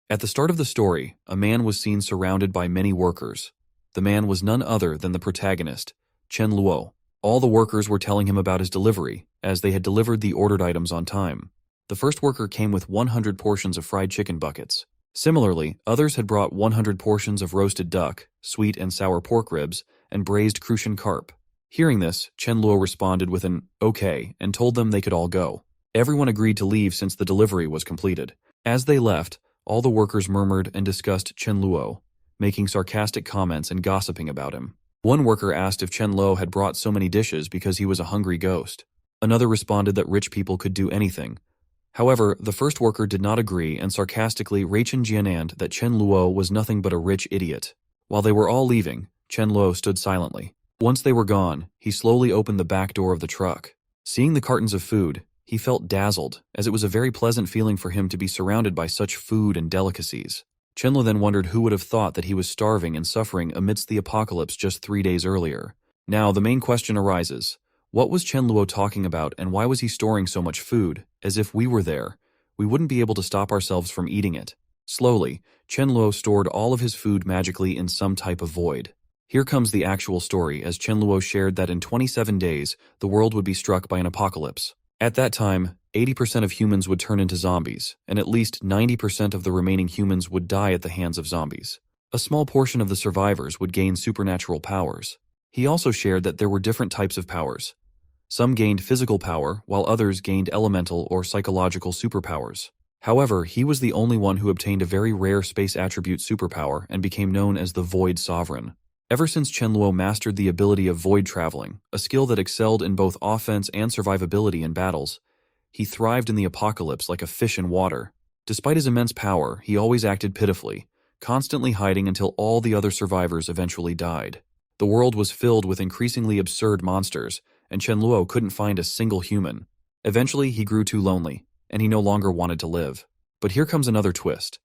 At the start of the story, a man was seen surrounded by many workers. The man was none other than the protagonist, Chen Luo. All the workers were telling him about his delivery, as they had delivered the ordered items on time. The first worker came with 100 portions of fried chicken buckets. Similarly, others had brought 100 portions of roasted duck, sweet and sour pork ribs, and braised crucian carp. Hearing this, Chen Luo responded with an okay and told them they could all go. Everyone agreed to leave since the delivery was completed. As they left, all the workers murmured and discussed Chen Luo, making sarcastic comments and gossiping about him. One worker asked if Chen Luo had brought so many dishes because he was a hungry ghost. Another responded that rich people could do anything. However, the first worker did not agree and sarcastically Jianand that Chen Luo was nothing but a rich idiot. While they were all leaving, Chen Luo stood silently. Once they were gone, he slowly opened the back door of the truck. Seeing the cartons of food, he felt dazzled, as it was a very pleasant feeling for him to be surrounded by such food and delicacies. Chen Luo then wondered who would have thought that he was starving and suffering amidst the apocalypse just 3 days earlier. Now, the main question arises. What was Chen Luo talking about, and why was he storing so much food? As if we were there, we wouldn't be able to stop ourselves from eating it. Slowly, Chen Luo stored all of his food magically in some type of void. Here comes the actual story, as Chen Luo shared that in 27 days, the world would be struck by an apocalypse. At that time, 80% of humans would turn into zombies, and at least 90% of the remaining humans would die at the hands of zombies. A small portion of the survivors would gain supernatural powers. He also shared that there were different types of powers. Some gained physical power, while others gained elemental or psychological superpowers. However, he was the only one who obtained a very rare space attribute superpower and became known as the Void Sovereign. Ever since Chen Luo mastered the ability of void traveling, a skill that excelled in both offense and survivability in battles, he thrived in the apocalypse like a fish in water. Despite his immense power, he always acted pitifully, constantly hiding until all the other survivors eventually died. The world was filled with increasingly absurd monsters, and Chen Luo couldn't find a single human. Eventually, he grew too lonely, and he no longer wanted to live. But here comes another twist.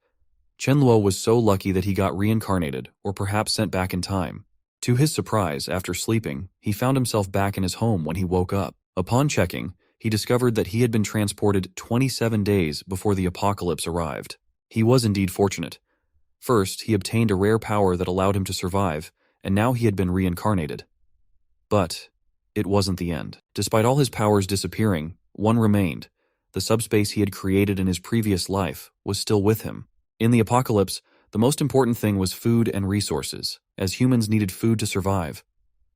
Chen Luo was so lucky that he got reincarnated, or perhaps sent back in time. To his surprise, after sleeping, he found himself back in his home when he woke up. Upon checking, he discovered that he had been transported 27 days before the apocalypse arrived. He was indeed fortunate. First, he obtained a rare power that allowed him to survive, and now he had been reincarnated. But it wasn't the end. Despite all his powers disappearing, one remained. The subspace he had created in his previous life was still with him. In the apocalypse, the most important thing was food and resources, as humans needed food to survive.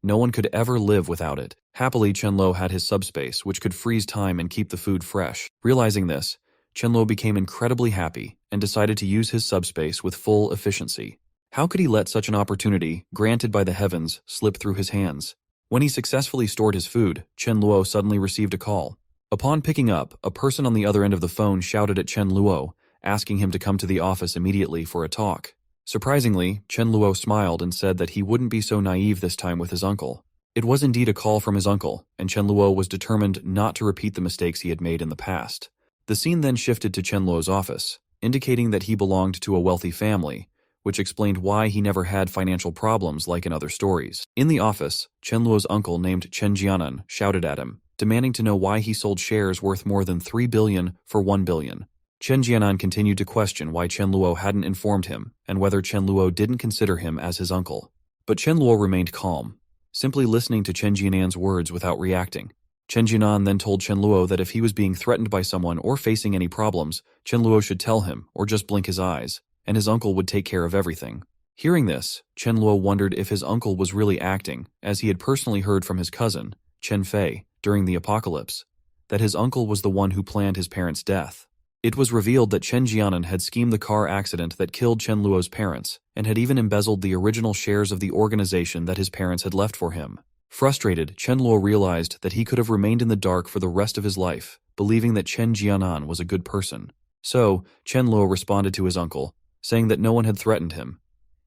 No one could ever live without it. Happily, Chen Luo had his subspace, which could freeze time and keep the food fresh. Realizing this, Chen Luo became incredibly happy and decided to use his subspace with full efficiency. How could he let such an opportunity, granted by the heavens, slip through his hands? When he successfully stored his food, Chen Luo suddenly received a call. Upon picking up, a person on the other end of the phone shouted at Chen Luo, asking him to come to the office immediately for a talk. Surprisingly, Chen Luo smiled and said that he wouldn't be so naive this time with his uncle. It was indeed a call from his uncle, and Chen Luo was determined not to repeat the mistakes he had made in the past. The scene then shifted to Chen Luo's office, indicating that he belonged to a wealthy family, which explained why he never had financial problems like in other stories. In the office, Chen Luo's uncle named Chen Jianan shouted at him, demanding to know why he sold shares worth more than 3 billion for 1 billion. Chen Jianan continued to question why Chen Luo hadn't informed him and whether Chen Luo didn't consider him as his uncle. But Chen Luo remained calm, simply listening to Chen Jianan's words without reacting. Chen Jianan then told Chen Luo that if he was being threatened by someone or facing any problems, Chen Luo should tell him or just blink his eyes, and his uncle would take care of everything. Hearing this, Chen Luo wondered if his uncle was really acting, as he had personally heard from his cousin, Chen Fei, during the apocalypse, that his uncle was the one who planned his parents' death. It was revealed that Chen Jianan had schemed the car accident that killed Chen Luo's parents, and had even embezzled the original shares of the organization that his parents had left for him. Frustrated, Chen Luo realized that he could have remained in the dark for the rest of his life, believing that Chen Jianan was a good person. So, Chen Luo responded to his uncle, saying that no one had threatened him.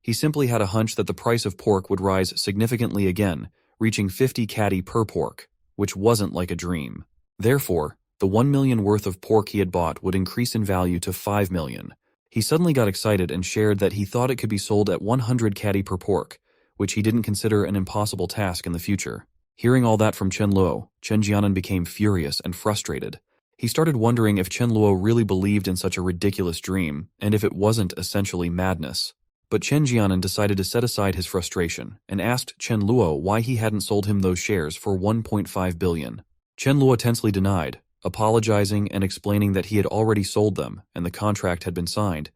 He simply had a hunch that the price of pork would rise significantly again, reaching 50 catty per pork, which wasn't like a dream. Therefore, the 1 million worth of pork he had bought would increase in value to 5 million. He suddenly got excited and shared that he thought it could be sold at 100 catty per pork, which he didn't consider an impossible task in the future. Hearing all that from Chen Luo, Chen Jianan became furious and frustrated. He started wondering if Chen Luo really believed in such a ridiculous dream, and if it wasn't essentially madness. But Chen Jianan decided to set aside his frustration and asked Chen Luo why he hadn't sold him those shares for 1.5 billion. Chen Luo tensely denied, apologizing and explaining that he had already sold them and the contract had been signed,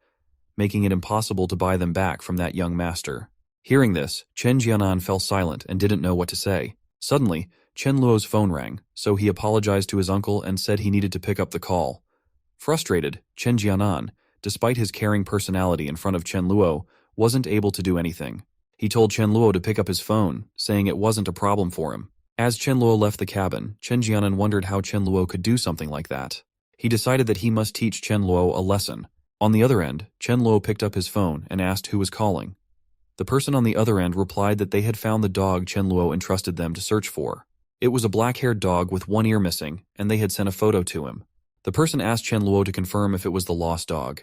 making it impossible to buy them back from that young master. Hearing this, Chen Jianan fell silent and didn't know what to say. Suddenly, Chen Luo's phone rang, so he apologized to his uncle and said he needed to pick up the call. Frustrated, Chen Jianan, despite his caring personality in front of Chen Luo, wasn't able to do anything. He told Chen Luo to pick up his phone, saying it wasn't a problem for him. As Chen Luo left the cabin, Chen Jianan wondered how Chen Luo could do something like that. He decided that he must teach Chen Luo a lesson. On the other end, Chen Luo picked up his phone and asked who was calling. The person on the other end replied that they had found the dog Chen Luo entrusted them to search for. It was a black-haired dog with one ear missing, and they had sent a photo to him. The person asked Chen Luo to confirm if it was the lost dog.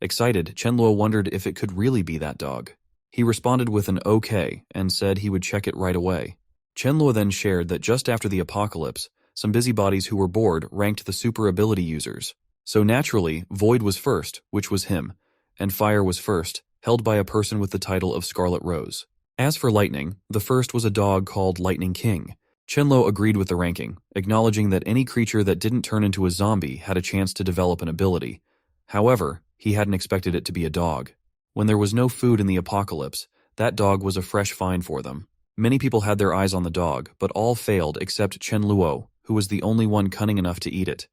Excited, Chen Luo wondered if it could really be that dog. He responded with an okay and said he would check it right away. Chen Luo then shared that just after the apocalypse, some busybodies who were bored ranked the super ability users. So naturally, Void was first, which was him, and Fire was first, held by a person with the title of Scarlet Rose. As for Lightning, the first was a dog called Lightning King. Chen Luo agreed with the ranking, acknowledging that any creature that didn't turn into a zombie had a chance to develop an ability. However, he hadn't expected it to be a dog. When there was no food in the apocalypse, that dog was a fresh find for them. Many people had their eyes on the dog, but all failed except Chen Luo, who was the only one cunning enough to eat it.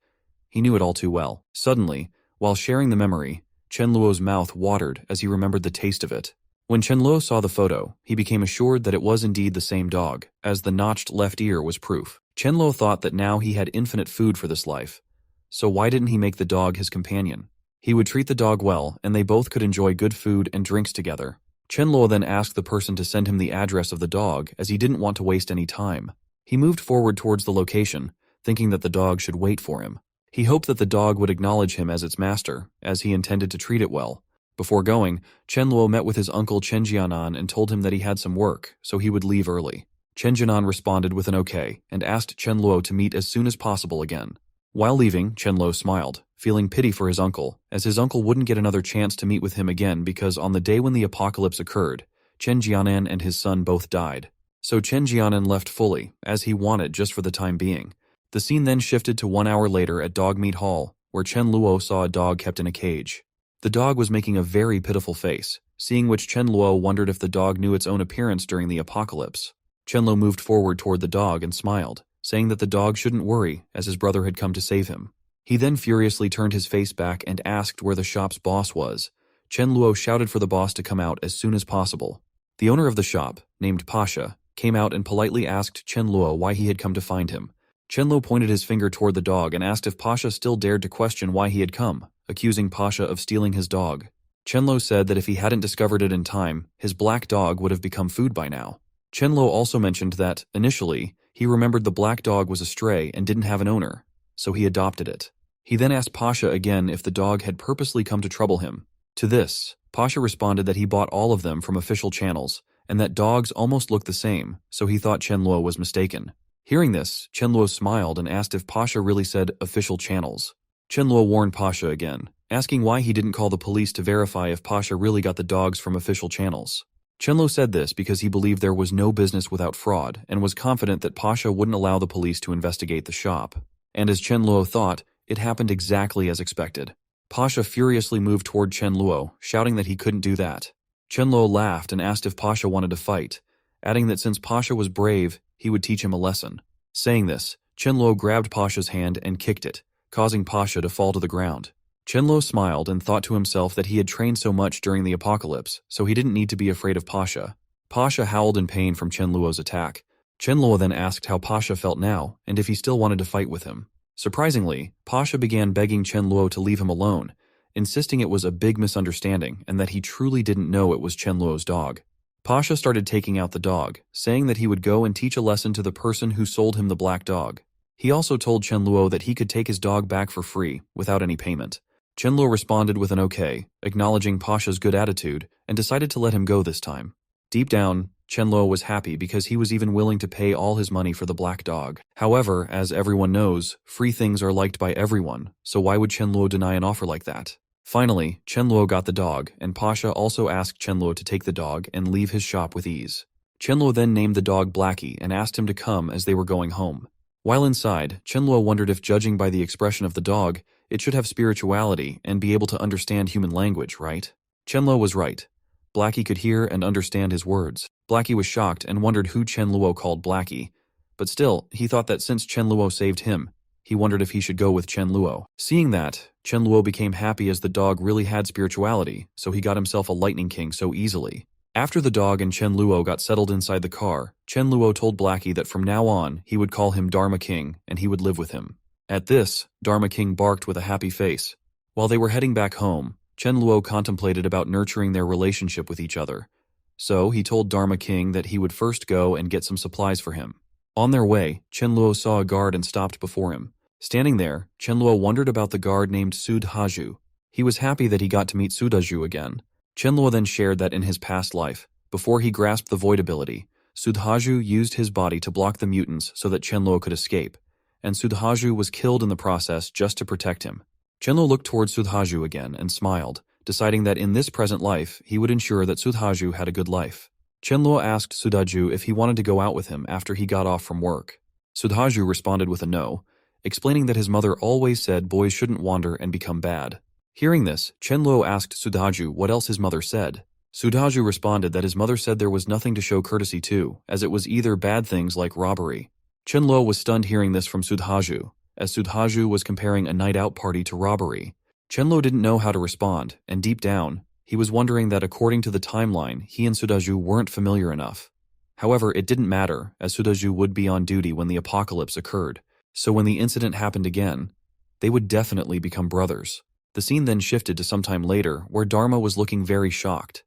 He knew it all too well. Suddenly, while sharing the memory, Chen Luo's mouth watered as he remembered the taste of it. When Chen Luo saw the photo, he became assured that it was indeed the same dog, as the notched left ear was proof. Chen Luo thought that now he had infinite food for this life. So why didn't he make the dog his companion? He would treat the dog well, and they both could enjoy good food and drinks together. Chen Luo then asked the person to send him the address of the dog, as he didn't want to waste any time. He moved forward towards the location, thinking that the dog should wait for him. He hoped that the dog would acknowledge him as its master, as he intended to treat it well. Before going, Chen Luo met with his uncle Chen Jianan and told him that he had some work, so he would leave early. Chen Jianan responded with an okay and asked Chen Luo to meet as soon as possible again. While leaving, Chen Luo smiled, feeling pity for his uncle, as his uncle wouldn't get another chance to meet with him again because on the day when the apocalypse occurred, Chen Jianan and his son both died. So Chen Jianan left fully, as he wanted just for the time being. The scene then shifted to 1 hour later at Dog Meat Hall, where Chen Luo saw a dog kept in a cage. The dog was making a very pitiful face, seeing which Chen Luo wondered if the dog knew its own appearance during the apocalypse. Chen Luo moved forward toward the dog and smiled, saying that the dog shouldn't worry, as his brother had come to save him. He then furiously turned his face back and asked where the shop's boss was. Chen Luo shouted for the boss to come out as soon as possible. The owner of the shop, named Pasha, came out and politely asked Chen Luo why he had come to find him. Chen Luo pointed his finger toward the dog and asked if Pasha still dared to question why he had come, accusing Pasha of stealing his dog. Chen Luo said that if he hadn't discovered it in time, his black dog would have become food by now. Chen Luo also mentioned that, initially, he remembered the black dog was a stray and didn't have an owner, so he adopted it. He then asked Pasha again if the dog had purposely come to trouble him. To this, Pasha responded that he bought all of them from official channels, and that dogs almost looked the same, so he thought Chen Luo was mistaken. Hearing this, Chen Luo smiled and asked if Pasha really said official channels. Chen Luo warned Pasha again, asking why he didn't call the police to verify if Pasha really got the dogs from official channels. Chen Luo said this because he believed there was no business without fraud and was confident that Pasha wouldn't allow the police to investigate the shop. And as Chen Luo thought, it happened exactly as expected. Pasha furiously moved toward Chen Luo, shouting that he couldn't do that. Chen Luo laughed and asked if Pasha wanted to fight, adding that since Pasha was brave, he would teach him a lesson. Saying this, Chen Luo grabbed Pasha's hand and kicked it, causing Pasha to fall to the ground. Chen Luo smiled and thought to himself that he had trained so much during the apocalypse, so he didn't need to be afraid of Pasha. Pasha howled in pain from Chen Luo's attack. Chen Luo then asked how Pasha felt now and if he still wanted to fight with him. Surprisingly, Pasha began begging Chen Luo to leave him alone, insisting it was a big misunderstanding and that he truly didn't know it was Chen Luo's dog. Pasha started taking out the dog, saying that he would go and teach a lesson to the person who sold him the black dog. He also told Chen Luo that he could take his dog back for free, without any payment. Chen Luo responded with an okay, acknowledging Pasha's good attitude, and decided to let him go this time. Deep down, Chen Luo was happy because he was even willing to pay all his money for the black dog. However, as everyone knows, free things are liked by everyone, so why would Chen Luo deny an offer like that? Finally, Chen Luo got the dog, and Pasha also asked Chen Luo to take the dog and leave his shop with ease. Chen Luo then named the dog Blackie and asked him to come as they were going home. While inside, Chen Luo wondered if, judging by the expression of the dog, it should have spirituality and be able to understand human language, right? Chen Luo was right. Blackie could hear and understand his words. Blackie was shocked and wondered who Chen Luo called Blackie. But still, he thought that since Chen Luo saved him, he wondered if he should go with Chen Luo. Seeing that, Chen Luo became happy as the dog really had spirituality, so he got himself a Lightning King so easily. After the dog and Chen Luo got settled inside the car, Chen Luo told Blackie that from now on, he would call him Dharma King and he would live with him. At this, Dharma King barked with a happy face. While they were heading back home, Chen Luo contemplated about nurturing their relationship with each other. So he told Dharma King that he would first go and get some supplies for him. On their way, Chen Luo saw a guard and stopped before him. Standing there, Chen Luo wondered about the guard named Sudhaju. He was happy that he got to meet Sudhaju again. Chen Luo then shared that in his past life, before he grasped the void ability, Sudhaju used his body to block the mutants so that Chen Luo could escape, and Sudhaju was killed in the process just to protect him. Chen Luo looked towards Sudhaju again and smiled, deciding that in this present life, he would ensure that Sudhaju had a good life. Chen Luo asked Sudhaju if he wanted to go out with him after he got off from work. Sudhaju responded with a no, explaining that his mother always said boys shouldn't wander and become bad. Hearing this, Chen Luo asked Sudhaju what else his mother said. Sudhaju responded that his mother said there was nothing to show courtesy to, as it was either bad things like robbery. Chen Luo was stunned hearing this from Sudhaju, as Sudhaju was comparing a night out party to robbery. Chen Luo didn't know how to respond, and deep down, he was wondering that according to the timeline, he and Sudhaju weren't familiar enough. However, it didn't matter, as Sudhaju would be on duty when the apocalypse occurred, so when the incident happened again, they would definitely become brothers. The scene then shifted to sometime later, where Dharma was looking very shocked.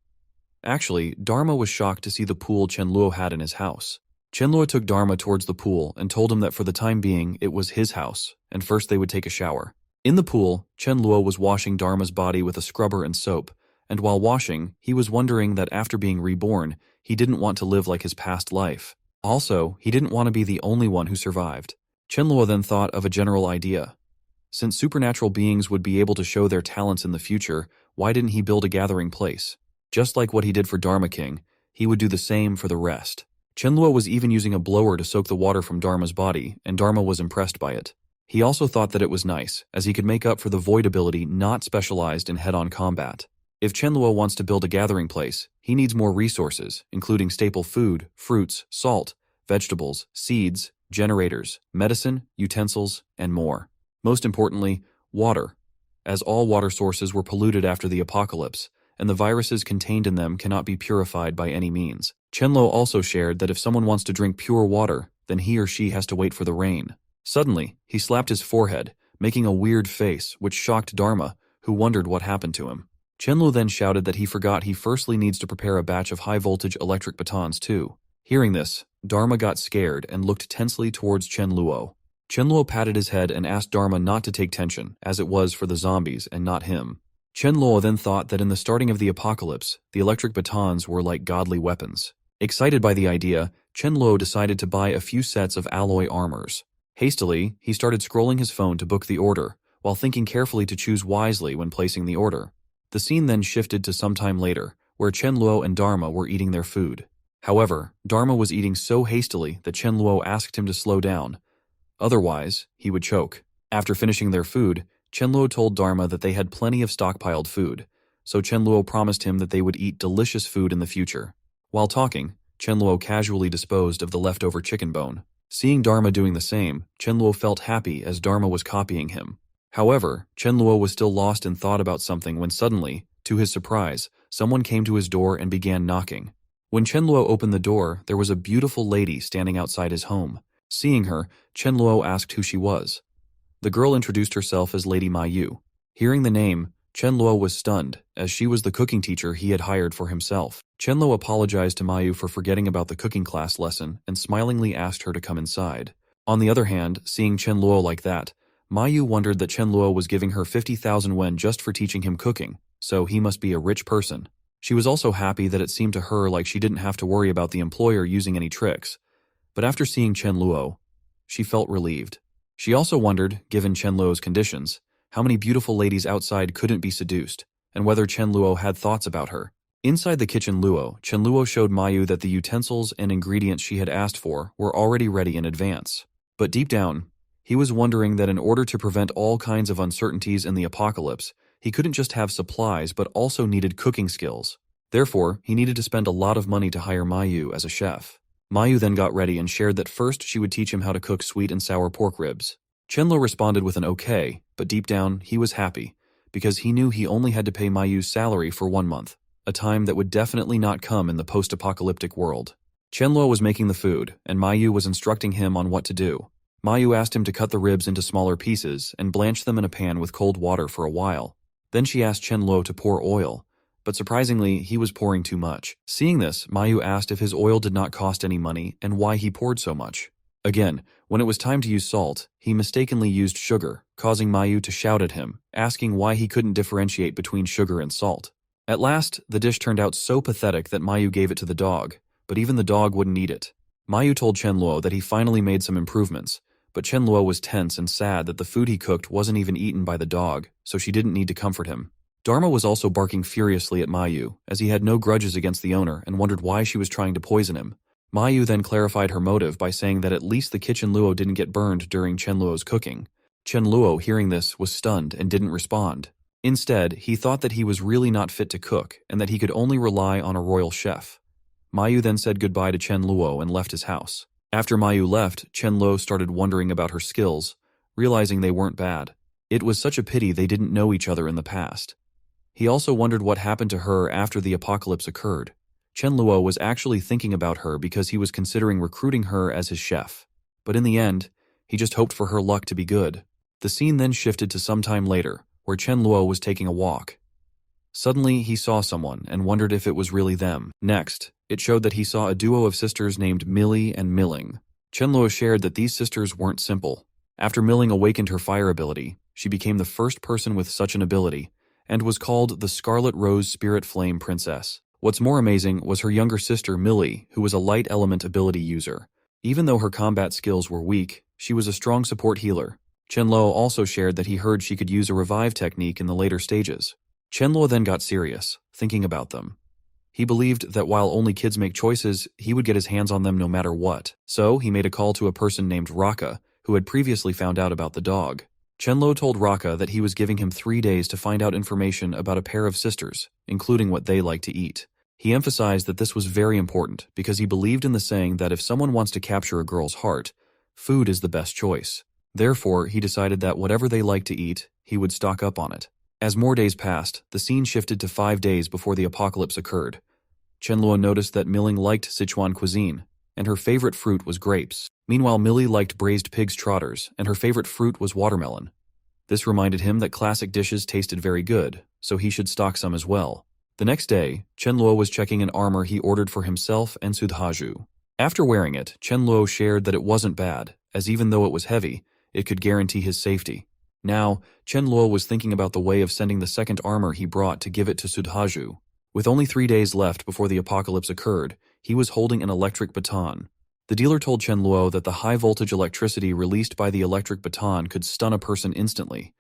Actually, Dharma was shocked to see the pool Chen Luo had in his house. Chen Luo took Dharma towards the pool and told him that for the time being, it was his house, and first they would take a shower. In the pool, Chen Luo was washing Dharma's body with a scrubber and soap, and while washing, he was wondering that after being reborn, he didn't want to live like his past life. Also, he didn't want to be the only one who survived. Chen Luo then thought of a general idea. Since supernatural beings would be able to show their talents in the future, why didn't he build a gathering place? Just like what he did for Dharma King, he would do the same for the rest. Chen Luo was even using a blower to soak the water from Dharma's body, and Dharma was impressed by it. He also thought that it was nice, as he could make up for the void ability not specialized in head-on combat. If Chen Luo wants to build a gathering place, he needs more resources, including staple food, fruits, salt, vegetables, seeds, generators, medicine, utensils, and more. Most importantly, water, as all water sources were polluted after the apocalypse, and the viruses contained in them cannot be purified by any means. Chen Luo also shared that if someone wants to drink pure water, then he or she has to wait for the rain. Suddenly, he slapped his forehead, making a weird face, which shocked Dharma, who wondered what happened to him. Chen Luo then shouted that he forgot he firstly needs to prepare a batch of high-voltage electric batons too. Hearing this, Dharma got scared and looked tensely towards Chen Luo. Chen Luo patted his head and asked Dharma not to take tension, as it was for the zombies and not him. Chen Luo then thought that in the starting of the apocalypse, the electric batons were like godly weapons. Excited by the idea, Chen Luo decided to buy a few sets of alloy armors. Hastily, he started scrolling his phone to book the order, while thinking carefully to choose wisely when placing the order. The scene then shifted to some time later, where Chen Luo and Dharma were eating their food. However, Dharma was eating so hastily that Chen Luo asked him to slow down. Otherwise, he would choke. After finishing their food, Chen Luo told Dharma that they had plenty of stockpiled food, so Chen Luo promised him that they would eat delicious food in the future. While talking, Chen Luo casually disposed of the leftover chicken bone. Seeing Dharma doing the same, Chen Luo felt happy as Dharma was copying him. However, Chen Luo was still lost in thought about something when suddenly, to his surprise, someone came to his door and began knocking. When Chen Luo opened the door, there was a beautiful lady standing outside his home. Seeing her, Chen Luo asked who she was. The girl introduced herself as Lady Mayu. Hearing the name, Chen Luo was stunned, as she was the cooking teacher he had hired for himself. Chen Luo apologized to Mayu for forgetting about the cooking class lesson and smilingly asked her to come inside. On the other hand, seeing Chen Luo like that, Mayu wondered that Chen Luo was giving her 50,000 wen just for teaching him cooking, so he must be a rich person. She was also happy that it seemed to her like she didn't have to worry about the employer using any tricks. But after seeing Chen Luo, she felt relieved. She also wondered, given Chen Luo's conditions, how many beautiful ladies outside couldn't be seduced, and whether Chen Luo had thoughts about her. Inside the kitchen Chen Luo showed Mayu that the utensils and ingredients she had asked for were already ready in advance. But deep down, he was wondering that in order to prevent all kinds of uncertainties in the apocalypse, he couldn't just have supplies but also needed cooking skills. Therefore, he needed to spend a lot of money to hire Mayu as a chef. Mayu then got ready and shared that first she would teach him how to cook sweet and sour pork ribs. Chen Luo responded with an okay, but deep down, he was happy, because he knew he only had to pay Mayu's salary for 1 month, a time that would definitely not come in the post-apocalyptic world. Chen Luo was making the food, and Mayu was instructing him on what to do. Mayu asked him to cut the ribs into smaller pieces and blanch them in a pan with cold water for a while. Then she asked Chen Luo to pour oil, but surprisingly, he was pouring too much. Seeing this, Mayu asked if his oil did not cost any money and why he poured so much. Again, when it was time to use salt, he mistakenly used sugar, causing Mayu to shout at him, asking why he couldn't differentiate between sugar and salt. At last, the dish turned out so pathetic that Mayu gave it to the dog, but even the dog wouldn't eat it. Mayu told Chen Luo that he finally made some improvements, but Chen Luo was tense and sad that the food he cooked wasn't even eaten by the dog, so she didn't need to comfort him. Dharma was also barking furiously at Mayu, as he had no grudges against the owner and wondered why she was trying to poison him. Mayu then clarified her motive by saying that at least the kitchen Luo didn't get burned during Chen Luo's cooking. Chen Luo, hearing this, was stunned and didn't respond. Instead, he thought that he was really not fit to cook and that he could only rely on a royal chef. Mayu then said goodbye to Chen Luo and left his house. After Mayu left, Chen Luo started wondering about her skills, realizing they weren't bad. It was such a pity they didn't know each other in the past. He also wondered what happened to her after the apocalypse occurred. Chen Luo was actually thinking about her because he was considering recruiting her as his chef. But in the end, he just hoped for her luck to be good. The scene then shifted to some time later, where Chen Luo was taking a walk. Suddenly, he saw someone and wondered if it was really them. Next, it showed that he saw a duo of sisters named Millie and Milling. Chen Luo shared that these sisters weren't simple. After Milling awakened her fire ability, she became the first person with such an ability, and was called the Scarlet Rose Spirit Flame Princess. What's more amazing was her younger sister Millie, who was a light element ability user. Even though her combat skills were weak, she was a strong support healer. Chen Luo also shared that he heard she could use a revive technique in the later stages. Chen Luo then got serious, thinking about them. He believed that while only kids make choices, he would get his hands on them no matter what. So he made a call to a person named Raka, who had previously found out about the dog. Chen Luo told Raka that he was giving him 3 days to find out information about a pair of sisters, including what they like to eat. He emphasized that this was very important because he believed in the saying that if someone wants to capture a girl's heart, food is the best choice. Therefore, he decided that whatever they liked to eat, he would stock up on it. As more days passed, the scene shifted to 5 days before the apocalypse occurred. Chen Luo noticed that Milling liked Sichuan cuisine, and her favorite fruit was grapes. Meanwhile, Millie liked braised pig's trotters, and her favorite fruit was watermelon. This reminded him that classic dishes tasted very good, so he should stock some as well. The next day, Chen Luo was checking an armor he ordered for himself and Sudhaju. After wearing it, Chen Luo shared that it wasn't bad, as even though it was heavy, it could guarantee his safety. Now, Chen Luo was thinking about the way of sending the second armor he brought to give it to Sudhaju. With only 3 days left before the apocalypse occurred, he was holding an electric baton. The dealer told Chen Luo that the high-voltage electricity released by the electric baton could stun a person instantly,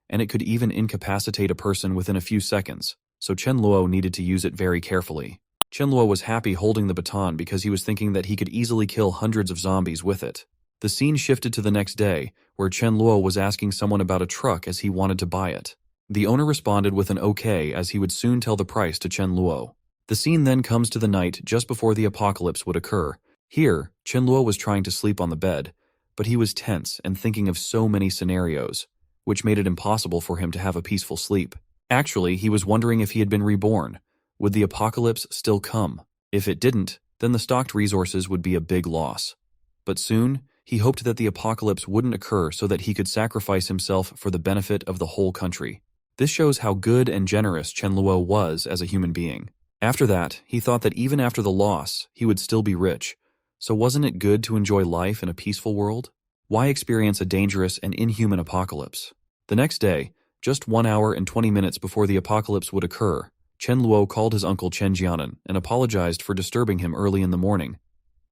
and it could even incapacitate a person within a few seconds, so Chen Luo needed to use it very carefully. Chen Luo was happy holding the baton because he was thinking that he could easily kill hundreds of zombies with it. The scene shifted to the next day, where Chen Luo was asking someone about a truck as he wanted to buy it. The owner responded with an okay as he would soon tell the price to Chen Luo. The scene then comes to the night just before the apocalypse would occur. Here, Chen Luo was trying to sleep on the bed, but he was tense and thinking of so many scenarios, which made it impossible for him to have a peaceful sleep. Actually, he was wondering if he had been reborn. Would the apocalypse still come? If it didn't, then the stocked resources would be a big loss. But soon, he hoped that the apocalypse wouldn't occur so that he could sacrifice himself for the benefit of the whole country. This shows how good and generous Chen Luo was as a human being. After that, he thought that even after the loss, he would still be rich. So wasn't it good to enjoy life in a peaceful world? Why experience a dangerous and inhuman apocalypse? The next day, just 1 hour and 20 minutes before the apocalypse would occur, Chen Luo called his uncle Chen Jianan and apologized for disturbing him early in the morning,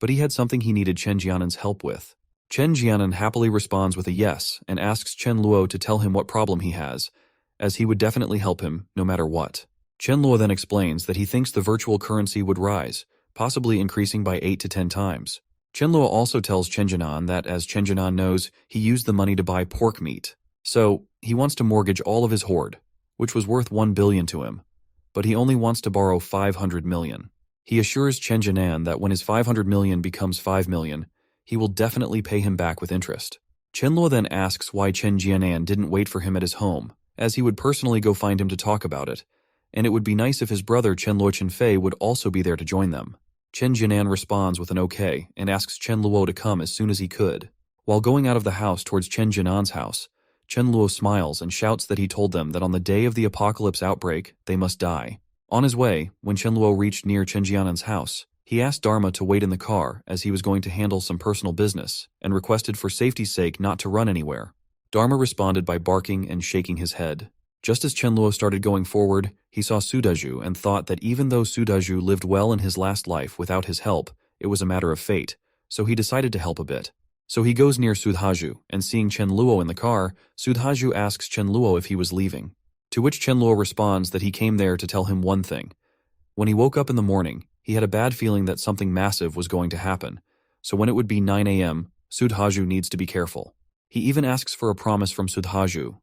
but he had something he needed Chen Jianan's help with. Chen Jianan happily responds with a yes and asks Chen Luo to tell him what problem he has, as he would definitely help him no matter what. Chen Luo then explains that he thinks the virtual currency would rise, possibly increasing by 8 to 10 times. Chen Luo also tells Chen Jianan that, as Chen Jianan knows, he used the money to buy pork meat. So, he wants to mortgage all of his horde, which was worth 1 billion to him, but he only wants to borrow 500 million. He assures Chen Jianan that when his 500 million becomes 5 million, he will definitely pay him back with interest. Chen Luo then asks why Chen Jianan didn't wait for him at his home, as he would personally go find him to talk about it, and it would be nice if his brother Chen Luo Chenfei would also be there to join them. Chen Jianan responds with an okay and asks Chen Luo to come as soon as he could. While going out of the house towards Chen Jianan's house, Chen Luo smiles and shouts that he told them that on the day of the apocalypse outbreak, they must die. On his way, when Chen Luo reached near Chen Jianan's house, he asked Dharma to wait in the car as he was going to handle some personal business and requested for safety's sake not to run anywhere. Dharma responded by barking and shaking his head. Just as Chen Luo started going forward, he saw Sudaju and thought that even though Sudaju lived well in his last life without his help, it was a matter of fate, so he decided to help a bit. So he goes near Sudhaju, and seeing Chen Luo in the car, Sudhaju asks Chen Luo if he was leaving. To which Chen Luo responds that he came there to tell him one thing. When he woke up in the morning, he had a bad feeling that something massive was going to happen, so when it would be 9 a.m., Sudhaju needs to be careful. He even asks for a promise from Sudhaju.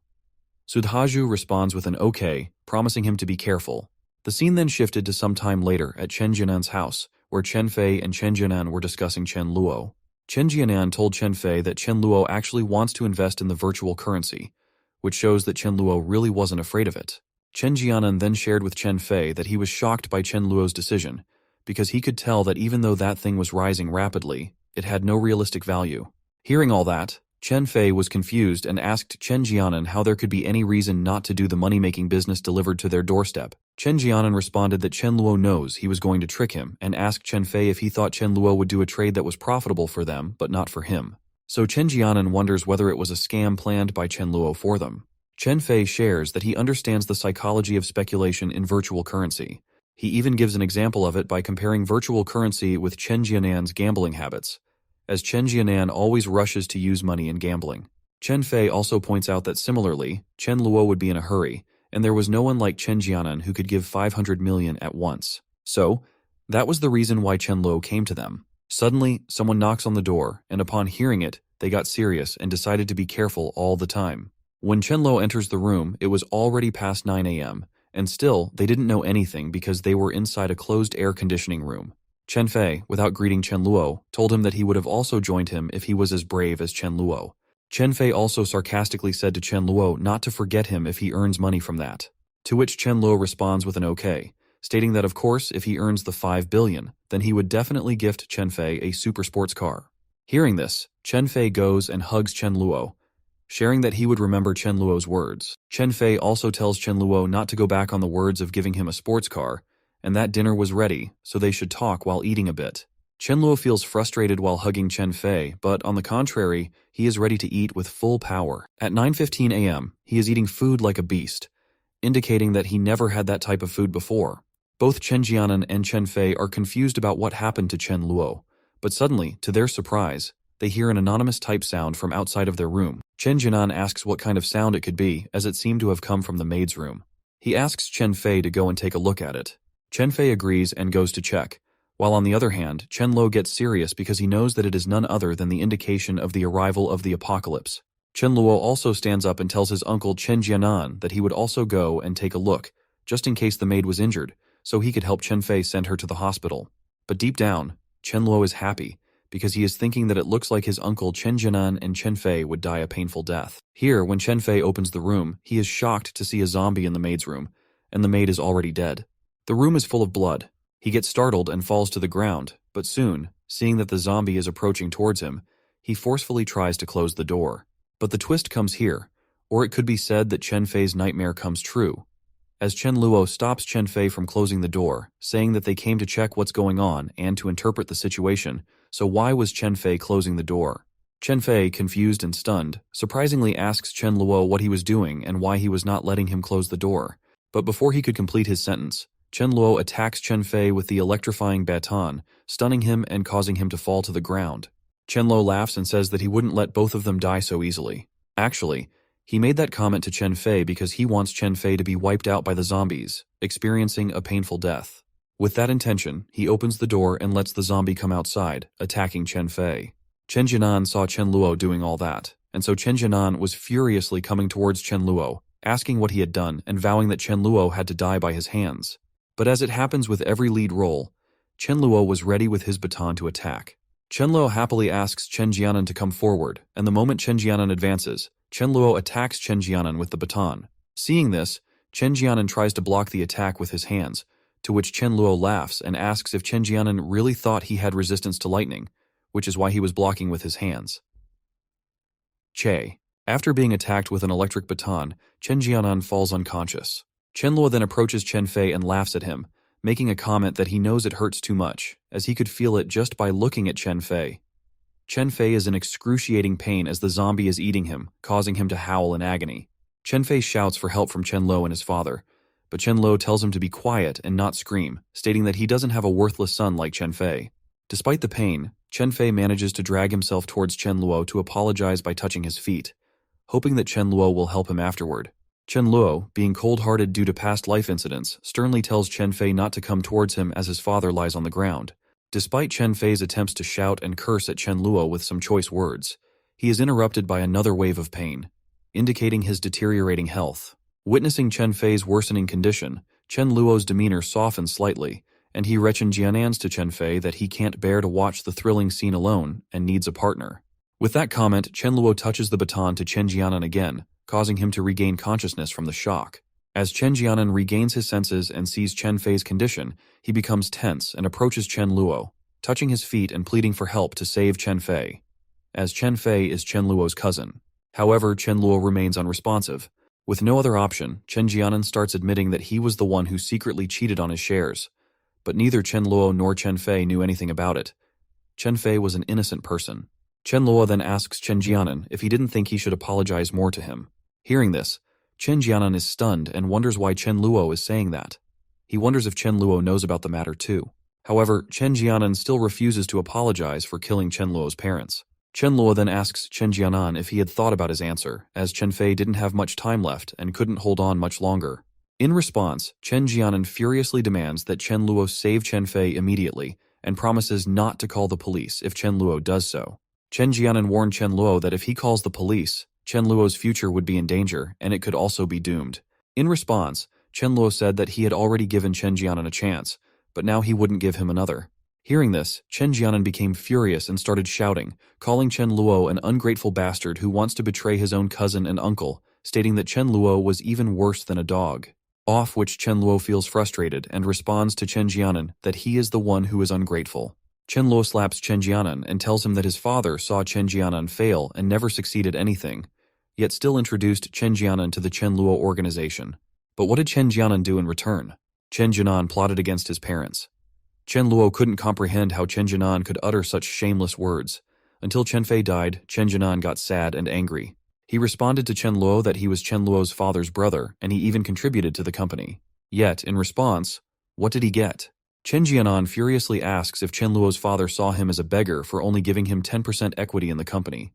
Sudhaju responds with an okay, promising him to be careful. The scene then shifted to some time later at Chen Jianan's house, where Chen Fei and Chen Jianan were discussing Chen Luo. Chen Jianan told Chen Fei that Chen Luo actually wants to invest in the virtual currency, which shows that Chen Luo really wasn't afraid of it. Chen Jianan then shared with Chen Fei that he was shocked by Chen Luo's decision, because he could tell that even though that thing was rising rapidly, it had no realistic value. Hearing all that, Chen Fei was confused and asked Chen Jianan how there could be any reason not to do the money-making business delivered to their doorstep. Chen Jianan responded that Chen Luo knows he was going to trick him and asked Chen Fei if he thought Chen Luo would do a trade that was profitable for them but not for him. So Chen Jianan wonders whether it was a scam planned by Chen Luo for them. Chen Fei shares that he understands the psychology of speculation in virtual currency. He even gives an example of it by comparing virtual currency with Chen Jianan's gambling habits, as Chen Jianan always rushes to use money in gambling. Chen Fei also points out that similarly, Chen Luo would be in a hurry, and there was no one like Chen Jianan who could give 500 million at once. So, that was the reason why Chen Luo came to them. Suddenly, someone knocks on the door, and upon hearing it, they got serious and decided to be careful all the time. When Chen Luo enters the room, it was already past 9 a.m., and still, they didn't know anything because they were inside a closed air conditioning room. Chen Fei, without greeting Chen Luo, told him that he would have also joined him if he was as brave as Chen Luo. Chen Fei also sarcastically said to Chen Luo not to forget him if he earns money from that. To which Chen Luo responds with an okay, stating that of course if he earns the 5 billion, then he would definitely gift Chen Fei a super sports car. Hearing this, Chen Fei goes and hugs Chen Luo, sharing that he would remember Chen Luo's words. Chen Fei also tells Chen Luo not to go back on the words of giving him a sports car, and that dinner was ready, so they should talk while eating a bit. Chen Luo feels frustrated while hugging Chen Fei, but on the contrary, he is ready to eat with full power. At 9:15 a.m., he is eating food like a beast, indicating that he never had that type of food before. Both Chen Jianan and Chen Fei are confused about what happened to Chen Luo, but suddenly, to their surprise, they hear an anonymous type sound from outside of their room. Chen Jianan asks what kind of sound it could be, as it seemed to have come from the maid's room. He asks Chen Fei to go and take a look at it. Chen Fei agrees and goes to check, while on the other hand, Chen Luo gets serious because he knows that it is none other than the indication of the arrival of the apocalypse. Chen Luo also stands up and tells his uncle Chen Jianan that he would also go and take a look, just in case the maid was injured, so he could help Chen Fei send her to the hospital. But deep down, Chen Luo is happy, because he is thinking that it looks like his uncle Chen Jianan and Chen Fei would die a painful death. Here, when Chen Fei opens the room, he is shocked to see a zombie in the maid's room, and the maid is already dead. The room is full of blood. He gets startled and falls to the ground, but soon, seeing that the zombie is approaching towards him, he forcefully tries to close the door. But the twist comes here, or it could be said that Chen Fei's nightmare comes true, as Chen Luo stops Chen Fei from closing the door, saying that they came to check what's going on and to interpret the situation, so why was Chen Fei closing the door? Chen Fei, confused and stunned, surprisingly asks Chen Luo what he was doing and why he was not letting him close the door. But before he could complete his sentence, Chen Luo attacks Chen Fei with the electrifying baton, stunning him and causing him to fall to the ground. Chen Luo laughs and says that he wouldn't let both of them die so easily. Actually, he made that comment to Chen Fei because he wants Chen Fei to be wiped out by the zombies, experiencing a painful death. With that intention, he opens the door and lets the zombie come outside, attacking Chen Fei. Chen Jianan saw Chen Luo doing all that, and so Chen Jianan was furiously coming towards Chen Luo, asking what he had done and vowing that Chen Luo had to die by his hands. But as it happens with every lead role, Chen Luo was ready with his baton to attack. Chen Luo happily asks Chen Jianan to come forward, and the moment Chen Jianan advances, Chen Luo attacks Chen Jianan with the baton. Seeing this, Chen Jianan tries to block the attack with his hands, to which Chen Luo laughs and asks if Chen Jianan really thought he had resistance to lightning, which is why he was blocking with his hands. Che. After being attacked with an electric baton, Chen Jianan falls unconscious. Chen Luo then approaches Chen Fei and laughs at him, making a comment that he knows it hurts too much, as he could feel it just by looking at Chen Fei. Chen Fei is in excruciating pain as the zombie is eating him, causing him to howl in agony. Chen Fei shouts for help from Chen Luo and his father, but Chen Luo tells him to be quiet and not scream, stating that he doesn't have a worthless son like Chen Fei. Despite the pain, Chen Fei manages to drag himself towards Chen Luo to apologize by touching his feet, hoping that Chen Luo will help him afterward. Chen Luo, being cold-hearted due to past life incidents, sternly tells Chen Fei not to come towards him as his father lies on the ground. Despite Chen Fei's attempts to shout and curse at Chen Luo with some choice words, he is interrupted by another wave of pain, indicating his deteriorating health. Witnessing Chen Fei's worsening condition, Chen Luo's demeanor softens slightly, and he Rechin Jianans to Chen Fei that he can't bear to watch the thrilling scene alone and needs a partner. With that comment, Chen Luo touches the baton to Chen Jianan again, causing him to regain consciousness from the shock. As Chen Jianan regains his senses and sees Chen Fei's condition, he becomes tense and approaches Chen Luo, touching his feet and pleading for help to save Chen Fei, as Chen Fei is Chen Luo's cousin. However, Chen Luo remains unresponsive. With no other option, Chen Jianan starts admitting that he was the one who secretly cheated on his shares, but neither Chen Luo nor Chen Fei knew anything about it. Chen Fei was an innocent person. Chen Luo then asks Chen Jianan if he didn't think he should apologize more to him. Hearing this, Chen Jianan is stunned and wonders why Chen Luo is saying that. He wonders if Chen Luo knows about the matter too. However, Chen Jianan still refuses to apologize for killing Chen Luo's parents. Chen Luo then asks Chen Jianan if he had thought about his answer, as Chen Fei didn't have much time left and couldn't hold on much longer. In response, Chen Jianan furiously demands that Chen Luo save Chen Fei immediately and promises not to call the police if Chen Luo does so. Chen Jianan warned Chen Luo that if he calls the police, Chen Luo's future would be in danger and it could also be doomed. In response, Chen Luo said that he had already given Chen Jianan a chance, but now he wouldn't give him another. Hearing this, Chen Jianan became furious and started shouting, calling Chen Luo an ungrateful bastard who wants to betray his own cousin and uncle, stating that Chen Luo was even worse than a dog. Off which Chen Luo feels frustrated and responds to Chen Jianan that he is the one who is ungrateful. Chen Luo slaps Chen Jianan and tells him that his father saw Chen Jianan fail and never succeeded anything, yet still introduced Chen Jianan to the Chen Luo organization. But what did Chen Jianan do in return? Chen Jianan plotted against his parents. Chen Luo couldn't comprehend how Chen Jianan could utter such shameless words. Until Chen Fei died, Chen Jianan got sad and angry. He responded to Chen Luo that he was Chen Luo's father's brother, and he even contributed to the company. Yet, in response, what did he get? Chen Jianan furiously asks if Chen Luo's father saw him as a beggar for only giving him 10% equity in the company.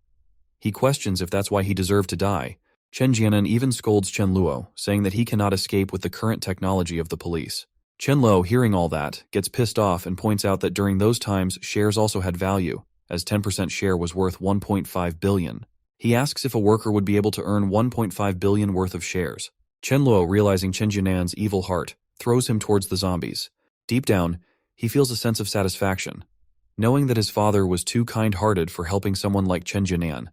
He questions if that's why he deserved to die. Chen Jianan even scolds Chen Luo, saying that he cannot escape with the current technology of the police. Chen Luo, hearing all that, gets pissed off and points out that during those times shares also had value, as 10% share was worth 1.5 billion. He asks if a worker would be able to earn 1.5 billion worth of shares. Chen Luo, realizing Chen Jianan's evil heart, throws him towards the zombies. Deep down, he feels a sense of satisfaction, knowing that his father was too kind-hearted for helping someone like Chen Jianan,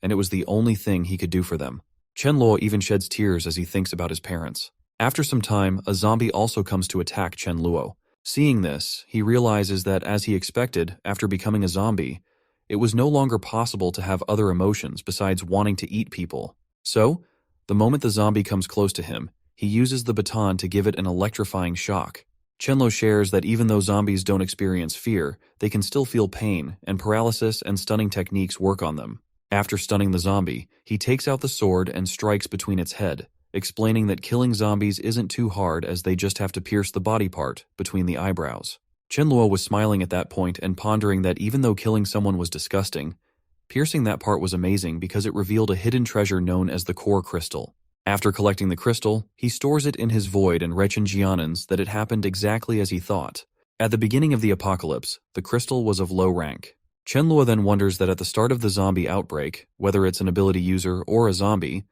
and it was the only thing he could do for them. Chen Luo even sheds tears as he thinks about his parents. After some time, a zombie also comes to attack Chen Luo. Seeing this, he realizes that, as he expected, after becoming a zombie, it was no longer possible to have other emotions besides wanting to eat people. So, the moment the zombie comes close to him, he uses the baton to give it an electrifying shock. Chen Luo shares that even though zombies don't experience fear, they can still feel pain, and paralysis and stunning techniques work on them. After stunning the zombie, he takes out the sword and strikes between its head, explaining that killing zombies isn't too hard as they just have to pierce the body part between the eyebrows. Chenluo was smiling at that point and pondering that even though killing someone was disgusting, piercing that part was amazing because it revealed a hidden treasure known as the core crystal. After collecting the crystal, he stores it in his void and Reconnecting that it happened exactly as he thought. At the beginning of the apocalypse, the crystal was of low rank. Chenluo then wonders that at the start of the zombie outbreak, whether it's an ability user or a zombie,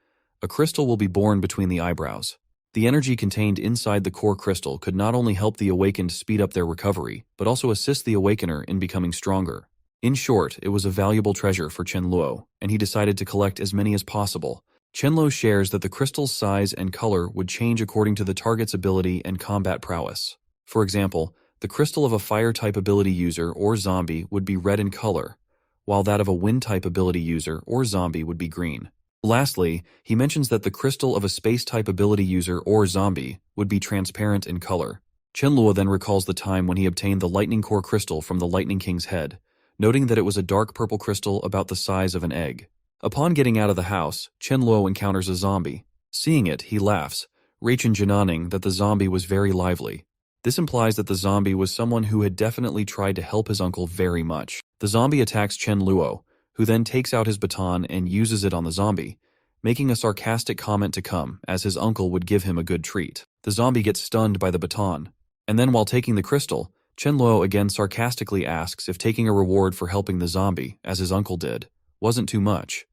a crystal will be born between the eyebrows. The energy contained inside the core crystal could not only help the awakened speed up their recovery, but also assist the awakener in becoming stronger. In short, it was a valuable treasure for Chenluo, and he decided to collect as many as possible. Chenluo shares that the crystal's size and color would change according to the target's ability and combat prowess. For example, the crystal of a fire-type ability user or zombie would be red in color, while that of a wind-type ability user or zombie would be green. Lastly, he mentions that the crystal of a space-type ability user or zombie would be transparent in color. Chenluo then recalls the time when he obtained the lightning core crystal from the Lightning King's head, noting that it was a dark purple crystal about the size of an egg. Upon getting out of the house, Chenluo encounters a zombie. Seeing it, he laughs, Reconnecting that the zombie was very lively. This implies that the zombie was someone who had definitely tried to help his uncle very much. The zombie attacks Chenluo, who then takes out his baton and uses it on the zombie, making a sarcastic comment to come, as his uncle would give him a good treat. The zombie gets stunned by the baton, and then while taking the crystal, Chenluo again sarcastically asks if taking a reward for helping the zombie, as his uncle did, wasn't too much.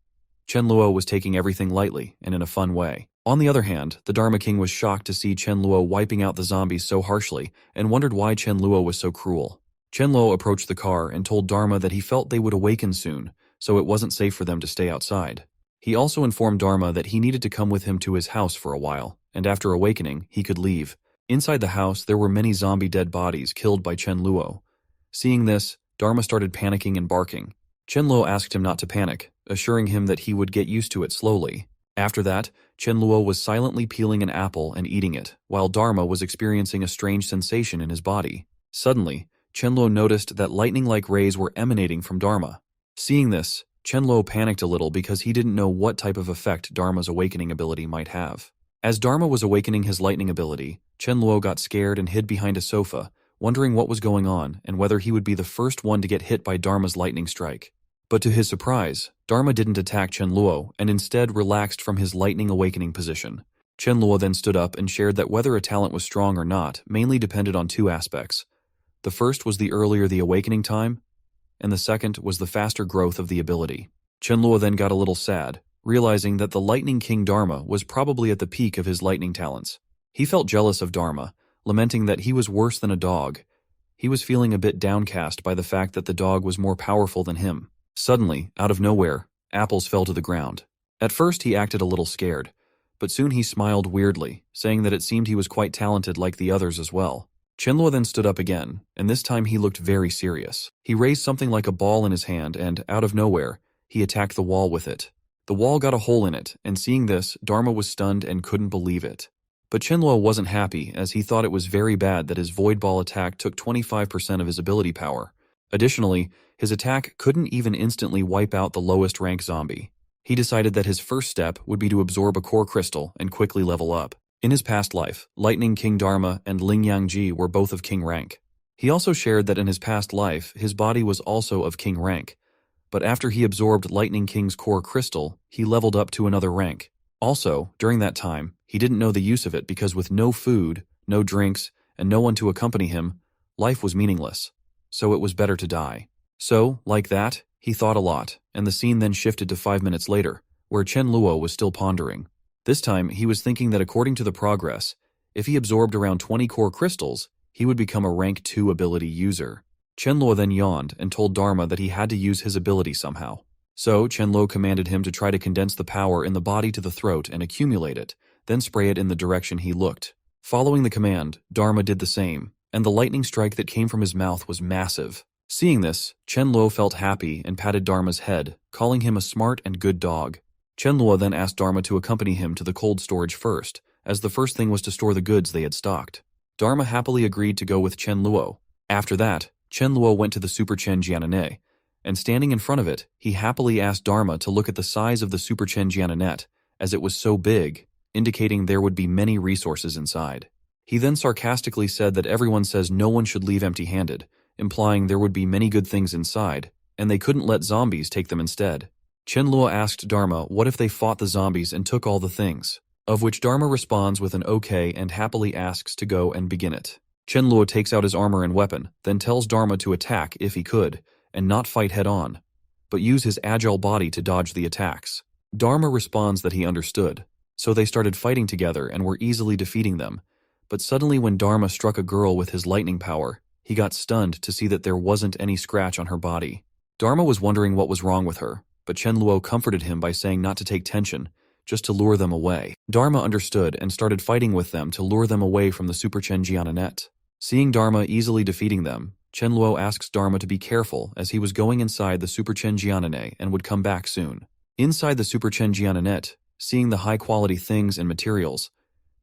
Chenluo was taking everything lightly and in a fun way. On the other hand, the Dharma King was shocked to see Chenluo wiping out the zombies so harshly and wondered why Chenluo was so cruel. Chenluo approached the car and told Dharma that he felt they would awaken soon, so it wasn't safe for them to stay outside. He also informed Dharma that he needed to come with him to his house for a while, and after awakening, he could leave. Inside the house, there were many zombie dead bodies killed by Chenluo. Seeing this, Dharma started panicking and barking. Chenluo asked him not to panic, assuring him that he would get used to it slowly. After that, Chenluo was silently peeling an apple and eating it, while Dharma was experiencing a strange sensation in his body. Suddenly, Chenluo noticed that lightning-like rays were emanating from Dharma. Seeing this, Chenluo panicked a little because he didn't know what type of effect Dharma's awakening ability might have. As Dharma was awakening his lightning ability, Chenluo got scared and hid behind a sofa, wondering what was going on and whether he would be the first one to get hit by Dharma's lightning strike. But to his surprise, Dharma didn't attack Chenluo and instead relaxed from his lightning awakening position. Chenluo then stood up and shared that whether a talent was strong or not mainly depended on two aspects. The first was the earlier the awakening time, and the second was the faster growth of the ability. Chenluo then got a little sad, realizing that the Lightning King Dharma was probably at the peak of his lightning talents. He felt jealous of Dharma, lamenting that he was worse than a dog. He was feeling a bit downcast by the fact that the dog was more powerful than him. Suddenly, out of nowhere, apples fell to the ground. At first he acted a little scared, but soon he smiled weirdly, saying that it seemed he was quite talented like the others as well. Chenluo then stood up again, and this time he looked very serious. He raised something like a ball in his hand and, out of nowhere, he attacked the wall with it. The wall got a hole in it, and seeing this, Dharma was stunned and couldn't believe it. But Chenluo wasn't happy, as he thought it was very bad that his void ball attack took 25% of his ability power. Additionally, his attack couldn't even instantly wipe out the lowest rank zombie. He decided that his first step would be to absorb a core crystal and quickly level up. In his past life, Lightning King Dharma and Ling Yangji were both of king rank. He also shared that in his past life, his body was also of king rank. But after he absorbed Lightning King's core crystal, he leveled up to another rank. Also, during that time, he didn't know the use of it because with no food, no drinks, and no one to accompany him, life was meaningless. So it was better to die. So, like that, he thought a lot, and the scene then shifted to 5 minutes later, where Chenluo was still pondering. This time, he was thinking that according to the progress, if he absorbed around 20 core crystals, he would become a rank 2 ability user. Chenluo then yawned and told Dharma that he had to use his ability somehow. So, Chenluo commanded him to try to condense the power in the body to the throat and accumulate it, then spray it in the direction he looked. Following the command, Dharma did the same, and the lightning strike that came from his mouth was massive. Seeing this, Chenluo felt happy and patted Dharma's head, calling him a smart and good dog. Chenluo then asked Dharma to accompany him to the cold storage first, as the first thing was to store the goods they had stocked. Dharma happily agreed to go with Chenluo. After that, Chenluo went to the Super Chen Jianane, and standing in front of it, he happily asked Dharma to look at the size of the Super Chen Jiananet, as it was so big, indicating there would be many resources inside. He then sarcastically said that everyone says no one should leave empty-handed, implying there would be many good things inside, and they couldn't let zombies take them instead. Chenluo asked Dharma what if they fought the zombies and took all the things, of which Dharma responds with an okay and happily asks to go and begin it. Chenluo takes out his armor and weapon, then tells Dharma to attack if he could, and not fight head-on, but use his agile body to dodge the attacks. Dharma responds that he understood, so they started fighting together and were easily defeating them, but suddenly when Dharma struck a girl with his lightning power, he got stunned to see that there wasn't any scratch on her body. Dharma was wondering what was wrong with her, but Chenluo comforted him by saying not to take tension, just to lure them away. Dharma understood and started fighting with them to lure them away from the Super Chenjiananet. Seeing Dharma easily defeating them, Chenluo asks Dharma to be careful as he was going inside the Super Chenjianane and would come back soon. Inside the Super Chenjiananet, seeing the high-quality things and materials,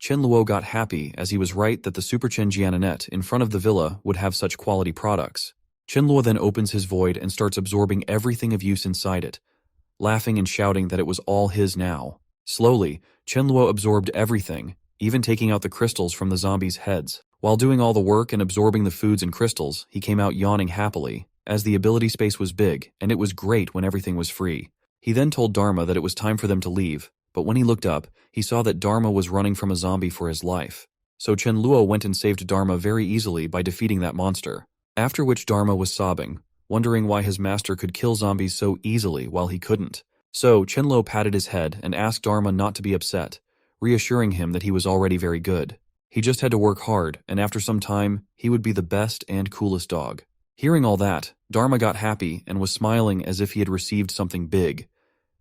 Chenluo got happy as he was right that the Super Chenjiananet in front of the villa would have such quality products. Chenluo then opens his void and starts absorbing everything of use inside it, laughing and shouting that it was all his now. Slowly, Chenluo absorbed everything, even taking out the crystals from the zombies' heads. While doing all the work and absorbing the foods and crystals, he came out yawning happily, as the ability space was big, and it was great when everything was free. He then told Dharma that it was time for them to leave, but when he looked up, he saw that Dharma was running from a zombie for his life. So Chenluo went and saved Dharma very easily by defeating that monster. After which Dharma was sobbing, wondering why his master could kill zombies so easily while he couldn't. So Chenluo patted his head and asked Dharma not to be upset, reassuring him that he was already very good. He just had to work hard, and after some time, he would be the best and coolest dog. Hearing all that, Dharma got happy and was smiling as if he had received something big.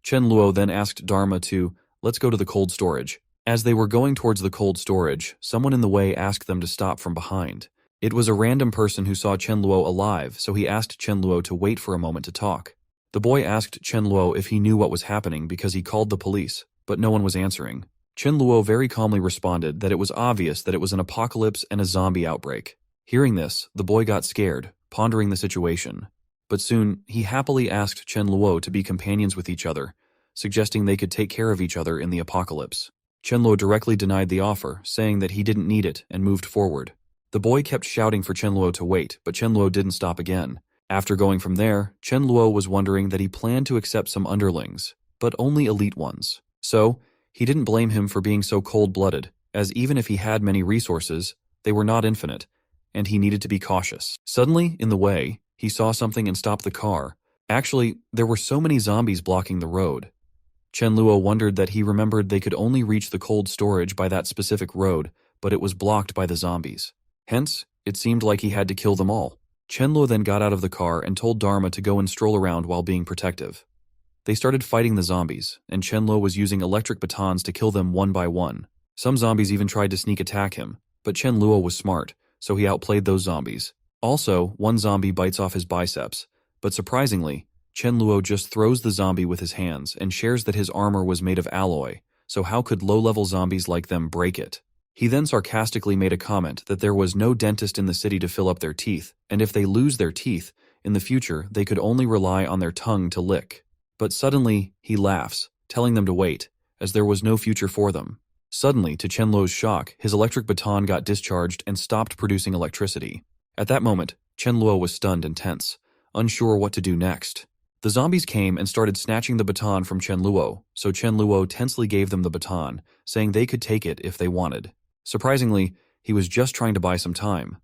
Chenluo then asked Dharma to, let's go to the cold storage. As they were going towards the cold storage, someone in the way asked them to stop from behind. It was a random person who saw Chenluo alive, so he asked Chenluo to wait for a moment to talk. The boy asked Chenluo if he knew what was happening because he called the police, but no one was answering. Chenluo very calmly responded that it was obvious that it was an apocalypse and a zombie outbreak. Hearing this, the boy got scared, pondering the situation. But soon, he happily asked Chenluo to be companions with each other, suggesting they could take care of each other in the apocalypse. Chenluo directly denied the offer, saying that he didn't need it and moved forward. The boy kept shouting for Chenluo to wait, but Chenluo didn't stop again. After going from there, Chenluo was wondering that he planned to accept some underlings, but only elite ones. So, he didn't blame him for being so cold-blooded, as even if he had many resources, they were not infinite, and he needed to be cautious. Suddenly, in the way, he saw something and stopped the car. Actually, there were so many zombies blocking the road. Chenluo wondered that he remembered they could only reach the cold storage by that specific road, but it was blocked by the zombies. Hence, it seemed like he had to kill them all. Chenluo then got out of the car and told Dharma to go and stroll around while being protective. They started fighting the zombies, and Chenluo was using electric batons to kill them one by one. Some zombies even tried to sneak attack him, but Chenluo was smart, so he outplayed those zombies. Also, one zombie bites off his biceps, but surprisingly, Chenluo just throws the zombie with his hands and shares that his armor was made of alloy, so how could low-level zombies like them break it? He then sarcastically made a comment that there was no dentist in the city to fill up their teeth, and if they lose their teeth, in the future they could only rely on their tongue to lick. But suddenly, he laughs, telling them to wait, as there was no future for them. Suddenly, to Chenluo's shock, his electric baton got discharged and stopped producing electricity. At that moment, Chenluo was stunned and tense, unsure what to do next. The zombies came and started snatching the baton from Chenluo, so Chenluo tensely gave them the baton, saying they could take it if they wanted. Surprisingly, he was just trying to buy some time.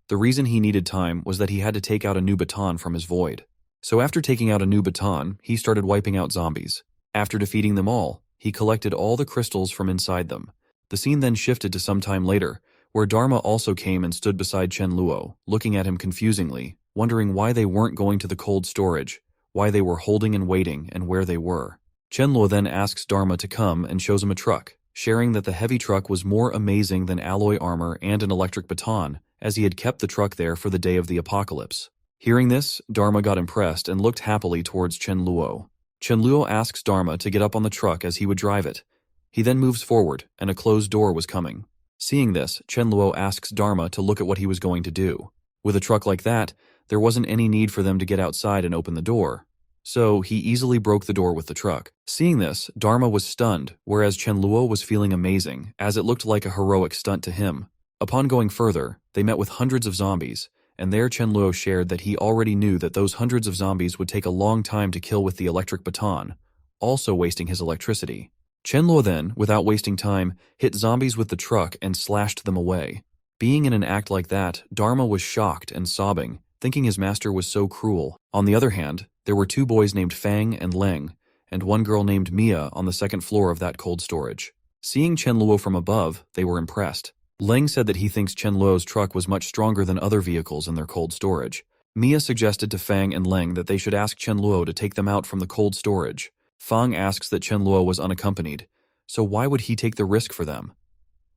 The reason he needed time was that he had to take out a new baton from his void. So after taking out a new baton, he started wiping out zombies. After defeating them all, he collected all the crystals from inside them. The scene then shifted to some time later, where Dharma also came and stood beside Chenluo, looking at him confusingly, wondering why they weren't going to the cold storage, why they were holding and waiting, and where they were. Chenluo then asks Dharma to come and shows him a truck, sharing that the heavy truck was more amazing than alloy armor and an electric baton, as he had kept the truck there for the day of the apocalypse. Hearing this, Dharma got impressed and looked happily towards Chenluo. Chenluo asks Dharma to get up on the truck as he would drive it. He then moves forward, and a closed door was coming. Seeing this, Chenluo asks Dharma to look at what he was going to do. With a truck like that, there wasn't any need for them to get outside and open the door. so he easily broke the door with the truck. Seeing this, Dharma was stunned, whereas Chen Luo was feeling amazing, as it looked like a heroic stunt to him. Upon going further, they met with hundreds of zombies, and there Chen Luo shared that he already knew that those hundreds of zombies would take a long time to kill with the electric baton, also wasting his electricity. Chen Luo then, without wasting time, hit zombies with the truck and slashed them away. Being in an act like that, Dharma was shocked and sobbing, thinking his master was so cruel. On the other hand, there were two boys named Fang and Leng, and one girl named Mia on the second floor of that cold storage. Seeing Chen Luo from above, they were impressed. Leng said that he thinks Chen Luo's truck was much stronger than other vehicles in their cold storage. Mia suggested to Fang and Leng that they should ask Chen Luo to take them out from the cold storage. Fang asks that Chen Luo was unaccompanied, so why would he take the risk for them?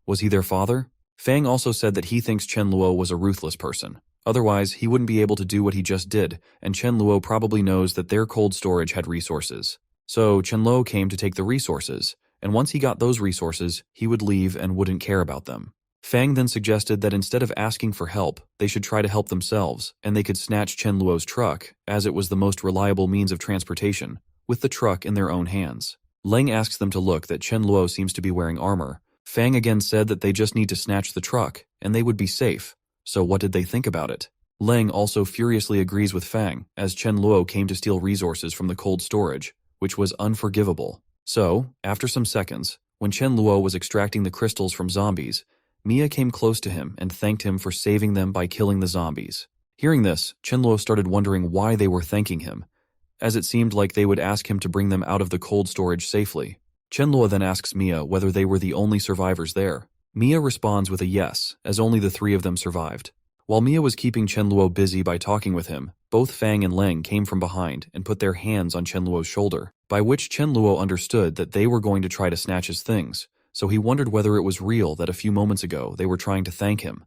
Was he their father? Fang also said that he thinks Chen Luo was a ruthless person. Otherwise, he wouldn't be able to do what he just did, and Chen Luo probably knows that their cold storage had resources. So Chen Luo came to take the resources, and once he got those resources, he would leave and wouldn't care about them. Fang then suggested that instead of asking for help, they should try to help themselves, and they could snatch Chen Luo's truck, as it was the most reliable means of transportation, with the truck in their own hands. Leng asks them to look that Chen Luo seems to be wearing armor. Fang again said that they just need to snatch the truck, and they would be safe. So what did they think about it? Leng also furiously agrees with Fang, as Chen Luo came to steal resources from the cold storage, which was unforgivable. So, after some seconds, when Chen Luo was extracting the crystals from zombies, Mia came close to him and thanked him for saving them by killing the zombies. Hearing this, Chen Luo started wondering why they were thanking him, as it seemed like they would ask him to bring them out of the cold storage safely. Chen Luo then asks Mia whether they were the only survivors there. Mia responds with a yes, as only the three of them survived. While Mia was keeping Chen Luo busy by talking with him, both Fang and Leng came from behind and put their hands on Chen Luo's shoulder, by which Chen Luo understood that they were going to try to snatch his things, so he wondered whether it was real that a few moments ago they were trying to thank him,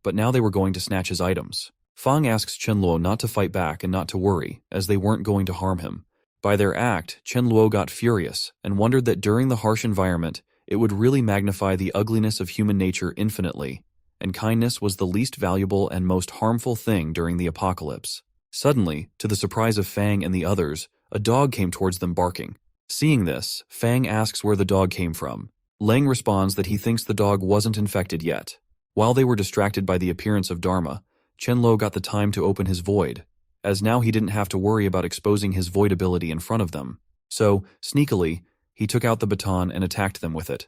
but now they were going to snatch his items. Fang asks Chen Luo not to fight back and not to worry, as they weren't going to harm him. By their act, Chen Luo got furious and wondered that during the harsh environment, it would really magnify the ugliness of human nature infinitely, and kindness was the least valuable and most harmful thing during the apocalypse. Suddenly, to the surprise of Fang and the others, a dog came towards them barking. Seeing this, Fang asks where the dog came from. Leng responds that he thinks the dog wasn't infected yet. While they were distracted by the appearance of Dharma, Chen Luo got the time to open his void, as now he didn't have to worry about exposing his void ability in front of them. So, sneakily, he took out the baton and attacked them with it.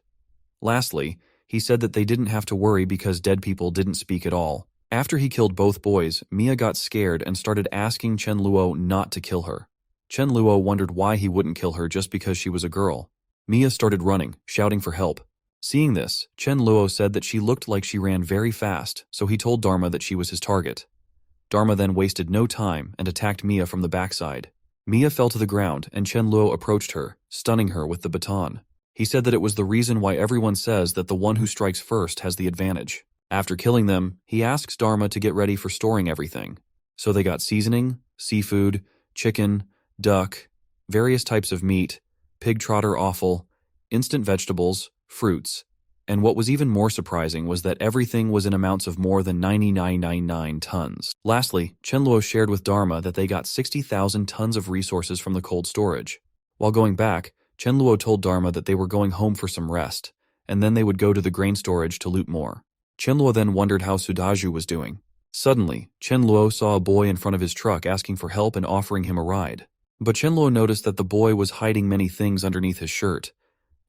Lastly, he said that they didn't have to worry because dead people didn't speak at all. After he killed both boys, Mia got scared and started asking Chen Luo not to kill her. Chen Luo wondered why he wouldn't kill her just because she was a girl. Mia started running, shouting for help. Seeing this, Chen Luo said that she looked like she ran very fast, so he told Dharma that she was his target. Dharma then wasted no time and attacked Mia from the backside. Mia fell to the ground and Chen Luo approached her, stunning her with the baton. He said that it was the reason why everyone says that the one who strikes first has the advantage. After killing them, he asks Dharma to get ready for storing everything. So they got seasoning, seafood, chicken, duck, various types of meat, pig trotter offal, instant vegetables, fruits, and what was even more surprising was that everything was in amounts of more than 9999 tons. Lastly, Chen Luo shared with Dharma that they got 60,000 tons of resources from the cold storage. While going back, Chen Luo told Dharma that they were going home for some rest, and then they would go to the grain storage to loot more. Chen Luo then wondered how Sudaju was doing. Suddenly, Chen Luo saw a boy in front of his truck asking for help and offering him a ride. But Chen Luo noticed that the boy was hiding many things underneath his shirt,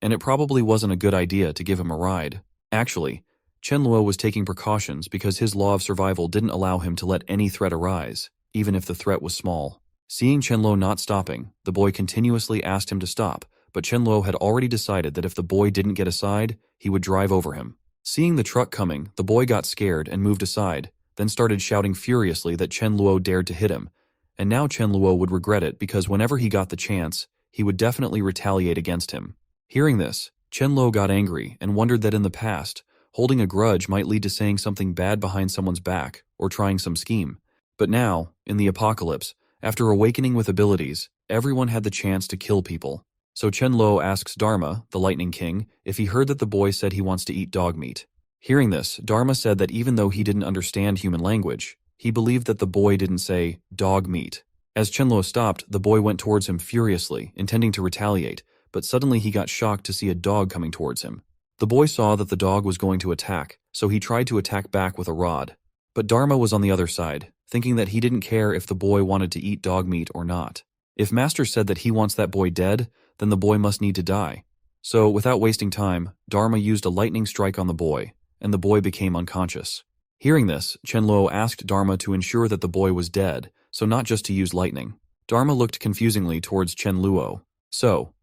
and it probably wasn't a good idea to give him a ride. Actually, Chen Luo was taking precautions because his law of survival didn't allow him to let any threat arise, even if the threat was small. Seeing Chen Luo not stopping, the boy continuously asked him to stop, but Chen Luo had already decided that if the boy didn't get aside, he would drive over him. Seeing the truck coming, the boy got scared and moved aside, then started shouting furiously that Chen Luo dared to hit him, and now Chen Luo would regret it because whenever he got the chance, he would definitely retaliate against him. Hearing this, Chen Luo got angry and wondered that in the past, holding a grudge might lead to saying something bad behind someone's back or trying some scheme. But now, in the apocalypse, after awakening with abilities, everyone had the chance to kill people. So Chen Luo asks Dharma, the Lightning King, if he heard that the boy said he wants to eat dog meat. Hearing this, Dharma said that even though he didn't understand human language, he believed that the boy didn't say dog meat. As Chen Luo stopped, the boy went towards him furiously, intending to retaliate, but suddenly he got shocked to see a dog coming towards him. The boy saw that the dog was going to attack, so he tried to attack back with a rod. But Dharma was on the other side, thinking that he didn't care if the boy wanted to eat dog meat or not. If Master said that he wants that boy dead, then the boy must need to die. So, without wasting time, Dharma used a lightning strike on the boy, and the boy became unconscious. Hearing this, Chen Luo asked Dharma to ensure that the boy was dead, so not just to use lightning. Dharma looked confusingly towards Chen Luo. So,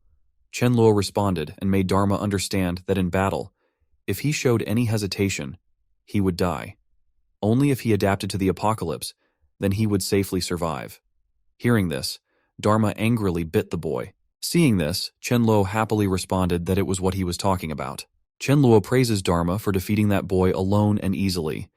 Chen Luo responded and made Dharma understand that in battle, if he showed any hesitation, he would die. Only if he adapted to the apocalypse, then he would safely survive. Hearing this, Dharma angrily bit the boy. Seeing this, Chen Luo happily responded that it was what he was talking about. Chen Luo praises Dharma for defeating that boy alone and easily.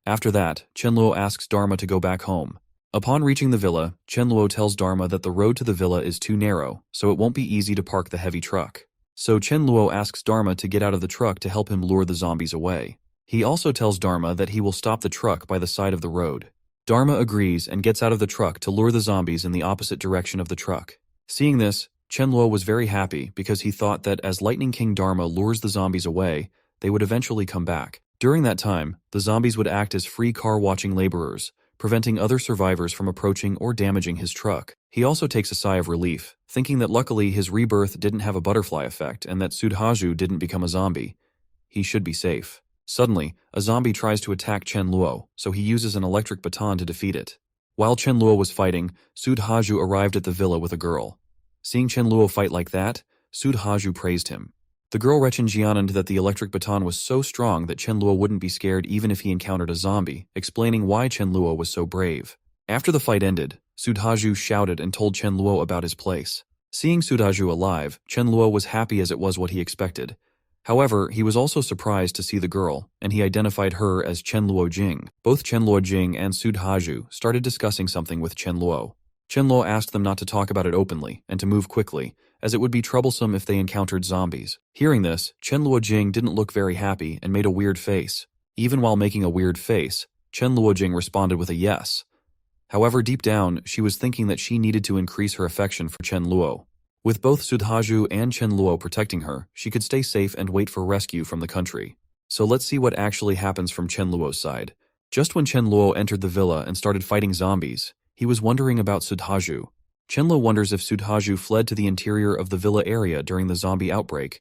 After that, Chen Luo asks Dharma to go back home. Upon reaching the villa, Chen Luo tells Dharma that the road to the villa is too narrow, so it won't be easy to park the heavy truck. So Chen Luo asks Dharma to get out of the truck to help him lure the zombies away. He also tells Dharma that he will stop the truck by the side of the road. Dharma agrees and gets out of the truck to lure the zombies in the opposite direction of the truck. Seeing this, Chen Luo was very happy because he thought that as Lightning King Dharma lures the zombies away, they would eventually come back. During that time, the zombies would act as free car-watching laborers, preventing other survivors from approaching or damaging his truck. He also takes a sigh of relief, thinking that luckily his rebirth didn't have a butterfly effect and that Sudhaju didn't become a zombie. He should be safe. Suddenly, a zombie tries to attack Chen Luo, so he uses an electric baton to defeat it. While Chen Luo was fighting, Sudhaju arrived at the villa with a girl. Seeing Chen Luo fight like that, Sudhaju praised him. The girl Reconnected that the electric baton was so strong that Chen Luo wouldn't be scared even if he encountered a zombie, explaining why Chen Luo was so brave. After the fight ended, Sudhaju shouted and told Chen Luo about his place. Seeing Sudhaju alive, Chen Luo was happy as it was what he expected. However, he was also surprised to see the girl, and he identified her as Chen Luo Jing. Both Chen Luo Jing and Sudhaju started discussing something with Chen Luo. Chen Luo asked them not to talk about it openly and to move quickly, as it would be troublesome if they encountered zombies. Hearing this, Chen Luo Jing didn't look very happy and made a weird face. Even while making a weird face, Chen Luo Jing responded with a yes. However, deep down, she was thinking that she needed to increase her affection for Chen Luo. With both Sudhaju and Chen Luo protecting her, she could stay safe and wait for rescue from the country. So let's see what actually happens from Chen Luo's side. Just when Chen Luo entered the villa and started fighting zombies, he was wondering about Sudhaju. Chen Luo wonders if Sudhaju fled to the interior of the villa area during the zombie outbreak,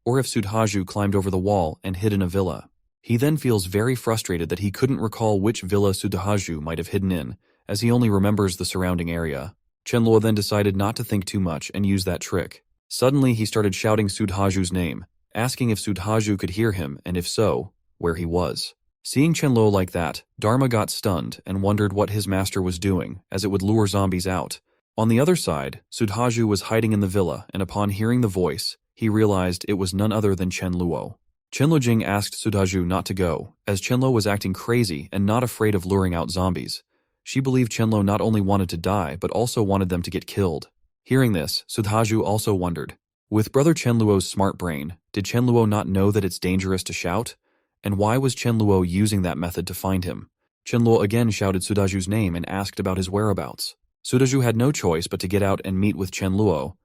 or if Sudhaju climbed over the wall and hid in a villa. He then feels very frustrated that he couldn't recall which villa Sudhaju might have hidden in, as he only remembers the surrounding area. Chen Luo then decided not to think too much and use that trick. Suddenly, he started shouting Sudhaju's name, asking if Sudhaju could hear him and if so, where he was. Seeing Chen Luo like that, Dharma got stunned and wondered what his master was doing, as it would lure zombies out. On the other side, Sudhaju was hiding in the villa, and upon hearing the voice, he realized it was none other than Chen Luo. Chen Luo Jing asked Sudhaju not to go, as Chen Luo was acting crazy and not afraid of luring out zombies. She believed Chen Luo not only wanted to die, but also wanted them to get killed. Hearing this, Sudhaju also wondered, with brother Chen Luo's smart brain, did Chen Luo not know that it's dangerous to shout? And why was Chen Luo using that method to find him? Chen Luo again shouted Sudhaju's name and asked about his whereabouts. Sudhaju had no choice but to get out and meet with Chen Luo.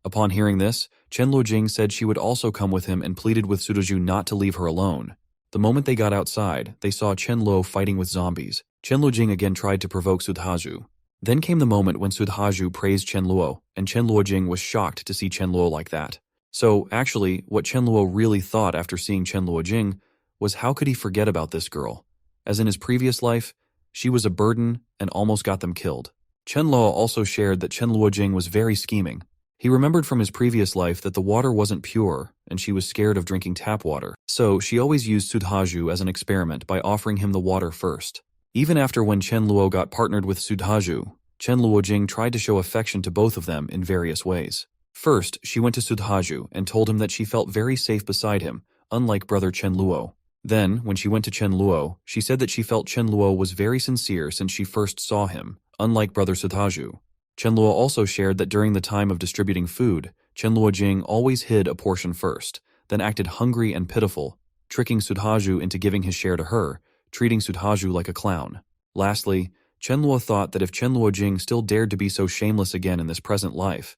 Upon hearing this, Chen Luo Jing said she would also come with him and pleaded with Sudhaju not to leave her alone. The moment they got outside, they saw Chen Luo fighting with zombies. Chen Luo Jing again tried to provoke Sudhaju. Then came the moment when Sudhaju praised Chen Luo, and Chen Luo Jing was shocked to see Chen Luo like that. So, actually, what Chen Luo really thought after seeing Chen Luo Jing was how could he forget about this girl? As in his previous life, she was a burden and almost got them killed. Chen Luo also shared that Chen Luo Jing was very scheming. He remembered from his previous life that the water wasn't pure, and she was scared of drinking tap water. So, she always used Sudhaju as an experiment by offering him the water first. Even after when Chen Luo got partnered with Sudhaju, Chen Luo Jing tried to show affection to both of them in various ways. First, she went to Sudhaju and told him that she felt very safe beside him, unlike brother Chen Luo. Then, when she went to Chen Luo, she said that she felt Chen Luo was very sincere since she first saw him, unlike brother Sudhaju. Chen Luo also shared that during the time of distributing food, Chen Luo Jing always hid a portion first, then acted hungry and pitiful, tricking Sudhaju into giving his share to her, treating Sudhaju like a clown. Lastly, Chen Luo thought that if Chen Luojing still dared to be so shameless again in this present life,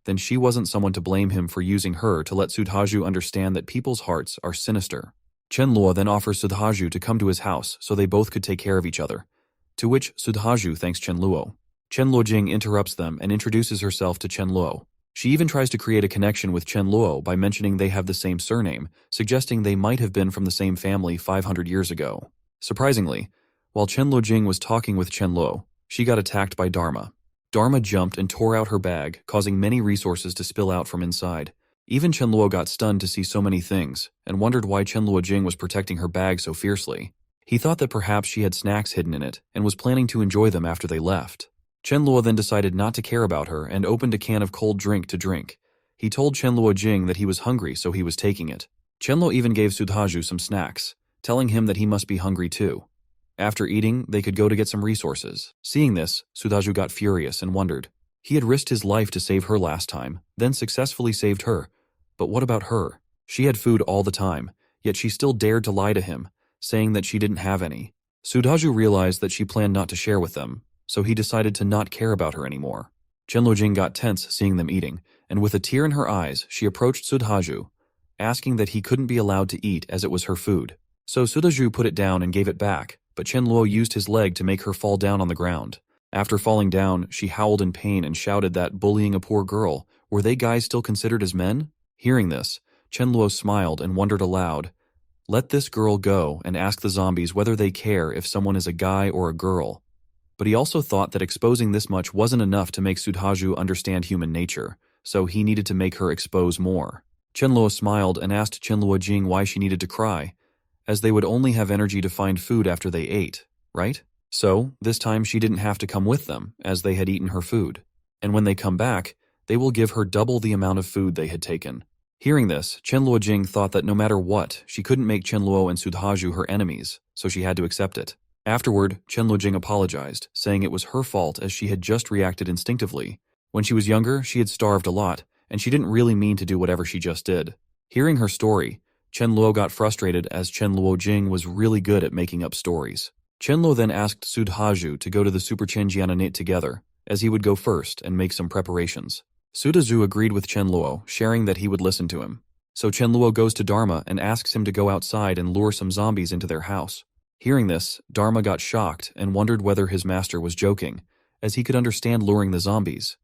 then she wasn't someone to blame him for using her to let Sudhaju understand that people's hearts are sinister. Chen Luo then offers Sudhaju to come to his house so they both could take care of each other, to which Sudhaju thanks Chen Luo. Chen Luojing interrupts them and introduces herself to Chen Luo. She even tries to create a connection with Chen Luo by mentioning they have the same surname, suggesting they might have been from the same family 500 years ago. Surprisingly, while Chen Luojing was talking with Chen Luo, she got attacked by Dharma. Dharma jumped and tore out her bag, causing many resources to spill out from inside. Even Chen Luo got stunned to see so many things, and wondered why Chen Luojing was protecting her bag so fiercely. He thought that perhaps she had snacks hidden in it, and was planning to enjoy them after they left. Chen Luo then decided not to care about her and opened a can of cold drink to drink. He told Chen Luojing that he was hungry, so he was taking it. Chen Luo even gave Sudhaju some snacks, telling him that he must be hungry too. After eating, they could go to get some resources. Seeing this, Sudhaju got furious and wondered. He had risked his life to save her last time, then successfully saved her. But what about her? She had food all the time, yet she still dared to lie to him, saying that she didn't have any. Sudhaju realized that she planned not to share with them, so he decided to not care about her anymore. Chen Luojing got tense seeing them eating, and with a tear in her eyes, she approached Sudhaju, asking that he couldn't be allowed to eat as it was her food. So Sudhaju put it down and gave it back, but Chen Luo used his leg to make her fall down on the ground. After falling down, she howled in pain and shouted that bullying a poor girl, were they guys still considered as men? Hearing this, Chen Luo smiled and wondered aloud, let this girl go and ask the zombies whether they care if someone is a guy or a girl. But he also thought that exposing this much wasn't enough to make Sudhaju understand human nature, so he needed to make her expose more. Chen Luo smiled and asked Chen Luojing why she needed to cry, as they would only have energy to find food after they ate, right? So, this time she didn't have to come with them, as they had eaten her food. And when they come back, they will give her double the amount of food they had taken. Hearing this, Chen Luojing thought that no matter what, she couldn't make Chen Luo and Sudhaju her enemies, so she had to accept it. Afterward, Chen Luojing apologized, saying it was her fault as she had just reacted instinctively. When she was younger, she had starved a lot, and she didn't really mean to do whatever she just did. Hearing her story, Chen Luo got frustrated as Chen Luojing was really good at making up stories. Chen Luo then asked Sudhaju to go to the Super Chen Jiananate together, as he would go first and make some preparations. Sudhaju agreed with Chen Luo, sharing that he would listen to him. So Chen Luo goes to Dharma and asks him to go outside and lure some zombies into their house. Hearing this, Dharma got shocked and wondered whether his master was joking, as he could understand luring the zombies.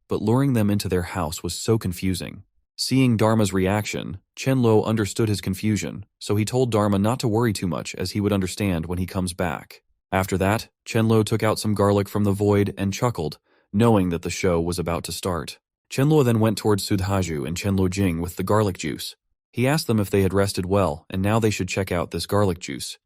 But luring them into their house was so confusing. Seeing Dharma's reaction, Chen Luo understood his confusion, so he told Dharma not to worry too much as he would understand when he comes back. After that, Chen Luo took out some garlic from the void and chuckled, knowing that the show was about to start. Chen Luo then went towards Sudhaju and Chen Luojing with the garlic juice. He asked them if they had rested well, and now they should check out this garlic juice.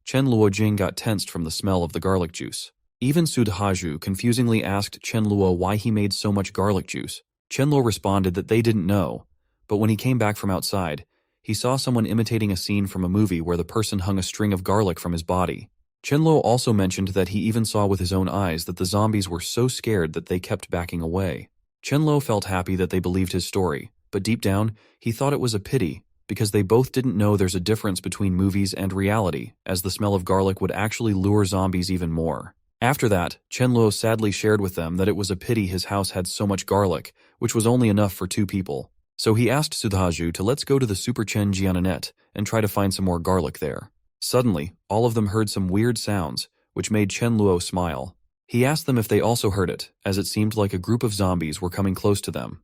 Chen Luojing got tensed from the smell of the garlic juice. Even Sudhaju confusingly asked Chen Luo why he made so much garlic juice. Chen Luo responded that they didn't know, but when he came back from outside, he saw someone imitating a scene from a movie where the person hung a string of garlic from his body. Chen Luo also mentioned that he even saw with his own eyes that the zombies were so scared that they kept backing away. Chen Luo felt happy that they believed his story, but deep down, he thought it was a pity, because they both didn't know there's a difference between movies and reality, as the smell of garlic would actually lure zombies even more. After that, Chen Luo sadly shared with them that it was a pity his house had so much garlic, which was only enough for 2 people. So he asked Sudhaju to let's go to the Super Chen Jiananet and try to find some more garlic there. Suddenly, all of them heard some weird sounds, which made Chen Luo smile. He asked them if they also heard it, as it seemed like a group of zombies were coming close to them.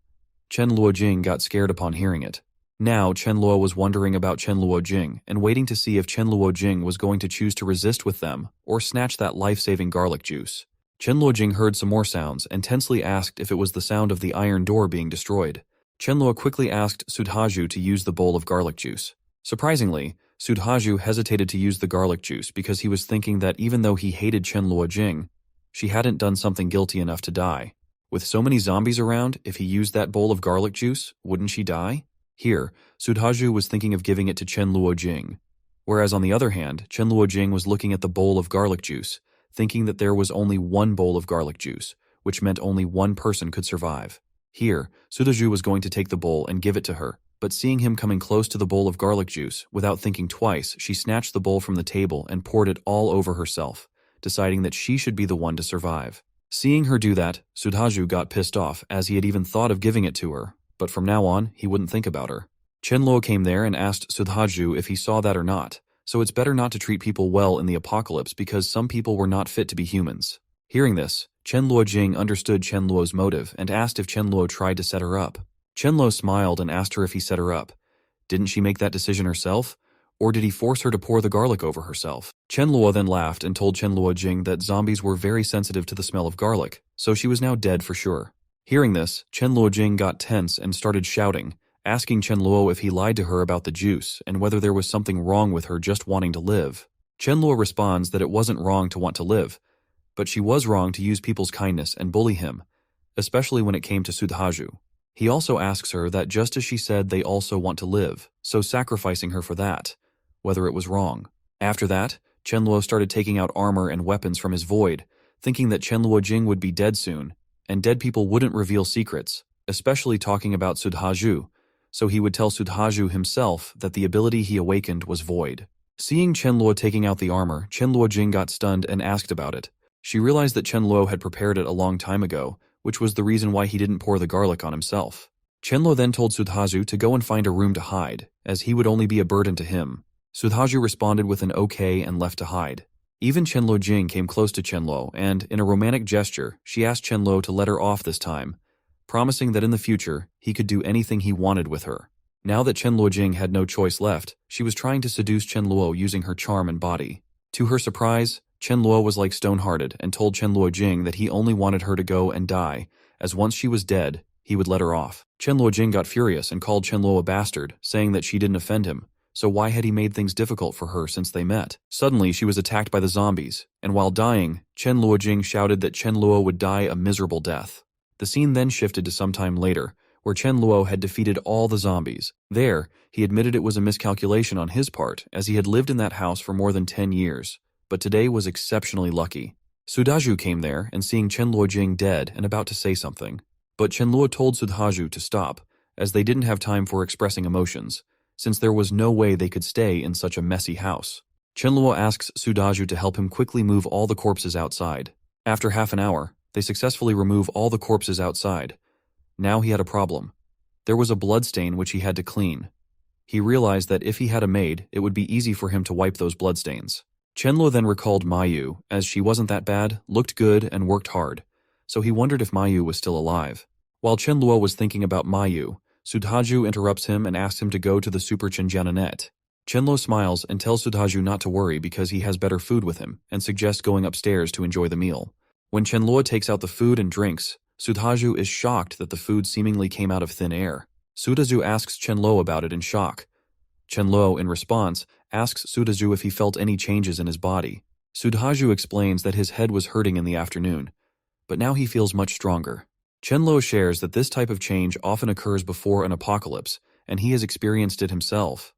Chen Luojing got scared upon hearing it. Now, Chen Luo was wondering about Chen Luojing and waiting to see if Chen Luojing was going to choose to resist with them or snatch that life-saving garlic juice. Chen Luojing heard some more sounds and tensely asked if it was the sound of the iron door being destroyed. Chen Luo quickly asked Sudhaju to use the bowl of garlic juice. Surprisingly, Sudhaju hesitated to use the garlic juice because he was thinking that even though he hated Chen Luojing, she hadn't done something guilty enough to die. With so many zombies around, if he used that bowl of garlic juice, wouldn't she die? Here, Sudhaju was thinking of giving it to Chen Luojing, whereas on the other hand, Chen Luojing was looking at the bowl of garlic juice, thinking that there was only one bowl of garlic juice, which meant only one person could survive. Here, Sudhaju was going to take the bowl and give it to her, but seeing him coming close to the bowl of garlic juice, without thinking twice, she snatched the bowl from the table and poured it all over herself, deciding that she should be the one to survive. Seeing her do that, Sudhaju got pissed off as he had even thought of giving it to her, but from now on, he wouldn't think about her. Chenluo came there and asked Sudhaju if he saw that or not, so it's better not to treat people well in the apocalypse because some people were not fit to be humans. Hearing this, Chenluo Jing understood Chenluo's motive and asked if Chenluo tried to set her up. Chenluo smiled and asked her if he set her up. Didn't she make that decision herself? Or did he force her to pour the garlic over herself? Chenluo then laughed and told Chenluo Jing that zombies were very sensitive to the smell of garlic, so she was now dead for sure. Hearing this, Chenluo Jing got tense and started shouting, asking Chenluo if he lied to her about the juice and whether there was something wrong with her just wanting to live. Chenluo responds that it wasn't wrong to want to live, but she was wrong to use people's kindness and bully him, especially when it came to Sudhaju. He also asks her that just as she said they also want to live, so sacrificing her for that, whether it was wrong. After that, Chenluo started taking out armor and weapons from his void, thinking that Chenluo Jing would be dead soon, and dead people wouldn't reveal secrets, especially talking about Sudhaju, so he would tell Sudhaju himself that the ability he awakened was void. Seeing Chenluo taking out the armor, Chenluo Jing got stunned and asked about it. She realized that Chenluo had prepared it a long time ago, which was the reason why he didn't pour the garlic on himself. Chenluo then told Sudhaju to go and find a room to hide, as he would only be a burden to him. Sudhaju responded with an okay and left to hide. Even Chenluo Jing came close to Chenluo and, in a romantic gesture, she asked Chenluo to let her off this time, promising that in the future, he could do anything he wanted with her. Now that Chenluo Jing had no choice left, she was trying to seduce Chenluo using her charm and body. To her surprise, Chenluo was like stone-hearted and told Chenluo Jing that he only wanted her to go and die, as once she was dead, he would let her off. Chenluo Jing got furious and called Chenluo a bastard, saying that she didn't offend him, so why had he made things difficult for her since they met? Suddenly, she was attacked by the zombies, and while dying, Chenluo Jing shouted that Chenluo would die a miserable death. The scene then shifted to some time later, where Chenluo had defeated all the zombies. There, he admitted it was a miscalculation on his part, as he had lived in that house for more than 10 years, but today was exceptionally lucky. Sudhaju came there and seeing Chenluo Jing dead and about to say something, but Chenluo told Sudhaju to stop, as they didn't have time for expressing emotions, since there was no way they could stay in such a messy house. Chenluo asks Sudhaju to help him quickly move all the corpses outside. After half an hour, they successfully remove all the corpses outside. Now he had a problem. There was a bloodstain which he had to clean. He realized that if he had a maid, it would be easy for him to wipe those bloodstains. Chenluo then recalled Mayu, as she wasn't that bad, looked good, and worked hard, so he wondered if Mayu was still alive. While Chenluo was thinking about Mayu, Sudhaju interrupts him and asks him to go to the Super Chenjiananet. Chenluo smiles and tells Sudhaju not to worry because he has better food with him and suggests going upstairs to enjoy the meal. When Chenluo takes out the food and drinks, Sudhaju is shocked that the food seemingly came out of thin air. Sudhaju asks Chenluo about it in shock. Chenluo, in response, asks Sudhaju if he felt any changes in his body. Sudhaju explains that his head was hurting in the afternoon, but now he feels much stronger. Chenluo shares that this type of change often occurs before an apocalypse, and he has experienced it himself.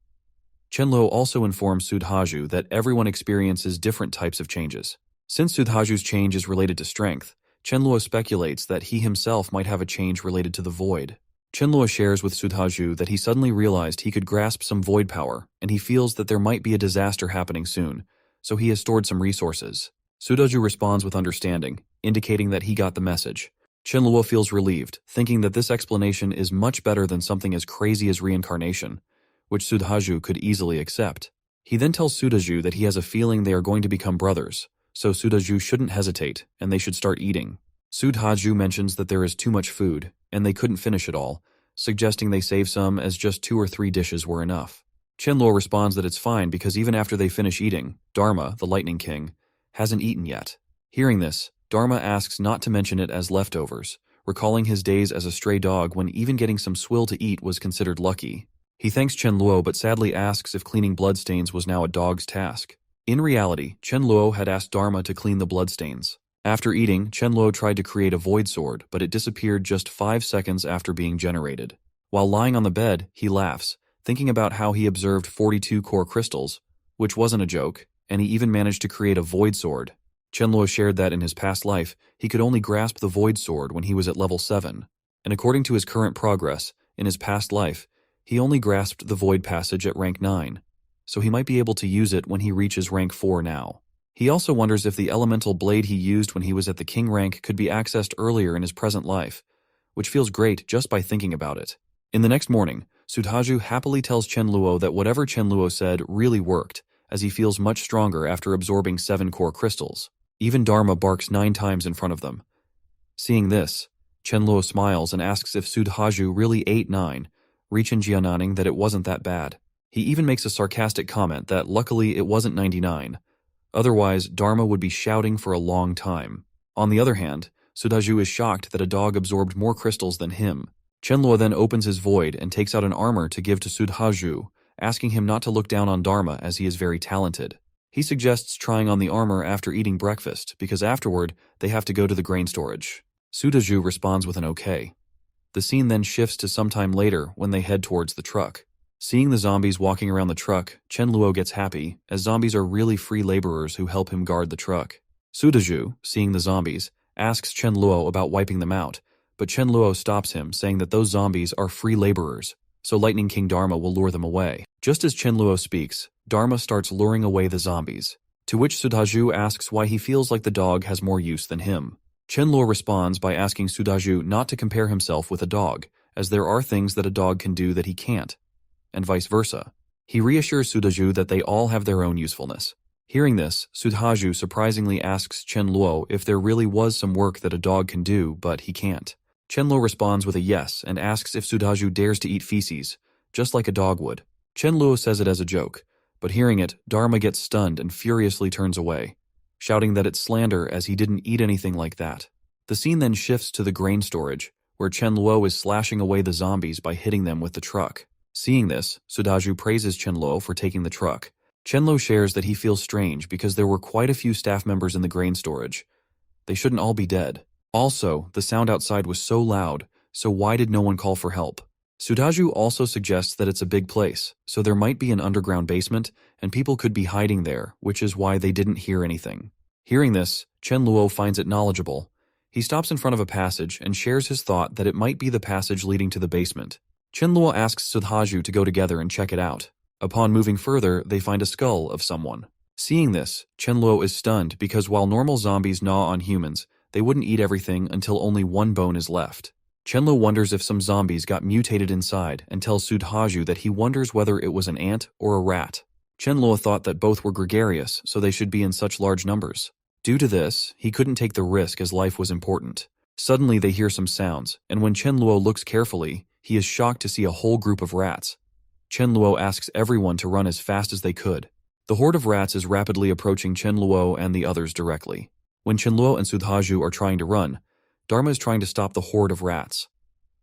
Chenluo also informs Sudhaju that everyone experiences different types of changes. Since Sudhaju's change is related to strength, Chenluo speculates that he himself might have a change related to the void. Chenluo shares with Sudhaju that he suddenly realized he could grasp some void power, and he feels that there might be a disaster happening soon, so he has stored some resources. Sudhaju responds with understanding, indicating that he got the message. Chenluo feels relieved, thinking that this explanation is much better than something as crazy as reincarnation, which Sudhaju could easily accept. He then tells Sudhaju that he has a feeling they are going to become brothers, so Sudhaju shouldn't hesitate, and they should start eating. Sudhaju mentions that there is too much food, and they couldn't finish it all, suggesting they save some as just 2 or 3 dishes were enough. Chenluo responds that it's fine because even after they finish eating, Dharma, the Lightning King, hasn't eaten yet. Hearing this, Dharma asks not to mention it as leftovers, recalling his days as a stray dog when even getting some swill to eat was considered lucky. He thanks Chenluo but sadly asks if cleaning bloodstains was now a dog's task. In reality, Chenluo had asked Dharma to clean the bloodstains. After eating, Chenluo tried to create a void sword, but it disappeared just 5 seconds after being generated. While lying on the bed, he laughs, thinking about how he observed 42 core crystals, which wasn't a joke, and he even managed to create a void sword. Chenluo shared that in his past life, he could only grasp the void sword when he was at level 7, and according to his current progress, in his past life, he only grasped the void passage at rank 9, so he might be able to use it when he reaches rank 4 now. He also wonders if the elemental blade he used when he was at the king rank could be accessed earlier in his present life, which feels great just by thinking about it. In the next morning, Sudhaju happily tells Chenluo that whatever Chenluo said really worked, as he feels much stronger after absorbing 7 core crystals. Even Dharma barks 9 times in front of them. Seeing this, Chenluo smiles and asks if Sudhaju really ate 9, Reconnecting that it wasn't that bad. He even makes a sarcastic comment that luckily it wasn't 99. Otherwise, Dharma would be shouting for a long time. On the other hand, Sudhaju is shocked that a dog absorbed more crystals than him. Chenluo then opens his void and takes out an armor to give to Sudhaju, asking him not to look down on Dharma as he is very talented. He suggests trying on the armor after eating breakfast because afterward they have to go to the grain storage. Sudhaju responds with an okay. The scene then shifts to sometime later when they head towards the truck. Seeing the zombies walking around the truck, Chenluo gets happy, as zombies are really free laborers who help him guard the truck. Sudhaju, seeing the zombies, asks Chenluo about wiping them out, but Chenluo stops him, saying that those zombies are free laborers, so Lightning King Dharma will lure them away. Just as Chenluo speaks, Dharma starts luring away the zombies, to which Sudhaju asks why he feels like the dog has more use than him. Chenluo responds by asking Sudhaju not to compare himself with a dog, as there are things that a dog can do that he can't, and vice versa. He reassures Sudhaju that they all have their own usefulness. Hearing this, Sudhaju surprisingly asks Chenluo if there really was some work that a dog can do, but he can't. Chenluo responds with a yes and asks if Sudhaju dares to eat feces, just like a dog would. Chenluo says it as a joke, but hearing it, Dharma gets stunned and furiously turns away, shouting that it's slander as he didn't eat anything like that. The scene then shifts to the grain storage, where Chenluo is slashing away the zombies by hitting them with the truck. Seeing this, Sudhaju praises Chenluo for taking the truck. Chenluo shares that he feels strange because there were quite a few staff members in the grain storage. They shouldn't all be dead. Also, the sound outside was so loud, so why did no one call for help? Sudhaju also suggests that it's a big place, so there might be an underground basement, and people could be hiding there, which is why they didn't hear anything. Hearing this, Chenluo finds it knowledgeable. He stops in front of a passage and shares his thought that it might be the passage leading to the basement. Chenluo asks Sudhaju to go together and check it out. Upon moving further, they find a skull of someone. Seeing this, Chenluo is stunned because while normal zombies gnaw on humans, they wouldn't eat everything until only one bone is left. Chenluo wonders if some zombies got mutated inside and tells Sudhaju that he wonders whether it was an ant or a rat. Chenluo thought that both were gregarious, so they should be in such large numbers. Due to this, he couldn't take the risk as life was important. Suddenly they hear some sounds, and when Chenluo looks carefully, he is shocked to see a whole group of rats. Chenluo asks everyone to run as fast as they could. The horde of rats is rapidly approaching Chenluo and the others directly. When Chenluo and Sudhaju are trying to run, Dharma is trying to stop the horde of rats.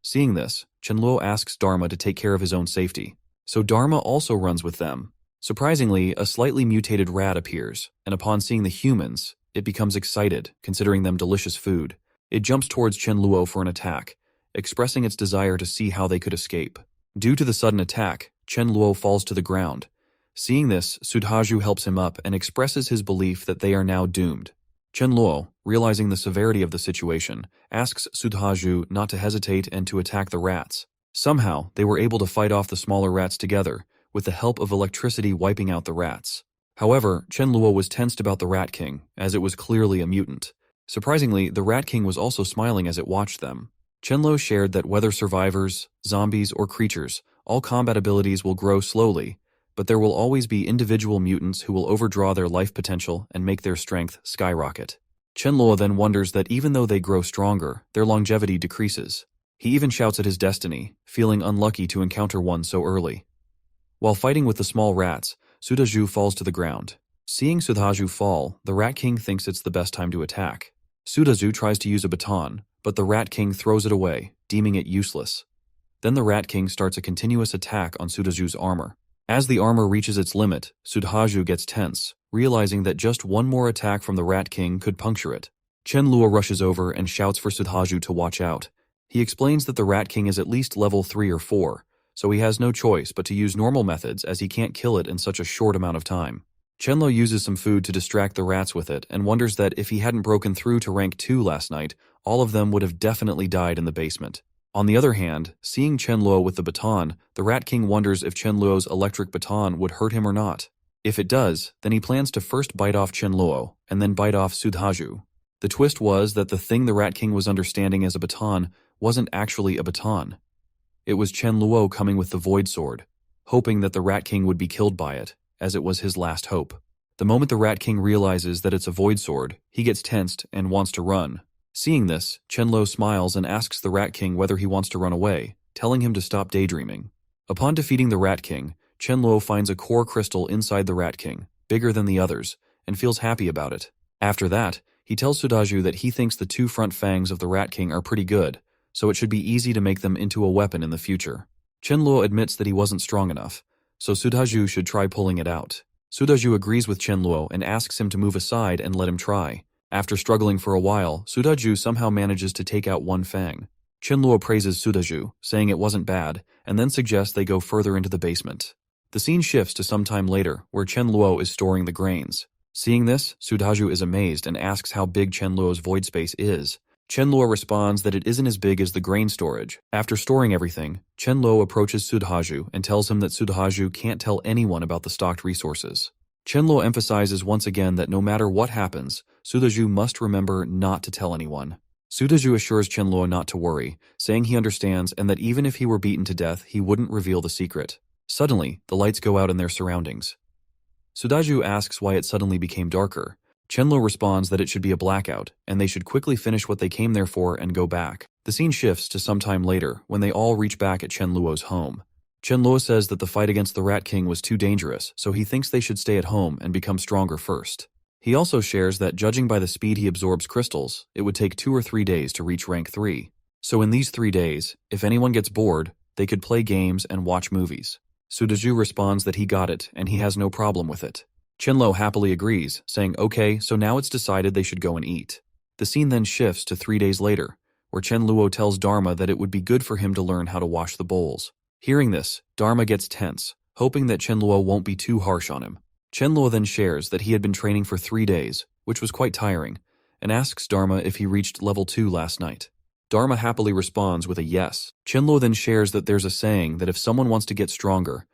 Seeing this, Chenluo asks Dharma to take care of his own safety, so Dharma also runs with them. Surprisingly, a slightly mutated rat appears, and upon seeing the humans, it becomes excited, considering them delicious food. It jumps towards Chenluo for an attack, expressing its desire to see how they could escape. Due to the sudden attack, Chenluo falls to the ground. Seeing this, Sudhaju helps him up and expresses his belief that they are now doomed. Chenluo, realizing the severity of the situation, asks Sudhaju not to hesitate and to attack the rats. Somehow, they were able to fight off the smaller rats together, with the help of electricity wiping out the rats. However, Chenluo was tensed about the Rat King, as it was clearly a mutant. Surprisingly, the Rat King was also smiling as it watched them. Chenluo shared that whether survivors, zombies, or creatures, all combat abilities will grow slowly, but there will always be individual mutants who will overdraw their life potential and make their strength skyrocket. Chenluo then wonders that even though they grow stronger, their longevity decreases. He even shouts at his destiny, feeling unlucky to encounter one so early. While fighting with the small rats, Sudhaju falls to the ground. Seeing Sudhaju fall, the Rat King thinks it's the best time to attack. Sudhaju tries to use a baton, but the Rat King throws it away, deeming it useless. Then the Rat King starts a continuous attack on Sudhaju's armor. As the armor reaches its limit, Sudhaju gets tense, realizing that just one more attack from the Rat King could puncture it. Chenluo rushes over and shouts for Sudhaju to watch out. He explains that the Rat King is at least level 3 or 4, so he has no choice but to use normal methods as he can't kill it in such a short amount of time. Chenluo uses some food to distract the rats with it and wonders that if he hadn't broken through to rank 2 last night, all of them would have definitely died in the basement. On the other hand, seeing Chenluo with the baton, the Rat King wonders if Chenluo's electric baton would hurt him or not. If it does, then he plans to first bite off Chen Luo, and then bite off Sudhaju. The twist was that the thing the Rat King was understanding as a baton wasn't actually a baton. It was Chen Luo coming with the Void Sword, hoping that the Rat King would be killed by it, as it was his last hope. The moment the Rat King realizes that it's a Void Sword, he gets tensed and wants to run. Seeing this, Chen Luo smiles and asks the Rat King whether he wants to run away, telling him to stop daydreaming. Upon defeating the Rat King, Chen Luo finds a core crystal inside the Rat King, bigger than the others, and feels happy about it. After that, he tells Sudhaju that he thinks the 2 front fangs of the Rat King are pretty good, so it should be easy to make them into a weapon in the future. Chen Luo admits that he wasn't strong enough, so Sudhaju should try pulling it out. Sudhaju agrees with Chen Luo and asks him to move aside and let him try. After struggling for a while, Sudhaju somehow manages to take out 1 fang. Chen Luo praises Sudhaju, saying it wasn't bad, and then suggests they go further into the basement. The scene shifts to some time later, where Chen Luo is storing the grains. Seeing this, Sudhaju is amazed and asks how big Chen Luo's void space is. Chen Luo responds that it isn't as big as the grain storage. After storing everything, Chen Luo approaches Sudhaju and tells him that Sudhaju can't tell anyone about the stocked resources. Chen Luo emphasizes once again that no matter what happens, Sudhaju must remember not to tell anyone. Sudhaju assures Chen Luo not to worry, saying he understands and that even if he were beaten to death, he wouldn't reveal the secret. Suddenly, the lights go out in their surroundings. Sudhaju asks why it suddenly became darker. Chen Luo responds that it should be a blackout, and they should quickly finish what they came there for and go back. The scene shifts to some time later, when they all reach back at Chen Luo's home. Chen Luo says that the fight against the Rat King was too dangerous, so he thinks they should stay at home and become stronger first. He also shares that judging by the speed he absorbs crystals, it would take 2 or 3 days to reach rank 3. So in these 3 days, if anyone gets bored, they could play games and watch movies. Sudhaju responds that he got it, and he has no problem with it. Chen Luo happily agrees, saying, okay, so now it's decided they should go and eat. The scene then shifts to 3 days later, where Chen Luo tells Dharma that it would be good for him to learn how to wash the bowls. Hearing this, Dharma gets tense, hoping that Chen Luo won't be too harsh on him. Chen Luo then shares that he had been training for 3 days, which was quite tiring, and asks Dharma if he reached level 2 last night. Dharma happily responds with a yes. Chen Luo then shares that there's a saying that if someone wants to get stronger,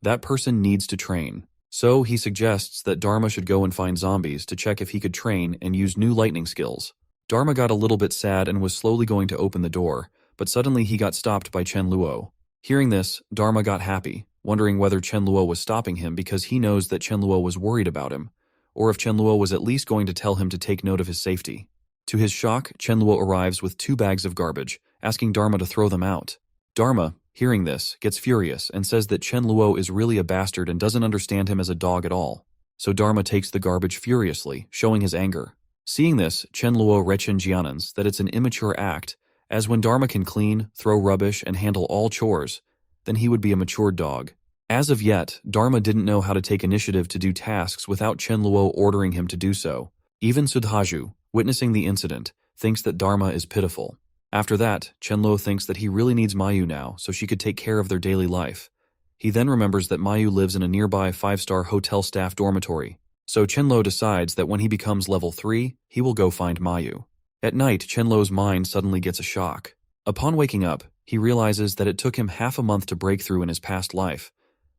that person needs to train. So he suggests that Dharma should go and find zombies to check if he could train and use new lightning skills. Dharma got a little bit sad and was slowly going to open the door, but suddenly he got stopped by Chen Luo. Hearing this, Dharma got happy, wondering whether Chen Luo was stopping him because he knows that Chen Luo was worried about him, or if Chen Luo was at least going to tell him to take note of his safety. To his shock, Chen Luo arrives with 2 bags of garbage, asking Dharma to throw them out. Dharma, hearing this, gets furious and says that Chen Luo is really a bastard and doesn't understand him as a dog at all. So Dharma takes the garbage furiously, showing his anger. Seeing this, Chen Luo rechinjianans that it's an immature act, as when Dharma can clean, throw rubbish, and handle all chores, then he would be a matured dog. As of yet, Dharma didn't know how to take initiative to do tasks without Chen Luo ordering him to do so. Even Sudhaju, witnessing the incident, thinks that Dharma is pitiful. After that, Chen Luo thinks that he really needs Mayu now so she could take care of their daily life. He then remembers that Mayu lives in a nearby 5-star hotel staff dormitory. So Chen Luo decides that when he becomes level 3, he will go find Mayu. At night, Chen Luo's mind suddenly gets a shock. Upon waking up, he realizes that it took him half a month to break through in his past life.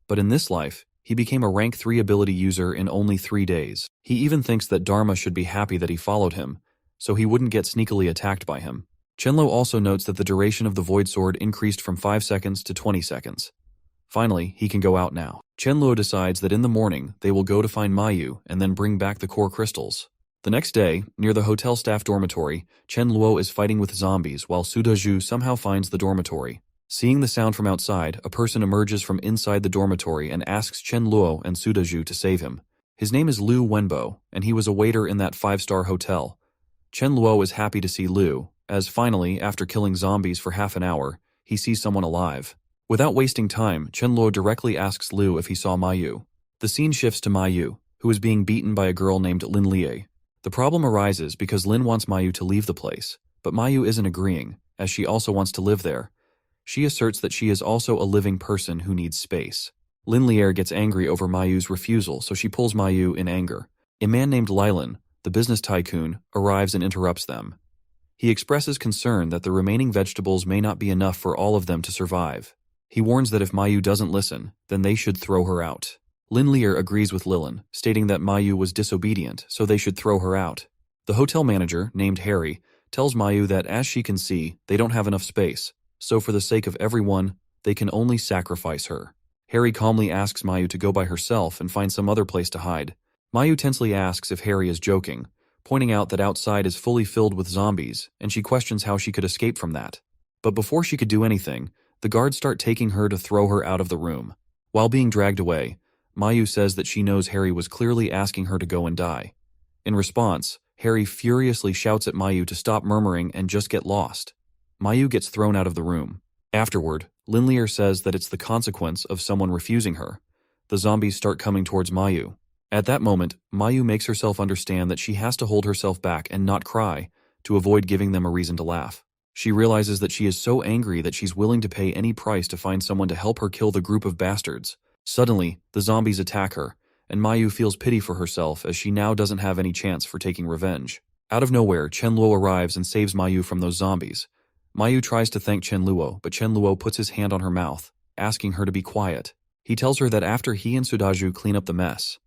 But in this life, he became a rank 3 ability user in only 3 days. He even thinks that Dharma should be happy that he followed him, so he wouldn't get sneakily attacked by him. Chen Luo also notes that the duration of the Void Sword increased from 5 seconds to 20 seconds. Finally, he can go out now. Chen Luo decides that in the morning, they will go to find Mayu and then bring back the core crystals. The next day, near the hotel staff dormitory, Chen Luo is fighting with zombies while Sudhaju somehow finds the dormitory. Seeing the sound from outside, a person emerges from inside the dormitory and asks Chen Luo and Sudhaju to save him. His name is Liu Wenbo, and he was a waiter in that 5-star hotel. Chen Luo is happy to see Liu, as finally, after killing zombies for half an hour, he sees someone alive. Without wasting time, Chen Luo directly asks Liu if he saw Mayu. The scene shifts to Mayu, who is being beaten by a girl named Lin Lie. The problem arises because Lin wants Mayu to leave the place, but Mayu isn't agreeing, as she also wants to live there. She asserts that she is also a living person who needs space. Lin Lier gets angry over Mayu's refusal, so she pulls Mayu in anger. A man named Lilan, the business tycoon, arrives and interrupts them. He expresses concern that the remaining vegetables may not be enough for all of them to survive. He warns that if Mayu doesn't listen, then they should throw her out. Lin Lear agrees with Lilin, stating that Mayu was disobedient, so they should throw her out. The hotel manager, named Harry, tells Mayu that as she can see, they don't have enough space, so for the sake of everyone, they can only sacrifice her. Harry calmly asks Mayu to go by herself and find some other place to hide. Mayu tensely asks if Harry is joking, pointing out that outside is fully filled with zombies, and she questions how she could escape from that. But before she could do anything, the guards start taking her to throw her out of the room. While being dragged away, Mayu says that she knows Harry was clearly asking her to go and die. In response, Harry furiously shouts at Mayu to stop murmuring and just get lost. Mayu gets thrown out of the room. Afterward, Lin Lear says that it's the consequence of someone refusing her. The zombies start coming towards Mayu. At that moment, Mayu makes herself understand that she has to hold herself back and not cry to avoid giving them a reason to laugh. She realizes that she is so angry that she's willing to pay any price to find someone to help her kill the group of bastards. Suddenly, the zombies attack her, and Mayu feels pity for herself as she now doesn't have any chance for taking revenge. Out of nowhere, Chen Luo arrives and saves Mayu from those zombies. Mayu tries to thank Chen Luo, but Chen Luo puts his hand on her mouth, asking her to be quiet. He tells her that after he and Sudaju clean up the mess,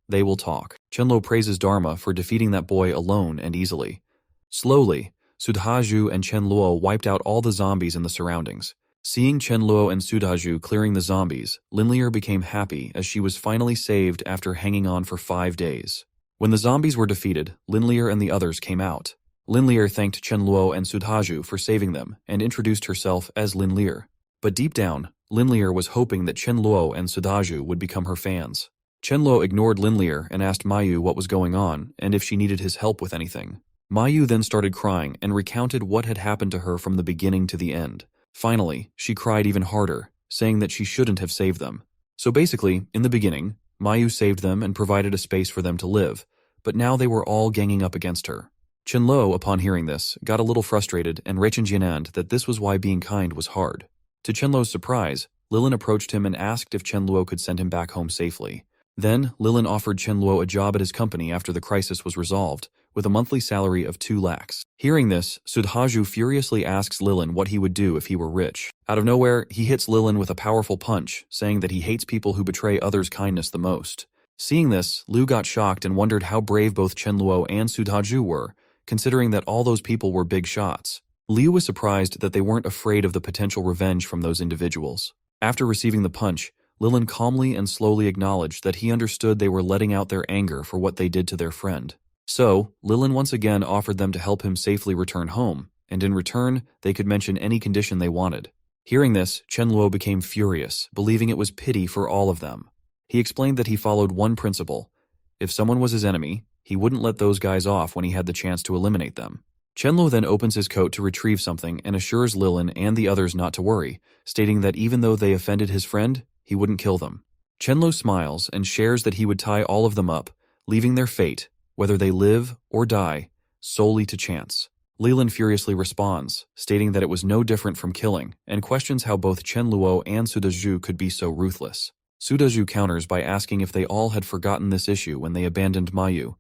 they will talk. Chen Luo praises Dharma for defeating that boy alone and easily. Slowly, Sudaju and Chen Luo wiped out all the zombies in the surroundings. Seeing Chen Luo and Sudaju clearing the zombies, Lin Lear became happy as she was finally saved after hanging on for 5 days. When the zombies were defeated, Lin Lear and the others came out. Lin Lear thanked Chen Luo and Sudaju for saving them and introduced herself as Lin Lear. But deep down, Lin Lear was hoping that Chen Luo and Sudaju would become her fans. Chen Luo ignored Lin Lear and asked Mayu what was going on and if she needed his help with anything. Mayu then started crying and recounted what had happened to her from the beginning to the end. Finally, she cried even harder, saying that she shouldn't have saved them. So basically, in the beginning, Mayu saved them and provided a space for them to live, but now they were all ganging up against her. Chen Luo, upon hearing this, got a little frustrated and Reconnecting that this was why being kind was hard. To Chen Luo's surprise, Lilin approached him and asked if Chen Luo could send him back home safely. Then, Lilin offered Chen Luo a job at his company after the crisis was resolved, with a monthly salary of 2 lakhs. Hearing this, Sudhaju furiously asks Lilin what he would do if he were rich. Out of nowhere, he hits Lilin with a powerful punch, saying that he hates people who betray others' kindness the most. Seeing this, Lu got shocked and wondered how brave both Chen Luo and Sudhaju were, considering that all those people were big shots. Liu was surprised that they weren't afraid of the potential revenge from those individuals. After receiving the punch, Lilin calmly and slowly acknowledged that he understood they were letting out their anger for what they did to their friend. So, Lilin once again offered them to help him safely return home, and in return, they could mention any condition they wanted. Hearing this, Chen Luo became furious, believing it was pity for all of them. He explained that he followed one principle. If someone was his enemy, he wouldn't let those guys off when he had the chance to eliminate them. Chen Luo then opens his coat to retrieve something and assures Lilin and the others not to worry, stating that even though they offended his friend, he wouldn't kill them. Chen Luo smiles and shares that he would tie all of them up, leaving their fate, whether they live or die, solely to chance. Lilin furiously responds, stating that it was no different from killing, and questions how both Chen Luo and Sudaju could be so ruthless. Sudaju counters by asking if they all had forgotten this issue when they abandoned Mayu,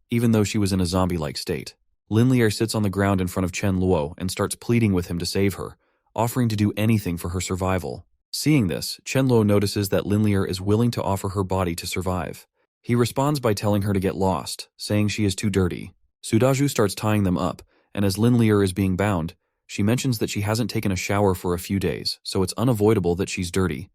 even though she was in a zombie-like state. Lin Lear sits on the ground in front of Chen Luo and starts pleading with him to save her, offering to do anything for her survival. Seeing this, Chen Luo notices that Lin Lear is willing to offer her body to survive. He responds by telling her to get lost, saying she is too dirty. Sudaju starts tying them up, and as Lin Lear is being bound, she mentions that she hasn't taken a shower for a few days, so it's unavoidable that she's dirty.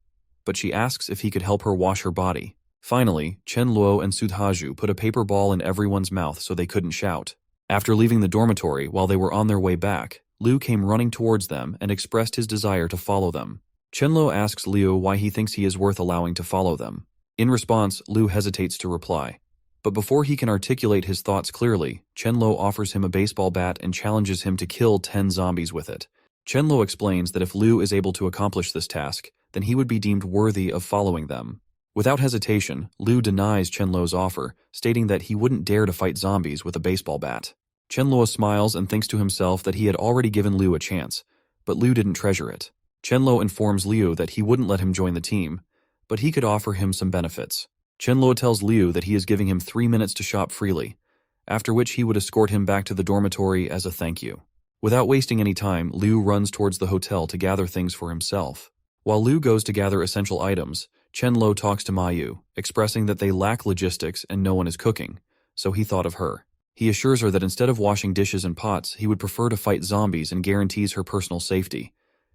But she asks if he could help her wash her body. Finally, Chen Luo and Sudhaju put a paper ball in everyone's mouth so they couldn't shout. After leaving the dormitory while they were on their way back, Liu came running towards them and expressed his desire to follow them. Chen Luo asks Liu why he thinks he is worth allowing to follow them. In response, Liu hesitates to reply. But before he can articulate his thoughts clearly, Chen Luo offers him a baseball bat and challenges him to kill 10 zombies with it. Chen Luo explains that if Liu is able to accomplish this task, then he would be deemed worthy of following them. Without hesitation, Liu denies Chen Luo's offer, stating that he wouldn't dare to fight zombies with a baseball bat. Chen Luo smiles and thinks to himself that he had already given Liu a chance, but Liu didn't treasure it. Chen Luo informs Liu that he wouldn't let him join the team, but he could offer him some benefits. Chen Luo tells Liu that he is giving him 3 minutes to shop freely, after which he would escort him back to the dormitory as a thank you. Without wasting any time, Liu runs towards the hotel to gather things for himself. While Liu goes to gather essential items, Chen Luo talks to Mayu, expressing that they lack logistics and no one is cooking, so he thought of her. He assures her that instead of washing dishes and pots, he would prefer to fight zombies and guarantees her personal safety.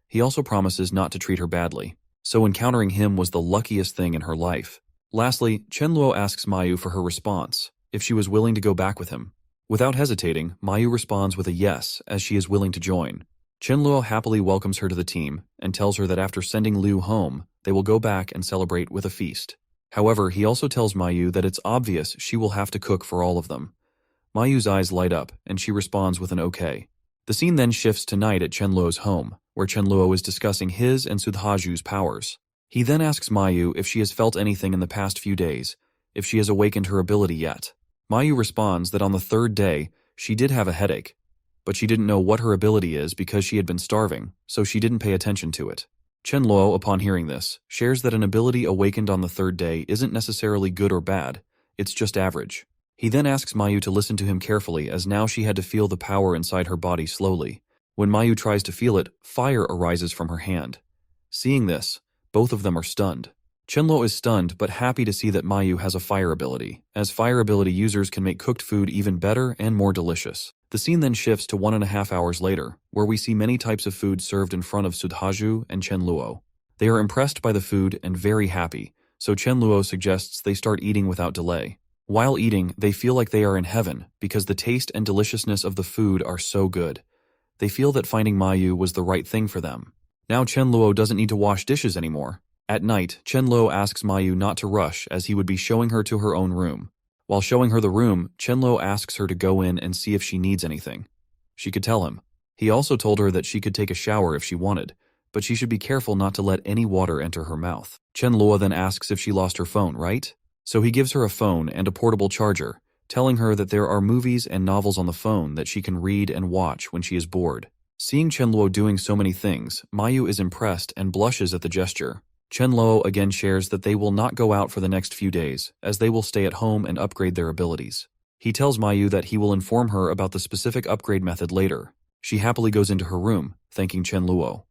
He also promises not to treat her badly, so encountering him was the luckiest thing in her life. Lastly, Chen Luo asks Mayu for her response, if she was willing to go back with him. Without hesitating, Mayu responds with a yes, as she is willing to join. Chen Luo happily welcomes her to the team and tells her that after sending Liu home, they will go back and celebrate with a feast. However, he also tells Mayu that it's obvious she will have to cook for all of them. Mayu's eyes light up, and she responds with an okay. The scene then shifts to night at Chen Luo's home, where Chen Luo is discussing his and Sudhaju's powers. He then asks Mayu if she has felt anything in the past few days, if she has awakened her ability yet. Mayu responds that on the third day, she did have a headache, but she didn't know what her ability is because she had been starving, so she didn't pay attention to it. Chen Luo, upon hearing this, shares that an ability awakened on the third day isn't necessarily good or bad, it's just average. He then asks Mayu to listen to him carefully, as now she had to feel the power inside her body slowly. When Mayu tries to feel it, fire arises from her hand. Seeing this, both of them are stunned. Chen Luo is stunned but happy to see that Mayu has a fire ability, as fire ability users can make cooked food even better and more delicious. The scene then shifts to 1.5 hours later, where we see many types of food served in front of Sudhaju and Chen Luo. They are impressed by the food and very happy, so Chen Luo suggests they start eating without delay. While eating, they feel like they are in heaven because the taste and deliciousness of the food are so good. They feel that finding Mayu was the right thing for them. Now Chen Luo doesn't need to wash dishes anymore. At night, Chen Luo asks Mayu not to rush, as he would be showing her to her own room. While showing her the room, Chen Luo asks her to go in and see if she needs anything. She could tell him. He also told her that she could take a shower if she wanted, but she should be careful not to let any water enter her mouth. Chen Luo then asks if she lost her phone, right? So he gives her a phone and a portable charger, telling her that there are movies and novels on the phone that she can read and watch when she is bored. Seeing Chen Luo doing so many things, Mayu is impressed and blushes at the gesture. Chen Luo again shares that they will not go out for the next few days, as they will stay at home and upgrade their abilities. He tells Mayu that he will inform her about the specific upgrade method later. She happily goes into her room, thanking Chen Luo.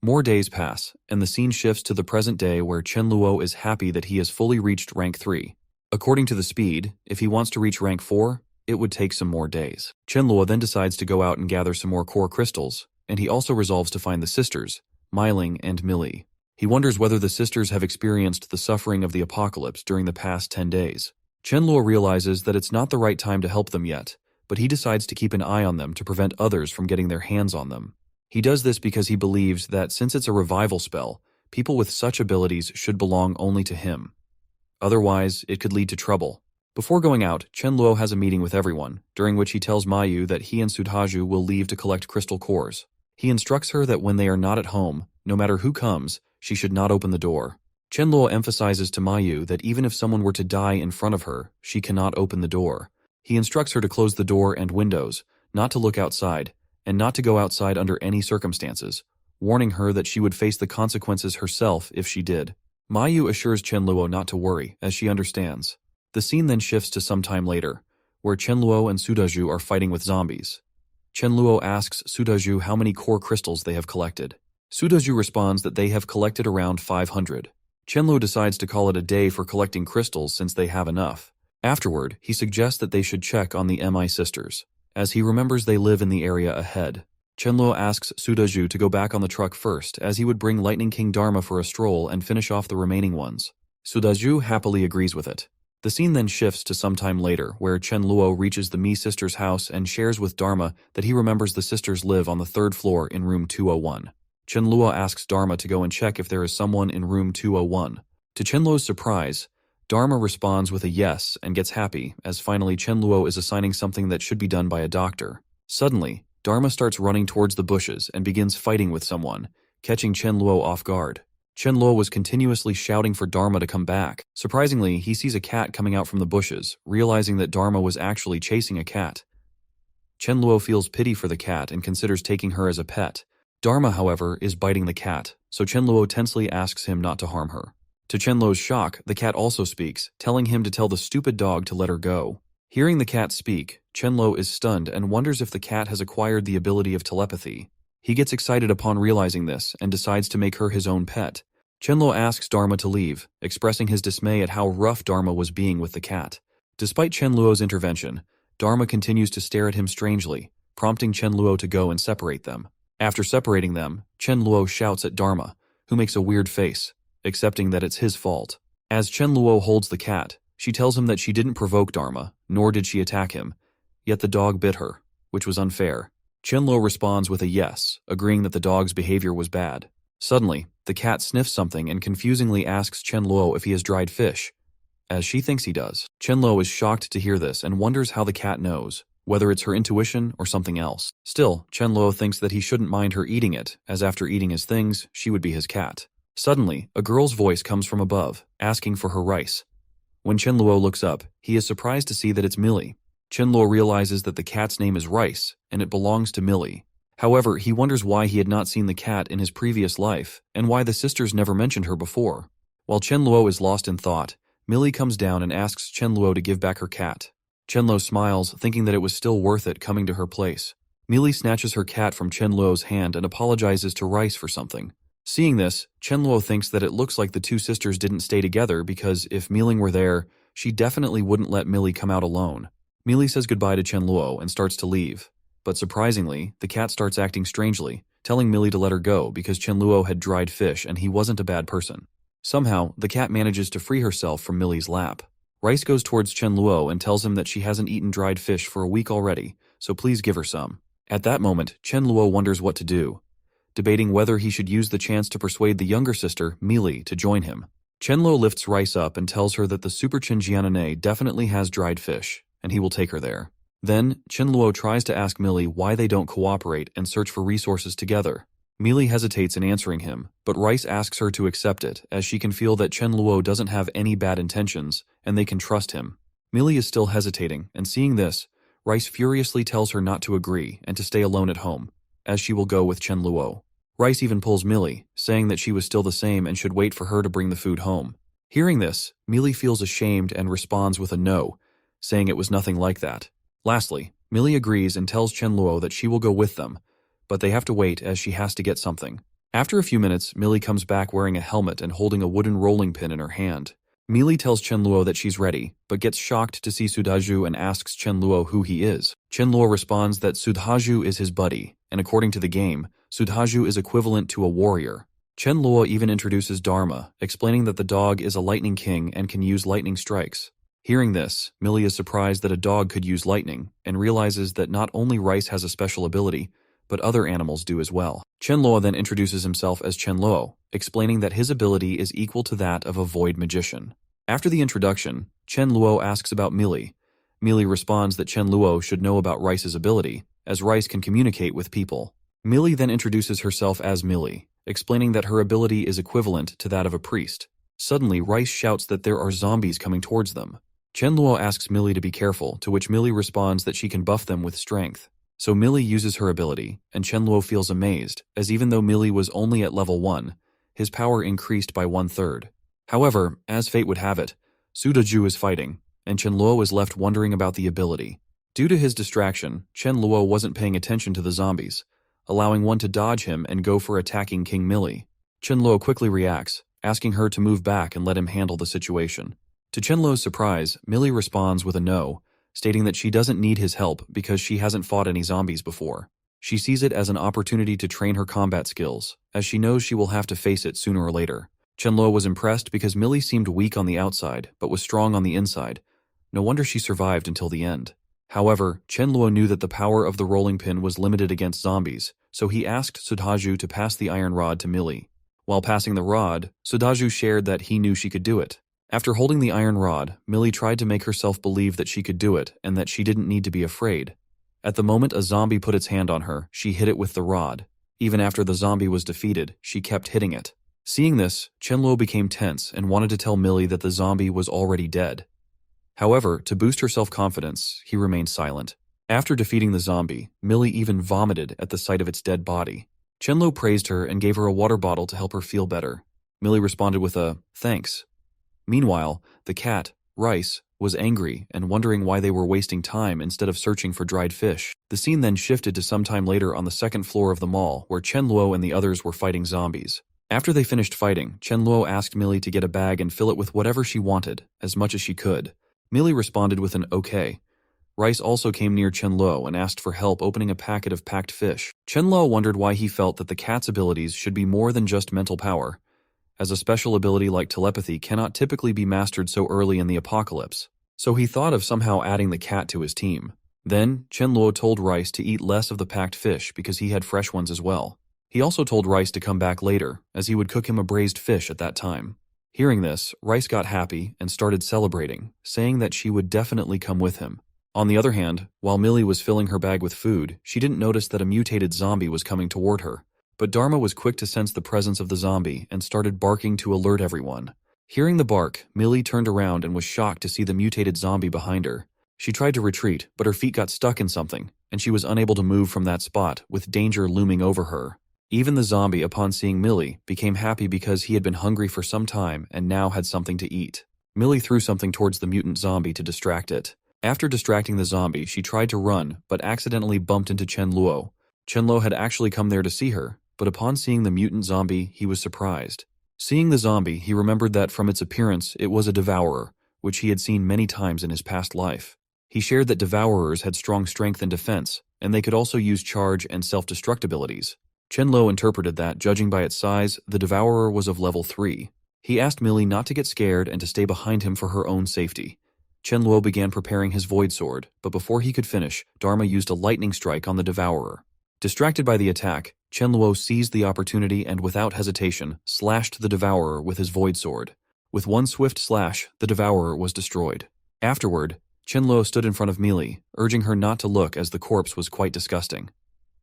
More days pass, and the scene shifts to the present day where Chen Luo is happy that he has fully reached rank 3. According to the speed, if he wants to reach rank 4, it would take some more days. Chen Luo then decides to go out and gather some more core crystals, and he also resolves to find the sisters, Myling and Millie. He wonders whether the sisters have experienced the suffering of the apocalypse during the past 10 days. Chen Luo realizes that it's not the right time to help them yet, but he decides to keep an eye on them to prevent others from getting their hands on them. He does this because he believes that since it's a revival spell, people with such abilities should belong only to him. Otherwise, it could lead to trouble. Before going out, Chen Luo has a meeting with everyone, during which he tells Mayu that he and Sudhaju will leave to collect crystal cores. He instructs her that when they are not at home, no matter who comes, she should not open the door. Chen Luo emphasizes to Mayu that even if someone were to die in front of her, she cannot open the door. He instructs her to close the door and windows, not to look outside, and not to go outside under any circumstances, warning her that she would face the consequences herself if she did. Mayu assures Chen Luo not to worry, as she understands. The scene then shifts to some time later, where Chen Luo and Sudaju are fighting with zombies. Chen Luo asks Sudaju how many core crystals they have collected. Sudaju responds that they have collected around 500. Chen Luo decides to call it a day for collecting crystals since they have enough. Afterward, he suggests that they should check on the Mi sisters, as he remembers they live in the area ahead. Chen Luo asks Sudaju to go back on the truck first, as he would bring Lightning King Dharma for a stroll and finish off the remaining ones. Sudaju happily agrees with it. The scene then shifts to some time later, where Chen Luo reaches the Mi sisters' house and shares with Dharma that he remembers the sisters live on the 3rd floor in room 201. Chen Luo asks Dharma to go and check if there is someone in room 201. To Chen Luo's surprise, Dharma responds with a yes and gets happy, as finally Chen Luo is assigning something that should be done by a doctor. Suddenly, Dharma starts running towards the bushes and begins fighting with someone, catching Chen Luo off guard. Chen Luo was continuously shouting for Dharma to come back. Surprisingly, he sees a cat coming out from the bushes, realizing that Dharma was actually chasing a cat. Chen Luo feels pity for the cat and considers taking her as a pet. Dharma, however, is biting the cat, so Chen Luo tensely asks him not to harm her. To Chen Luo's shock, the cat also speaks, telling him to tell the stupid dog to let her go. Hearing the cat speak, Chen Luo is stunned and wonders if the cat has acquired the ability of telepathy. He gets excited upon realizing this and decides to make her his own pet. Chenluo asks Dharma to leave, expressing his dismay at how rough Dharma was being with the cat. Despite Chenluo's intervention, Dharma continues to stare at him strangely, prompting Chenluo to go and separate them. After separating them, Chenluo shouts at Dharma, who makes a weird face, accepting that it's his fault. As Chenluo holds the cat, she tells him that she didn't provoke Dharma, nor did she attack him, yet the dog bit her, which was unfair. Chenluo responds with a yes, agreeing that the dog's behavior was bad. Suddenly, the cat sniffs something and confusingly asks Chenluo if he has dried fish, as she thinks he does. Chenluo is shocked to hear this and wonders how the cat knows, whether it's her intuition or something else. Still, Chenluo thinks that he shouldn't mind her eating it, as after eating his things, she would be his cat. Suddenly, a girl's voice comes from above, asking for her rice. When Chenluo looks up, he is surprised to see that it's Millie. Chenluo realizes that the cat's name is Rice, and it belongs to Millie. However, he wonders why he had not seen the cat in his previous life, and why the sisters never mentioned her before. While Chenluo is lost in thought, Millie comes down and asks Chenluo to give back her cat. Chenluo smiles, thinking that it was still worth it coming to her place. Millie snatches her cat from Chenluo's hand and apologizes to Rice for something. Seeing this, Chenluo thinks that it looks like the two sisters didn't stay together because if Milling were there, she definitely wouldn't let Millie come out alone. Millie says goodbye to Chenluo and starts to leave. But surprisingly, the cat starts acting strangely, telling Millie to let her go because Chenluo had dried fish and he wasn't a bad person. Somehow, the cat manages to free herself from Millie's lap. Rice goes towards Chenluo and tells him that she hasn't eaten dried fish for a week already, so please give her some. At that moment, Chenluo wonders what to do, debating whether he should use the chance to persuade the younger sister, Millie, to join him. Chenluo lifts Rice up and tells her that the Super Chenjianane definitely has dried fish, and he will take her there. Then, Chenluo tries to ask Millie why they don't cooperate and search for resources together. Millie hesitates in answering him, but Rice asks her to accept it, as she can feel that Chenluo doesn't have any bad intentions, and they can trust him. Millie is still hesitating, and seeing this, Rice furiously tells her not to agree and to stay alone at home, as she will go with Chenluo. Rice even pulls Millie, saying that she was still the same and should wait for her to bring the food home. Hearing this, Millie feels ashamed and responds with a no, saying it was nothing like that. Lastly, Millie agrees and tells Chenluo that she will go with them, but they have to wait as she has to get something. After a few minutes, Millie comes back wearing a helmet and holding a wooden rolling pin in her hand. Millie tells Chenluo that she's ready, but gets shocked to see Sudhaju and asks Chenluo who he is. Chenluo responds that Sudhaju is his buddy, and according to the game, Sudhaju is equivalent to a warrior. Chenluo even introduces Dharma, explaining that the dog is a lightning king and can use lightning strikes. Hearing this, Millie is surprised that a dog could use lightning, and realizes that not only Rice has a special ability, but other animals do as well. Chenluo then introduces himself as Chenluo, explaining that his ability is equal to that of a void magician. After the introduction, Chenluo asks about Millie. Millie responds that Chenluo should know about Rice's ability, as Rice can communicate with people. Millie then introduces herself as Millie, explaining that her ability is equivalent to that of a priest. Suddenly, Rice shouts that there are zombies coming towards them. Chenluo asks Millie to be careful, to which Millie responds that she can buff them with strength. So Millie uses her ability, and Chenluo feels amazed, as even though Millie was only at level 1, his power increased by 1/3. However, as fate would have it, Sudhaju is fighting, and Chenluo is left wondering about the ability. Due to his distraction, Chenluo wasn't paying attention to the zombies, allowing one to dodge him and go for attacking King Millie. Chenluo quickly reacts, asking her to move back and let him handle the situation. To Chenluo's surprise, Millie responds with a no, stating that she doesn't need his help because she hasn't fought any zombies before. She sees it as an opportunity to train her combat skills, as she knows she will have to face it sooner or later. Chenluo was impressed because Millie seemed weak on the outside, but was strong on the inside. No wonder she survived until the end. However, Chenluo knew that the power of the rolling pin was limited against zombies, so he asked Sudhaju to pass the iron rod to Millie. While passing the rod, Sudhaju shared that he knew she could do it. After holding the iron rod, Millie tried to make herself believe that she could do it and that she didn't need to be afraid. At the moment a zombie put its hand on her, she hit it with the rod. Even after the zombie was defeated, she kept hitting it. Seeing this, Chenluo became tense and wanted to tell Millie that the zombie was already dead. However, to boost her self-confidence, he remained silent. After defeating the zombie, Millie even vomited at the sight of its dead body. Chenluo praised her and gave her a water bottle to help her feel better. Millie responded with a, "Thanks." Meanwhile, the cat, Rice, was angry and wondering why they were wasting time instead of searching for dried fish. The scene then shifted to some time later on the second floor of the mall, where Chenluo and the others were fighting zombies. After they finished fighting, Chen Luo asked Millie to get a bag and fill it with whatever she wanted, as much as she could. Millie responded with an okay. Rice also came near Chen Luo and asked for help opening a packet of packed fish. Chen Luo wondered why he felt that the cat's abilities should be more than just mental power, as a special ability like telepathy cannot typically be mastered so early in the apocalypse. So he thought of somehow adding the cat to his team. Then, Chen Luo told Rice to eat less of the packed fish because he had fresh ones as well. He also told Rice to come back later, as he would cook him a braised fish at that time. Hearing this, Rice got happy and started celebrating, saying that she would definitely come with him. On the other hand, while Millie was filling her bag with food, she didn't notice that a mutated zombie was coming toward her. But Dharma was quick to sense the presence of the zombie and started barking to alert everyone. Hearing the bark, Millie turned around and was shocked to see the mutated zombie behind her. She tried to retreat, but her feet got stuck in something, and she was unable to move from that spot, with danger looming over her. Even the zombie, upon seeing Millie, became happy because he had been hungry for some time and now had something to eat. Millie threw something towards the mutant zombie to distract it. After distracting the zombie, she tried to run, but accidentally bumped into Chen Luo. Chen Luo had actually come there to see her, but upon seeing the mutant zombie, he was surprised. Seeing the zombie, he remembered that from its appearance, it was a devourer, which he had seen many times in his past life. He shared that devourers had strong strength and defense, and they could also use charge and self-destruct abilities. Chen Luo interpreted that, judging by its size, the devourer was of level 3. He asked Millie not to get scared and to stay behind him for her own safety. Chen Luo began preparing his void sword, but before he could finish, Dharma used a lightning strike on the devourer. Distracted by the attack, Chen Luo seized the opportunity and without hesitation, slashed the devourer with his void sword. With one swift slash, the devourer was destroyed. Afterward, Chen Luo stood in front of Millie, urging her not to look as the corpse was quite disgusting.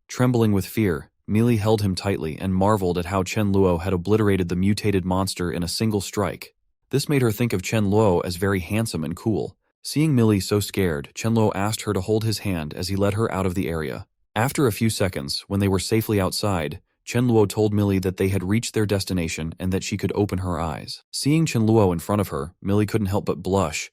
Trembling with fear, Millie held him tightly and marveled at how Chen Luo had obliterated the mutated monster in a single strike. This made her think of Chen Luo as very handsome and cool. Seeing Millie so scared, Chen Luo asked her to hold his hand as he led her out of the area. After a few seconds, when they were safely outside, Chen Luo told Millie that they had reached their destination and that she could open her eyes. Seeing Chen Luo in front of her, Millie couldn't help but blush,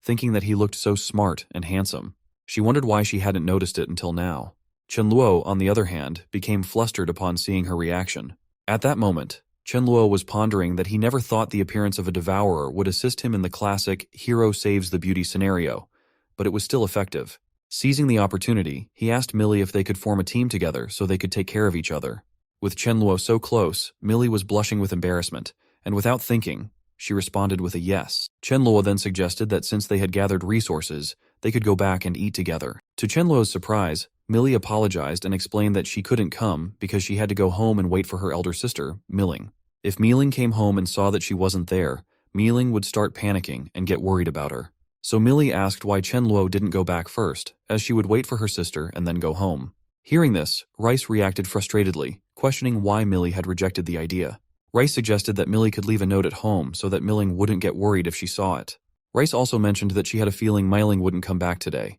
thinking that he looked so smart and handsome. She wondered why she hadn't noticed it until now. Chen Luo, on the other hand, became flustered upon seeing her reaction. At that moment, Chen Luo was pondering that he never thought the appearance of a devourer would assist him in the classic hero saves the beauty scenario, but it was still effective. Seizing the opportunity, he asked Millie if they could form a team together so they could take care of each other. With Chen Luo so close, Millie was blushing with embarrassment, and without thinking, she responded with a yes. Chen Luo then suggested that since they had gathered resources, they could go back and eat together. To Chen Luo's surprise, Millie apologized and explained that she couldn't come because she had to go home and wait for her elder sister, Milling. If Milling came home and saw that she wasn't there, Milling would start panicking and get worried about her. So Millie asked why Chen Luo didn't go back first, as she would wait for her sister and then go home. Hearing this, Rice reacted frustratedly, questioning why Millie had rejected the idea. Rice suggested that Millie could leave a note at home so that Milling wouldn't get worried if she saw it. Rice also mentioned that she had a feeling Milling wouldn't come back today.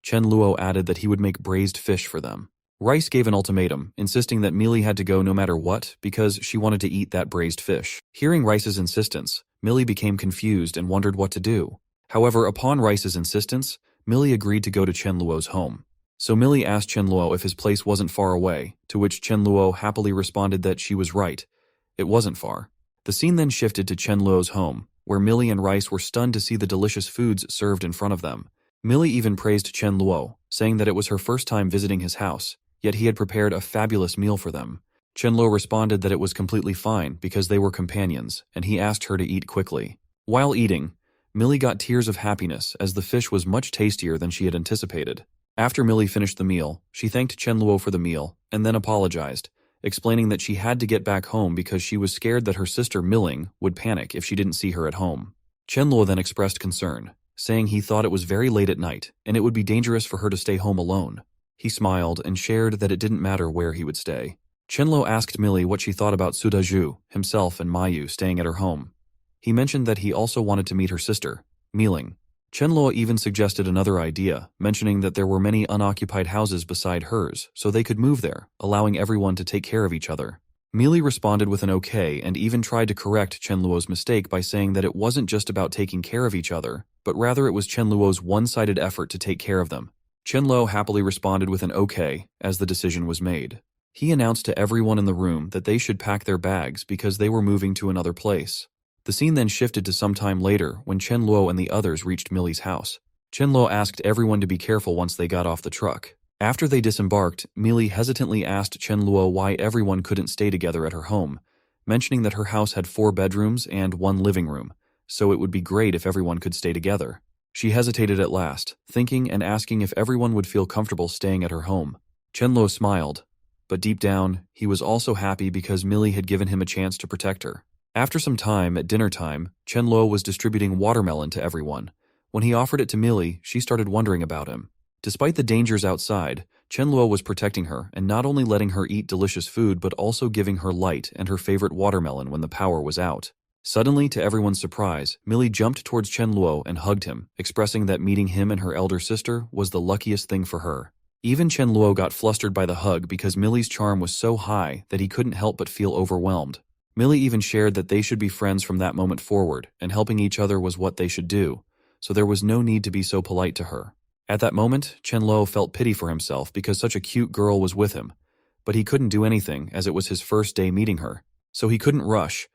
Chen Luo added that he would make braised fish for them. Rice gave an ultimatum, insisting that Millie had to go no matter what because she wanted to eat that braised fish. Hearing Rice's insistence, Millie became confused and wondered what to do. However, upon Rice's insistence, Millie agreed to go to Chen Luo's home. So Millie asked Chen Luo if his place wasn't far away, to which Chen Luo happily responded that she was right. It wasn't far. The scene then shifted to Chen Luo's home, where Millie and Rice were stunned to see the delicious foods served in front of them. Millie even praised Chen Luo, saying that it was her first time visiting his house, yet he had prepared a fabulous meal for them. Chen Luo responded that it was completely fine because they were companions, and he asked her to eat quickly. While eating, Millie got tears of happiness as the fish was much tastier than she had anticipated. After Millie finished the meal, she thanked Chen Luo for the meal, and then apologized, explaining that she had to get back home because she was scared that her sister Milling would panic if she didn't see her at home. Chen Luo then expressed concern, saying he thought it was very late at night and it would be dangerous for her to stay home alone. He smiled and shared that it didn't matter where he would stay. Chen Luo asked Millie what she thought about Sudaju, himself and Mayu staying at her home. He mentioned that he also wanted to meet her sister, Milling. Chen Luo even suggested another idea, mentioning that there were many unoccupied houses beside hers, so they could move there, allowing everyone to take care of each other. Millie responded with an okay and even tried to correct Chen Luo's mistake by saying that it wasn't just about taking care of each other, but rather it was Chen Luo's one-sided effort to take care of them. Chen Luo happily responded with an okay, as the decision was made. He announced to everyone in the room that they should pack their bags because they were moving to another place. The scene then shifted to some time later when Chen Luo and the others reached Millie's house. Chen Luo asked everyone to be careful once they got off the truck. After they disembarked, Millie hesitantly asked Chen Luo why everyone couldn't stay together at her home, mentioning that her house had 4 bedrooms and 1 living room, so it would be great if everyone could stay together. She hesitated at last, thinking and asking if everyone would feel comfortable staying at her home. Chen Luo smiled, but deep down, he was also happy because Millie had given him a chance to protect her. After some time, at dinner time, Chen Luo was distributing watermelon to everyone. When he offered it to Millie, she started wondering about him. Despite the dangers outside, Chen Luo was protecting her and not only letting her eat delicious food but also giving her light and her favorite watermelon when the power was out. Suddenly, to everyone's surprise, Millie jumped towards Chen Luo and hugged him, expressing that meeting him and her elder sister was the luckiest thing for her. Even Chen Luo got flustered by the hug because Millie's charm was so high that he couldn't help but feel overwhelmed. Millie even shared that they should be friends from that moment forward, and helping each other was what they should do, so there was no need to be so polite to her. At that moment, Chen Luo felt pity for himself because such a cute girl was with him, but he couldn't do anything as it was his first day meeting her, so he couldn't rush,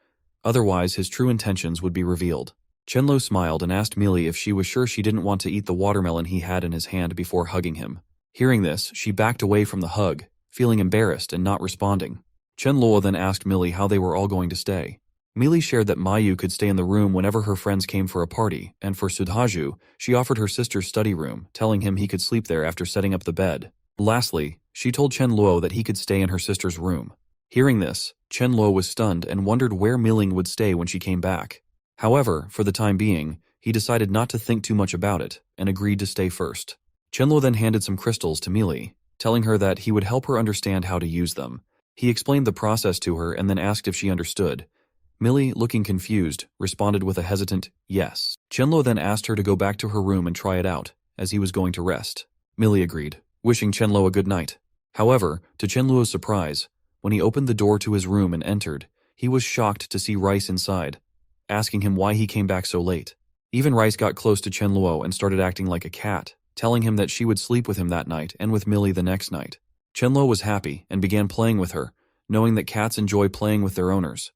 otherwise his true intentions would be revealed. Chen Luo smiled and asked Millie if she was sure she didn't want to eat the watermelon he had in his hand before hugging him. Hearing this, she backed away from the hug, feeling embarrassed and not responding. Chen Luo then asked Millie how they were all going to stay. Millie shared that Mayu could stay in the room whenever her friends came for a party, and for Sudhaju, she offered her sister's study room, telling him he could sleep there after setting up the bed. Lastly, she told Chen Luo that he could stay in her sister's room. Hearing this, Chen Luo was stunned and wondered where Milling would stay when she came back. However, for the time being, he decided not to think too much about it, and agreed to stay first. Chen Luo then handed some crystals to Millie, telling her that he would help her understand how to use them. He explained the process to her and then asked if she understood. Millie, looking confused, responded with a hesitant yes. Chen Luo then asked her to go back to her room and try it out, as he was going to rest. Millie agreed, wishing Chen Luo a good night. However, to Chen Luo's surprise, when he opened the door to his room and entered, he was shocked to see Rice inside, asking him why he came back so late. Even Rice got close to Chen Luo and started acting like a cat, telling him that she would sleep with him that night and with Millie the next night. Chen Luo was happy and began playing with her, knowing that cats enjoy playing with their owners.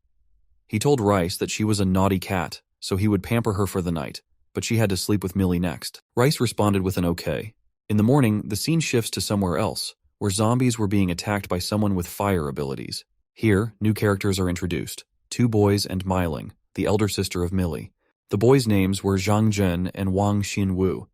He told Rice that she was a naughty cat, so he would pamper her for the night, but she had to sleep with Millie next. Rice responded with an okay. In the morning, the scene shifts to somewhere else, where zombies were being attacked by someone with fire abilities. Here, new characters are introduced, 2 boys and Meiling, the elder sister of Millie. The boys' names were Zhang Zhen and Wang Xinwu.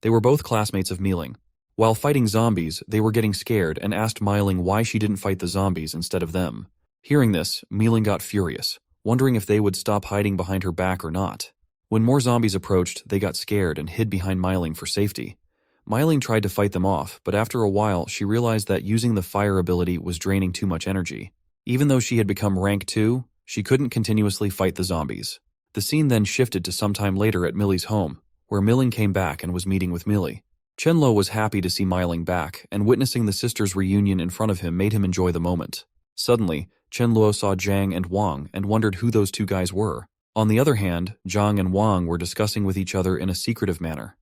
They were both classmates of Meiling. While fighting zombies, they were getting scared and asked Meiling why she didn't fight the zombies instead of them. Hearing this, Meiling got furious, wondering if they would stop hiding behind her back or not. When more zombies approached, they got scared and hid behind Meiling for safety. Meiling tried to fight them off, but after a while she realized that using the fire ability was draining too much energy. Even though she had become rank 2, she couldn't continuously fight the zombies. The scene then shifted to sometime later at Millie's home, where Meiling came back and was meeting with Millie. Chen Luo was happy to see Meiling back, and witnessing the sisters' reunion in front of him made him enjoy the moment. Suddenly, Chen Luo saw Zhang and Wang and wondered who those 2 guys were. On the other hand, Zhang and Wang were discussing with each other in a secretive manner.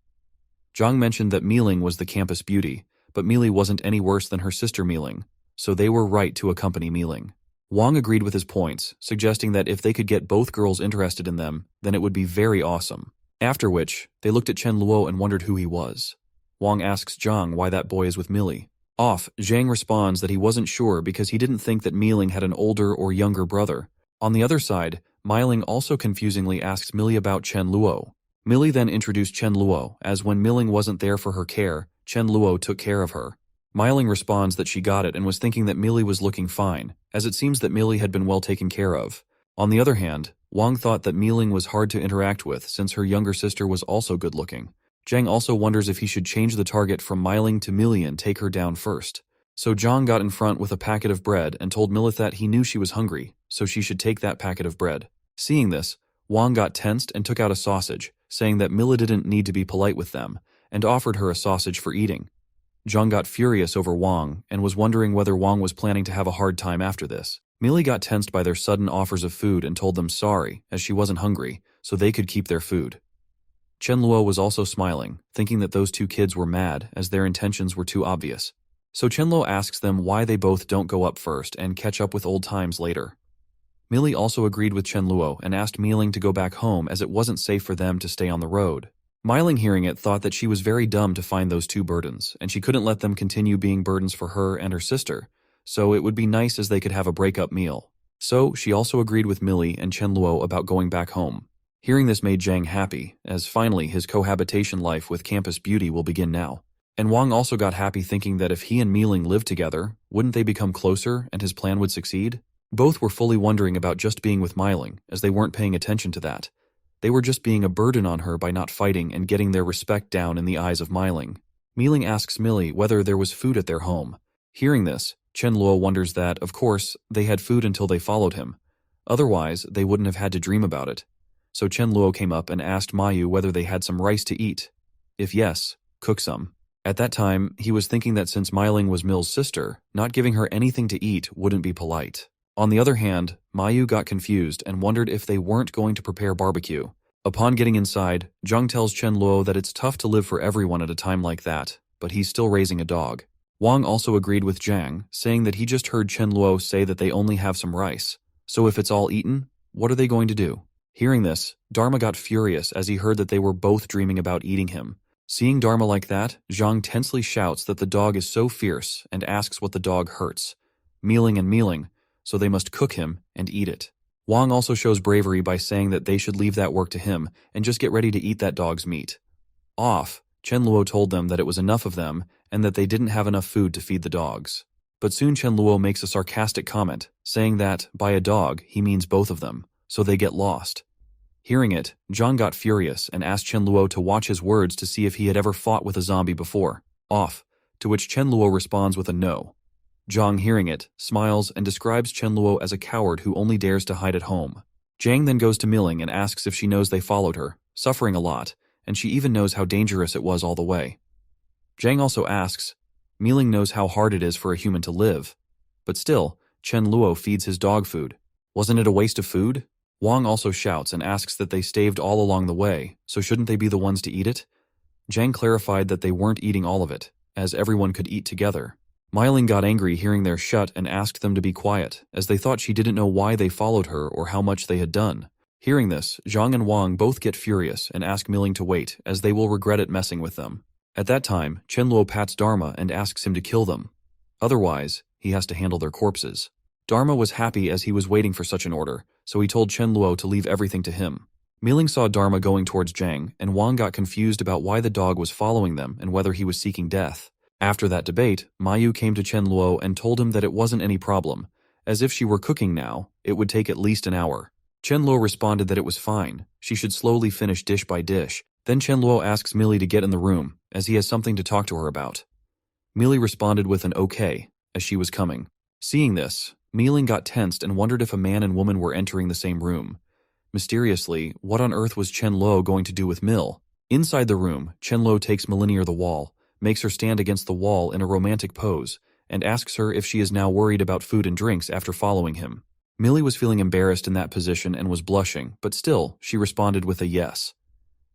Zhang mentioned that Meiling was the campus beauty, but Millie wasn't any worse than her sister Meiling, so they were right to accompany Meiling. Wang agreed with his points, suggesting that if they could get both girls interested in them, then it would be very awesome. After which, they looked at Chen Luo and wondered who he was. Wang asks Zhang why that boy is with Millie. Off, Zhang responds that he wasn't sure because he didn't think that Meiling had an older or younger brother. On the other side, Meiling also confusingly asks Millie about Chen Luo. Millie then introduced Chen Luo, as when Meiling wasn't there for her care, Chen Luo took care of her. Meiling responds that she got it and was thinking that Millie was looking fine, as it seems that Millie had been well taken care of. On the other hand, Wang thought that Meiling was hard to interact with since her younger sister was also good-looking. Zhang also wonders if he should change the target from Meiling to Millie and take her down first. So Zhang got in front with a packet of bread and told Millie that he knew she was hungry, so she should take that packet of bread. Seeing this, Wang got tensed and took out a sausage, saying that Millie didn't need to be polite with them, and offered her a sausage for eating. Zhang got furious over Wang and was wondering whether Wang was planning to have a hard time after this. Millie got tensed by their sudden offers of food and told them sorry, as she wasn't hungry, so they could keep their food. Chen Luo was also smiling, thinking that those 2 kids were mad as their intentions were too obvious. So Chenlo asks them why they both don't go up first and catch up with old times later. Millie also agreed with Chenluo and asked Mealing to go back home as it wasn't safe for them to stay on the road. Mealing, hearing it, thought that she was very dumb to find those two burdens, and she couldn't let them continue being burdens for her and her sister, so it would be nice as they could have a break-up meal. So she also agreed with Millie and Chenluo about going back home. Hearing this made Zhang happy, as finally his cohabitation life with Campus Beauty will begin now. And Wang also got happy thinking that if he and Mealing lived together, wouldn't they become closer and his plan would succeed? Both were fully wondering about just being with Mealing, as they weren't paying attention to that. They were just being a burden on her by not fighting and getting their respect down in the eyes of Mealing. Mealing asks Millie whether there was food at their home. Hearing this, Chenluo wonders that, of course, they had food until they followed him. Otherwise, they wouldn't have had to dream about it. So Chenluo came up and asked Mayu whether they had some rice to eat. If yes, cook some. At that time, he was thinking that since Mealing was Mill's sister, not giving her anything to eat wouldn't be polite. On the other hand, Mayu got confused and wondered if they weren't going to prepare barbecue. Upon getting inside, Zhang tells Chenluo that it's tough to live for everyone at a time like that, but he's still raising a dog. Wang also agreed with Zhang, saying that he just heard Chenluo say that they only have some rice. So if it's all eaten, what are they going to do? Hearing this, Dharma got furious as he heard that they were both dreaming about eating him. Seeing Dharma like that, Zhang tensely shouts that the dog is so fierce and asks what the dog hurts. Mealing, so they must cook him and eat it. Wang also shows bravery by saying that they should leave that work to him and just get ready to eat that dog's meat. Off, Chenluo told them that it was enough of them and that they didn't have enough food to feed the dogs. But soon Chenluo makes a sarcastic comment, saying that, by a dog, he means both of them, so they get lost. Hearing it, Zhang got furious and asked Chenluo to watch his words to see if he had ever fought with a zombie before. Off, to which Chenluo responds with a no. Zhang, hearing it, smiles and describes Chenluo as a coward who only dares to hide at home. Zhang then goes to Mealing and asks if she knows they followed her, suffering a lot, and she even knows how dangerous it was all the way. Zhang also asks, Mealing knows how hard it is for a human to live. But still, Chenluo feeds his dog food. Wasn't it a waste of food? Wang also shouts and asks that they staved all along the way, so shouldn't they be the ones to eat it? Zhang clarified that they weren't eating all of it, as everyone could eat together. Mealing got angry hearing their shut and asked them to be quiet, as they thought she didn't know why they followed her or how much they had done. Hearing this, Zhang and Wang both get furious and ask Mealing to wait, as they will regret it messing with them. At that time, Chenluo pats Dharma and asks him to kill them. Otherwise, he has to handle their corpses. Dharma was happy as he was waiting for such an order, so he told Chenluo to leave everything to him. Mealing saw Dharma going towards Zhang, and Wang got confused about why the dog was following them and whether he was seeking death. After that debate, Mayu came to Chenluo and told him that it wasn't any problem, as if she were cooking now, it would take at least an hour. Chenluo responded that it was fine, she should slowly finish dish by dish. Then Chenluo asks Millie to get in the room, as he has something to talk to her about. Millie responded with an okay, as she was coming. Seeing this, Mealing got tensed and wondered if a man and woman were entering the same room. Mysteriously, what on earth was Chenluo going to do with Mill? Inside the room, Chenluo takes Millie near the wall, makes her stand against the wall in a romantic pose, and asks her if she is now worried about food and drinks after following him. Millie was feeling embarrassed in that position and was blushing, but still, she responded with a yes.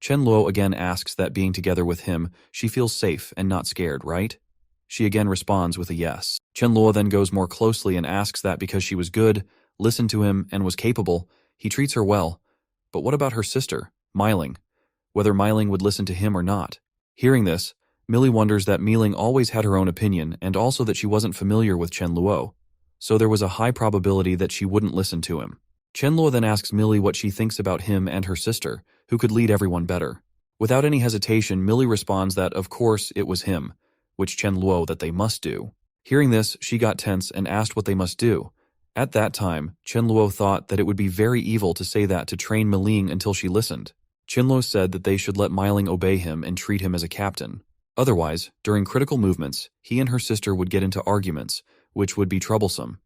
Chenluo again asks that being together with him, she feels safe and not scared, right? She again responds with a yes. Chenluo then goes more closely and asks that because she was good, listened to him, and was capable, he treats her well. But what about her sister, Mealing? Whether Mealing would listen to him or not. Hearing this, Millie wonders that Mealing always had her own opinion and also that she wasn't familiar with Chenluo, so there was a high probability that she wouldn't listen to him. Chenluo then asks Millie what she thinks about him and her sister, who could lead everyone better. Without any hesitation, Millie responds that, of course, it was him, which Chenluo that they must do. Hearing this, she got tense and asked what they must do. At that time, Chenluo thought that it would be very evil to say that to train Mealing until she listened. Chenluo said that they should let Mealing obey him and treat him as a captain. Otherwise, during critical movements, he and her sister would get into arguments, which would be troublesome.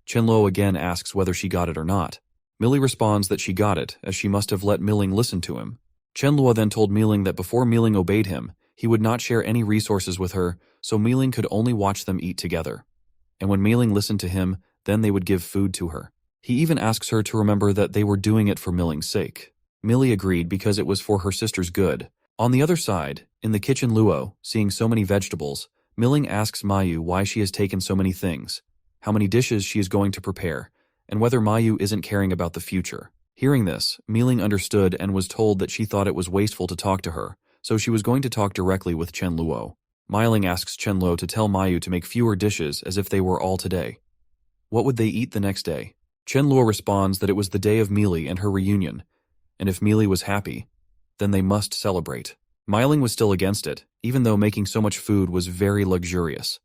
Chenluo again asks whether she got it or not. Millie responds that she got it, as she must have let Mealing listen to him. Chenluo then told Mealing that before Mealing obeyed him, he would not share any resources with her, so Mealing could only watch them eat together. And when Mealing listened to him, then they would give food to her. He even asks her to remember that they were doing it for Mealing's sake. Millie agreed because it was for her sister's good. On the other side, in the kitchen Luo, seeing so many vegetables, Milling asks Mayu why she has taken so many things, how many dishes she is going to prepare, and whether Mayu isn't caring about the future. Hearing this, Milling understood and was told that she thought it was wasteful to talk to her, so she was going to talk directly with Chen Luo. Milling asks Chen Luo to tell Mayu to make fewer dishes as if they were all today. What would they eat the next day? Chen Luo responds that it was the day of Meili and her reunion, and if Meili was happy, then they must celebrate. Milling was still against it, even though making so much food was very luxurious.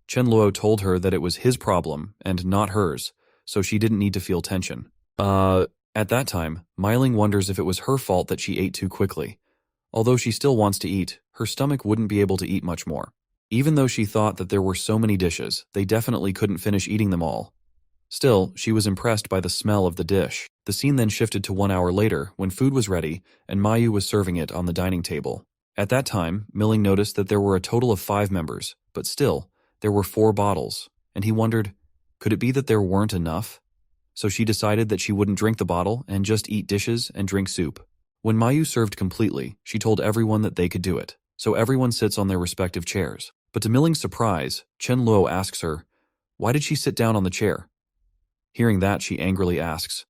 Chen Luo told her that it was his problem and not hers, so she didn't need to feel tension. At that time, Milling wonders if it was her fault that she ate too quickly. Although she still wants to eat, her stomach wouldn't be able to eat much more. Even though she thought that there were so many dishes, they definitely couldn't finish eating them all. Still, she was impressed by the smell of the dish. The scene then shifted to 1 hour later, when food was ready, and Mayu was serving it on the dining table. At that time, Milling noticed that there were a total of 5 members, but still, there were 4 bottles, and he wondered, could it be that there weren't enough? So she decided that she wouldn't drink the bottle and just eat dishes and drink soup. When Mayu served completely, she told everyone that they could do it, so everyone sits on their respective chairs. But to Milling's surprise, Chen Luo asks her, why did she sit down on the chair? Hearing that, she angrily asks,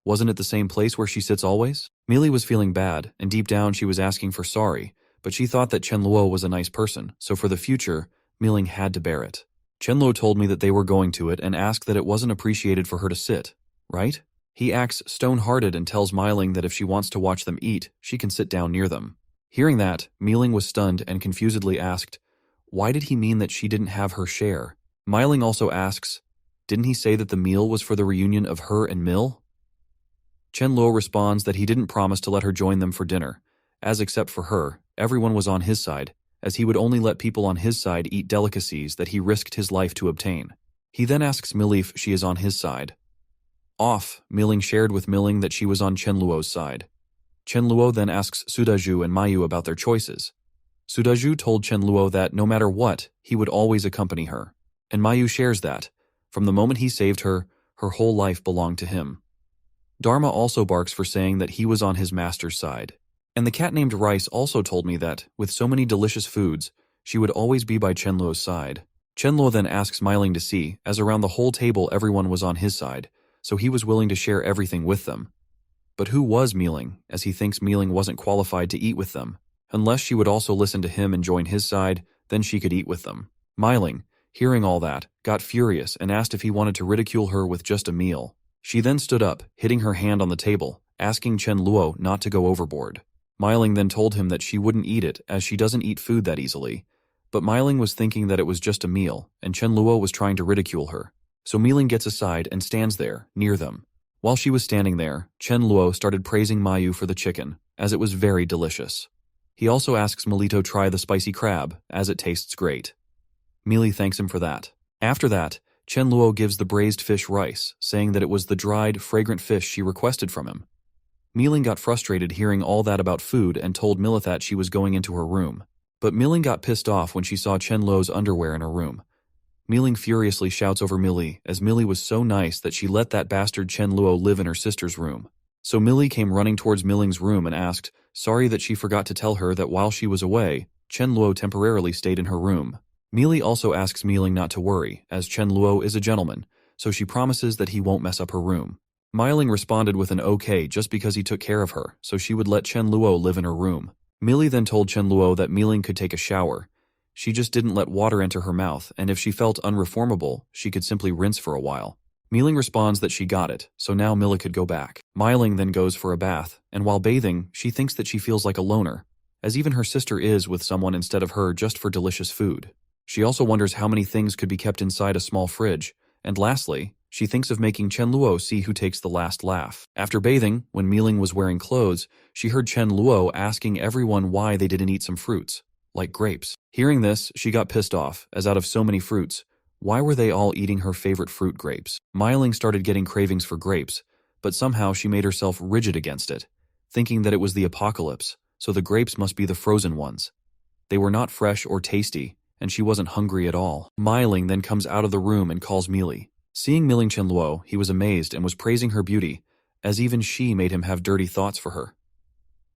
wasn't it the same place where she sits always? Meili was feeling bad, and deep down she was asking for sorry, but she thought that Chen Luo was a nice person, so for the future, Milling had to bear it. Chen Luo told me that they were going to it and asked that it wasn't appreciated for her to sit, right? He acts stone-hearted and tells Milling that if she wants to watch them eat, she can sit down near them. Hearing that, Milling was stunned and confusedly asked, why did he mean that she didn't have her share? Milling also asks, didn't he say that the meal was for the reunion of her and Mil? Chen Luo responds that he didn't promise to let her join them for dinner, as except for her, everyone was on his side, as he would only let people on his side eat delicacies that he risked his life to obtain. He then asks Millie if she is on his side. Off, Milling shared with Milling that she was on Chen Luo's side. Chen Luo then asks Sudaju and Mayu about their choices. Sudaju told Chen Luo that no matter what, he would always accompany her. And Mayu shares that, from the moment he saved her, her whole life belonged to him. Dharma also barks for saying that he was on his master's side. And the cat named Rice also told me that, with so many delicious foods, she would always be by Chen Luo's side. Chen Luo then asks Milling to see, as around the whole table everyone was on his side, so he was willing to share everything with them. But who was Milling, as he thinks Milling wasn't qualified to eat with them? Unless she would also listen to him and join his side, then she could eat with them. Milling, hearing all that, got furious and asked if he wanted to ridicule her with just a meal. She then stood up, hitting her hand on the table, asking Chen Luo not to go overboard. Milling then told him that she wouldn't eat it as she doesn't eat food that easily. But Milling was thinking that it was just a meal, and Chen Luo was trying to ridicule her. So Milling gets aside and stands there, near them. While she was standing there, Chen Luo started praising Mayu for the chicken, as it was very delicious. He also asks Melito try the spicy crab, as it tastes great. Meili thanks him for that. After that, Chen Luo gives the braised fish rice, saying that it was the dried, fragrant fish she requested from him. Milling got frustrated hearing all that about food and told Millie that she was going into her room. But Milling got pissed off when she saw Chen Luo's underwear in her room. Milling furiously shouts over Millie, as Millie was so nice that she let that bastard Chen Luo live in her sister's room. So Millie came running towards Milling's room and asked, sorry that she forgot to tell her that while she was away, Chen Luo temporarily stayed in her room. Millie also asks Milling not to worry, as Chen Luo is a gentleman, so she promises that he won't mess up her room. Milling responded with an okay just because he took care of her, so she would let Chen Luo live in her room. Millie then told Chen Luo that Milling could take a shower. She just didn't let water enter her mouth, and if she felt unreformable, she could simply rinse for a while. Milling responds that she got it, so now Millie could go back. Milling then goes for a bath, and while bathing, she thinks that she feels like a loner, as even her sister is with someone instead of her just for delicious food. She also wonders how many things could be kept inside a small fridge, and lastly, she thinks of making Chen Luo see who takes the last laugh. After bathing, when Milling was wearing clothes, she heard Chen Luo asking everyone why they didn't eat some fruits, like grapes. Hearing this, she got pissed off, as out of so many fruits, why were they all eating her favorite fruit, grapes? Milling started getting cravings for grapes, but somehow she made herself rigid against it, thinking that it was the apocalypse, so the grapes must be the frozen ones. They were not fresh or tasty, and she wasn't hungry at all. Milling then comes out of the room and calls Millie. Seeing Milling Chen Luo, he was amazed and was praising her beauty, as even she made him have dirty thoughts for her.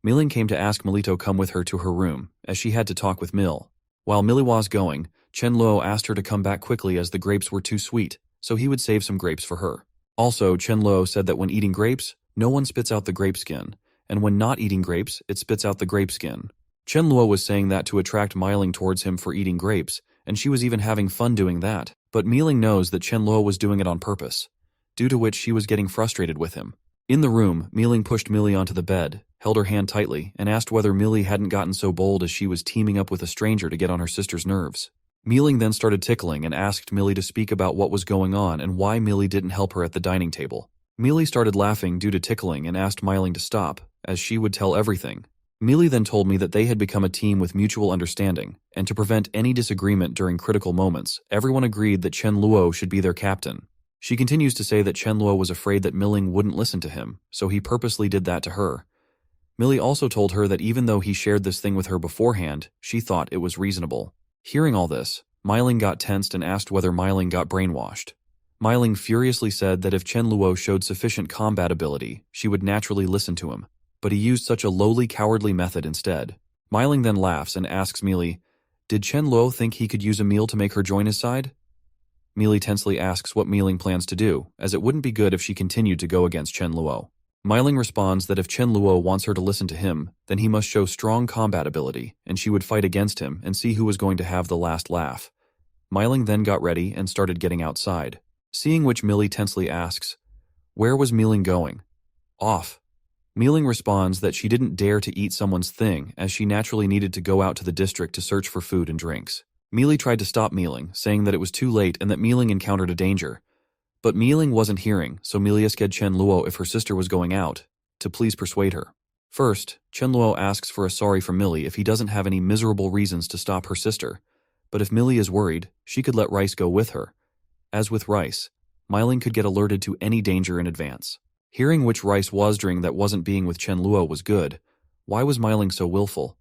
Milling came to ask Melito come with her to her room, as she had to talk with Mill. While Millie was going, Chen Luo asked her to come back quickly as the grapes were too sweet, so he would save some grapes for her. Also, Chen Luo said that when eating grapes, no one spits out the grape skin, and when not eating grapes, it spits out the grape skin. Chen Luo was saying that to attract Meiling towards him for eating grapes, and she was even having fun doing that, but Meiling knows that Chen Luo was doing it on purpose, due to which she was getting frustrated with him. In the room, Meiling pushed Millie onto the bed, held her hand tightly, and asked whether Millie hadn't gotten so bold as she was teaming up with a stranger to get on her sister's nerves. Meiling then started tickling and asked Millie to speak about what was going on and why Millie didn't help her at the dining table. Millie started laughing due to tickling and asked Meiling to stop, as she would tell everything. Millie then told me that they had become a team with mutual understanding, and to prevent any disagreement during critical moments, everyone agreed that Chen Luo should be their captain. She continues to say that Chen Luo was afraid that Meiling wouldn't listen to him, so he purposely did that to her. Millie also told her that even though he shared this thing with her beforehand, she thought it was reasonable. Hearing all this, Meiling got tensed and asked whether Meiling got brainwashed. Meiling furiously said that if Chen Luo showed sufficient combat ability, she would naturally listen to him, but he used such a lowly, cowardly method instead. Meiling then laughs and asks Millie, "Did Chen Luo think he could use a meal to make her join his side?" Millie tensely asks what Meiling plans to do, as it wouldn't be good if she continued to go against Chen Luo. Meiling responds that if Chen Luo wants her to listen to him, then he must show strong combat ability, and she would fight against him and see who was going to have the last laugh. Meiling then got ready and started getting outside, seeing which Millie tensely asks, "Where was Meiling going?" "Off." Meiling responds that she didn't dare to eat someone's thing, as she naturally needed to go out to the district to search for food and drinks. Millie tried to stop Meiling, saying that it was too late and that Meiling encountered a danger. But Meiling wasn't hearing, so Millie asked Chen Luo if her sister was going out, to please persuade her. First, Chen Luo asks for a sorry from Millie if he doesn't have any miserable reasons to stop her sister, but if Millie is worried, she could let Rice go with her. As with Rice, Meiling could get alerted to any danger in advance. Hearing which Rice was during that wasn't being with Chen Luo was good. Why was Meiling so willful?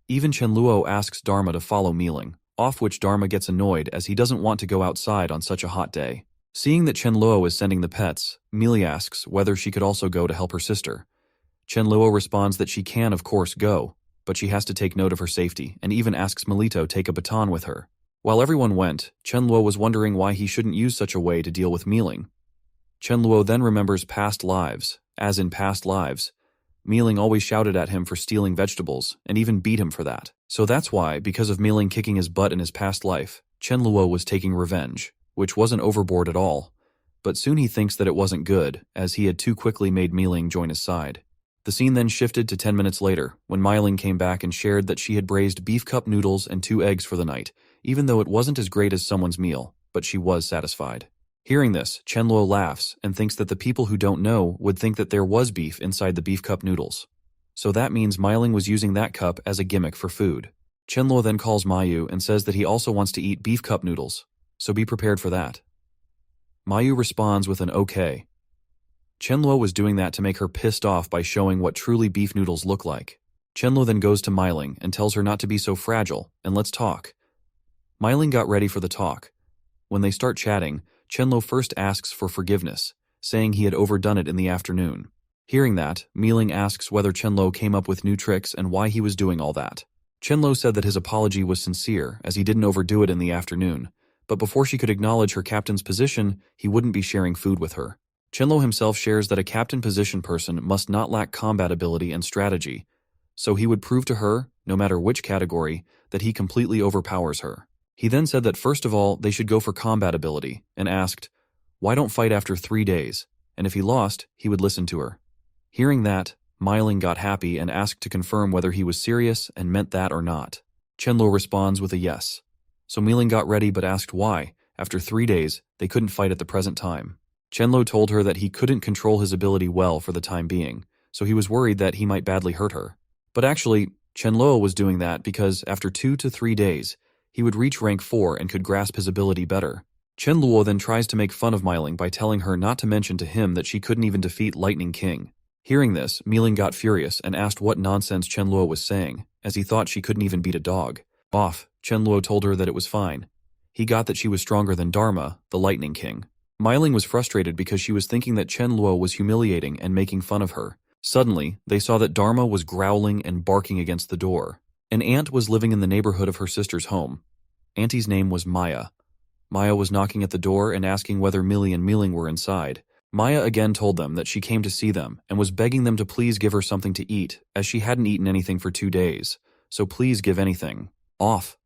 Even Chen Luo asks Dharma to follow Meiling, off which Dharma gets annoyed as he doesn't want to go outside on such a hot day. Seeing that Chen Luo is sending the pets, Millie asks whether she could also go to help her sister. Chen Luo responds that she can of course go, but she has to take note of her safety and even asks Melito take a baton with her. While everyone went, Chen Luo was wondering why he shouldn't use such a way to deal with Meiling. Chen Luo then remembers past lives, as in past lives, Meiling always shouted at him for stealing vegetables and even beat him for that. So that's why, because of Meiling kicking his butt in his past life, Chen Luo was taking revenge, which wasn't overboard at all. But soon he thinks that it wasn't good, as he had too quickly made Meiling join his side. The scene then shifted to 10 minutes later, when Meiling came back and shared that she had braised beef cup noodles and 2 eggs for the night, even though it wasn't as great as someone's meal, but she was satisfied. Hearing this, Chen Luo laughs and thinks that the people who don't know would think that there was beef inside the beef cup noodles. So that means Meiling was using that cup as a gimmick for food. Chen Luo then calls Mayu and says that he also wants to eat beef cup noodles, so be prepared for that. Mayu responds with an okay. Chen Luo was doing that to make her pissed off by showing what truly beef noodles look like. Chen Luo then goes to Meiling and tells her not to be so fragile, and let's talk. Meiling got ready for the talk. When they start chatting, Chen Luo first asks for forgiveness, saying he had overdone it in the afternoon. Hearing that, Meiling asks whether Chen Luo came up with new tricks and why he was doing all that. Chen Luo said that his apology was sincere, as he didn't overdo it in the afternoon, but before she could acknowledge her captain's position, he wouldn't be sharing food with her. Chen Luo himself shares that a captain position person must not lack combat ability and strategy, so he would prove to her, no matter which category, that he completely overpowers her. He then said that first of all, they should go for combat ability, and asked, why don't fight after 3 days, and if he lost, he would listen to her. Hearing that, Meiling got happy and asked to confirm whether he was serious and meant that or not. Chen Luo responds with a yes. So Meiling got ready but asked why, after 3 days, they couldn't fight at the present time. Chen Luo told her that he couldn't control his ability well for the time being, so he was worried that he might badly hurt her. But actually, Chen Luo was doing that because after 2 to 3 days, he would reach rank 4 and could grasp his ability better. Chen Luo then tries to make fun of Meiling by telling her not to mention to him that she couldn't even defeat Lightning King. Hearing this, Meiling got furious and asked what nonsense Chen Luo was saying, as he thought she couldn't even beat a dog. Off, Chen Luo told her that it was fine. He got that she was stronger than Dharma, the Lightning King. Meiling was frustrated because she was thinking that Chen Luo was humiliating and making fun of her. Suddenly, they saw that Dharma was growling and barking against the door. An ant was living in the neighborhood of her sister's home. Auntie's name was Maya. Maya was knocking at the door and asking whether Millie and Mealing were inside. Maya again told them that she came to see them and was begging them to please give her something to eat, as she hadn't eaten anything for 2 days. So please give anything. Off.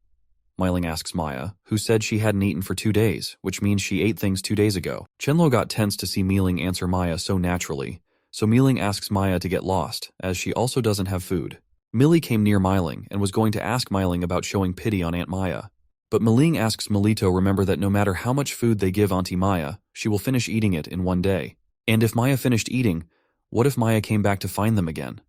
Mealing asks Maya, who said she hadn't eaten for 2 days, which means she ate things 2 days ago. Chenlo got tense to see Mealing answer Maya so naturally, so Mealing asks Maya to get lost, as she also doesn't have food. Millie came near Mealing and was going to ask Mealing about showing pity on Aunt Maya. But Mealing asks Melito remember that no matter how much food they give Auntie Maya, she will finish eating it in 1 day. And if Maya finished eating, what if Maya came back to find them again?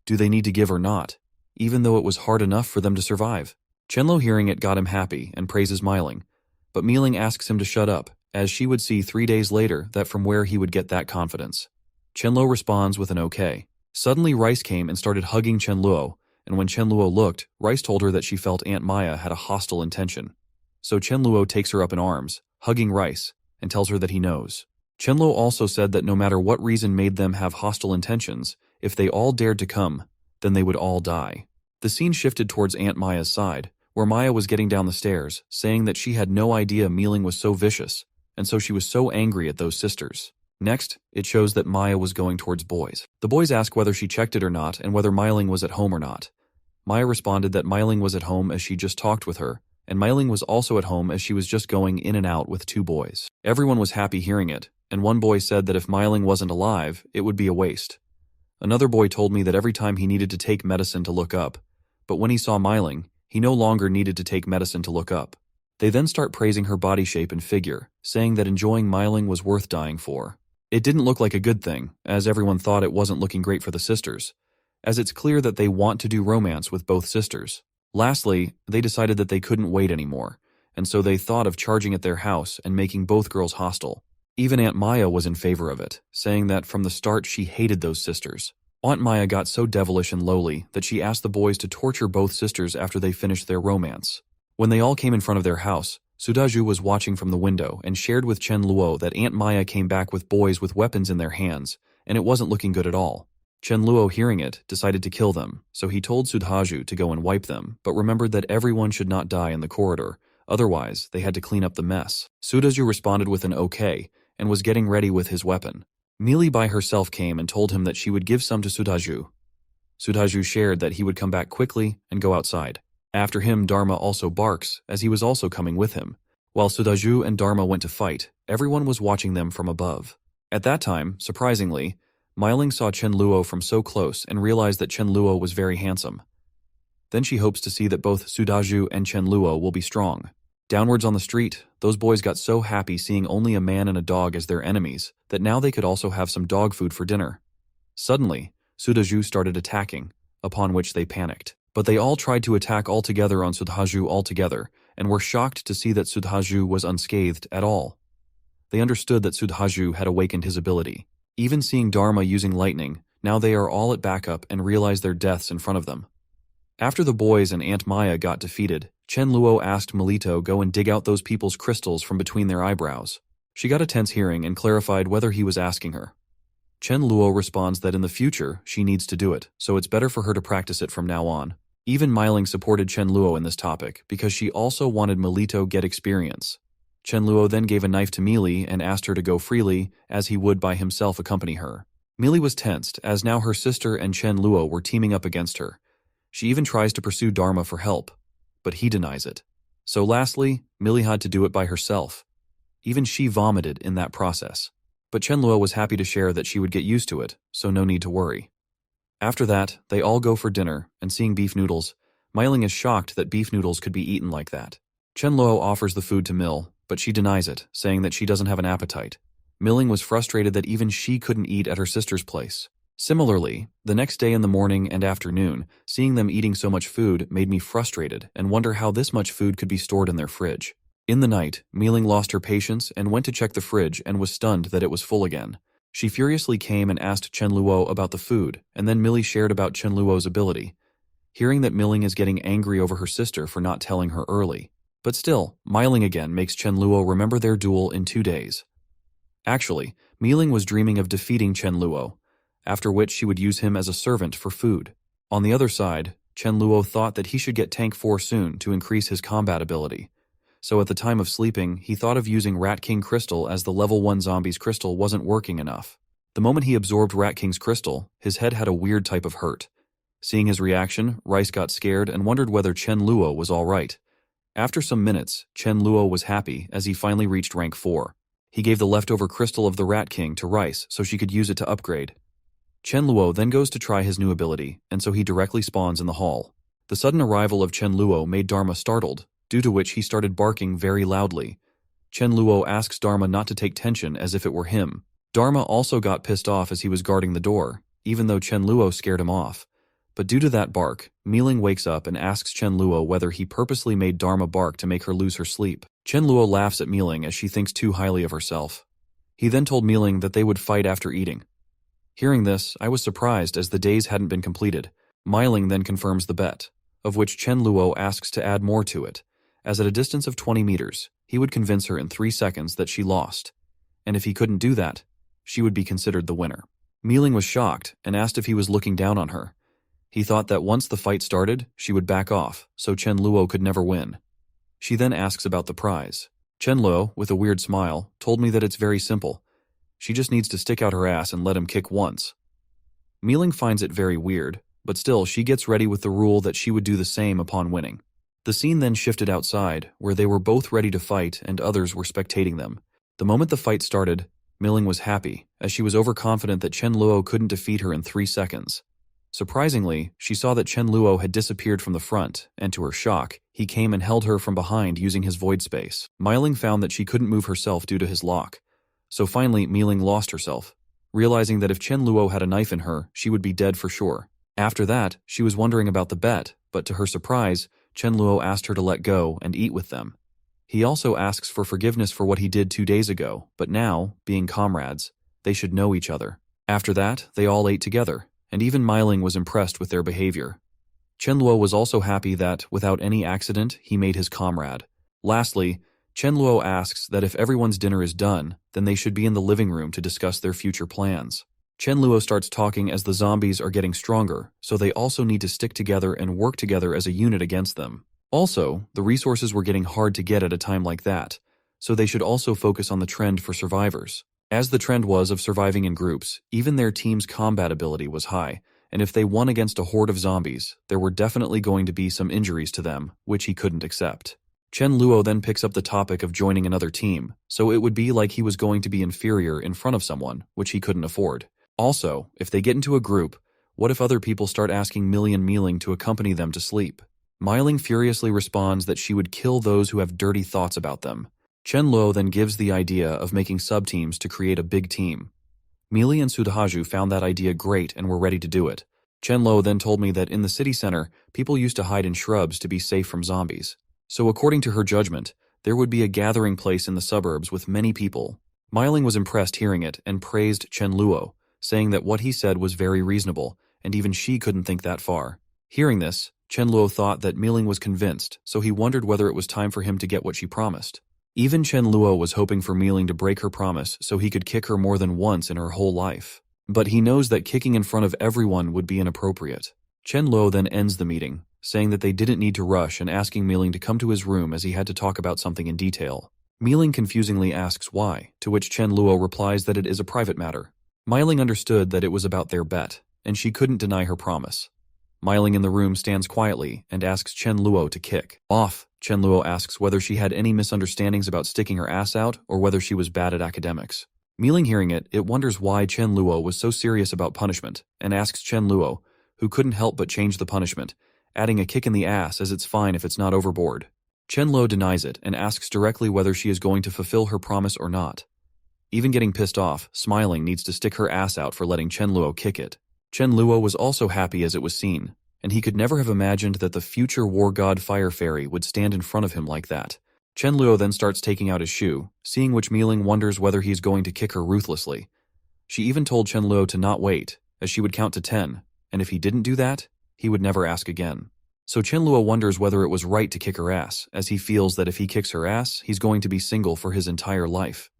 Do they need to give or not, even though it was hard enough for them to survive? Chenlo hearing it got him happy and praises Mealing, but Mealing asks him to shut up, as she would see 3 days later that from where he would get that confidence. Chenlo responds with an okay. Suddenly Rice came and started hugging Chenluo, and when Chenluo looked, Rice told her that she felt Aunt Maya had a hostile intention. So Chenluo takes her up in arms, hugging Rice, and tells her that he knows. Chenluo also said that no matter what reason made them have hostile intentions, if they all dared to come, then they would all die. The scene shifted towards Aunt Maya's side, where Maya was getting down the stairs, saying that she had no idea Mealing was so vicious, and so she was so angry at those sisters. Next, it shows that Maya was going towards boys. The boys ask whether she checked it or not and whether Mealing was at home or not. Maya responded that Mealing was at home as she just talked with her, and Mealing was also at home as she was just going in and out with 2 boys. Everyone was happy hearing it, and one boy said that if Mealing wasn't alive, it would be a waste. Another boy told me that every time he needed to take medicine to look up, but when he saw Mealing, he no longer needed to take medicine to look up. They then start praising her body shape and figure, saying that enjoying Mealing was worth dying for. It didn't look like a good thing, as everyone thought it wasn't looking great for the sisters, as it's clear that they want to do romance with both sisters. Lastly, they decided that they couldn't wait anymore, and so they thought of charging at their house and making both girls hostile. Even Aunt Maya was in favor of it, saying that from the start she hated those sisters. Aunt Maya got so devilish and lowly that she asked the boys to torture both sisters after they finished their romance. When they all came in front of their house, Sudaju was watching from the window and shared with Chen Luo that Aunt Maya came back with boys with weapons in their hands, and it wasn't looking good at all. Chen Luo, hearing it, decided to kill them, so he told Sudhaju to go and wipe them, but remembered that everyone should not die in the corridor, otherwise they had to clean up the mess. Sudaju responded with an okay, and was getting ready with his weapon. Mealy by herself came and told him that she would give some to Sudhaju. Sudhaju shared that he would come back quickly and go outside. After him, Dharma also barks, as he was also coming with him. While Sudhaju and Dharma went to fight, everyone was watching them from above. At that time, surprisingly, Mealing saw Chen Luo from so close and realized that Chen Luo was very handsome. Then she hopes to see that both Sudhaju and Chen Luo will be strong. Downwards on the street, those boys got so happy seeing only a man and a dog as their enemies that now they could also have some dog food for dinner. Suddenly, Sudhaju started attacking, upon which they panicked. But they all tried to attack all together on Sudhaju altogether, and were shocked to see that Sudhaju was unscathed at all. They understood that Sudhaju had awakened his ability. Even seeing Dharma using lightning, now they are all at backup and realize their deaths in front of them. After the boys and Aunt Maya got defeated, Chen Luo asked Melito go and dig out those people's crystals from between their eyebrows. She got a tense hearing and clarified whether he was asking her. Chen Luo responds that in the future she needs to do it, so it's better for her to practice it from now on. Even Mealing supported Chen Luo in this topic because she also wanted Melito get experience. Chen Luo then gave a knife to Mealy and asked her to go freely, as he would by himself accompany her. Mealy was tensed, as now her sister and Chen Luo were teaming up against her. She even tries to pursue Dharma for help, but he denies it. So lastly, Mealy had to do it by herself. Even she vomited in that process. But Chen Luo was happy to share that she would get used to it, so no need to worry. After that, they all go for dinner, and seeing beef noodles, Mealing is shocked that beef noodles could be eaten like that. Chen Luo offers the food to Mill, but she denies it, saying that she doesn't have an appetite. Mealing was frustrated that even she couldn't eat at her sister's place. Similarly, the next day in the morning and afternoon, seeing them eating so much food made me frustrated and wonder how this much food could be stored in their fridge. In the night, Mealing lost her patience and went to check the fridge and was stunned that it was full again. She furiously came and asked Chen Luo about the food, and then Millie shared about Chen Luo's ability. Hearing that Mealing is getting angry over her sister for not telling her early. But still, Mealing again makes Chen Luo remember their duel in 2 days. Actually, Mealing was dreaming of defeating Chen Luo, after which she would use him as a servant for food. On the other side, Chen Luo thought that he should get Tank 4 soon to increase his combat ability. So at the time of sleeping, he thought of using Rat King Crystal as the level 1 zombie's crystal wasn't working enough. The moment he absorbed Rat King's crystal, his head had a weird type of hurt. Seeing his reaction, Rice got scared and wondered whether Chen Luo was alright. After some minutes, Chen Luo was happy as he finally reached rank 4. He gave the leftover crystal of the Rat King to Rice so she could use it to upgrade. Chen Luo then goes to try his new ability, and so he directly spawns in the hall. The sudden arrival of Chen Luo made Dharma startled, due to which he started barking very loudly. Chen Luo asks Dharma not to take tension as if it were him. Dharma also got pissed off as he was guarding the door, even though Chen Luo scared him off. But due to that bark, Mealing wakes up and asks Chen Luo whether he purposely made Dharma bark to make her lose her sleep. Chen Luo laughs at Mealing as she thinks too highly of herself. He then told Mealing that they would fight after eating. Hearing this, I was surprised as the days hadn't been completed. Mealing then confirms the bet, of which Chen Luo asks to add more to it, as at a distance of 20 meters, he would convince her in 3 seconds that she lost. And if he couldn't do that, she would be considered the winner. Mealing was shocked and asked if he was looking down on her. He thought that once the fight started, she would back off, so Chen Luo could never win. She then asks about the prize. Chen Luo, with a weird smile, told me that it's very simple. She just needs to stick out her ass and let him kick once. Mealing finds it very weird, but still she gets ready with the rule that she would do the same upon winning. The scene then shifted outside, where they were both ready to fight and others were spectating them. The moment the fight started, Mealing was happy, as she was overconfident that Chen Luo couldn't defeat her in 3 seconds. Surprisingly, she saw that Chen Luo had disappeared from the front, and to her shock, he came and held her from behind using his void space. Mealing found that she couldn't move herself due to his lock. So finally, Mealing lost herself, realizing that if Chen Luo had a knife in her, she would be dead for sure. After that, she was wondering about the bet, but to her surprise, Chen Luo asked her to let go and eat with them. He also asks for forgiveness for what he did 2 days ago, but now, being comrades, they should know each other. After that, they all ate together, and even Mealing was impressed with their behavior. Chen Luo was also happy that, without any accident, he made his comrade. Lastly, Chen Luo asks that if everyone's dinner is done, then they should be in the living room to discuss their future plans. Chen Luo starts talking as the zombies are getting stronger, so they also need to stick together and work together as a unit against them. Also, the resources were getting hard to get at a time like that, so they should also focus on the trend for survivors. As the trend was of surviving in groups, even their team's combat ability was high, and if they won against a horde of zombies, there were definitely going to be some injuries to them, which he couldn't accept. Chen Luo then picks up the topic of joining another team, so it would be like he was going to be inferior in front of someone, which he couldn't afford. Also, if they get into a group, what if other people start asking Mealing to accompany them to sleep? Mealing furiously responds that she would kill those who have dirty thoughts about them. Chen Luo then gives the idea of making sub-teams to create a big team. Mealy and Sudahaju found that idea great and were ready to do it. Chen Luo then told me that in the city center, people used to hide in shrubs to be safe from zombies. So according to her judgment, there would be a gathering place in the suburbs with many people. Mealing was impressed hearing it and praised Chen Luo, saying that what he said was very reasonable, and even she couldn't think that far. Hearing this, Chen Luo thought that Mealing was convinced, so he wondered whether it was time for him to get what she promised. Even Chen Luo was hoping for Mealing to break her promise so he could kick her more than once in her whole life. But he knows that kicking in front of everyone would be inappropriate. Chen Luo then ends the meeting, saying that they didn't need to rush and asking Mealing to come to his room as he had to talk about something in detail. Mealing confusingly asks why, to which Chen Luo replies that it is a private matter. Mealing understood that it was about their bet, and she couldn't deny her promise. Mealing in the room stands quietly and asks Chen Luo to kick off. Chen Luo asks whether she had any misunderstandings about sticking her ass out or whether she was bad at academics. Mealing hearing it wonders why Chen Luo was so serious about punishment and asks Chen Luo, who couldn't help but change the punishment, adding a kick in the ass as it's fine if it's not overboard. Chen Luo denies it and asks directly whether she is going to fulfill her promise or not. Even getting pissed off, Smiling needs to stick her ass out for letting Chen Luo kick it. Chen Luo was also happy as it was seen, and he could never have imagined that the future war god Fire Fairy would stand in front of him like that. Chen Luo then starts taking out his shoe, seeing which Mealing wonders whether he's going to kick her ruthlessly. She even told Chen Luo to not wait, as she would count to 10, and if he didn't do that, he would never ask again. So Chen Luo wonders whether it was right to kick her ass, as he feels that if he kicks her ass, he's going to be single for his entire life.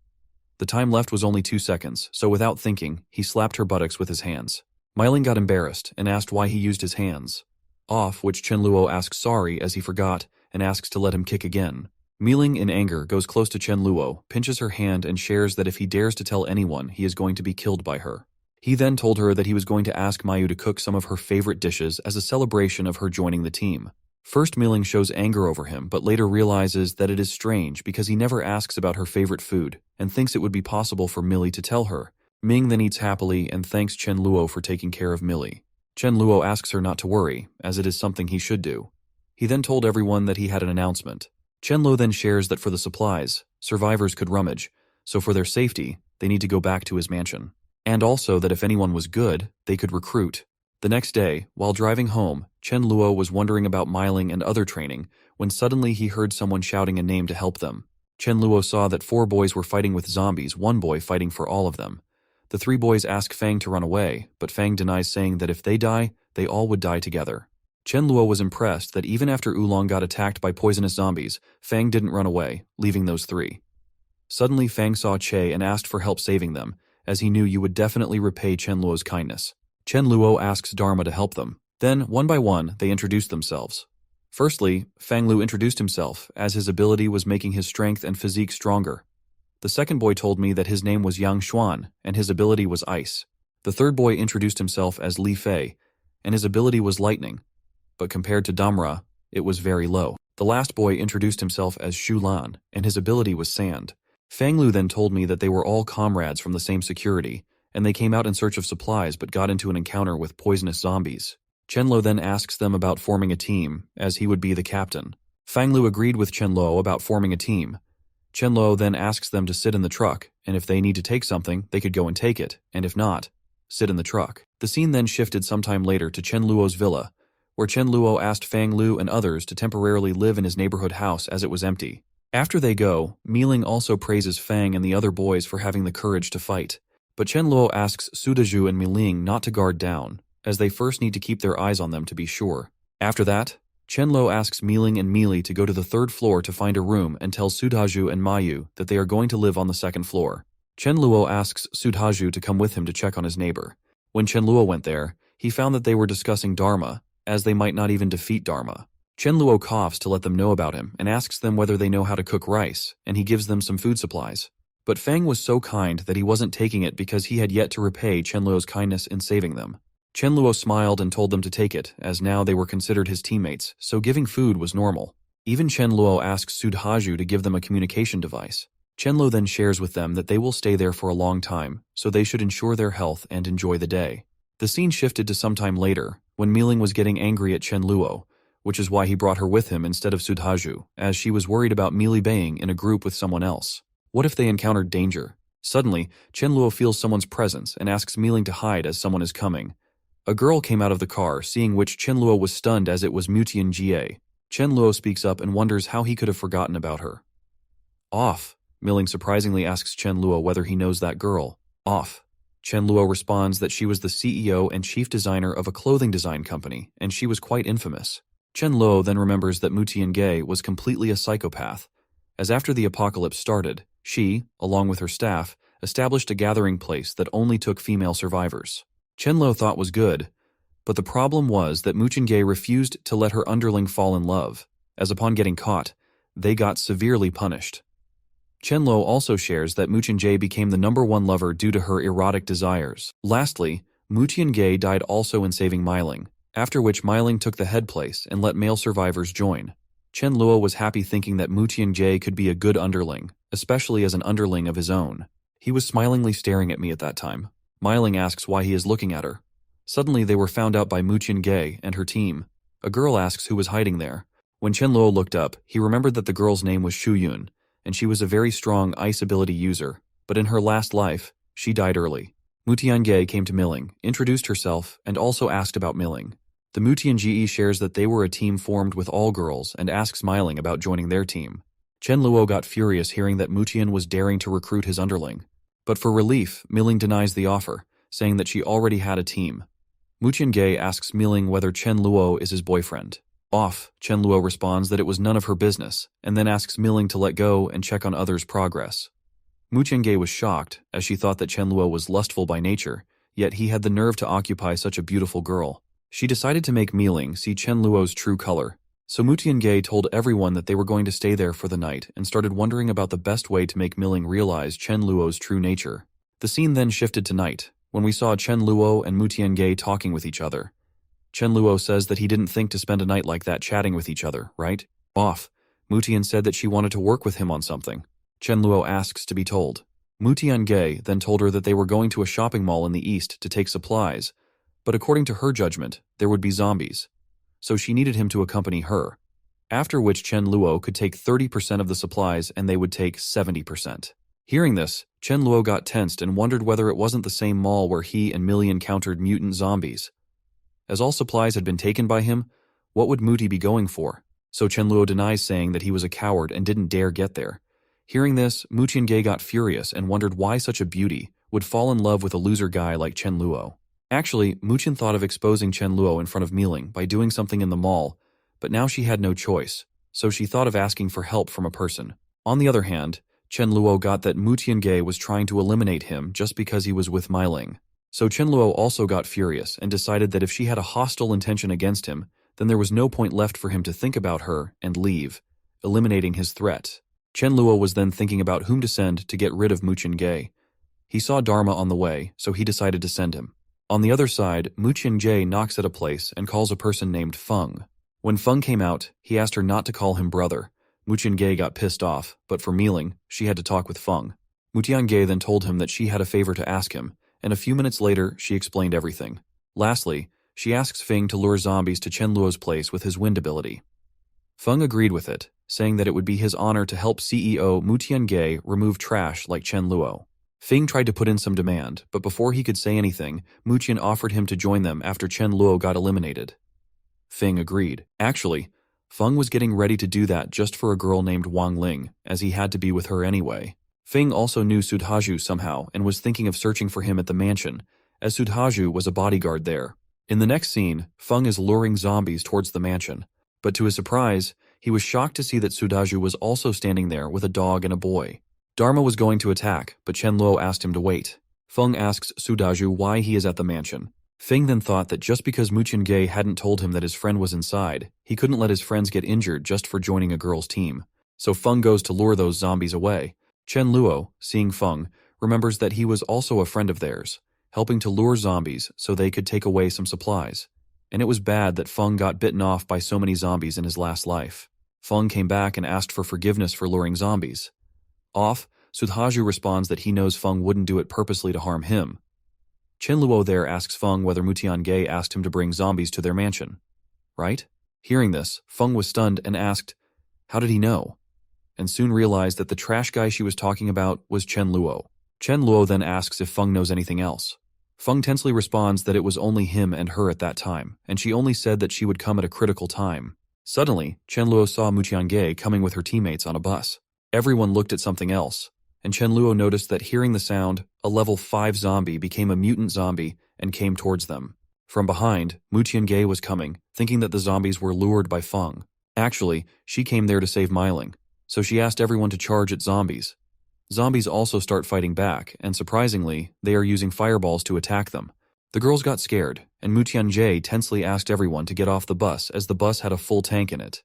The time left was only 2 seconds, so without thinking, he slapped her buttocks with his hands. Mealing got embarrassed and asked why he used his hands. Off, which Chen Luo asks sorry as he forgot and asks to let him kick again. Miling, in anger, goes close to Chen Luo, pinches her hand and shares that if he dares to tell anyone, he is going to be killed by her. He then told her that he was going to ask Mayu to cook some of her favorite dishes as a celebration of her joining the team. First, Miling shows anger over him, but later realizes that it is strange because he never asks about her favorite food and thinks it would be possible for Millie to tell her. Ming then eats happily and thanks Chen Luo for taking care of Millie. Chen Luo asks her not to worry, as it is something he should do. He then told everyone that he had an announcement. Chen Luo then shares that for the supplies, survivors could rummage, so for their safety, they need to go back to his mansion. And also that if anyone was good, they could recruit. The next day, while driving home, Chen Luo was wondering about Miling and other training when suddenly he heard someone shouting a name to help them. Chen Luo saw that 4 boys were fighting with zombies, 1 boy fighting for all of them. The 3 boys ask Fang to run away, but Fang denies, saying that if they die, they all would die together. Chen Luo was impressed that even after Oolong got attacked by poisonous zombies, Fang didn't run away, leaving those 3. Suddenly Fang saw Che and asked for help saving them, as he knew you would definitely repay Chen Luo's kindness. Chen Luo asks Dharma to help them. Then, one by one, they introduced themselves. Firstly, Fang Lu introduced himself, as his ability was making his strength and physique stronger. The second boy told me that his name was Yang Xuan, and his ability was ice. The third boy introduced himself as Li Fei, and his ability was lightning. But compared to Damra, it was very low. The last boy introduced himself as Shu Lan, and his ability was sand. Fang Lu then told me that they were all comrades from the same security, and they came out in search of supplies but got into an encounter with poisonous zombies. Chen Luo then asks them about forming a team, as he would be the captain. Fang Lu agreed with Chen Luo about forming a team. Chen Luo then asks them to sit in the truck, and if they need to take something, they could go and take it, and if not, sit in the truck. The scene then shifted sometime later to Chen Luo's villa, where Chen Luo asked Fang Lu and others to temporarily live in his neighborhood house as it was empty. After they go, Miling also praises Fang and the other boys for having the courage to fight. But Chen Luo asks Sudaju and Miling not to guard down, as they first need to keep their eyes on them to be sure. After that, Chen Luo asks Miling and Mili to go to the 3rd floor to find a room and tells Sudaju and Mayu that they are going to live on the 2nd floor. Chen Luo asks Sudaju to come with him to check on his neighbor. When Chen Luo went there, he found that they were discussing Dharma, as they might not even defeat Dharma. Chen Luo coughs to let them know about him and asks them whether they know how to cook rice, and he gives them some food supplies. But Fang was so kind that he wasn't taking it because he had yet to repay Chen Luo's kindness in saving them. Chen Luo smiled and told them to take it, as now they were considered his teammates, so giving food was normal. Even Chen Luo asks Sudhaju to give them a communication device. Chen Luo then shares with them that they will stay there for a long time, so they should ensure their health and enjoy the day. The scene shifted to some time later, when Miling was getting angry at Chen Luo, which is why he brought her with him instead of Sudhaju, as she was worried about Mili being in a group with someone else. What if they encountered danger? Suddenly, Chen Luo feels someone's presence and asks Miling to hide as someone is coming. A girl came out of the car, seeing which Chen Luo was stunned as it was Mutian Jie. Chen Luo speaks up and wonders how he could have forgotten about her. Off. Miling surprisingly asks Chen Luo whether he knows that girl. Off. Chen Luo responds that she was the CEO and chief designer of a clothing design company, and she was quite infamous. Chen Luo then remembers that Mutian Ge was completely a psychopath, as after the apocalypse started, she, along with her staff, established a gathering place that only took female survivors. Chen Luo thought was good, but the problem was that Mutian Ge refused to let her underling fall in love, as upon getting caught, they got severely punished. Chen Luo also shares that Mutian Ge became the #1 lover due to her erotic desires. Lastly, Mutian Ge died also in saving Miling, after which Miling took the head place and let male survivors join. Chen Luo was happy thinking that Mutian Ge could be a good underling, especially as an underling of his own. He was smilingly staring at me at that time. Miling asks why he is looking at her. Suddenly they were found out by Mutian Ge and her team. A girl asks who was hiding there. When Chen Luo looked up, he remembered that the girl's name was Shu Yun, and she was a very strong ice ability user, but in her last life, she died early. Mutian Ge came to Miling, introduced herself, and also asked about Miling. The Mutian Ge shares that they were a team formed with all girls and asks Miling about joining their team. Chen Luo got furious hearing that Mutian was daring to recruit his underling. But for relief, Miling denies the offer, saying that she already had a team. Mutian Ge asks Miling whether Chen Luo is his boyfriend. Off, Chen Luo responds that it was none of her business, and then asks Miling to let go and check on others' progress. Mutian Ge was shocked, as she thought that Chen Luo was lustful by nature, yet he had the nerve to occupy such a beautiful girl. She decided to make Mealing see Chen Luo's true color. So Mutian told everyone that they were going to stay there for the night and started wondering about the best way to make Mealing realize Chen Luo's true nature. The scene then shifted to night, when we saw Chen Luo and Mutian talking with each other. Chen Luo says that he didn't think to spend a night like that chatting with each other, right? Off. Mutian said that she wanted to work with him on something. Chen Luo asks to be told. Mutian then told her that they were going to a shopping mall in the east to take supplies, but according to her judgment, there would be zombies. So she needed him to accompany her. After which Chen Luo could take 30% of the supplies and they would take 70%. Hearing this, Chen Luo got tensed and wondered whether it wasn't the same mall where he and Millie encountered mutant zombies. As all supplies had been taken by him, what would Muti be going for? So Chen Luo denies saying that he was a coward and didn't dare get there. Hearing this, Mutian got furious and wondered why such a beauty would fall in love with a loser guy like Chen Luo. Actually, Mutian thought of exposing Chen Luo in front of Mealing by doing something in the mall, but now she had no choice, so she thought of asking for help from a person. On the other hand, Chen Luo got that Mutian was trying to eliminate him just because he was with Mealing. So Chen Luo also got furious and decided that if she had a hostile intention against him, then there was no point left for him to think about her and leave, eliminating his threat. Chen Luo was then thinking about whom to send to get rid of Mutian. He saw Dharma on the way, so he decided to send him. On the other side, Mutian knocks at a place and calls a person named Feng. When Feng came out, he asked her not to call him brother. Mutian got pissed off, but for Mealing, she had to talk with Feng. Mutian then told him that she had a favor to ask him, and a few minutes later, she explained everything. Lastly, she asks Feng to lure zombies to Chen Luo's place with his wind ability. Feng agreed with it, saying that it would be his honor to help CEO Mutian remove trash like Chen Luo. Feng tried to put in some demand, but before he could say anything, Mutian offered him to join them after Chen Luo got eliminated. Feng agreed. Actually, Feng was getting ready to do that just for a girl named Wang Ling, as he had to be with her anyway. Feng also knew Sudhaju somehow and was thinking of searching for him at the mansion, as Sudhaju was a bodyguard there. In the next scene, Feng is luring zombies towards the mansion, but to his surprise, he was shocked to see that Sudhaju was also standing there with a dog and a boy. Dharma was going to attack, but Chen Luo asked him to wait. Feng asks Sudhaju why he is at the mansion. Feng then thought that just because Mutian hadn't told him that his friend was inside, he couldn't let his friends get injured just for joining a girl's team. So Feng goes to lure those zombies away. Chen Luo, seeing Feng, remembers that he was also a friend of theirs, helping to lure zombies so they could take away some supplies. And it was bad that Feng got bitten off by so many zombies in his last life. Feng came back and asked for forgiveness for luring zombies. Off, Sudhaju responds that he knows Feng wouldn't do it purposely to harm him. Chen Luo there asks Feng whether Mutian asked him to bring zombies to their mansion. Right? Hearing this, Feng was stunned and asked, how did he know? And soon realized that the trash guy she was talking about was Chen Luo. Chen Luo then asks if Feng knows anything else. Feng tensely responds that it was only him and her at that time, and she only said that she would come at a critical time. Suddenly, Chen Luo saw Mutian coming with her teammates on a bus. Everyone looked at something else, and Chen Luo noticed that hearing the sound, a level 5 zombie became a mutant zombie and came towards them. From behind, Mutian was coming, thinking that the zombies were lured by Feng. Actually, she came there to save Mealing, so she asked everyone to charge at zombies. Zombies also start fighting back, and surprisingly, they are using fireballs to attack them. The girls got scared, and Mutian tensely asked everyone to get off the bus as the bus had a full tank in it.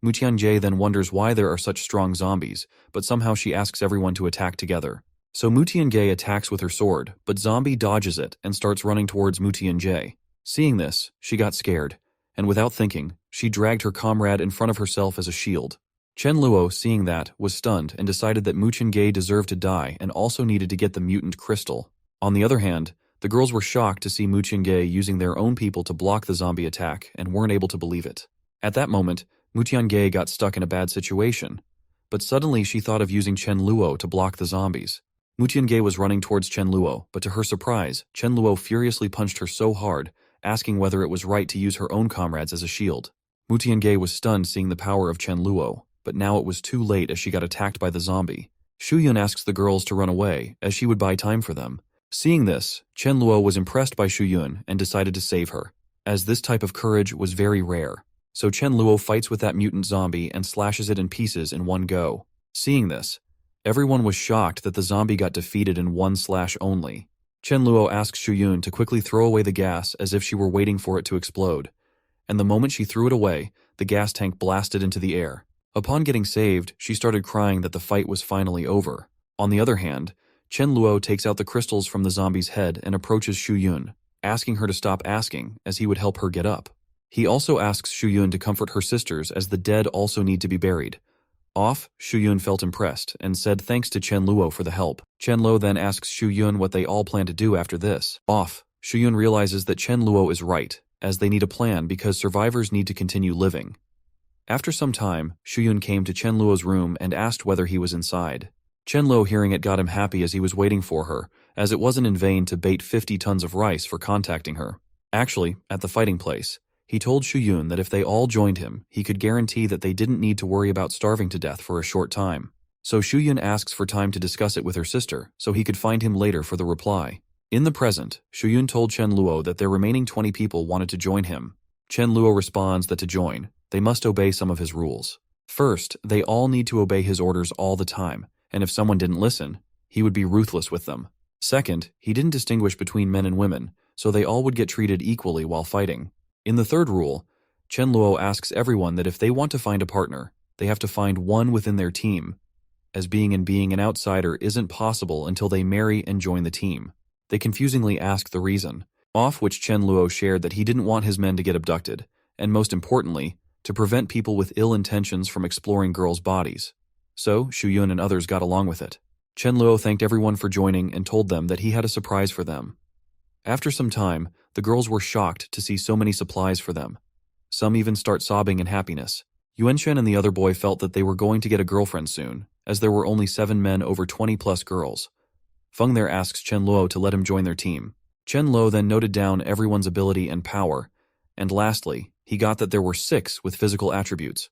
Mutian then wonders why there are such strong zombies, but somehow she asks everyone to attack together. So Mutian attacks with her sword, but Zombie dodges it and starts running towards Mutian. Seeing this, she got scared, and without thinking, she dragged her comrade in front of herself as a shield. Chen Luo, seeing that, was stunned and decided that Mutian deserved to die and also needed to get the mutant crystal. On the other hand, the girls were shocked to see Mutian using their own people to block the zombie attack and weren't able to believe it. At that moment, Mutian got stuck in a bad situation, but suddenly she thought of using Chen Luo to block the zombies. Mutian was running towards Chen Luo, but to her surprise, Chen Luo furiously punched her so hard, asking whether it was right to use her own comrades as a shield. Mutian was stunned seeing the power of Chen Luo, but now it was too late as she got attacked by the zombie. Shuyun asks the girls to run away, as she would buy time for them. Seeing this, Chen Luo was impressed by Shuyun and decided to save her, as this type of courage was very rare. So Chen Luo fights with that mutant zombie and slashes it in pieces in one go. Seeing this, everyone was shocked that the zombie got defeated in one slash only. Chen Luo asks Xu Yun to quickly throw away the gas as if she were waiting for it to explode. And the moment she threw it away, the gas tank blasted into the air. Upon getting saved, she started crying that the fight was finally over. On the other hand, Chen Luo takes out the crystals from the zombie's head and approaches Xu Yun, asking her to stop asking, as he would help her get up. He also asks Xu Yun to comfort her sisters as the dead also need to be buried. Off, Xu Yun felt impressed and said thanks to Chen Luo for the help. Chen Luo then asks Xu Yun what they all plan to do after this. Off, Xu Yun realizes that Chen Luo is right, as they need a plan because survivors need to continue living. After some time, Xu Yun came to Chen Luo's room and asked whether he was inside. Chen Luo hearing it got him happy as he was waiting for her, as it wasn't in vain to bait 50 tons of rice for contacting her. Actually, at the fighting place, he told Xu Yun that if they all joined him, he could guarantee that they didn't need to worry about starving to death for a short time. So Xu Yun asks for time to discuss it with her sister, so he could find him later for the reply. In the present, Xu Yun told Chen Luo that their remaining 20 people wanted to join him. Chen Luo responds that to join, they must obey some of his rules. First, they all need to obey his orders all the time, and if someone didn't listen, he would be ruthless with them. Second, he didn't distinguish between men and women, so they all would get treated equally while fighting. In the third rule, Chen Luo asks everyone that if they want to find a partner, they have to find one within their team, as being an outsider isn't possible until they marry and join the team. They confusingly ask the reason, off which Chen Luo shared that he didn't want his men to get abducted, and most importantly, to prevent people with ill intentions from exploring girls' bodies. So, Xu Yun and others got along with it. Chen Luo thanked everyone for joining and told them that he had a surprise for them. After some time, the girls were shocked to see so many supplies for them. Some even start sobbing in happiness. Yuanshen and the other boy felt that they were going to get a girlfriend soon, as there were only 7 men over 20+ girls. Feng there asks Chen Luo to let him join their team. Chen Luo then noted down everyone's ability and power, and lastly, he got that there were 6 with physical attributes,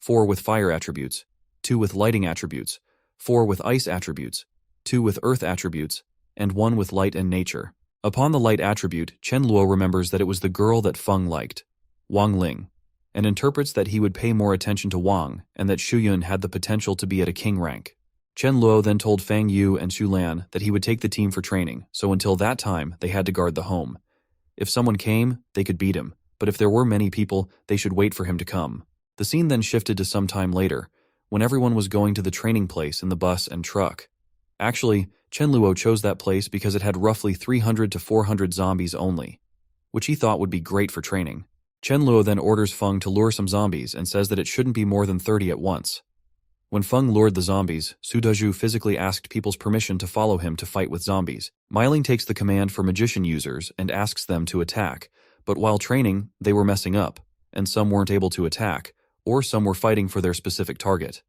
4 with fire attributes, 2 with lighting attributes, 4 with ice attributes, 2 with earth attributes, and 1 with light and nature. Upon the light attribute, Chen Luo remembers that it was the girl that Feng liked, Wang Ling, and interprets that he would pay more attention to Wang and that Xu Yun had the potential to be at a king rank. Chen Luo then told Fang Yu and Xu Lan that he would take the team for training, so until that time, they had to guard the home. If someone came, they could beat him, but if there were many people, they should wait for him to come. The scene then shifted to some time later, when everyone was going to the training place in the bus and truck. Actually, Chen Luo chose that place because it had roughly 300 to 400 zombies only, which he thought would be great for training. Chen Luo then orders Feng to lure some zombies and says that it shouldn't be more than 30 at once. When Feng lured the zombies, Su Dezhu physically asked people's permission to follow him to fight with zombies. Meiling takes the command for magician users and asks them to attack, but while training, they were messing up, and some weren't able to attack, or some were fighting for their specific target.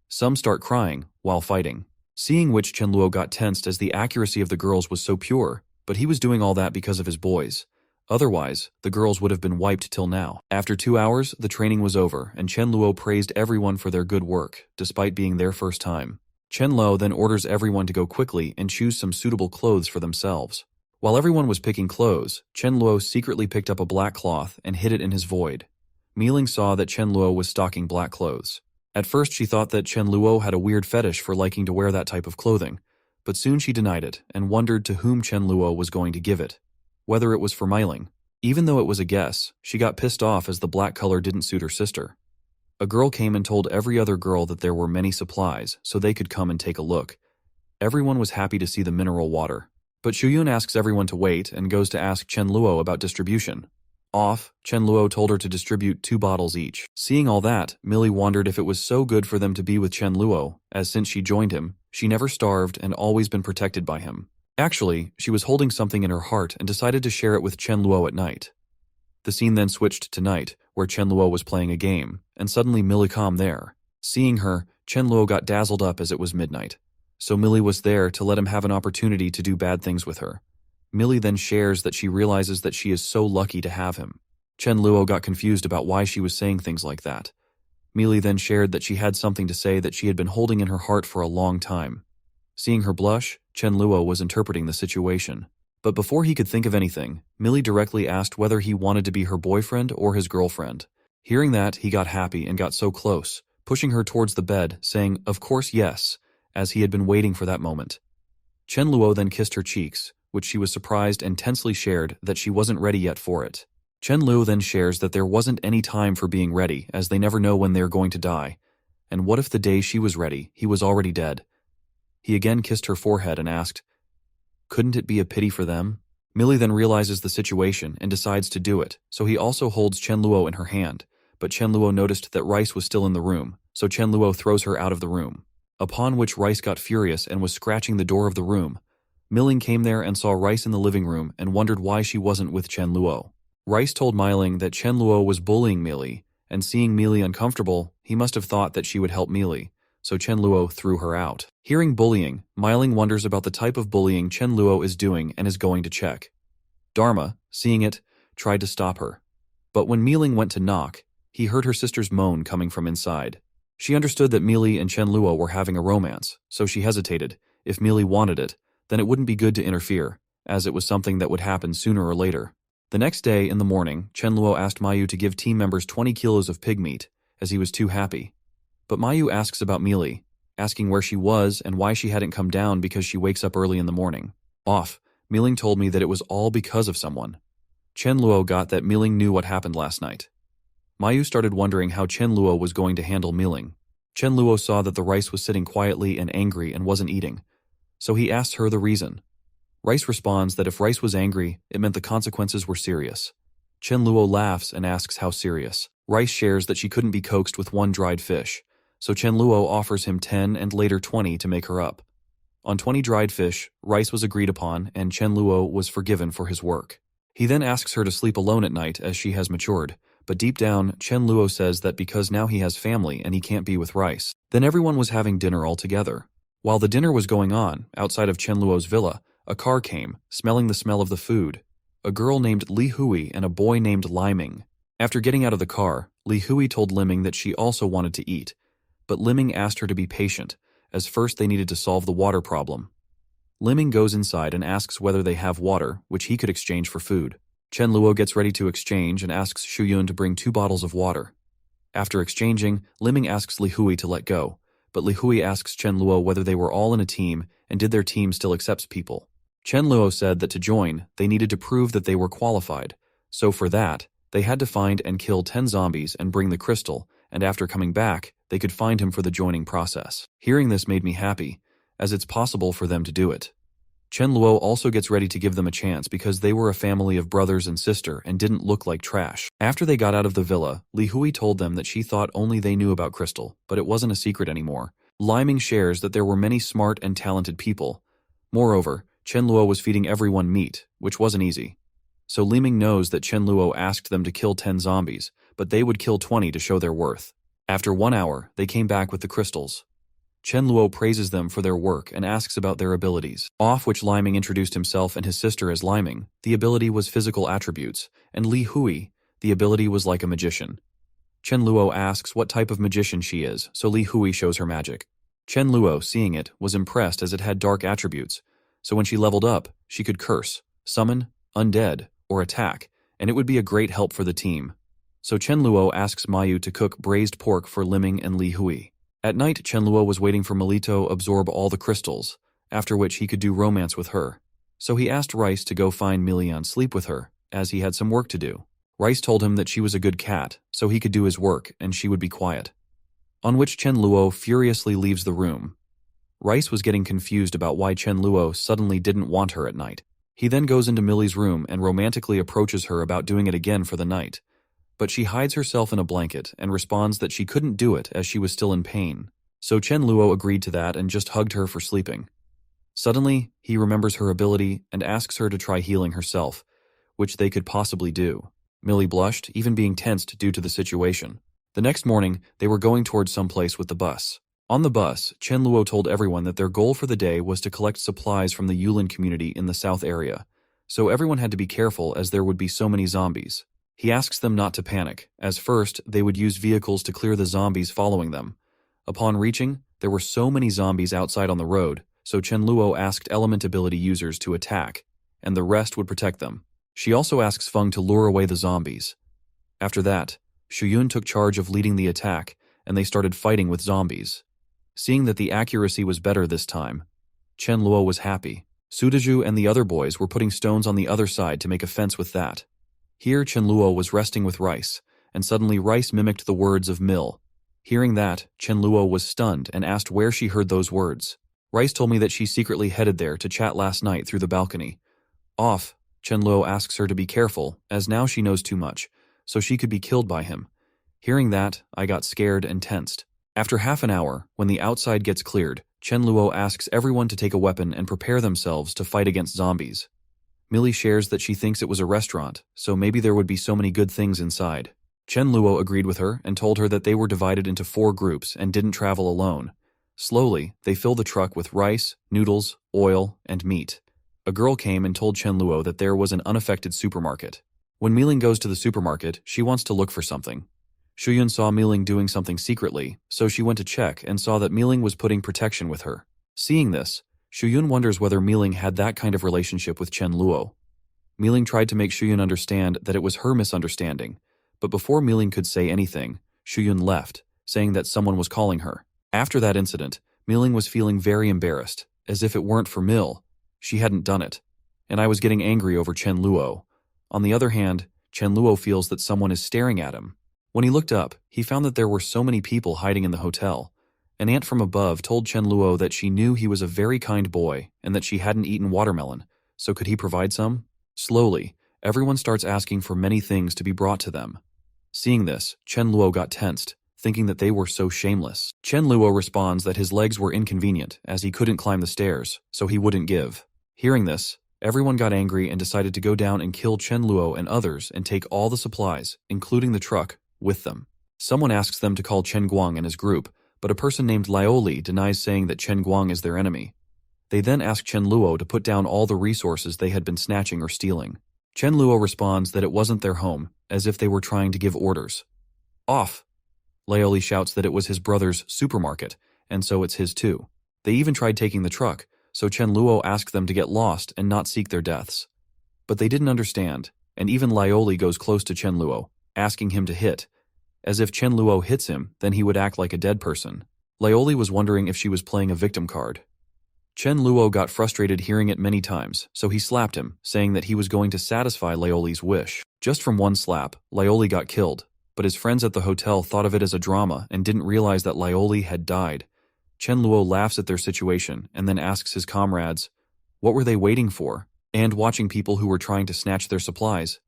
Some start crying while fighting. Seeing which, Chen Luo got tensed as the accuracy of the girls was so pure, but he was doing all that because of his boys. Otherwise, the girls would have been wiped till now. After 2 hours, the training was over, and Chen Luo praised everyone for their good work, despite being their first time. Chen Luo then orders everyone to go quickly and choose some suitable clothes for themselves. While everyone was picking clothes, Chen Luo secretly picked up a black cloth and hid it in his void. Meiling saw that Chen Luo was stocking black clothes. At first she thought that Chen Luo had a weird fetish for liking to wear that type of clothing, but soon she denied it and wondered to whom Chen Luo was going to give it, whether it was for Meiling. Even though it was a guess, she got pissed off as the black color didn't suit her sister. A girl came and told every other girl that there were many supplies, so they could come and take a look. Everyone was happy to see the mineral water. But Xu Yun asks everyone to wait and goes to ask Chen Luo about distribution. Off, Chen Luo told her to distribute 2 bottles each. Seeing all that, Millie wondered if it was so good for them to be with Chen Luo, as since she joined him, she never starved and always been protected by him. Actually, she was holding something in her heart and decided to share it with Chen Luo at night. The scene then switched to night, where Chen Luo was playing a game, and suddenly Millie came there. Seeing her, Chen Luo got dazzled up as it was midnight. So Millie was there to let him have an opportunity to do bad things with her. Millie then shares that she realizes that she is so lucky to have him. Chen Luo got confused about why she was saying things like that. Millie then shared that she had something to say that she had been holding in her heart for a long time. Seeing her blush, Chen Luo was interpreting the situation. But before he could think of anything, Millie directly asked whether he wanted to be her boyfriend or his girlfriend. Hearing that, he got happy and got so close, pushing her towards the bed, saying, "Of course yes," as he had been waiting for that moment. Chen Luo then kissed her cheeks, which she was surprised and tensely shared that she wasn't ready yet for it. Chen Lu then shares that there wasn't any time for being ready, as they never know when they're going to die. And what if the day she was ready, he was already dead? He again kissed her forehead and asked, couldn't it be a pity for them? Millie then realizes the situation and decides to do it, so he also holds Chen Luo in her hand, but Chen Luo noticed that Rice was still in the room, so Chen Luo throws her out of the room. Upon which Rice got furious and was scratching the door of the room. Milling came there and saw Rice in the living room and wondered why she wasn't with Chen Luo. Rice told Miling that Chen Luo was bullying Millie, and seeing Millie uncomfortable, he must have thought that she would help Millie, so Chen Luo threw her out. Hearing bullying, Miling wonders about the type of bullying Chen Luo is doing and is going to check. Dharma, seeing it, tried to stop her. But when Miling went to knock, he heard her sister's moan coming from inside. She understood that Millie and Chen Luo were having a romance, so she hesitated. If Millie wanted it, then it wouldn't be good to interfere, as it was something that would happen sooner or later. The next day, in the morning, Chen Luo asked Mayu to give team members 20 kilos of pig meat, as he was too happy. But Mayu asks about Millie, asking where she was and why she hadn't come down because she wakes up early in the morning. Miling told me that it was all because of someone. Chen Luo got that Miling knew what happened last night. Mayu started wondering how Chen Luo was going to handle Miling. Chen Luo saw that the Rice was sitting quietly and angry and wasn't eating, so he asked her the reason. Rice responds that if Rice was angry, it meant the consequences were serious. Chen Luo laughs and asks how serious. Rice shares that she couldn't be coaxed with one dried fish, so Chen Luo offers him 10 and later 20 to make her up. On 20 dried fish, Rice was agreed upon and Chen Luo was forgiven for his work. He then asks her to sleep alone at night as she has matured, but deep down, Chen Luo says that because now he has family and he can't be with Rice. Then everyone was having dinner all together. While the dinner was going on, outside of Chen Luo's villa, a car came, smelling the smell of the food. A girl named Li Hui and a boy named Liming. After getting out of the car, Li Hui told Liming that she also wanted to eat, but Liming asked her to be patient, as first they needed to solve the water problem. Liming goes inside and asks whether they have water, which he could exchange for food. Chen Luo gets ready to exchange and asks Xu Yun to bring 2 bottles of water. After exchanging, Liming asks Li Hui to let go, but Li Hui asks Chen Luo whether they were all in a team and did their team still accepts people. Chen Luo said that to join, they needed to prove that they were qualified, so for that, they had to find and kill 10 zombies and bring the crystal, and after coming back, they could find him for the joining process. Hearing this made me happy, as it's possible for them to do it. Chen Luo also gets ready to give them a chance because they were a family of brothers and sister and didn't look like trash. After they got out of the villa, Li Hui told them that she thought only they knew about Crystal, but it wasn't a secret anymore. Liming shares that there were many smart and talented people. Moreover, Chen Luo was feeding everyone meat, which wasn't easy. So Liming knows that Chen Luo asked them to kill 10 zombies, but they would kill 20 to show their worth. After 1 hour, they came back with the crystals. Chen Luo praises them for their work and asks about their abilities, off which Liming introduced himself and his sister as Liming. The ability was physical attributes, and Li Hui, the ability was like a magician. Chen Luo asks what type of magician she is, so Li Hui shows her magic. Chen Luo, seeing it, was impressed as it had dark attributes, so when she leveled up, she could curse, summon, undead, or attack, and it would be a great help for the team. So Chen Luo asks Mayu to cook braised pork for Liming and Li Hui. At night, Chen Luo was waiting for Melito absorb all the crystals, after which he could do romance with her. So he asked Rice to go find Millie and sleep with her, as he had some work to do. Rice told him that she was a good cat, so he could do his work and she would be quiet. On which Chen Luo furiously leaves the room. Rice was getting confused about why Chen Luo suddenly didn't want her at night. He then goes into Millie's room and romantically approaches her about doing it again for the night. But she hides herself in a blanket and responds that she couldn't do it as she was still in pain. So Chen Luo agreed to that and just hugged her for sleeping. Suddenly, he remembers her ability and asks her to try healing herself, which they could possibly do. Millie blushed, even being tensed due to the situation. The next morning, they were going towards someplace with the bus. On the bus, Chen Luo told everyone that their goal for the day was to collect supplies from the Yulin community in the south area, so everyone had to be careful as there would be so many zombies. He asks them not to panic, as first, they would use vehicles to clear the zombies following them. Upon reaching, there were so many zombies outside on the road, so Chen Luo asked element ability users to attack, and the rest would protect them. She also asks Feng to lure away the zombies. After that, Xu Yun took charge of leading the attack, and they started fighting with zombies. Seeing that the accuracy was better this time, Chen Luo was happy. Sudaju and the other boys were putting stones on the other side to make a fence with that. Here Chen Luo was resting with Rice, and suddenly Rice mimicked the words of Mill. Hearing that, Chen Luo was stunned and asked where she heard those words. Rice told me that she secretly headed there to chat last night through the balcony. Off, Chen Luo asks her to be careful, as now she knows too much, so she could be killed by him. Hearing that, I got scared and tensed. After half an hour, when the outside gets cleared, Chen Luo asks everyone to take a weapon and prepare themselves to fight against zombies. Millie shares that she thinks it was a restaurant, so maybe there would be so many good things inside. Chen Luo agreed with her and told her that they were divided into 4 groups and didn't travel alone. Slowly, they fill the truck with rice, noodles, oil, and meat. A girl came and told Chen Luo that there was an unaffected supermarket. When Miling goes to the supermarket, she wants to look for something. Shuyun saw Miling doing something secretly, so she went to check and saw that Miling was putting protection with her. Seeing this, Shuyun wonders whether Miling had that kind of relationship with Chen Luo. Miling tried to make Shuyun understand that it was her misunderstanding, but before Miling could say anything, Shuyun left, saying that someone was calling her. After that incident, Miling was feeling very embarrassed, as if it weren't for Mill, she hadn't done it, and I was getting angry over Chen Luo. On the other hand, Chen Luo feels that someone is staring at him. When he looked up, he found that there were so many people hiding in the hotel. An aunt from above told Chen Luo that she knew he was a very kind boy and that she hadn't eaten watermelon, so could he provide some? Slowly, everyone starts asking for many things to be brought to them. Seeing this, Chen Luo got tensed, thinking that they were so shameless. Chen Luo responds that his legs were inconvenient as he couldn't climb the stairs, so he wouldn't give. Hearing this, everyone got angry and decided to go down and kill Chen Luo and others and take all the supplies, including the truck, with them. Someone asks them to call Chen Guang and his group, but a person named Lioli denies saying that Chen Guang is their enemy. They then ask Chen Luo to put down all the resources they had been snatching or stealing. Chen Luo responds that it wasn't their home, as if they were trying to give orders. Off! Lioli shouts that it was his brother's supermarket, and so it's his too. They even tried taking the truck, so Chen Luo asked them to get lost and not seek their deaths. But they didn't understand, and even Lioli goes close to Chen Luo, asking him to hit. As if Chen Luo hits him, then he would act like a dead person. Lioli was wondering if she was playing a victim card. Chen Luo got frustrated hearing it many times, so he slapped him, saying that he was going to satisfy Lioli's wish. Just from one slap, Lioli got killed, but his friends at the hotel thought of it as a drama and didn't realize that Lioli had died. Chen Luo laughs at their situation and then asks his comrades, what were they waiting for? And watching people who were trying to snatch their supplies.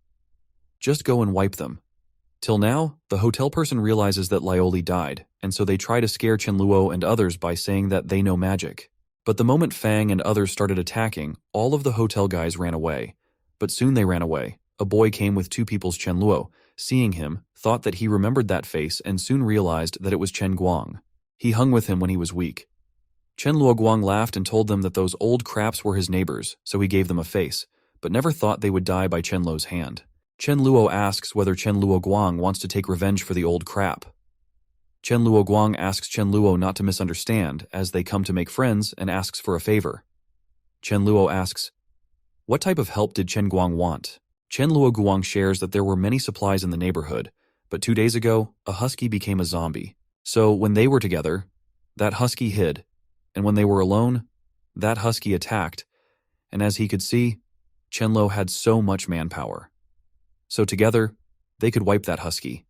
Just go and wipe them. Till now, the hotel person realizes that Lioli died, and so they try to scare Chen Luo and others by saying that they know magic. But the moment Fang and others started attacking, all of the hotel guys ran away. But soon they ran away. A boy came with 2 people's Chen Luo. Seeing him, thought that he remembered that face and soon realized that it was Chen Guang. He hung with him when he was weak. Chen Luo Guang laughed and told them that those old craps were his neighbors, so he gave them a face, but never thought they would die by Chen Luo's hand. Chen Luo asks whether Chen Luo Guang wants to take revenge for the old crap. Chen Luo Guang asks Chen Luo not to misunderstand, as they come to make friends, and asks for a favor. Chen Luo asks, what type of help did Chen Guang want? Chen Luo Guang shares that there were many supplies in the neighborhood, but 2 days ago, a husky became a zombie. So when they were together, that husky hid, and when they were alone, that husky attacked, and as he could see, Chen Luo had so much manpower. So together, they could wipe that husky.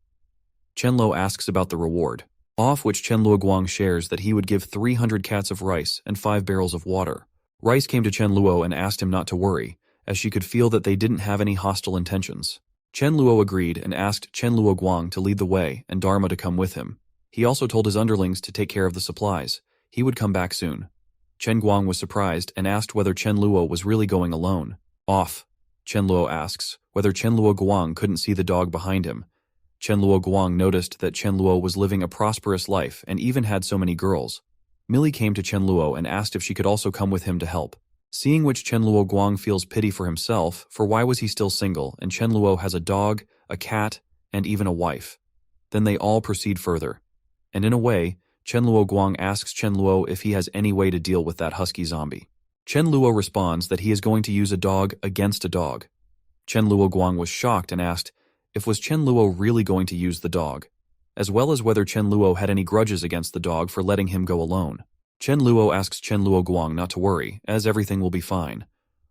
Chen Luo asks about the reward, off which Chen Luo Guang shares that he would give 300 cats of rice and 5 barrels of water. Rice came to Chen Luo and asked him not to worry, as she could feel that they didn't have any hostile intentions. Chen Luo agreed and asked Chen Luo Guang to lead the way and Dharma to come with him. He also told his underlings to take care of the supplies. He would come back soon. Chen Guang was surprised and asked whether Chen Luo was really going alone. Off. Chen Luo asks whether Chen Luo Guang couldn't see the dog behind him. Chen Luo Guang noticed that Chen Luo was living a prosperous life and even had so many girls. Millie came to Chen Luo and asked if she could also come with him to help. Seeing which Chen Luo Guang feels pity for himself, for why was he still single, and Chen Luo has a dog, a cat, and even a wife. Then they all proceed further. And in a way, Chen Luo Guang asks Chen Luo if he has any way to deal with that husky zombie. Chen Luo responds that he is going to use a dog against a dog. Chen Luo Guang was shocked and asked if was Chen Luo really going to use the dog, as well as whether Chen Luo had any grudges against the dog for letting him go alone. Chen Luo asks Chen Luo Guang not to worry, as everything will be fine.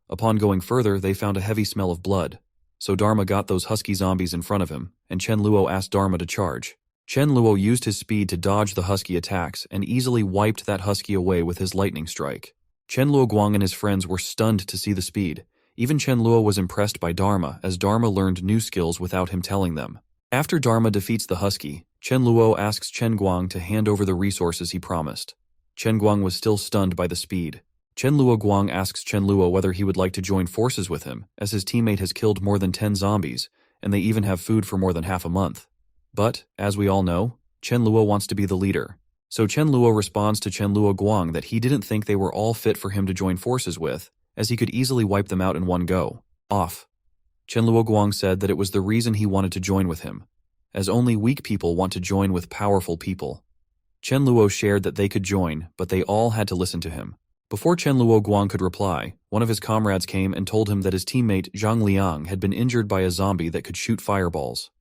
Upon going further, they found a heavy smell of blood. So Dharma got those husky zombies in front of him, and Chen Luo asked Dharma to charge. Chen Luo used his speed to dodge the husky attacks and easily wiped that husky away with his lightning strike. Chen Luo Guang and his friends were stunned to see the speed. Even Chen Luo was impressed by Dharma, as Dharma learned new skills without him telling them. After Dharma defeats the husky, Chen Luo asks Chen Guang to hand over the resources he promised. Chen Guang was still stunned by the speed. Chen Luo Guang asks Chen Luo whether he would like to join forces with him, as his teammate has killed more than 10 zombies, and they even have food for more than half a month. But, as we all know, Chen Luo wants to be the leader. So Chen Luo responds to Chen Luo Guang that he didn't think they were all fit for him to join forces with, as he could easily wipe them out in one go. Off. Chen Luo Guang said that it was the reason he wanted to join with him, as only weak people want to join with powerful people. Chen Luo shared that they could join, but they all had to listen to him. Before Chen Luo Guang could reply, one of his comrades came and told him that his teammate Zhang Liang had been injured by a zombie that could shoot fireballs.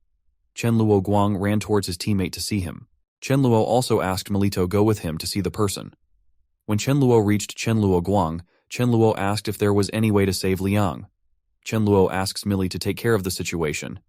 Chen Luo Guang ran towards his teammate to see him. Chen Luo also asked Melito go with him to see the person. When Chen Luo reached Chen Luo Guang, Chen Luo asked if there was any way to save Liang. Chen Luo asks Millie to take care of the situation,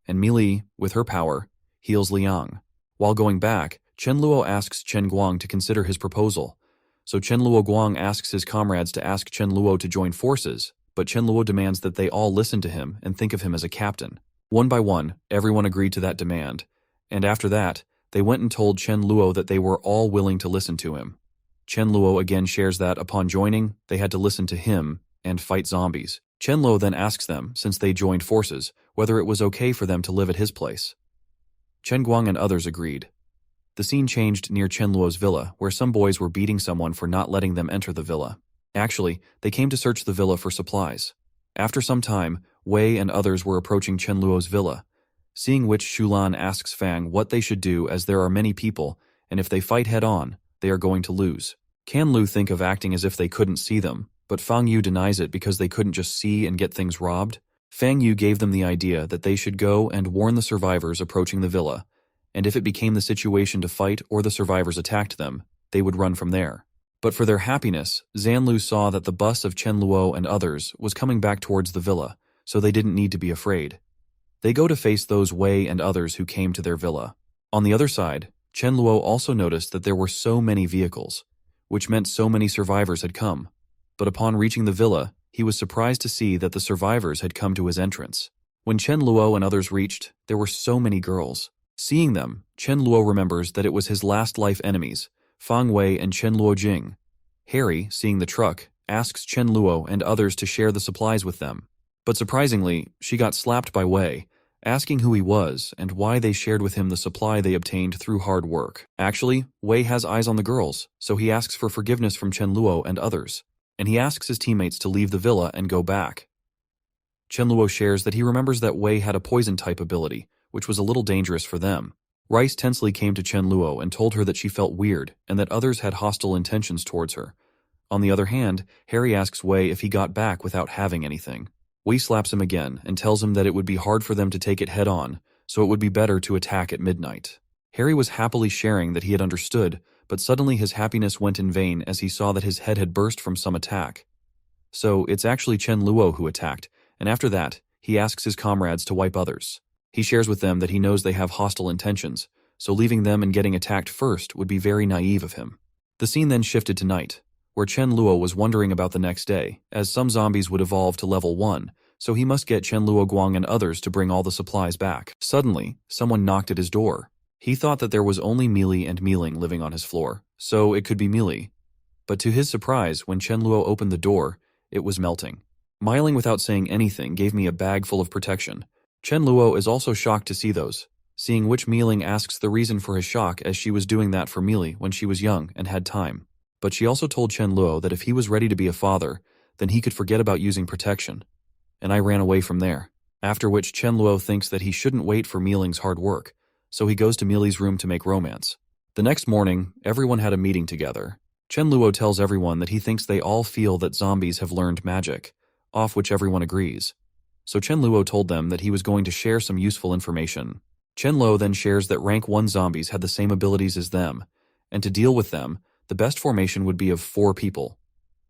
and Millie, with her power, heals Liang. While going back, Chen Luo asks Chen Guang to consider his proposal. So Chen Luo Guang asks his comrades to ask Chen Luo to join forces, but Chen Luo demands that they all listen to him and think of him as a captain. One by one, everyone agreed to that demand, and after that, they went and told Chen Luo that they were all willing to listen to him. Chen Luo again shares that upon joining, they had to listen to him and fight zombies. Chen Luo then asks them, since they joined forces, whether it was okay for them to live at his place. Chen Guang and others agreed. The scene changed near Chen Luo's villa, where some boys were beating someone for not letting them enter the villa. Actually, they came to search the villa for supplies. After some time, Wei and others were approaching Chen Luo's villa, seeing which Shulan asks Fang what they should do as there are many people, and if they fight head-on, they are going to lose. Can Lu think of acting as if they couldn't see them, but Fang Yu denies it because they couldn't just see and get things robbed. Fang Yu gave them the idea that they should go and warn the survivors approaching the villa, and if it became the situation to fight or the survivors attacked them, they would run from there. But for their happiness, Zanlu saw that the bus of Chen Luo and others was coming back towards the villa, so they didn't need to be afraid. They go to face those Wei and others who came to their villa. On the other side, Chen Luo also noticed that there were so many vehicles, which meant so many survivors had come. But upon reaching the villa, he was surprised to see that the survivors had come to his entrance. When Chen Luo and others reached, there were so many girls. Seeing them, Chen Luo remembers that it was his last life enemies, Fang Wei and Chen Luo Jing. Harry, seeing the truck, asks Chen Luo and others to share the supplies with them. But surprisingly, she got slapped by Wei, asking who he was and why they shared with him the supply they obtained through hard work. Actually, Wei has eyes on the girls, so he asks for forgiveness from Chen Luo and others, and he asks his teammates to leave the villa and go back. Chen Luo shares that he remembers that Wei had a poison-type ability, which was a little dangerous for them. Rice tensely came to Chen Luo and told her that she felt weird and that others had hostile intentions towards her. On the other hand, Harry asks Wei if he got back without having anything. Wei slaps him again and tells him that it would be hard for them to take it head-on, so it would be better to attack at midnight. Harry was happily sharing that he had understood, but suddenly his happiness went in vain as he saw that his head had burst from some attack. So it's actually Chen Luo who attacked, and after that, he asks his comrades to wipe others. He shares with them that he knows they have hostile intentions, so leaving them and getting attacked first would be very naive of him. The scene then shifted to night, where Chen Luo was wondering about the next day, as some zombies would evolve to level 1, so he must get Chen Luo Guang and others to bring all the supplies back. Suddenly, someone knocked at his door. He thought that there was only Mealy and Mealing living on his floor, so it could be Mealy. But to his surprise, when Chen Luo opened the door, it was melting. Miling without saying anything gave me a bag full of protection. Chen Luo is also shocked to see those, seeing which Mealing asks the reason for his shock as she was doing that for Mealy when she was young and had time. But she also told Chen Luo that if he was ready to be a father, then he could forget about using protection. And I ran away from there. After which Chen Luo thinks that he shouldn't wait for Mealing's hard work, so he goes to Mealy's room to make romance. The next morning, everyone had a meeting together. Chen Luo tells everyone that he thinks they all feel that zombies have learned magic, off which everyone agrees. So Chen Luo told them that he was going to share some useful information. Chen Luo then shares that rank 1 zombies had the same abilities as them, and to deal with them, the best formation would be of 4 people,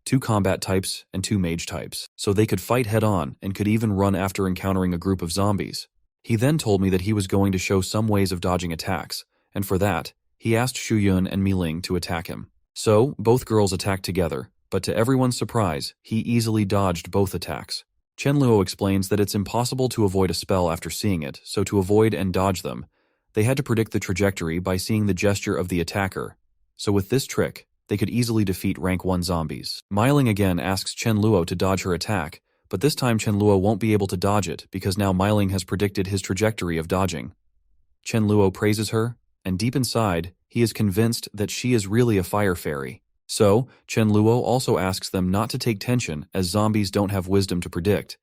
2 combat types and 2 mage types, so they could fight head-on and could even run after encountering a group of zombies. He then told me that he was going to show some ways of dodging attacks, and for that, he asked Shuyun and Miling to attack him. So, both girls attacked together, but to everyone's surprise, he easily dodged both attacks. Chen Luo explains that it's impossible to avoid a spell after seeing it, so to avoid and dodge them, they had to predict the trajectory by seeing the gesture of the attacker. So with this trick, they could easily defeat rank 1 zombies. Miling again asks Chen Luo to dodge her attack, but this time Chen Luo won't be able to dodge it because now Miling has predicted his trajectory of dodging. Chen Luo praises her, and deep inside, he is convinced that she is really a fire fairy. So, Chen Luo also asks them not to take tension as zombies don't have wisdom to predict,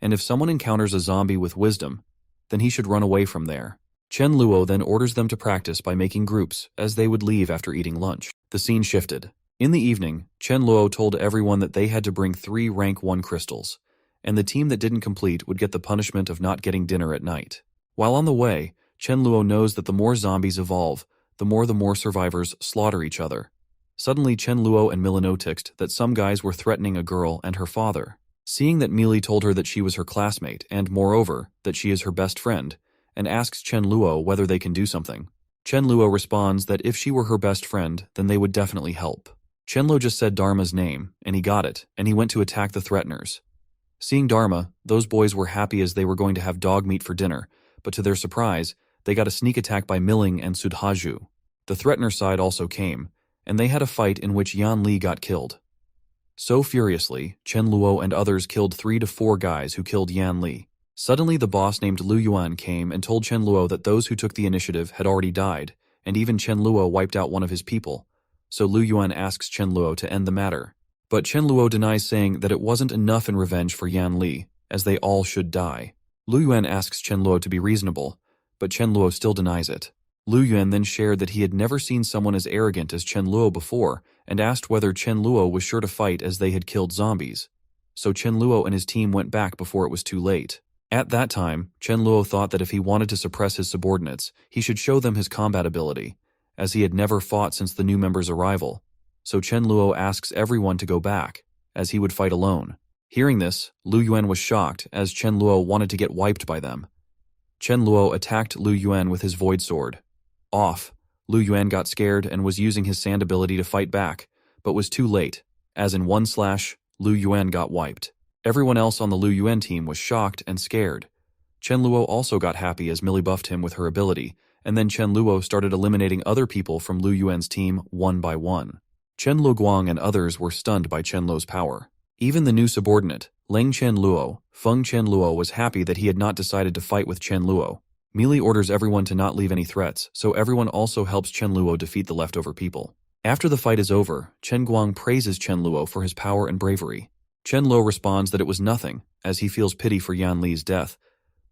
and if someone encounters a zombie with wisdom, then he should run away from there. Chen Luo then orders them to practice by making groups as they would leave after eating lunch. The scene shifted. In the evening, Chen Luo told everyone that they had to bring 3 rank 1 crystals, and the team that didn't complete would get the punishment of not getting dinner at night. While on the way, Chen Luo knows that the more zombies evolve, the more survivors slaughter each other. Suddenly, Chen Luo and Mili noticed that some guys were threatening a girl and her father. Seeing that Mili told her that she was her classmate and, moreover, that she is her best friend, and asks Chen Luo whether they can do something. Chen Luo responds that if she were her best friend, then they would definitely help. Chen Luo just said Dharma's name, and he got it, and he went to attack the threateners. Seeing Dharma, those boys were happy as they were going to have dog meat for dinner, but to their surprise, they got a sneak attack by Miling and Sudhaju. The threatener side also came, and they had a fight in which Yan Li got killed. So furiously, Chen Luo and others killed 3 to 4 guys who killed Yan Li. Suddenly the boss named Lu Yuan came and told Chen Luo that those who took the initiative had already died, and even Chen Luo wiped out one of his people. So Lu Yuan asks Chen Luo to end the matter. But Chen Luo denies, saying that it wasn't enough in revenge for Yan Li, as they all should die. Lu Yuan asks Chen Luo to be reasonable, but Chen Luo still denies it. Lu Yuan then shared that he had never seen someone as arrogant as Chen Luo before, and asked whether Chen Luo was sure to fight as they had killed zombies. So Chen Luo and his team went back before it was too late. At that time, Chen Luo thought that if he wanted to suppress his subordinates, he should show them his combat ability, as he had never fought since the new members' arrival. So Chen Luo asks everyone to go back, as he would fight alone. Hearing this, Lu Yuan was shocked, as Chen Luo wanted to get wiped by them. Chen Luo attacked Lu Yuan with his void sword. Off, Lu Yuan got scared and was using his sand ability to fight back, but was too late, as in one slash, Lu Yuan got wiped. Everyone else on the Lu Yuan team was shocked and scared. Chen Luo also got happy as Millie buffed him with her ability, and then Chen Luo started eliminating other people from Lu Yuan's team one by one. Chen Luoguang and others were stunned by Chen Luo's power. Even the new subordinate, Leng Chen Luo, Feng Chen Luo, was happy that he had not decided to fight with Chen Luo. Millie orders everyone to not leave any threats, so everyone also helps Chen Luo defeat the leftover people. After the fight is over, Chen Guang praises Chen Luo for his power and bravery. Chen Luo responds that it was nothing, as he feels pity for Yan Li's death,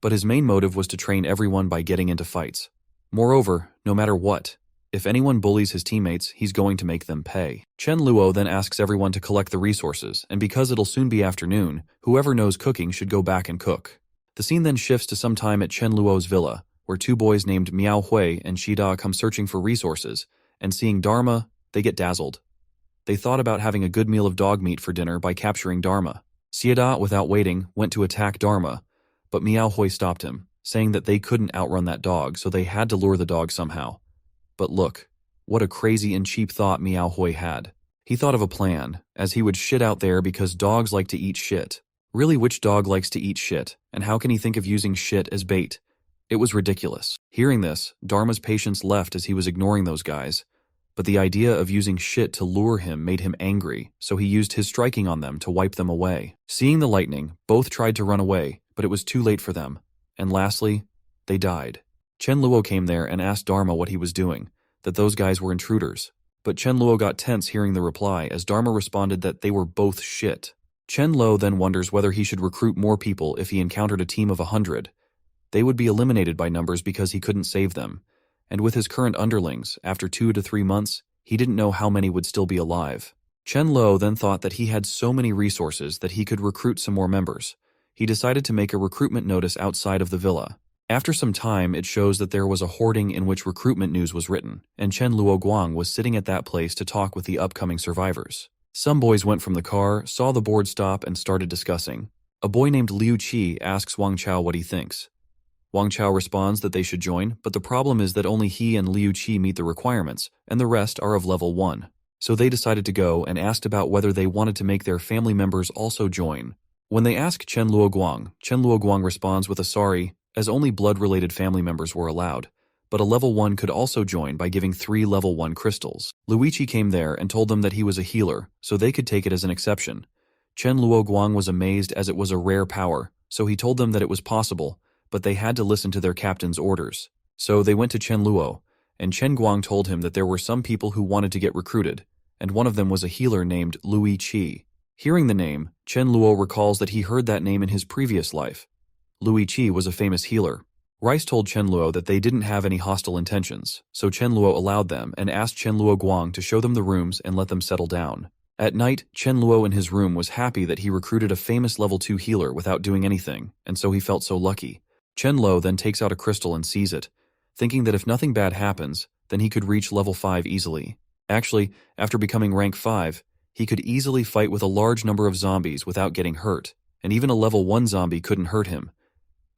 but his main motive was to train everyone by getting into fights. Moreover, no matter what, if anyone bullies his teammates, he's going to make them pay. Chen Luo then asks everyone to collect the resources, and because it'll soon be afternoon, whoever knows cooking should go back and cook. The scene then shifts to some time at Chen Luo's villa, where 2 boys named Miao Hui and Shida come searching for resources, and seeing Dharma, they get dazzled. They thought about having a good meal of dog meat for dinner by capturing Dharma. Shida, without waiting, went to attack Dharma, but Miao Hui stopped him, saying that they couldn't outrun that dog, so they had to lure the dog somehow. But look, what a crazy and cheap thought Miao Hui had. He thought of a plan, as he would shit out there because dogs like to eat shit. Really, which dog likes to eat shit, and how can he think of using shit as bait? It was ridiculous. Hearing this, Dharma's patience left as he was ignoring those guys, but the idea of using shit to lure him made him angry, so he used his striking on them to wipe them away. Seeing the lightning, both tried to run away, but it was too late for them, and lastly, they died. Chen Luo came there and asked Dharma what he was doing, that those guys were intruders, but Chen Luo got tense hearing the reply as Dharma responded that they were both shit. Chen Luo then wonders whether he should recruit more people if he encountered a team of 100. They would be eliminated by numbers because he couldn't save them, and with his current underlings, after 2 to 3 months, he didn't know how many would still be alive. Chen Luo then thought that he had so many resources that he could recruit some more members. He decided to make a recruitment notice outside of the villa. After some time, it shows that there was a hoarding in which recruitment news was written, and Chen Luoguang was sitting at that place to talk with the upcoming survivors. Some boys went from the car, saw the board stop, and started discussing. A boy named Liu Qi asks Wang Chao what he thinks. Wang Chao responds that they should join, but the problem is that only he and Liu Qi meet the requirements, and the rest are of level 1. So they decided to go and asked about whether they wanted to make their family members also join. When they ask Chen Luoguang responds with a sorry, as only blood-related family members were allowed, but a level 1 could also join by giving 3 level 1 crystals. Luigi came there and told them that he was a healer, so they could take it as an exception. Chen Luoguang was amazed as it was a rare power, so he told them that it was possible, but they had to listen to their captain's orders. So they went to Chen Luo, and Chen Guang told him that there were some people who wanted to get recruited, and one of them was a healer named Lui Qi. Hearing the name, Chen Luo recalls that he heard that name in his previous life. Lui Qi was a famous healer. Rice told Chen Luo that they didn't have any hostile intentions, so Chen Luo allowed them and asked Chen Luoguang to show them the rooms and let them settle down. At night, Chen Luo in his room was happy that he recruited a famous level 2 healer without doing anything, and so he felt so lucky. Chen Luo then takes out a crystal and sees it, thinking that if nothing bad happens, then he could reach level 5 easily. Actually, after becoming rank 5, he could easily fight with a large number of zombies without getting hurt, and even a level 1 zombie couldn't hurt him.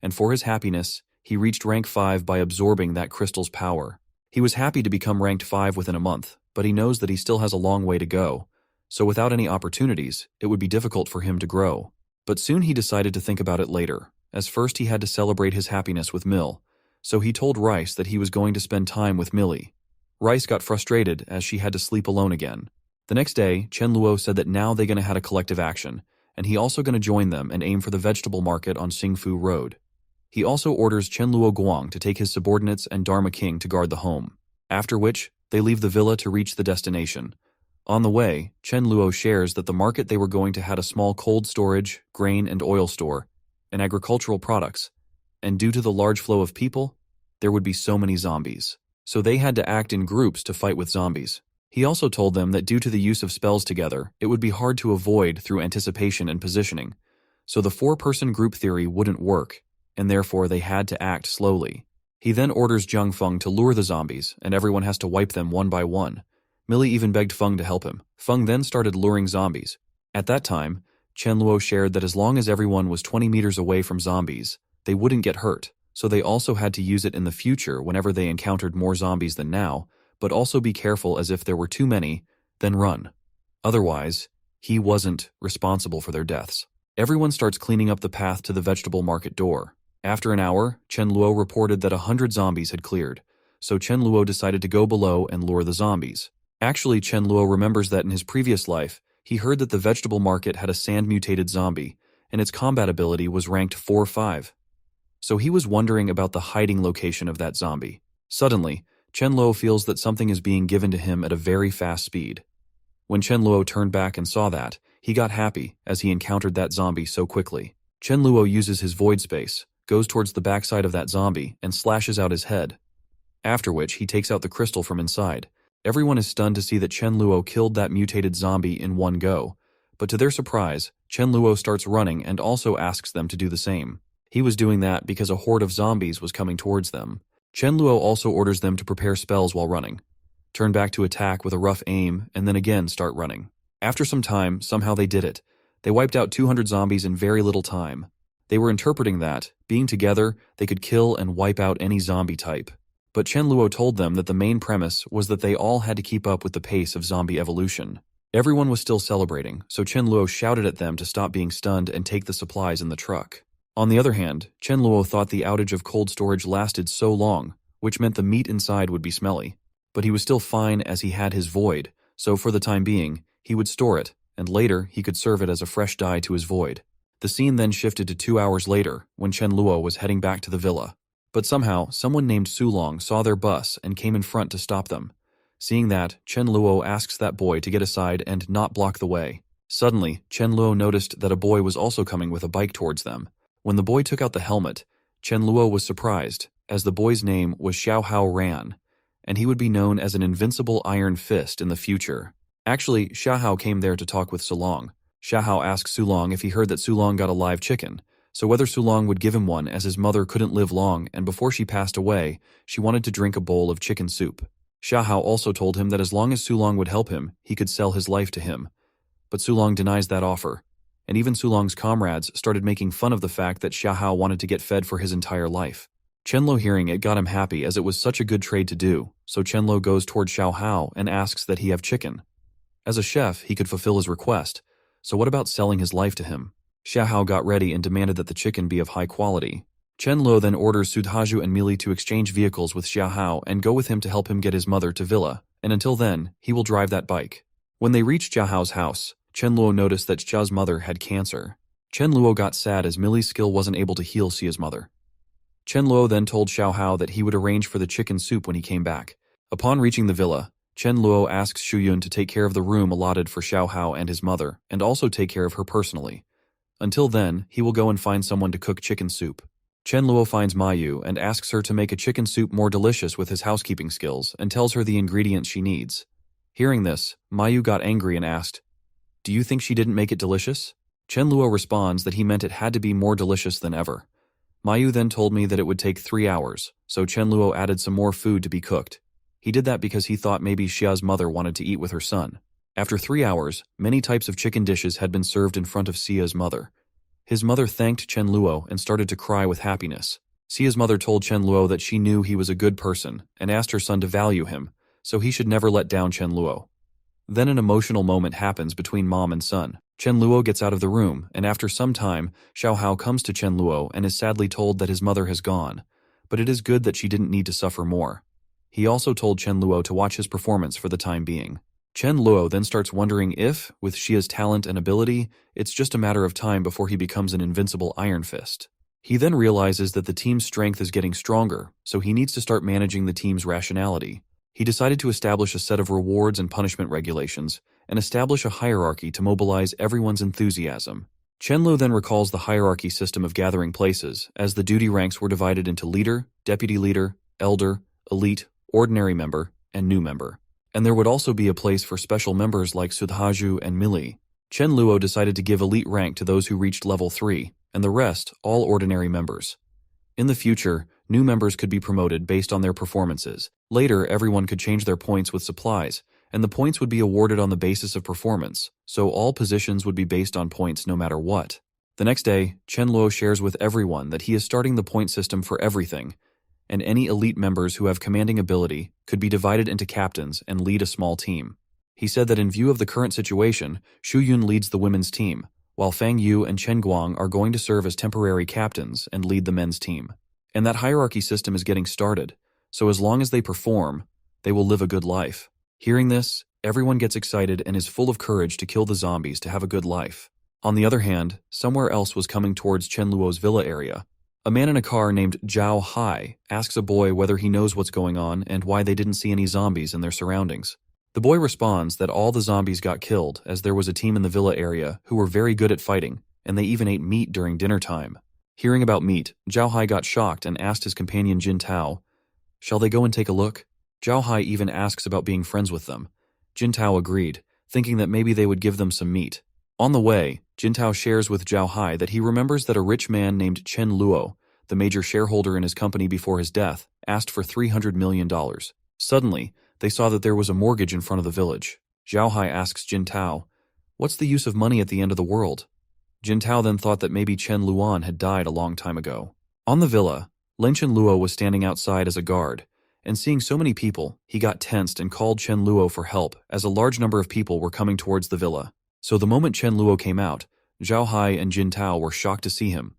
And for his happiness, he reached rank 5 by absorbing that crystal's power. He was happy to become ranked 5 within a month, but he knows that he still has a long way to go, so without any opportunities, it would be difficult for him to grow. But soon he decided to think about it later, as first he had to celebrate his happiness with Mill, so he told Rice that he was going to spend time with Millie. Rice got frustrated as she had to sleep alone again. The next day, Chen Luo said that now they're going to have a collective action, and he also going to join them and aim for the vegetable market on Xingfu Road. He also orders Chen Luoguang to take his subordinates and Dharma King to guard the home, after which they leave the villa to reach the destination. On the way, Chen Luo shares that the market they were going to had a small cold storage, grain and oil store, and agricultural products, and due to the large flow of people, there would be so many zombies. So they had to act in groups to fight with zombies. He also told them that due to the use of spells together, it would be hard to avoid through anticipation and positioning, so the 4-person group theory wouldn't work, and therefore they had to act slowly. He then orders Jiang Feng to lure the zombies, and everyone has to wipe them one by one. Millie even begged Feng to help him. Feng then started luring zombies. At that time, Chen Luo shared that as long as everyone was 20 meters away from zombies, they wouldn't get hurt, so they also had to use it in the future whenever they encountered more zombies than now, but also be careful as if there were too many, then run. Otherwise, he wasn't responsible for their deaths. Everyone starts cleaning up the path to the vegetable market door. After an hour, Chen Luo reported that 100 zombies had cleared, so Chen Luo decided to go below and lure the zombies. Actually, Chen Luo remembers that in his previous life, he heard that the vegetable market had a sand-mutated zombie, and its combat ability was ranked 4-5. So he was wondering about the hiding location of that zombie. Suddenly, Chen Luo feels that something is being given to him at a very fast speed. When Chen Luo turned back and saw that, he got happy as he encountered that zombie so quickly. Chen Luo uses his void space, goes towards the backside of that zombie, and slashes out his head. After which, he takes out the crystal from inside. Everyone is stunned to see that Chen Luo killed that mutated zombie in one go, but to their surprise, Chen Luo starts running and also asks them to do the same. He was doing that because a horde of zombies was coming towards them. Chen Luo also orders them to prepare spells while running, turn back to attack with a rough aim, and then again start running. After some time, somehow they did it. They wiped out 200 zombies in very little time. They were interpreting that, being together, they could kill and wipe out any zombie type. But Chen Luo told them that the main premise was that they all had to keep up with the pace of zombie evolution. Everyone was still celebrating, so Chen Luo shouted at them to stop being stunned and take the supplies in the truck. On the other hand, Chen Luo thought the outage of cold storage lasted so long, which meant the meat inside would be smelly. But he was still fine as he had his void, so for the time being, he would store it, and later he could serve it as a fresh dye to his void. The scene then shifted to 2 hours later, when Chen Luo was heading back to the villa. But somehow, someone named Sulong saw their bus and came in front to stop them. Seeing that, Chen Luo asks that boy to get aside and not block the way. Suddenly, Chen Luo noticed that a boy was also coming with a bike towards them. When the boy took out the helmet, Chen Luo was surprised, as the boy's name was Xiaohao Ran, and he would be known as an invincible iron fist in the future. Actually, Xiaohao came there to talk with Sulong. Xiaohao asked Sulong if he heard that Sulong got a live chicken, so whether Sulong would give him one as his mother couldn't live long and before she passed away, she wanted to drink a bowl of chicken soup. Xiahao also told him that as long as Sulong would help him, he could sell his life to him. But Sulong denies that offer, and even Sulong's comrades started making fun of the fact that Xiahao wanted to get fed for his entire life. Chenlo hearing it got him happy as it was such a good trade to do, so Chenlo goes toward Xiahao and asks that he have chicken. As a chef, he could fulfill his request, so what about selling his life to him? Xiahao got ready and demanded that the chicken be of high quality. Chenlo then orders Sudhaju and Mili to exchange vehicles with Xiahao and go with him to help him get his mother to villa, and until then, he will drive that bike. When they reached Xiahao's house, Chenluo noticed that Xia's mother had cancer. Chenluo got sad as Mili's skill wasn't able to heal Xia's mother. Chenluo then told Xiahao that he would arrange for the chicken soup when he came back. Upon reaching the villa, Chenluo asks Shuyun to take care of the room allotted for Xiahao and his mother, and also take care of her personally. Until then, he will go and find someone to cook chicken soup. Chenluo finds Mayu and asks her to make a chicken soup more delicious with his housekeeping skills and tells her the ingredients she needs. Hearing this, Mayu got angry and asked, "Do you think she didn't make it delicious?" Chenluo responds that he meant it had to be more delicious than ever. Mayu then told me that it would take 3 hours, so Chenluo added some more food to be cooked. He did that because he thought maybe Xia's mother wanted to eat with her son. After 3 hours, many types of chicken dishes had been served in front of Xia's mother. His mother thanked Chenluo and started to cry with happiness. Xia's mother told Chenluo that she knew he was a good person and asked her son to value him, so he should never let down Chenluo. Then an emotional moment happens between mom and son. Chenluo gets out of the room, and after some time, Xiaohao comes to Chenluo and is sadly told that his mother has gone, but it is good that she didn't need to suffer more. He also told Chenluo to watch his performance for the time being. Chenluo then starts wondering if, with Xia's talent and ability, it's just a matter of time before he becomes an invincible Iron Fist. He then realizes that the team's strength is getting stronger, so he needs to start managing the team's rationality. He decided to establish a set of rewards and punishment regulations, and establish a hierarchy to mobilize everyone's enthusiasm. Chenlo then recalls the hierarchy system of gathering places, as the duty ranks were divided into leader, deputy leader, elder, elite, ordinary member, and new member. And there would also be a place for special members like Sudhaju and Mili. Chenluo decided to give elite rank to those who reached level 3, and the rest, all ordinary members. In the future, new members could be promoted based on their performances. Later, everyone could change their points with supplies, and the points would be awarded on the basis of performance, so all positions would be based on points no matter what. The next day, Chenluo shares with everyone that he is starting the point system for everything, and any elite members who have commanding ability could be divided into captains and lead a small team. He said that in view of the current situation, Shu Yun leads the women's team, while Fang Yu and Chen Guang are going to serve as temporary captains and lead the men's team. And that hierarchy system is getting started, so as long as they perform, they will live a good life. Hearing this, everyone gets excited and is full of courage to kill the zombies to have a good life. On the other hand, somewhere else was coming towards Chenluo's villa area. A man in a car named Zhao Hai asks a boy whether he knows what's going on and why they didn't see any zombies in their surroundings. The boy responds that all the zombies got killed as there was a team in the villa area who were very good at fighting, and they even ate meat during dinner time. Hearing about meat, Zhao Hai got shocked and asked his companion Jin Tao, "Shall they go and take a look?" Zhao Hai even asks about being friends with them. Jin Tao agreed, thinking that maybe they would give them some meat. On the way, Jin Tao shares with Zhao Hai that he remembers that a rich man named Chen Luo, the major shareholder in his company before his death, asked for $300 million. Suddenly, they saw that there was a mortgage in front of the village. Zhao Hai asks Jin Tao, "What's the use of money at the end of the world?" Jin Tao then thought that maybe Chen Luan had died a long time ago. On the villa, Len Chen Luo was standing outside as a guard, and seeing so many people, he got tensed and called Chen Luo for help as a large number of people were coming towards the villa. So the moment Chen Luo came out, Zhao Hai and Jin Tao were shocked to see him.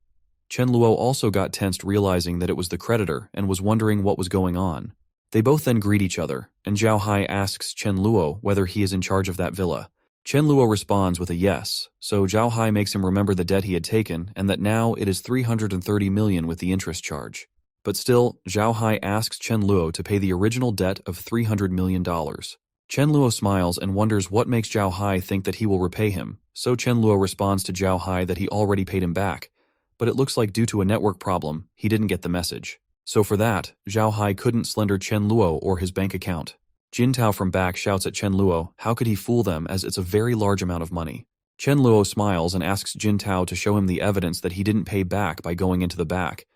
Chen Luo also got tensed realizing that it was the creditor and was wondering what was going on. They both then greet each other, and Zhao Hai asks Chen Luo whether he is in charge of that villa. Chen Luo responds with a yes, so Zhao Hai makes him remember the debt he had taken and that now it is 330 million with the interest charge. But still, Zhao Hai asks Chen Luo to pay the original debt of $300 million. Chen Luo smiles and wonders what makes Zhao Hai think that he will repay him, so Chen Luo responds to Zhao Hai that he already paid him back, but it looks like due to a network problem, he didn't get the message. So for that, Zhao Hai couldn't slender Chen Luo or his bank account. Jin Tao from back shouts at Chen Luo, how could he fool them as it's a very large amount of money. Chen Luo smiles and asks Jin Tao to show him the evidence that he didn't pay back by going into the back.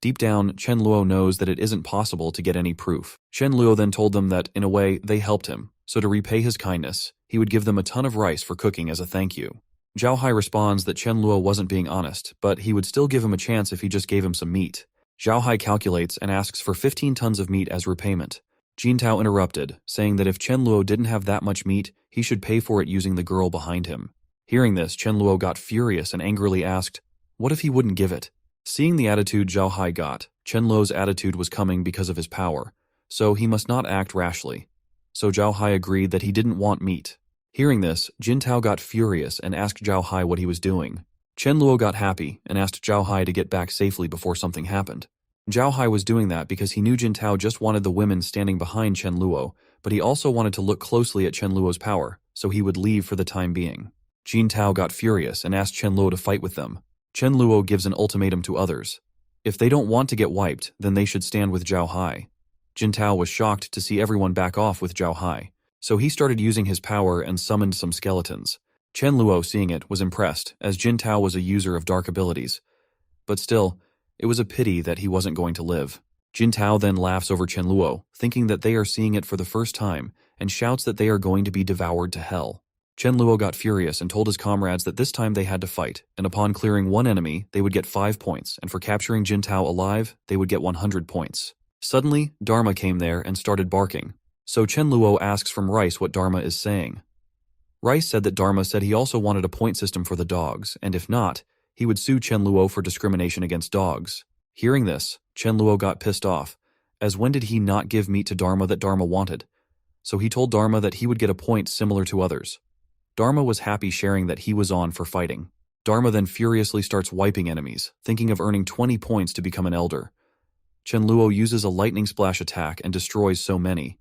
Deep down, Chen Luo knows that it isn't possible to get any proof. Chen Luo then told them that, in a way, they helped him, so to repay his kindness, he would give them a ton of rice for cooking as a thank you. Zhao Hai responds that Chen Luo wasn't being honest, but he would still give him a chance if he just gave him some meat. Zhao Hai calculates and asks for 15 tons of meat as repayment. Jin Tao interrupted, saying that if Chen Luo didn't have that much meat, he should pay for it using the girl behind him. Hearing this, Chen Luo got furious and angrily asked, "What if he wouldn't give it?" Seeing the attitude Zhao Hai got, Chen Luo's attitude was coming because of his power, so he must not act rashly. So Zhao Hai agreed that he didn't want meat. Hearing this, Jin Tao got furious and asked Zhao Hai what he was doing. Chen Luo got happy and asked Zhao Hai to get back safely before something happened. Zhao Hai was doing that because he knew Jin Tao just wanted the women standing behind Chen Luo, but he also wanted to look closely at Chen Luo's power, so he would leave for the time being. Jin Tao got furious and asked Chen Luo to fight with them. Chen Luo gives an ultimatum to others. If they don't want to get wiped, then they should stand with Zhao Hai. Jin Tao was shocked to see everyone back off with Zhao Hai, so he started using his power and summoned some skeletons. Chen Luo, seeing it, was impressed, as Jin Tao was a user of dark abilities. But still, it was a pity that he wasn't going to live. Jin Tao then laughs over Chen Luo, thinking that they are seeing it for the first time, and shouts that they are going to be devoured to hell. Chen Luo got furious and told his comrades that this time they had to fight, and upon clearing one enemy, they would get 5 points, and for capturing Jin Tao alive, they would get 100 points. Suddenly, Dharma came there and started barking. So Chen Luo asks from Rice what Dharma is saying. Rice said that Dharma said he also wanted a point system for the dogs, and if not, he would sue Chen Luo for discrimination against dogs. Hearing this, Chen Luo got pissed off, as when did he not give meat to Dharma that Dharma wanted? So he told Dharma that he would get a point similar to others. Dharma was happy sharing that he was on for fighting. Dharma then furiously starts wiping enemies, thinking of earning 20 points to become an elder. Chen Luo uses a lightning splash attack and destroys so many.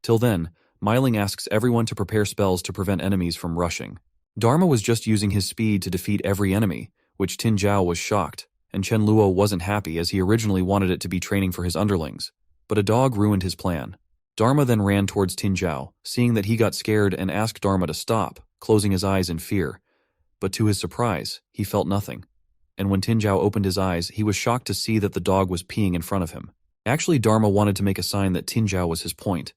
Till then, Myling asks everyone to prepare spells to prevent enemies from rushing. Dharma was just using his speed to defeat every enemy, which Tin Zhao was shocked, and Chen Luo wasn't happy as he originally wanted it to be training for his underlings. But a dog ruined his plan. Dharma then ran towards Tin Zhao, seeing that he got scared and asked Dharma to stop, closing his eyes in fear. But to his surprise, he felt nothing. And when Tin Zhao opened his eyes, he was shocked to see that the dog was peeing in front of him. Actually, Dharma wanted to make a sign that Tin Zhao was his point.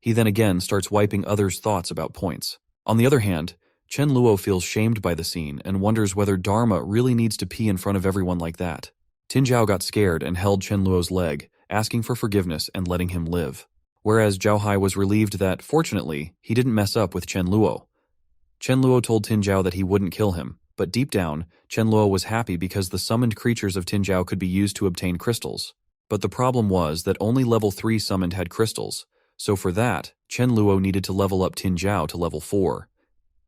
He then again starts wiping others' thoughts about points. On the other hand, Chen Luo feels shamed by the scene and wonders whether Dharma really needs to pee in front of everyone like that. Tin Zhao got scared and held Chen Luo's leg, asking for forgiveness and letting him live. Whereas Zhao Hai was relieved that, fortunately, he didn't mess up with Chen Luo. Chen Luo told Tin Zhao that he wouldn't kill him, but deep down, Chen Luo was happy because the summoned creatures of Tin Zhao could be used to obtain crystals. But the problem was that only level 3 summoned had crystals, so for that, Chen Luo needed to level up Tin Zhao to level 4.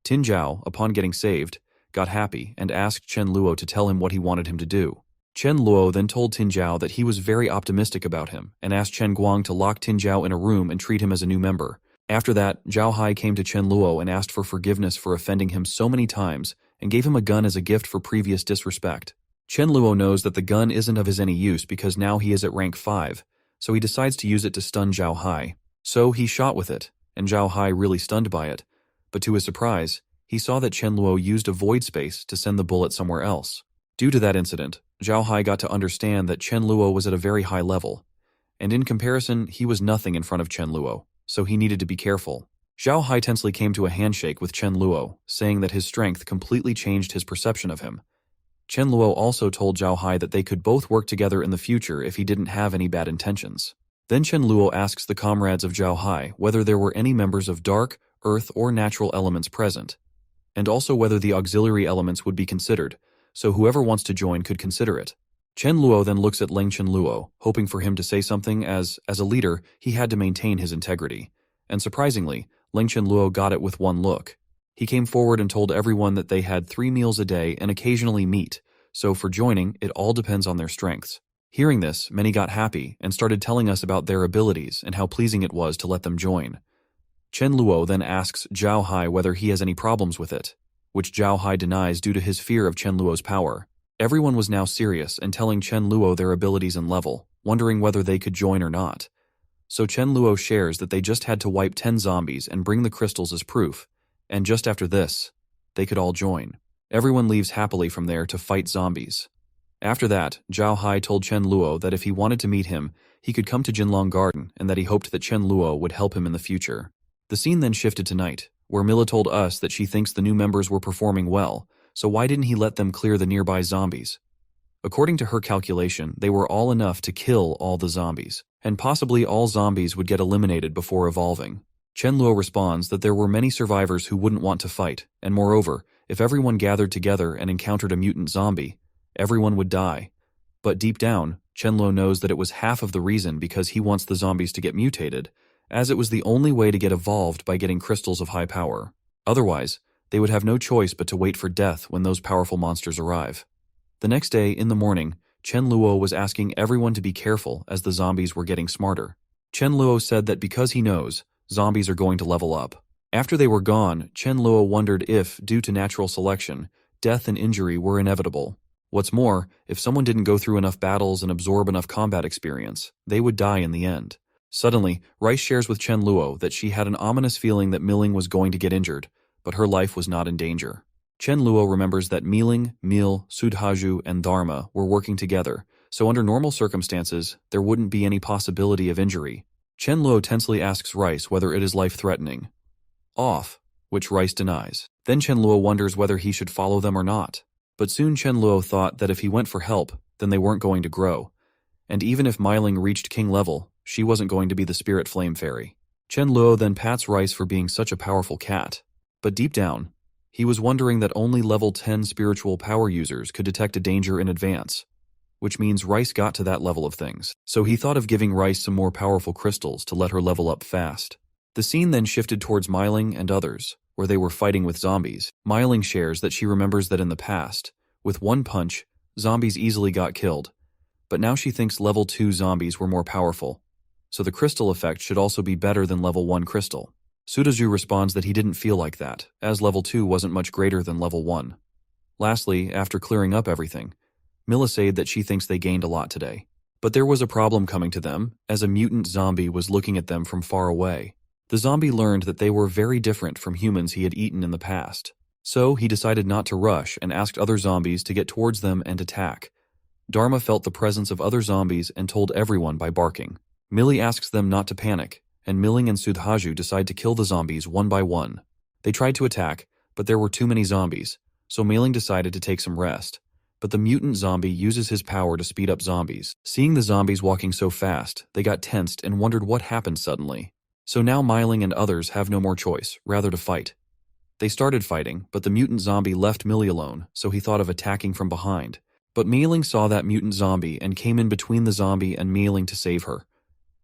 Tin Zhao, upon getting saved, got happy and asked Chen Luo to tell him what he wanted him to do. Chen Luo then told Tin Zhao that he was very optimistic about him and asked Chen Guang to lock Tin Zhao in a room and treat him as a new member. After that, Zhao Hai came to Chen Luo and asked for forgiveness for offending him so many times and gave him a gun as a gift for previous disrespect. Chen Luo knows that the gun isn't of his any use because now he is at rank 5, so he decides to use it to stun Zhao Hai. So he shot with it, and Zhao Hai really stunned by it. But to his surprise, he saw that Chen Luo used a void space to send the bullet somewhere else. Due to that incident, Zhao Hai got to understand that Chen Luo was at a very high level, and in comparison, he was nothing in front of Chen Luo, so he needed to be careful. Zhao Hai tensely came to a handshake with Chen Luo, saying that his strength completely changed his perception of him. Chen Luo also told Zhao Hai that they could both work together in the future if he didn't have any bad intentions. Then Chen Luo asks the comrades of Zhao Hai whether there were any members of dark, earth, or natural elements present, and also whether the auxiliary elements would be considered, so whoever wants to join could consider it. Chen Luo then looks at Leng Chen Luo, hoping for him to say something as a leader, he had to maintain his integrity. And surprisingly, Leng Chen Luo got it with one look. He came forward and told everyone that they had 3 meals a day and occasionally meat, so for joining, it all depends on their strengths. Hearing this, many got happy and started telling us about their abilities and how pleasing it was to let them join. Chen Luo then asks Zhao Hai whether he has any problems with it, which Zhao Hai denies due to his fear of Chen Luo's power. Everyone was now serious and telling Chen Luo their abilities and level, wondering whether they could join or not. So Chen Luo shares that they just had to wipe 10 zombies and bring the crystals as proof, and just after this, they could all join. Everyone leaves happily from there to fight zombies. After that, Zhao Hai told Chen Luo that if he wanted to meet him, he could come to Jinlong Garden and that he hoped that Chen Luo would help him in the future. The scene then shifted to night, where Mila told us that she thinks the new members were performing well, so why didn't he let them clear the nearby zombies? According to her calculation, they were all enough to kill all the zombies, and possibly all zombies would get eliminated before evolving. Chen Luo responds that there were many survivors who wouldn't want to fight, and moreover, if everyone gathered together and encountered a mutant zombie, everyone would die. But deep down, Chen Luo knows that it was half of the reason because he wants the zombies to get mutated, as it was the only way to get evolved by getting crystals of high power. Otherwise, they would have no choice but to wait for death when those powerful monsters arrive. The next day, in the morning, Chen Luo was asking everyone to be careful as the zombies were getting smarter. Chen Luo said that because he knows, zombies are going to level up. After they were gone, Chen Luo wondered if, due to natural selection, death and injury were inevitable. What's more, if someone didn't go through enough battles and absorb enough combat experience, they would die in the end. Suddenly, Rice shares with Chen Luo that she had an ominous feeling that Miling was going to get injured, but her life was not in danger. Chen Luo remembers that Miling, Mil, Sudhaju, and Dharma were working together, so under normal circumstances, there wouldn't be any possibility of injury. Chen Luo tensely asks Rice whether it is life-threatening. Off, which Rice denies. Then Chen Luo wonders whether he should follow them or not. But soon Chen Luo thought that if he went for help, then they weren't going to grow. And even if Miling reached king level, she wasn't going to be the spirit flame fairy. Chen Luo then pats Rice for being such a powerful cat. But deep down, he was wondering that only level 10 spiritual power users could detect a danger in advance, which means Rice got to that level of things. So he thought of giving Rice some more powerful crystals to let her level up fast. The scene then shifted towards Miling and others, where they were fighting with zombies. Miling shares that she remembers that in the past, with one punch, zombies easily got killed. But now she thinks level 2 zombies were more powerful, so the crystal effect should also be better than level 1 crystal. Sudaju responds that he didn't feel like that, as level 2 wasn't much greater than level 1. Lastly, after clearing up everything, Mila said that she thinks they gained a lot today. But there was a problem coming to them, as a mutant zombie was looking at them from far away. The zombie learned that they were very different from humans he had eaten in the past. So he decided not to rush and asked other zombies to get towards them and attack. Dharma felt the presence of other zombies and told everyone by barking. Millie asks them not to panic, and Miling and Sudhaju decide to kill the zombies one by one. They tried to attack, but there were too many zombies, so Miling decided to take some rest. But the mutant zombie uses his power to speed up zombies. Seeing the zombies walking so fast, they got tensed and wondered what happened suddenly. So now Miling and others have no more choice, rather to fight. They started fighting, but the mutant zombie left Millie alone, so he thought of attacking from behind. But Miling saw that mutant zombie and came in between the zombie and Miling to save her.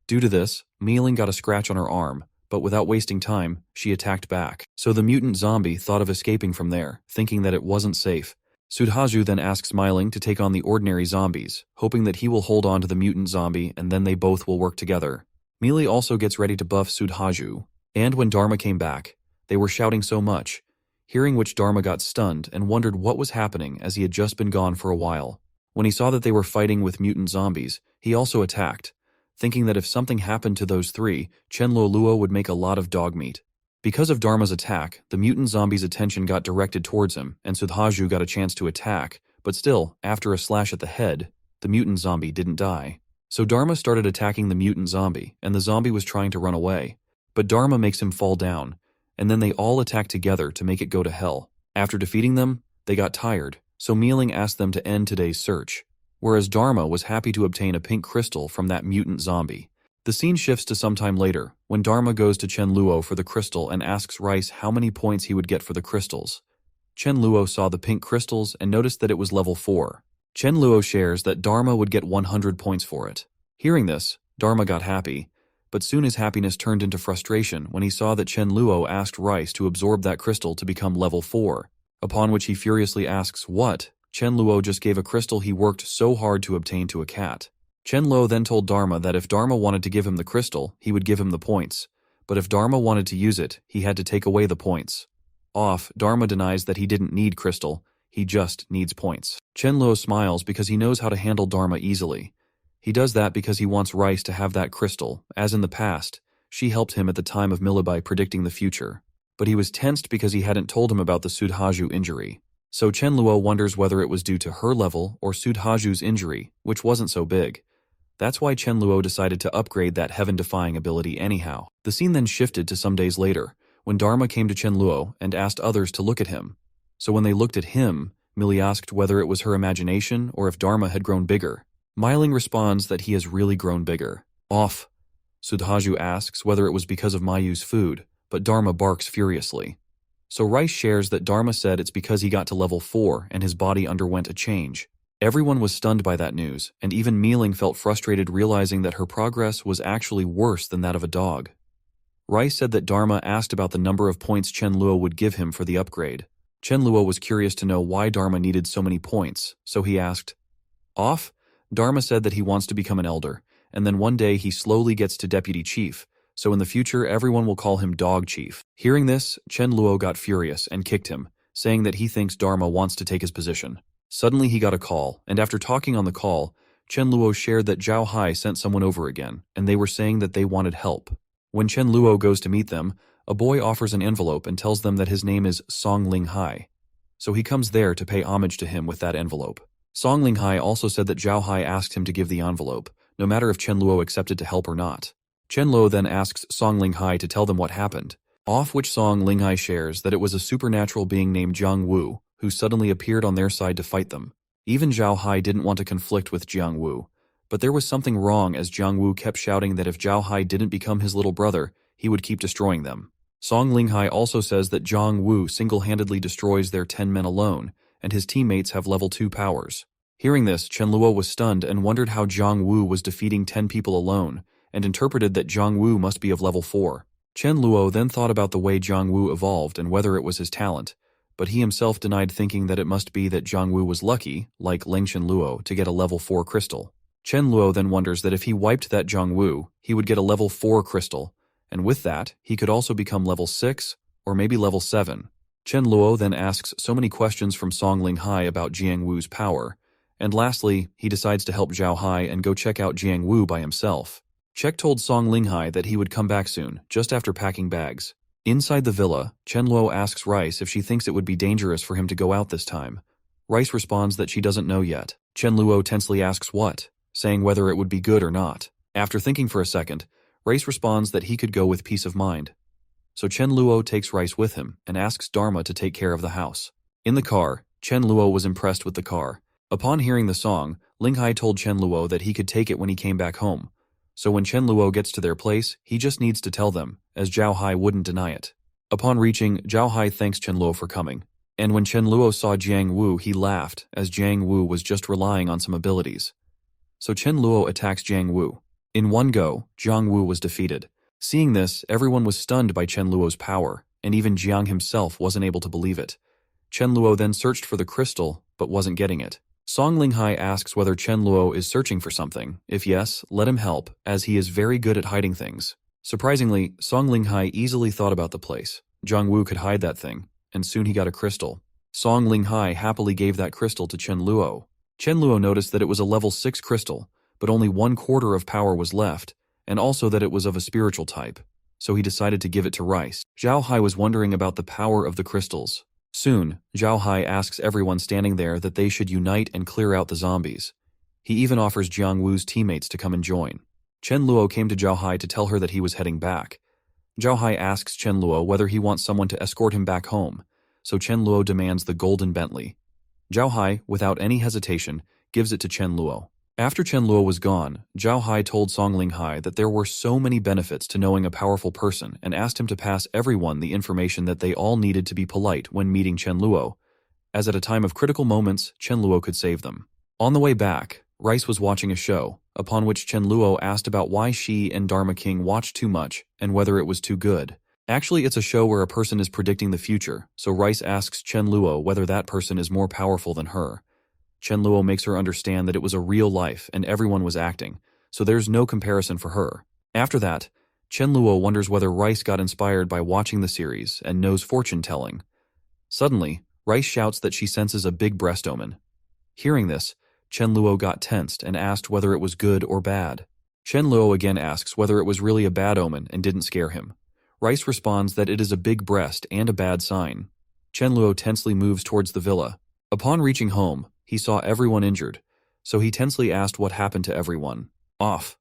Due to this, Miling got a scratch on her arm, but without wasting time, she attacked back. So the mutant zombie thought of escaping from there, thinking that it wasn't safe. Sudhaju then asks Miling to take on the ordinary zombies, hoping that he will hold on to the mutant zombie and then they both will work together. Millie also gets ready to buff Sudhaju, and when Dharma came back, they were shouting so much, hearing which Dharma got stunned and wondered what was happening as he had just been gone for a while. When he saw that they were fighting with mutant zombies, he also attacked, thinking that if something happened to those three, Chen Luo would make a lot of dog meat. Because of Dharma's attack, the mutant zombie's attention got directed towards him, and Sudhaju got a chance to attack, but still, after a slash at the head, the mutant zombie didn't die. So Dharma started attacking the mutant zombie, and the zombie was trying to run away. But Dharma makes him fall down, and then they all attack together to make it go to hell. After defeating them, they got tired, so Miling asked them to end today's search, whereas Dharma was happy to obtain a pink crystal from that mutant zombie. The scene shifts to sometime later, when Dharma goes to Chen Luo for the crystal and asks Rice how many points he would get for the crystals. Chen Luo saw the pink crystals and noticed that it was level 4. Chen Luo shares that Dharma would get 100 points for it. Hearing this, Dharma got happy, but soon his happiness turned into frustration when he saw that Chen Luo asked Rice to absorb that crystal to become level 4, upon which he furiously asks what. Chen Luo just gave a crystal he worked so hard to obtain to a cat. Chen Luo then told Dharma that if Dharma wanted to give him the crystal, he would give him the points, but if Dharma wanted to use it, he had to take away the points. Off, Dharma denies that he didn't need crystal, he just needs points. Chen Luo smiles because he knows how to handle Dharma easily. He does that because he wants Rice to have that crystal, as in the past, she helped him at the time of Mila by predicting the future. but he was tensed because he hadn't told him about the Sudhaju injury. So Chen Luo wonders whether it was due to her level or Sudhaju's injury, which wasn't so big. That's why Chen Luo decided to upgrade that heaven-defying ability anyhow. The scene then shifted to some days later, when Dharma came to Chen Luo and asked others to look at him. So when they looked at him, Millie asked whether it was her imagination or if Dharma had grown bigger. Myling responds that he has really grown bigger. Off. Sudhaju asks whether it was because of Mayu's food, but Dharma barks furiously. So Rice shares that Dharma said it's because he got to level 4 and his body underwent a change. Everyone was stunned by that news, and even Myling felt frustrated realizing that her progress was actually worse than that of a dog. Rice said that Dharma asked about the number of points Chen Luo would give him for the upgrade. Chen Luo was curious to know why Dharma needed so many points, so he asked, "Off?" Dharma said that he wants to become an elder, and then one day he slowly gets to deputy chief, so in the future everyone will call him Dog Chief. Hearing this, Chen Luo got furious and kicked him, saying that he thinks Dharma wants to take his position. Suddenly he got a call, and after talking on the call, Chen Luo shared that Zhao Hai sent someone over again, and they were saying that they wanted help. When Chen Luo goes to meet them, a boy offers an envelope and tells them that his name is Song Ling Hai. So he comes there to pay homage to him with that envelope. Song Ling Hai also said that Zhao Hai asked him to give the envelope, no matter if Chen Luo accepted to help or not. Chen Luo then asks Song Ling Hai to tell them what happened, off which Song Ling Hai shares that it was a supernatural being named Jiang Wu, who suddenly appeared on their side to fight them. Even Zhao Hai didn't want to conflict with Jiang Wu, but there was something wrong as Jiang Wu kept shouting that if Zhao Hai didn't become his little brother, he would keep destroying them. Song Ling Hai also says that Jiang Wu single-handedly destroys their 10 men alone, and his teammates have level 2 powers. Hearing this, Chen Luo was stunned and wondered how Jiang Wu was defeating 10 people alone, and interpreted that Jiang Wu must be of level 4. Chen Luo then thought about the way Jiang Wu evolved and whether it was his talent, but he himself denied thinking that it must be that Jiang Wu was lucky, like Lengchen Luo, to get a level 4 crystal. Chen Luo then wonders that if he wiped that Jiang Wu, he would get a level 4 crystal, and with that, he could also become level 6, or maybe level 7. Chen Luo then asks so many questions from Song Ling Hai about Jiang Wu's power, and lastly, he decides to help Zhao Hai and go check out Jiang Wu by himself. Chek told Song Ling Hai that he would come back soon, just after packing bags. Inside the villa, Chen Luo asks Rice if she thinks it would be dangerous for him to go out this time. Rice responds that she doesn't know yet. Chen Luo tensely asks what, saying whether it would be good or not. After thinking for a second, Rice responds that he could go with peace of mind. So Chen Luo takes Rice with him and asks Dharma to take care of the house. In the car, Chen Luo was impressed with the car. Upon hearing the song, Ling Hai told Chen Luo that he could take it when he came back home. So when Chen Luo gets to their place, he just needs to tell them, as Zhao Hai wouldn't deny it. Upon reaching, Zhao Hai thanks Chen Luo for coming. And when Chen Luo saw Jiang Wu, he laughed, as Jiang Wu was just relying on some abilities. So Chen Luo attacks Jiang Wu. In one go, Jiang Wu was defeated. Seeing this, everyone was stunned by Chen Luo's power, and even Jiang himself wasn't able to believe it. Chen Luo then searched for the crystal, but wasn't getting it. Song Ling Hai asks whether Chen Luo is searching for something. If yes, let him help, as he is very good at hiding things. Surprisingly, Song Ling Hai easily thought about the place. Jiang Wu could hide that thing, and soon he got a crystal. Song Ling Hai happily gave that crystal to Chen Luo. Chen Luo noticed that it was a level 6 crystal, but only 1/4 of power was left, and also that it was of a spiritual type, so he decided to give it to Rice. Zhao Hai was wondering about the power of the crystals. Soon, Zhao Hai asks everyone standing there that they should unite and clear out the zombies. He even offers Jiang Wu's teammates to come and join. Chen Luo came to Zhao Hai to tell her that he was heading back. Zhao Hai asks Chen Luo whether he wants someone to escort him back home, so Chen Luo demands the golden Bentley. Zhao Hai, without any hesitation, gives it to Chen Luo. After Chen Luo was gone, Zhao Hai told Song Ling Hai that there were so many benefits to knowing a powerful person and asked him to pass everyone the information that they all needed to be polite when meeting Chen Luo, as at a time of critical moments, Chen Luo could save them. On the way back, Rice was watching a show, upon which Chen Luo asked about why she and Dharma King watched too much and whether it was too good. Actually, it's a show where a person is predicting the future, so Rice asks Chen Luo whether that person is more powerful than her. Chen Luo makes her understand that it was a real life and everyone was acting, so there's no comparison for her. After that, Chen Luo wonders whether Rice got inspired by watching the series and knows fortune-telling. Suddenly, Rice shouts that she senses a big breast omen. Hearing this, Chen Luo got tensed and asked whether it was good or bad. Chen Luo again asks whether it was really a bad omen and didn't scare him. Rice responds that it is a big breast and a bad sign. Chen Luo tensely moves towards the villa. Upon reaching home, he saw everyone injured, so he tensely asked what happened to everyone. Off.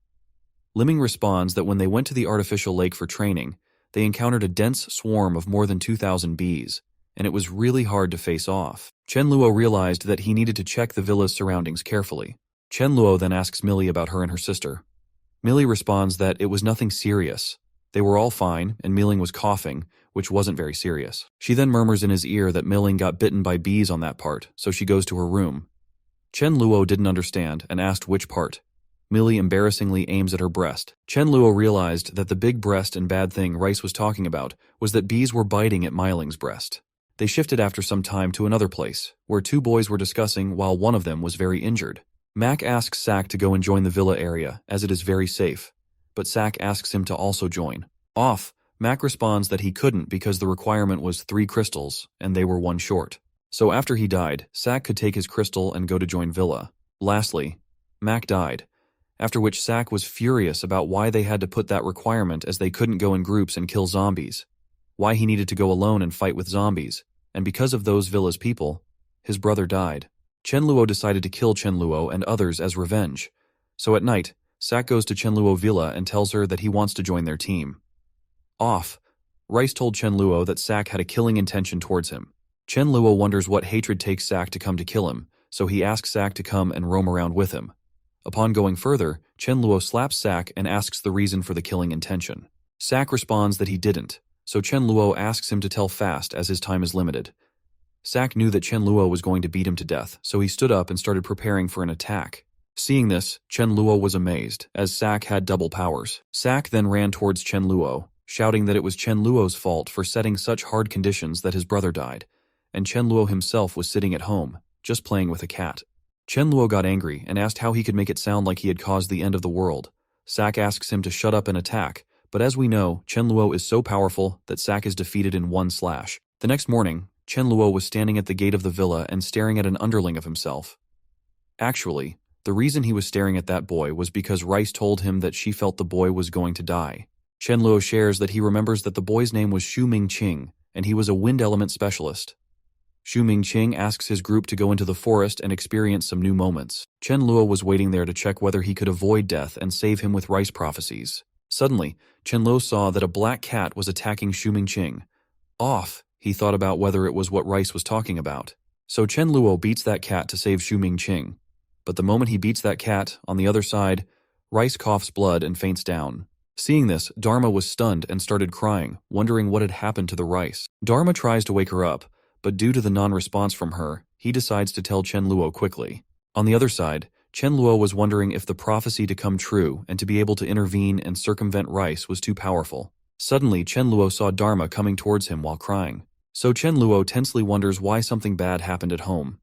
Liming responds that when they went to the artificial lake for training, they encountered a dense swarm of more than 2,000 bees, and it was really hard to face off. Chen Luo realized that he needed to check the villa's surroundings carefully. Chen Luo then asks Millie about her and her sister. Millie responds that it was nothing serious. They were all fine, and Milling was coughing, which wasn't very serious. She then murmurs in his ear that Milling got bitten by bees on that part, so she goes to her room. Chen Luo didn't understand and asked which part. Millie embarrassingly aims at her breast. Chen Luo realized that the big breast and bad thing Rice was talking about was that bees were biting at Miling's breast. They shifted after some time to another place, where two boys were discussing while one of them was very injured. Mac asks Sak to go and join the villa area, as it is very safe, but Sak asks him to also join. Off, Mac responds that he couldn't because the requirement was 3 crystals, and they were 1 short. So after he died, Sak could take his crystal and go to join Villa. Lastly, Mac died, after which Sak was furious about why they had to put that requirement as they couldn't go in groups and kill zombies, why he needed to go alone and fight with zombies, and because of those Villa's people, his brother died. Chen Luo decided to kill Chen Luo and others as revenge. So at night, Sak goes to Chen Luo Villa and tells her that he wants to join their team. Off, Rice told Chen Luo that Sak had a killing intention towards him. Chen Luo wonders what hatred takes Sak to come to kill him, so he asks Sak to come and roam around with him. Upon going further, Chen Luo slaps Sak and asks the reason for the killing intention. Sak responds that he didn't, so Chen Luo asks him to tell fast as his time is limited. Sak knew that Chen Luo was going to beat him to death, so he stood up and started preparing for an attack. Seeing this, Chen Luo was amazed, as Sak had double powers. Sak then ran towards Chen Luo, shouting that it was Chen Luo's fault for setting such hard conditions that his brother died, and Chen Luo himself was sitting at home, just playing with a cat. Chen Luo got angry and asked how he could make it sound like he had caused the end of the world. Sak asks him to shut up and attack, but as we know, Chen Luo is so powerful that Sak is defeated in one slash. The next morning, Chen Luo was standing at the gate of the villa and staring at an underling of himself. Actually, the reason he was staring at that boy was because Rice told him that she felt the boy was going to die. Chen Luo shares that he remembers that the boy's name was Xu Mingqing, and he was a wind element specialist. Xu Mingqing asks his group to go into the forest and experience some new moments. Chen Luo was waiting there to check whether he could avoid death and save him with Rice prophecies. Suddenly, Chen Luo saw that a black cat was attacking Xu Mingqing. Off, he thought about whether it was what Rice was talking about. So Chen Luo beats that cat to save Xu Mingqing. But the moment he beats that cat, on the other side, Rice coughs blood and faints down. Seeing this, Dharma was stunned and started crying, wondering what had happened to the Rice. Dharma tries to wake her up, but due to the non-response from her, he decides to tell Chen Luo quickly. On the other side, Chen Luo was wondering if the prophecy to come true and to be able to intervene and circumvent Rice was too powerful. Suddenly, Chen Luo saw Dharma coming towards him while crying. So Chen Luo tensely wonders why something bad happened at home.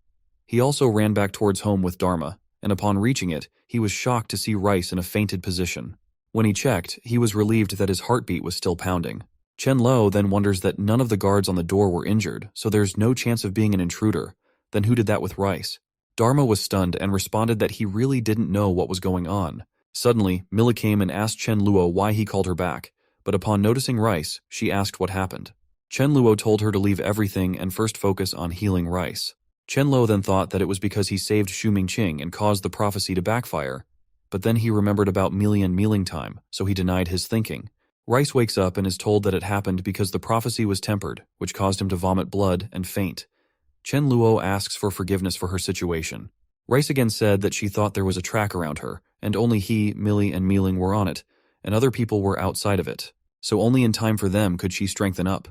He also ran back towards home with Dharma, and upon reaching it, he was shocked to see Rice in a fainted position. When he checked, he was relieved that his heartbeat was still pounding. Chen Luo then wonders that none of the guards on the door were injured, so there's no chance of being an intruder. Then who did that with Rice? Dharma was stunned and responded that he really didn't know what was going on. Suddenly, Milla came and asked Chen Luo why he called her back, but upon noticing Rice, she asked what happened. Chen Luo told her to leave everything and first focus on healing Rice. Chen Luo then thought that it was because he saved Xu Mingqing and caused the prophecy to backfire, but then he remembered about mealing time, so he denied his thinking. Rice wakes up and is told that it happened because the prophecy was tempered, which caused him to vomit blood and faint. Chen Luo asks for forgiveness for her situation. Rice again said that she thought there was a track around her, and only he, Millie, and Mealing were on it, and other people were outside of it, so only in time for them could she strengthen up.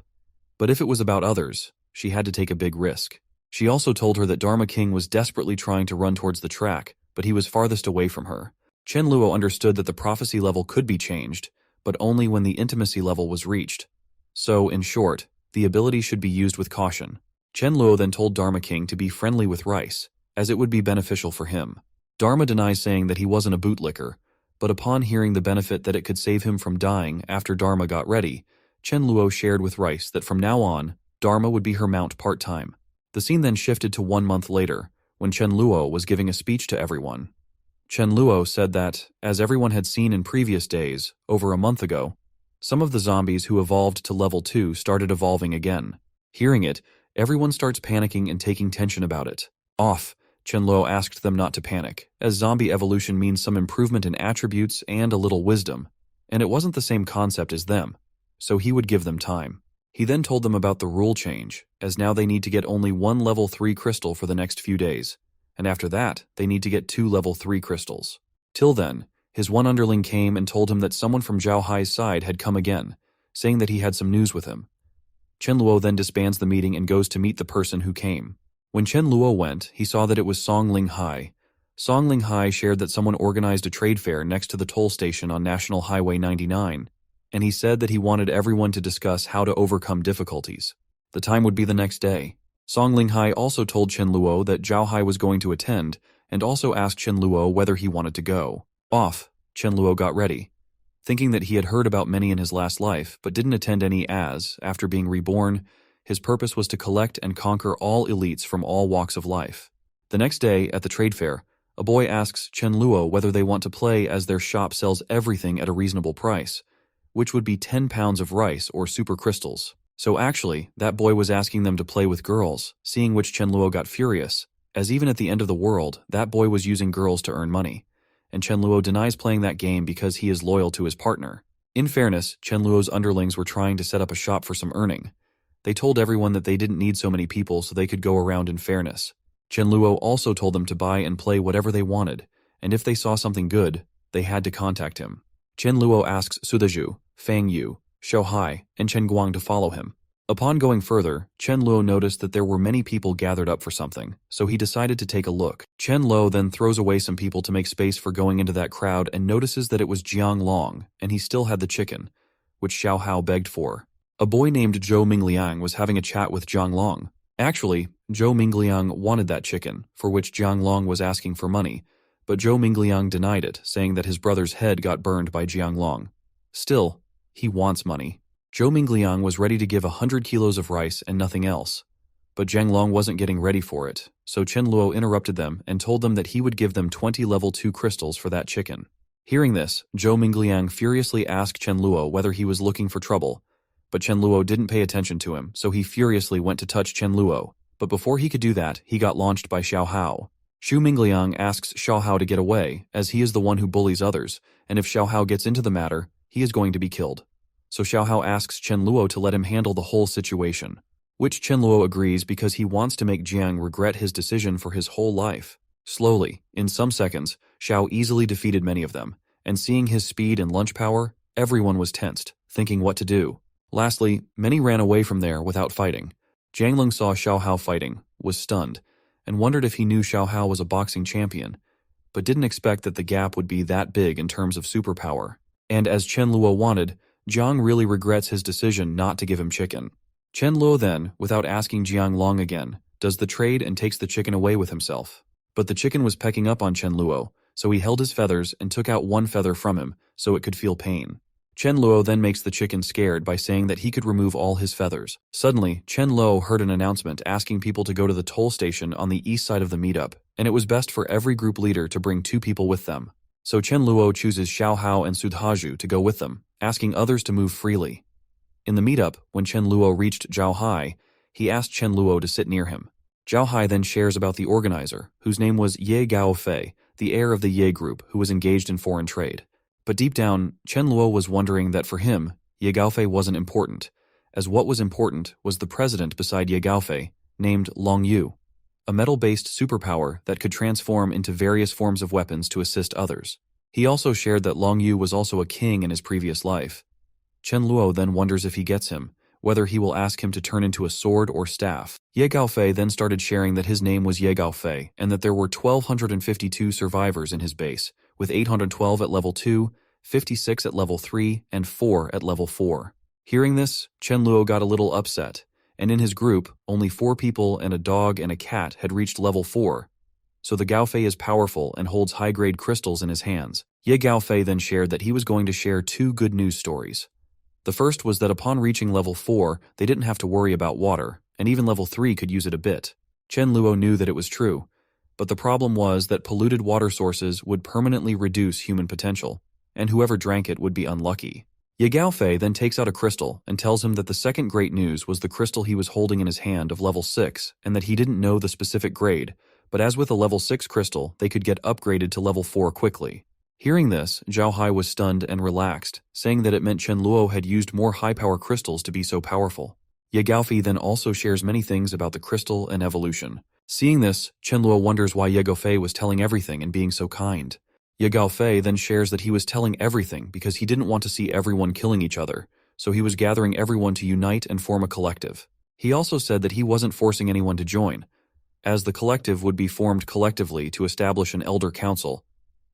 But if it was about others, she had to take a big risk. She also told her that Dharma King was desperately trying to run towards the track, but he was farthest away from her. Chen Luo understood that the prophecy level could be changed, but only when the intimacy level was reached. So, in short, the ability should be used with caution. Chen Luo then told Dharma King to be friendly with Rice, as it would be beneficial for him. Dharma denies saying that he wasn't a bootlicker, but upon hearing the benefit that it could save him from dying after Dharma got ready, Chen Luo shared with Rice that from now on, Dharma would be her mount part-time. The scene then shifted to 1 month later, when Chen Luo was giving a speech to everyone. Chen Luo said that, as everyone had seen in previous days, over a month ago, Some of the zombies who evolved to level 2 started evolving again. Hearing it, everyone starts panicking and taking tension about it. Off, Chenluo asked them not to panic, as zombie evolution means some improvement in attributes and a little wisdom, and it wasn't the same concept as them, so he would give them time. He then told them about the rule change, as now they need to get only 1 level 3 crystal for the next few days, and after that, they need to get 2 level 3 crystals. Till then, his one underling came and told him that someone from Zhao Hai's side had come again, saying that he had some news with him. Chenluo then disbands the meeting and goes to meet the person who came. When Chenluo went, he saw that it was Song Ling Hai. Song Ling Hai shared that someone organized a trade fair next to the toll station on National Highway 99, and he said that he wanted everyone to discuss how to overcome difficulties. The time would be the next day. Song Ling Hai also told Chenluo that Zhao Hai was going to attend, and also asked Chenluo whether he wanted to go. Off, Chenluo got ready, thinking that he had heard about many in his last life, but didn't attend any as, after being reborn, his purpose was to collect and conquer all elites from all walks of life. The next day, at the trade fair, a boy asks Chenluo whether they want to play as their shop sells everything at a reasonable price, which would be 10 pounds of rice or super crystals. So actually, that boy was asking them to play with girls, seeing which Chenluo got furious, as even at the end of the world, that boy was using girls to earn money, and Chenluo denies playing that game because he is loyal to his partner. In fairness, Chenluo's underlings were trying to set up a shop for some earning. They told everyone that they didn't need so many people so they could go around in fairness. Chenluo also told them to buy and play whatever they wanted, and if they saw something good, they had to contact him. Chenluo asks Sudaju, Fang Yu, Xiao Hai, and Chen Guang to follow him. Upon going further, Chenluo noticed that there were many people gathered up for something, so he decided to take a look. Chenluo then throws away some people to make space for going into that crowd and notices that it was Jiang Long, and he still had the chicken, which Xiao Hao begged for. A boy named Zhou Mingliang was having a chat with Jiang Long. Actually, Zhou Mingliang wanted that chicken, for which Jiang Long was asking for money, but Zhou Mingliang denied it, saying that his brother's head got burned by Jiang Long. Still, he wants money. Zhou Mingliang was ready to give 100 kilos of rice and nothing else, but Jiang Long wasn't getting ready for it, so Chenluo interrupted them and told them that he would give them 20 level 2 crystals for that chicken. Hearing this, Zhou Mingliang furiously asked Chenluo whether he was looking for trouble, but Chenluo didn't pay attention to him, so he furiously went to touch Chenluo, but before he could do that, he got launched by Xiao Hao. Xu Mingliang asks Xiao Hao to get away, as he is the one who bullies others, and if Xiao Hao gets into the matter, he is going to be killed. So Xiao Hao asks Chenluo to let him handle the whole situation, which Chenluo agrees because he wants to make Jiang regret his decision for his whole life. Slowly, in some seconds, Xiao easily defeated many of them, and seeing his speed and lunch power, everyone was tensed, thinking what to do. Lastly, many ran away from there without fighting. Jiang Lung saw Xiao Hao fighting, was stunned, and wondered if he knew Xiao Hao was a boxing champion, but didn't expect that the gap would be that big in terms of superpower. And as Chenluo wanted, Jiang really regrets his decision not to give him chicken. Chenluo then, without asking Jiang Long again, does the trade and takes the chicken away with himself. But the chicken was pecking up on Chenluo, so he held his feathers and took out one feather from him so it could feel pain. Chenluo then makes the chicken scared by saying that he could remove all his feathers. Suddenly, Chenluo heard an announcement asking people to go to the toll station on the east side of the meetup, and it was best for every group leader to bring 2 people with them. So Chenluo chooses Xiao Hao and Sudhaju to go with them, asking others to move freely. In the meetup, when Chenluo reached Zhao Hai, he asked Chenluo to sit near him. Zhao Hai then shares about the organizer, whose name was Ye Gaofei, the heir of the Ye group who was engaged in foreign trade. But deep down, Chenluo was wondering that for him, Ye Gaofei wasn't important, as what was important was the president beside Ye Gaofei, named Long Yu, a metal-based superpower that could transform into various forms of weapons to assist others. He also shared that Long Yu was also a king in his previous life. Chenluo then wonders if he gets him, whether he will ask him to turn into a sword or staff. Ye Gaofei then started sharing that his name was Ye Gaofei and that there were 1,252 survivors in his base, with 812 at level 2, 56 at level 3, and 4 at level 4. Hearing this, Chenluo got a little upset, and in his group, only 4 people and a dog and a cat had reached level 4, so the Gaofei is powerful and holds high-grade crystals in his hands. Ye Gaofei then shared that he was going to share 2 good news stories. The first was that upon reaching level 4, they didn't have to worry about water, and even level 3 could use it a bit. Chenluo knew that it was true, but the problem was that polluted water sources would permanently reduce human potential, and whoever drank it would be unlucky. Ye Gaofei then takes out a crystal and tells him that the second great news was the crystal he was holding in his hand of level 6 and that he didn't know the specific grade, but as with a level 6 crystal, they could get upgraded to level 4 quickly. Hearing this, Zhao Hai was stunned and relaxed, saying that it meant Chen Luo had used more high-power crystals to be so powerful. Ye Gaofei then also shares many things about the crystal and evolution. Seeing this, Chen Luo wonders why Ye Gaofei was telling everything and being so kind. Ye Gaofei then shares that he was telling everything because he didn't want to see everyone killing each other, so he was gathering everyone to unite and form a collective. He also said that he wasn't forcing anyone to join, as the collective would be formed collectively to establish an elder council.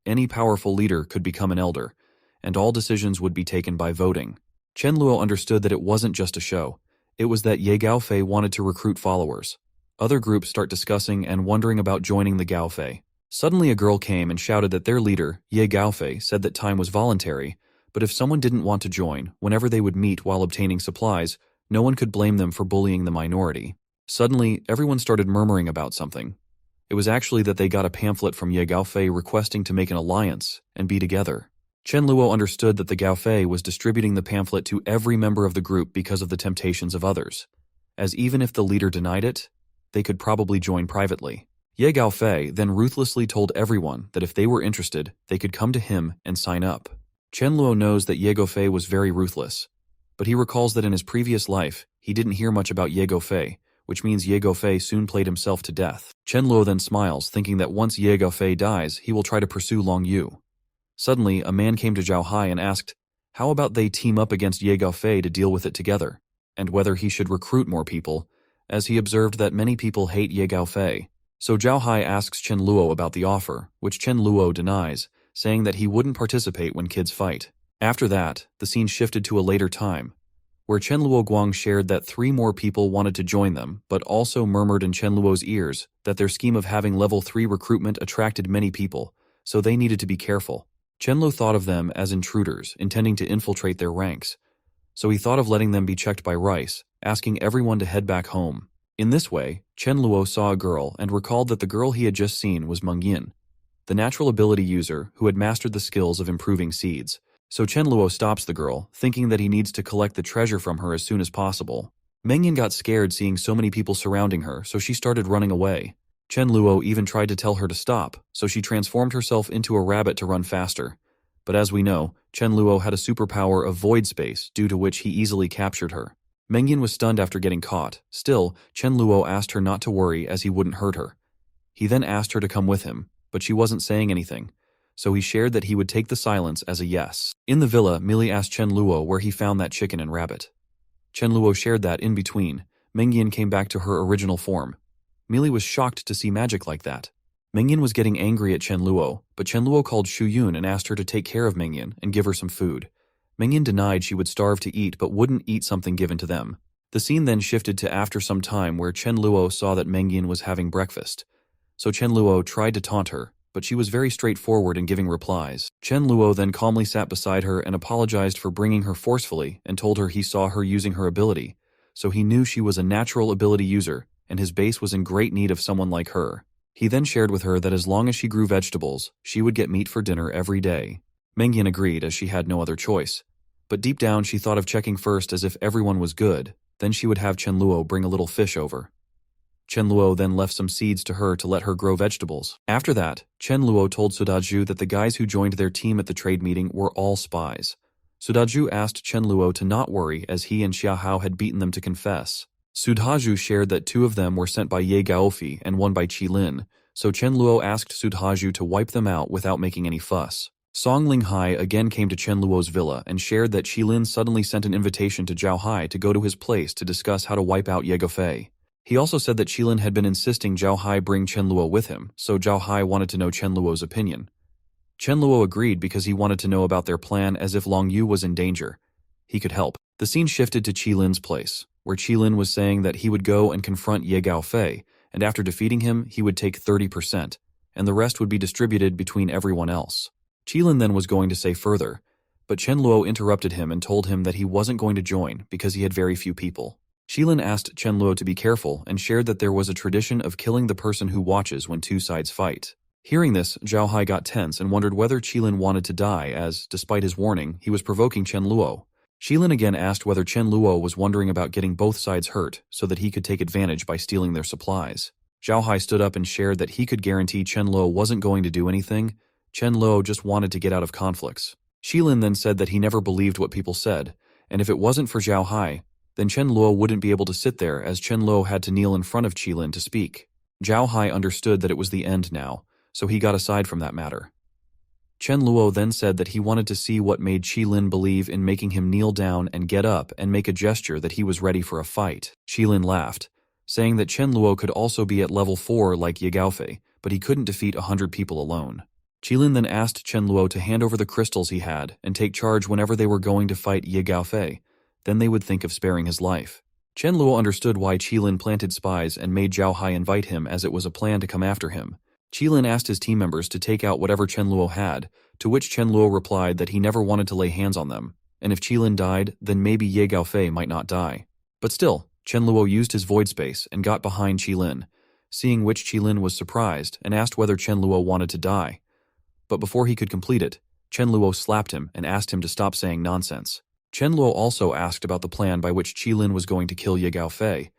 Any powerful leader could become an elder, and all decisions would be taken by voting. Chen Luo understood that it wasn't just a show. It was that Ye Gaofei wanted to recruit followers. Other groups start discussing and wondering about joining the Gaofei. Suddenly a girl came and shouted that their leader, Ye Gaofei, said that time was voluntary, but if someone didn't want to join, whenever they would meet while obtaining supplies, no one could blame them for bullying the minority. Suddenly, everyone started murmuring about something. It was actually that they got a pamphlet from Ye Gaofei requesting to make an alliance and be together. Chen Luo understood that the Gaofei was distributing the pamphlet to every member of the group because of the temptations of others, as even if the leader denied it, they could probably join privately. Ye Gaofei then ruthlessly told everyone that if they were interested, they could come to him and sign up. Chen Luo knows that Ye Gaofei was very ruthless, but he recalls that in his previous life, he didn't hear much about Ye Gaofei, which means Ye Gaofei soon played himself to death. Chen Luo then smiles, thinking that once Ye Gaofei dies, he will try to pursue Long Yu. Suddenly, a man came to Zhao Hai and asked, how about they team up against Ye Gaofei to deal with it together, and whether he should recruit more people, as he observed that many people hate Ye Gaofei. So Zhao Hai asks Chen Luo about the offer, which Chen Luo denies, saying that he wouldn't participate when kids fight. After that, the scene shifted to a later time, where Chen Luo Guang shared that 3 more people wanted to join them, but also murmured in Chen Luo's ears that their scheme of having level 3 recruitment attracted many people, so they needed to be careful. Chen Luo thought of them as intruders, intending to infiltrate their ranks, so he thought of letting them be checked by Rice, asking everyone to head back home. In this way, Chen Luo saw a girl and recalled that the girl he had just seen was Meng Yin, the natural ability user who had mastered the skills of improving seeds. So Chen Luo stops the girl, thinking that he needs to collect the treasure from her as soon as possible. Meng Yin got scared seeing so many people surrounding her, so she started running away. Chen Luo even tried to tell her to stop, so she transformed herself into a rabbit to run faster. But as we know, Chen Luo had a superpower of void space, due to which he easily captured her. Meng Yin was stunned after getting caught. Still, Chen Luo asked her not to worry as he wouldn't hurt her. He then asked her to come with him, but she wasn't saying anything, so he shared that he would take the silence as a yes. In the villa, Millie asked Chen Luo where he found that chicken and rabbit. Chen Luo shared that in between, Meng Yin came back to her original form. Millie was shocked to see magic like that. Meng Yin was getting angry at Chen Luo, but Chen Luo called Shu Yun and asked her to take care of Meng Yin and give her some food. Meng Yin denied she would starve to eat but wouldn't eat something given to them. The scene then shifted to after some time where Chen Luo saw that Meng Yin was having breakfast. So Chen Luo tried to taunt her, but she was very straightforward in giving replies. Chen Luo then calmly sat beside her and apologized for bringing her forcefully and told her he saw her using her ability, so he knew she was a natural ability user and his base was in great need of someone like her. He then shared with her that as long as she grew vegetables, she would get meat for dinner every day. Meng Yin agreed as she had no other choice. But deep down she thought of checking first as if everyone was good, then she would have Chen Luo bring a little fish over. Chen Luo then left some seeds to her to let her grow vegetables. After that, Chen Luo told Sudaju that the guys who joined their team at the trade meeting were all spies. Sudaju asked Chen Luo to not worry as he and Xia Hao had beaten them to confess. Sudaju shared that 2 of them were sent by Ye Gaofei and 1 by Qilin, so Chen Luo asked Sudaju to wipe them out without making any fuss. Song Linghai again came to Chen Luo's villa and shared that Qilin suddenly sent an invitation to Zhao Hai to go to his place to discuss how to wipe out Ye Gaofei. He also said that Qilin had been insisting Zhao Hai bring Chen Luo with him, so Zhao Hai wanted to know Chen Luo's opinion. Chen Luo agreed because he wanted to know about their plan as if Long Yu was in danger. He could help. The scene shifted to Qilin's place, where Qilin was saying that he would go and confront Ye Gaofei, and after defeating him, he would take 30%, and the rest would be distributed between everyone else. Qilin then was going to say further, but Chen Luo interrupted him and told him that he wasn't going to join because he had very few people. Qilin asked Chen Luo to be careful and shared that there was a tradition of killing the person who watches when 2 sides fight. Hearing this, Zhao Hai got tense and wondered whether Qilin wanted to die as, despite his warning, he was provoking Chen Luo. Shilin again asked whether Chen Luo was wondering about getting both sides hurt so that he could take advantage by stealing their supplies. Zhao Hai stood up and shared that he could guarantee Chen Luo wasn't going to do anything. Chen Luo just wanted to get out of conflicts. Shilin then said that he never believed what people said, and if it wasn't for Zhao Hai, then Chen Luo wouldn't be able to sit there as Chen Luo had to kneel in front of Shilin to speak. Zhao Hai understood that it was the end now, so he got aside from that matter. Chen Luo then said that he wanted to see what made Shilin believe in making him kneel down and get up and make a gesture that he was ready for a fight. Shilin laughed, saying that Chen Luo could also be at level 4 like Ye Gaofei, but he couldn't defeat 100 people alone. Shilin then asked Chen Luo to hand over the crystals he had and take charge whenever they were going to fight Ye Gaofei, then they would think of sparing his life. Chen Luo understood why Qilin planted spies and made Zhao Hai invite him as it was a plan to come after him. Qilin asked his team members to take out whatever Chen Luo had, to which Chen Luo replied that he never wanted to lay hands on them, and if Qilin died, then maybe Ye Gaofei might not die. But still, Chen Luo used his void space and got behind Qilin, seeing which Qilin was surprised and asked whether Chen Luo wanted to die. But before he could complete it, Chen Luo slapped him and asked him to stop saying nonsense. Chen Luo also asked about the plan by which Qilin was going to kill Ye Gaofei.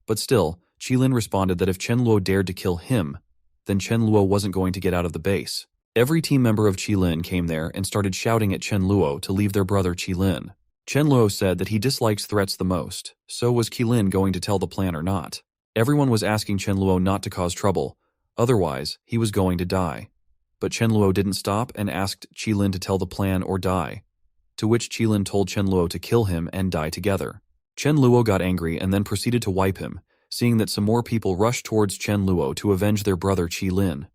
But still, Qilin responded that if Chen Luo dared to kill him, then Chen Luo wasn't going to get out of the base. Every team member of Qilin came there and started shouting at Chen Luo to leave their brother Qilin. Chen Luo said that he dislikes threats the most, so was Qilin going to tell the plan or not? Everyone was asking Chen Luo not to cause trouble, otherwise he was going to die. But Chen Luo didn't stop and asked Qilin to tell the plan or die, to which Qilin told Chen Luo to kill him and die together. Chen Luo got angry and then proceeded to wipe him, seeing that some more people rushed towards Chen Luo to avenge their brother Qilin.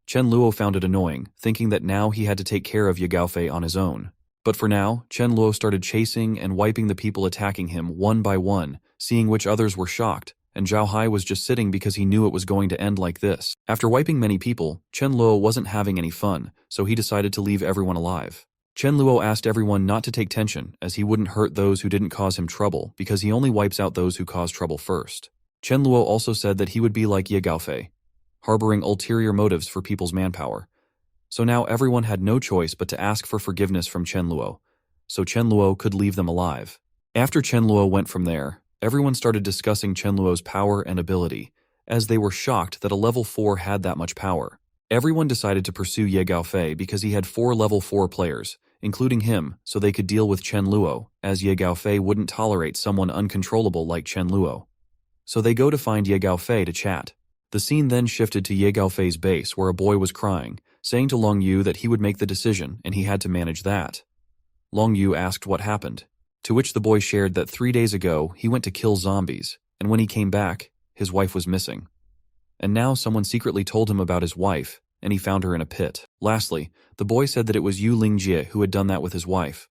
Chen Luo found it annoying, thinking that now he had to take care of Ye Gaofei on his own. But for now, Chen Luo started chasing and wiping the people attacking him one by one, seeing which others were shocked, and Zhao Hai was just sitting because he knew it was going to end like this. After wiping many people, Chen Luo wasn't having any fun, so he decided to leave everyone alive. Chen Luo asked everyone not to take tension, as he wouldn't hurt those who didn't cause him trouble, because he only wipes out those who cause trouble first. Chen Luo also said that he would be like Ye Gaofei, harboring ulterior motives for people's manpower. So now everyone had no choice but to ask for forgiveness from Chen Luo, so Chen Luo could leave them alive. After Chen Luo went from there, everyone started discussing Chen Luo's power and ability, as they were shocked that a level 4 had that much power. Everyone decided to pursue Ye Gaofei because he had 4 level 4 players, including him, so they could deal with Chen Luo, as Ye Gaofei wouldn't tolerate someone uncontrollable like Chen Luo. So they go to find Ye Gaofei to chat. The scene then shifted to Ye Gaofei's base where a boy was crying, saying to Long Yu that he would make the decision and he had to manage that. Long Yu asked what happened, to which the boy shared that 3 days ago he went to kill zombies, and when he came back, his wife was missing. And now someone secretly told him about his wife, and he found her in a pit. Lastly, the boy said that it was Yu Lingjie who had done that with his wife.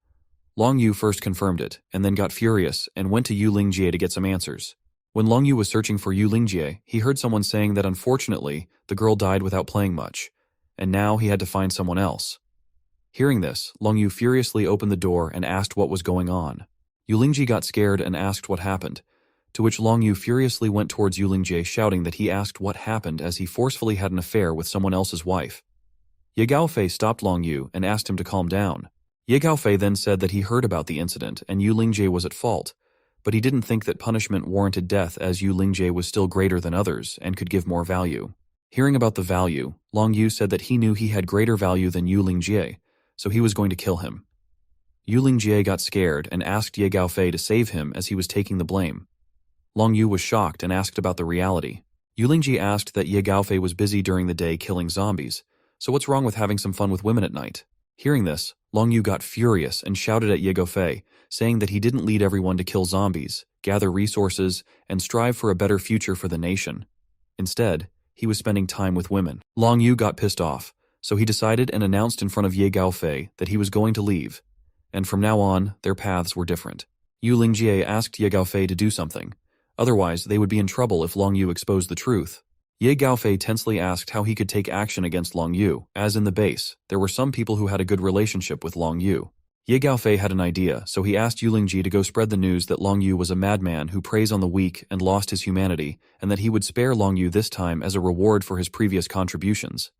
Long Yu first confirmed it, and then got furious and went to Yu Lingjie to get some answers. When Long Yu was searching for Yu Lingjie, he heard someone saying that unfortunately, the girl died without playing much, and now he had to find someone else. Hearing this, Long Yu furiously opened the door and asked what was going on. Yu Lingjie got scared and asked what happened, to which Long Yu furiously went towards Yu Lingjie shouting that he asked what happened as he forcefully had an affair with someone else's wife. Ye Gaofei stopped Long Yu and asked him to calm down. Ye Gaofei then said that he heard about the incident and Yu Lingjie was at fault, but he didn't think that punishment warranted death as Yu Lingjie was still greater than others and could give more value. Hearing about the value, Long Yu said that he knew he had greater value than Yu Lingjie, so he was going to kill him. Yu Lingjie got scared and asked Ye Gaofei to save him as he was taking the blame. Long Yu was shocked and asked about the reality. Yu Lingjie asked that Ye Gaofei was busy during the day killing zombies, so what's wrong with having some fun with women at night? Hearing this, Long Yu got furious and shouted at Ye Gaofei, saying that he didn't lead everyone to kill zombies, gather resources, and strive for a better future for the nation. Instead, he was spending time with women. Long Yu got pissed off, so he decided and announced in front of Ye Gaofei that he was going to leave, and from now on, their paths were different. Yu Lingjie asked Ye Gaofei to do something, otherwise they would be in trouble if Long Yu exposed the truth. Ye Gaofei tensely asked how he could take action against Long Yu, as in the base, there were some people who had a good relationship with Long Yu. Ye Gaofei had an idea, so he asked Yu Lingjie to go spread the news that Long Yu was a madman who preys on the weak and lost his humanity, and that he would spare Long Yu this time as a reward for his previous contributions.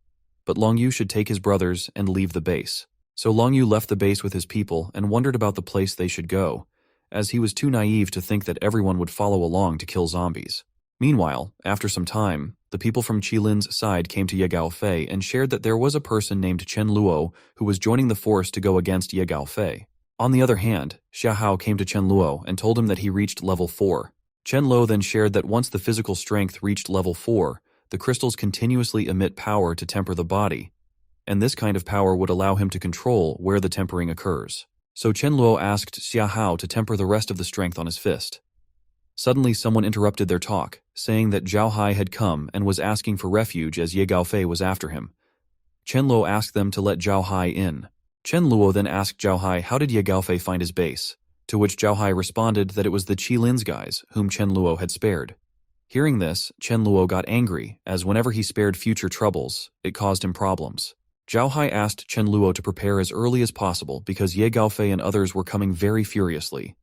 But Long Yu should take his brothers and leave the base. So Long Yu left the base with his people and wondered about the place they should go, as he was too naive to think that everyone would follow along to kill zombies. Meanwhile, after some time, the people from Qilin's side came to Ye Gaofei and shared that there was a person named Chen Luo who was joining the force to go against Ye Gaofei. On the other hand, Xia Hao came to Chen Luo and told him that he reached level 4. Chen Luo then shared that once the physical strength reached level 4, the crystals continuously emit power to temper the body, and this kind of power would allow him to control where the tempering occurs. So Chen Luo asked Xia Hao to temper the rest of the strength on his fist. Suddenly someone interrupted their talk, saying that Zhao Hai had come and was asking for refuge as Ye Gaofei was after him. Chen Luo asked them to let Zhao Hai in. Chen Luo then asked Zhao Hai how did Ye Gaofei find his base, to which Zhao Hai responded that it was the Qilin's guys whom Chen Luo had spared. Hearing this, Chen Luo got angry, as whenever he spared future troubles, it caused him problems. Zhao Hai asked Chen Luo to prepare as early as possible because Ye Gaofei and others were coming very furiously.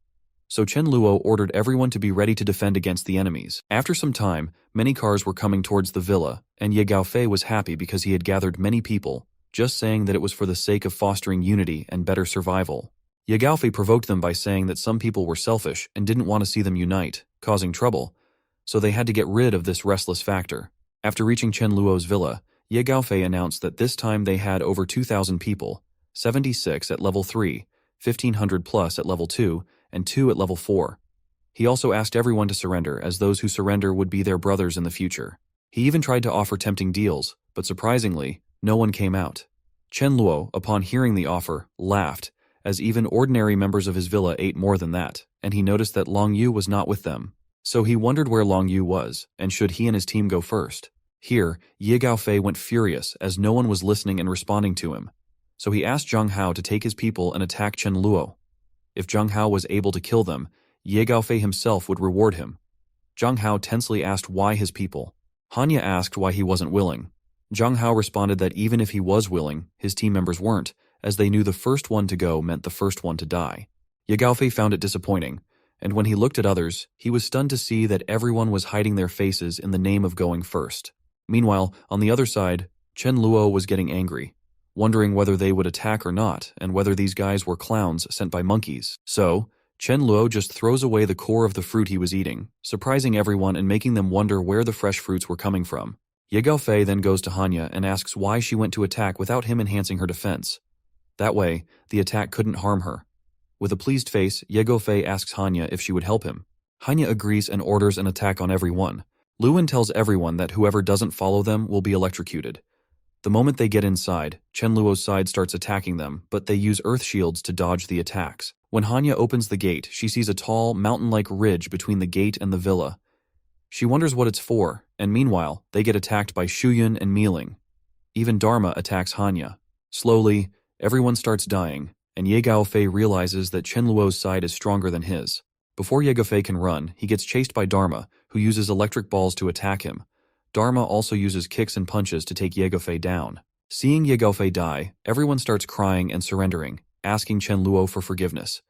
So Chen Luo ordered everyone to be ready to defend against the enemies. After some time, many cars were coming towards the villa, and Ye Gaofei was happy because he had gathered many people, just saying that it was for the sake of fostering unity and better survival. Ye Gaofei provoked them by saying that some people were selfish and didn't want to see them unite, causing trouble, so they had to get rid of this restless factor. After reaching Chen Luo's villa, Ye Gaofei announced that this time they had over 2,000 people, 76 at level 3, 1,500 plus at level 2, and 2 at level 4. He also asked everyone to surrender, as those who surrender would be their brothers in the future. He even tried to offer tempting deals, but surprisingly, no one came out. Chen Luo, upon hearing the offer, laughed, as even ordinary members of his villa ate more than that, and he noticed that Long Yu was not with them. So he wondered where Long Yu was, and should he and his team go first. Here, Ye Gaofei went furious as no one was listening and responding to him. So he asked Zhang Hao to take his people and attack Chen Luo. If Zhang Hao was able to kill them, Ye Gaofei himself would reward him. Zhang Hao tensely asked why his people. Hanya asked why he wasn't willing. Zhang Hao responded that even if he was willing, his team members weren't, as they knew the first one to go meant the first one to die. Ye Gaofei found it disappointing, and when he looked at others, he was stunned to see that everyone was hiding their faces in the name of going first. Meanwhile, on the other side, Chen Luo was getting angry, wondering whether they would attack or not, and whether these guys were clowns sent by monkeys. So, Chen Luo just throws away the core of the fruit he was eating, surprising everyone and making them wonder where the fresh fruits were coming from. Ye Gaofei then goes to Hanya and asks why she went to attack without him enhancing her defense. That way, the attack couldn't harm her. With a pleased face, Ye Gaofei asks Hanya if she would help him. Hanya agrees and orders an attack on everyone. Luwen tells everyone that whoever doesn't follow them will be electrocuted. The moment they get inside, Chen Luo's side starts attacking them, but they use earth shields to dodge the attacks. When Hanya opens the gate, she sees a tall, mountain-like ridge between the gate and the villa. She wonders what it's for, and meanwhile, they get attacked by Shuyun and Mealing. Even Dharma attacks Hanya. Slowly, everyone starts dying, and Ye Gaofei realizes that Chen Luo's side is stronger than his. Before Ye Gaofei can run, he gets chased by Dharma, who uses electric balls to attack him. Dharma also uses kicks and punches to take Ye Gaofei down. Seeing Ye Gaofei die, everyone starts crying and surrendering, asking Chen Luo for forgiveness.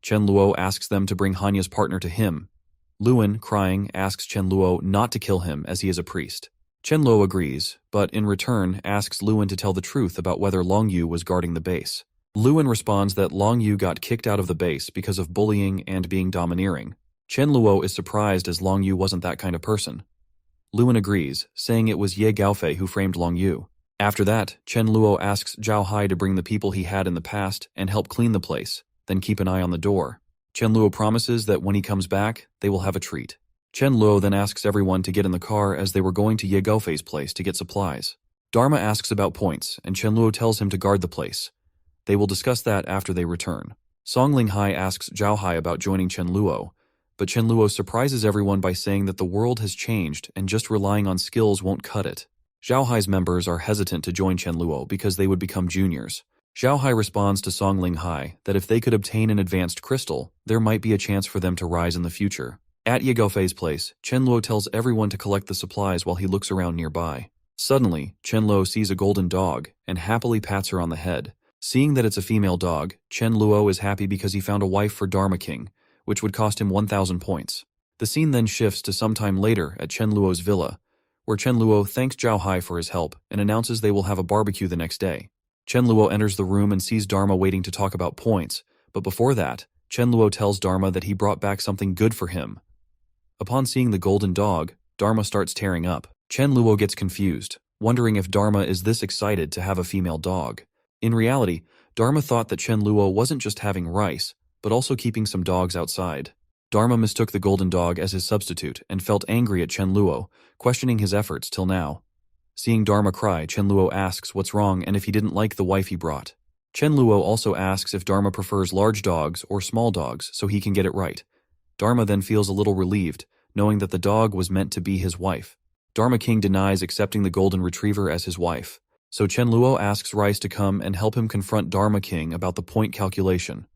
Chen Luo asks them to bring Hanya's partner to him. Luwen, crying, asks Chen Luo not to kill him as he is a priest. Chen Luo agrees, but in return asks Luwen to tell the truth about whether Long Yu was guarding the base. Luwen responds that Long Yu got kicked out of the base because of bullying and being domineering. Chen Luo is surprised as Long Yu wasn't that kind of person. Luwen agrees, saying it was Ye Gaofei who framed Long Yu. After that, Chen Luo asks Zhao Hai to bring the people he had in the past and help clean the place, then keep an eye on the door. Chen Luo promises that when he comes back, they will have a treat. Chen Luo then asks everyone to get in the car as they were going to Ye Gaofei's place to get supplies. Dharma asks about points, and Chen Luo tells him to guard the place. They will discuss that after they return. Song Ling Hai asks Zhao Hai about joining Chen Luo, but Chen Luo surprises everyone by saying that the world has changed and just relying on skills won't cut it. Zhao Hai's members are hesitant to join Chen Luo because they would become juniors. Zhao Hai responds to Song Ling Hai that if they could obtain an advanced crystal, there might be a chance for them to rise in the future. At Ye Gaofei's place, Chen Luo tells everyone to collect the supplies while he looks around nearby. Suddenly, Chen Luo sees a golden dog and happily pats her on the head. Seeing that it's a female dog, Chen Luo is happy because he found a wife for Dharma King, which would cost him 1,000 points. The scene then shifts to sometime later at Chen Luo's villa, where Chen Luo thanks Zhao Hai for his help and announces they will have a barbecue the next day. Chen Luo enters the room and sees Dharma waiting to talk about points, but before that, Chen Luo tells Dharma that he brought back something good for him. Upon seeing the golden dog, Dharma starts tearing up. Chen Luo gets confused, wondering if Dharma is this excited to have a female dog. In reality, Dharma thought that Chen Luo wasn't just having rice, but also keeping some dogs outside. Dharma mistook the golden dog as his substitute and felt angry at Chen Luo, questioning his efforts till now. Seeing Dharma cry, Chen Luo asks what's wrong and if he didn't like the wife he brought. Chen Luo also asks if Dharma prefers large dogs or small dogs so he can get it right. Dharma then feels a little relieved, knowing that the dog was meant to be his wife. Dharma King denies accepting the golden retriever as his wife, so Chen Luo asks Rice to come and help him confront Dharma King about the point calculation.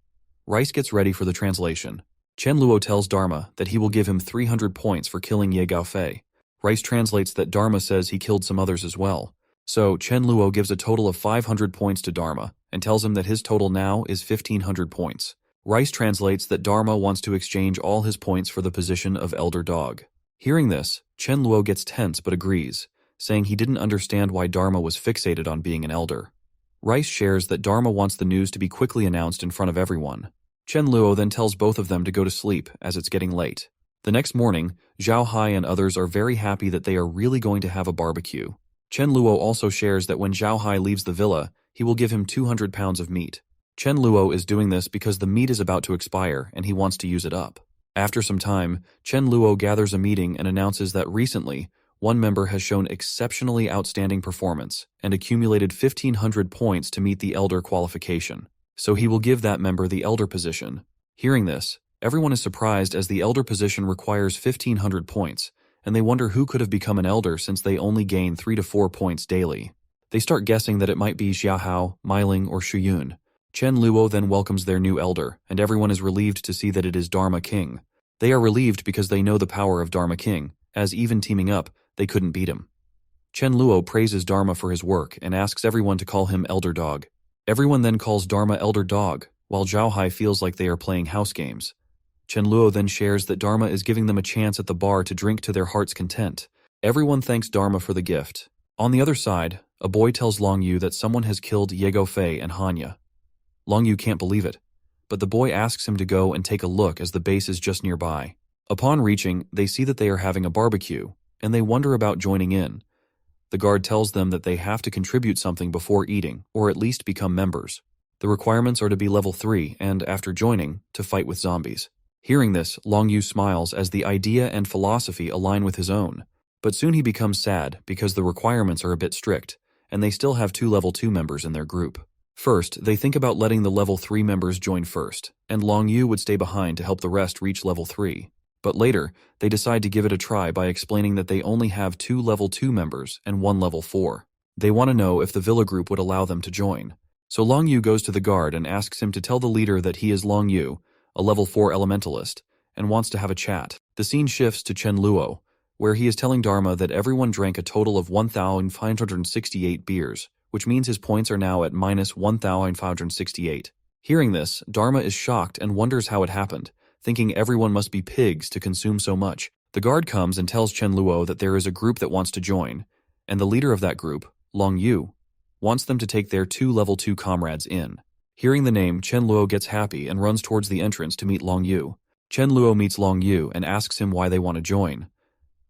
Rice gets ready for the translation. Chen Luo tells Dharma that he will give him 300 points for killing Ye Gaofei. Rice translates that Dharma says he killed some others as well. So Chen Luo gives a total of 500 points to Dharma and tells him that his total now is 1,500 points. Rice translates that Dharma wants to exchange all his points for the position of elder dog. Hearing this, Chen Luo gets tense but agrees, saying he didn't understand why Dharma was fixated on being an elder. Rice shares that Dharma wants the news to be quickly announced in front of everyone. Chen Luo then tells both of them to go to sleep as it's getting late. The next morning, Zhao Hai and others are very happy that they are really going to have a barbecue. Chen Luo also shares that when Zhao Hai leaves the villa, he will give him 200 pounds of meat. Chen Luo is doing this because the meat is about to expire and he wants to use it up. After some time, Chen Luo gathers a meeting and announces that recently, one member has shown exceptionally outstanding performance and accumulated 1,500 points to meet the elder qualification. So he will give that member the elder position. Hearing this, everyone is surprised as the elder position requires 1,500 points, and they wonder who could have become an elder since they only gain 3 to 4 points daily. They start guessing that it might be Xiaohao, Meiling, or Shuyun. Chen Luo then welcomes their new elder, and everyone is relieved to see that it is Dharma King. They are relieved because they know the power of Dharma King, as even teaming up, they couldn't beat him. Chen Luo praises Dharma for his work and asks everyone to call him Elder Dog. Everyone then calls Dharma Elder Dog, while Zhao Hai feels like they are playing house games. Chen Luo then shares that Dharma is giving them a chance at the bar to drink to their heart's content. Everyone thanks Dharma for the gift. On the other side, a boy tells Long Yu that someone has killed Ye Gaofei and Hanya. Long Yu can't believe it, but the boy asks him to go and take a look as the base is just nearby. Upon reaching, they see that they are having a barbecue, and they wonder about joining in. The guard tells them that they have to contribute something before eating, or at least become members. The requirements are to be level 3 and, after joining, to fight with zombies. Hearing this, Long Yu smiles as the idea and philosophy align with his own. But soon he becomes sad because the requirements are a bit strict, and they still have 2 level 2 members in their group. First, they think about letting the level 3 members join first, and Long Yu would stay behind to help the rest reach level 3. But later, they decide to give it a try by explaining that they only have 2 level 2 members and 1 level 4. They want to know if the Villa group would allow them to join. So Long Yu goes to the guard and asks him to tell the leader that he is Long Yu, a level 4 elementalist, and wants to have a chat. The scene shifts to Chen Luo, where he is telling Dharma that everyone drank a total of 1,568 beers, which means his points are now at minus 1,568. Hearing this, Dharma is shocked and wonders how it happened, thinking everyone must be pigs to consume so much. The guard comes and tells Chen Luo that there is a group that wants to join, and the leader of that group, Long Yu, wants them to take their 2 level 2 comrades in. Hearing the name, Chen Luo gets happy and runs towards the entrance to meet Long Yu. Chen Luo meets Long Yu and asks him why they want to join.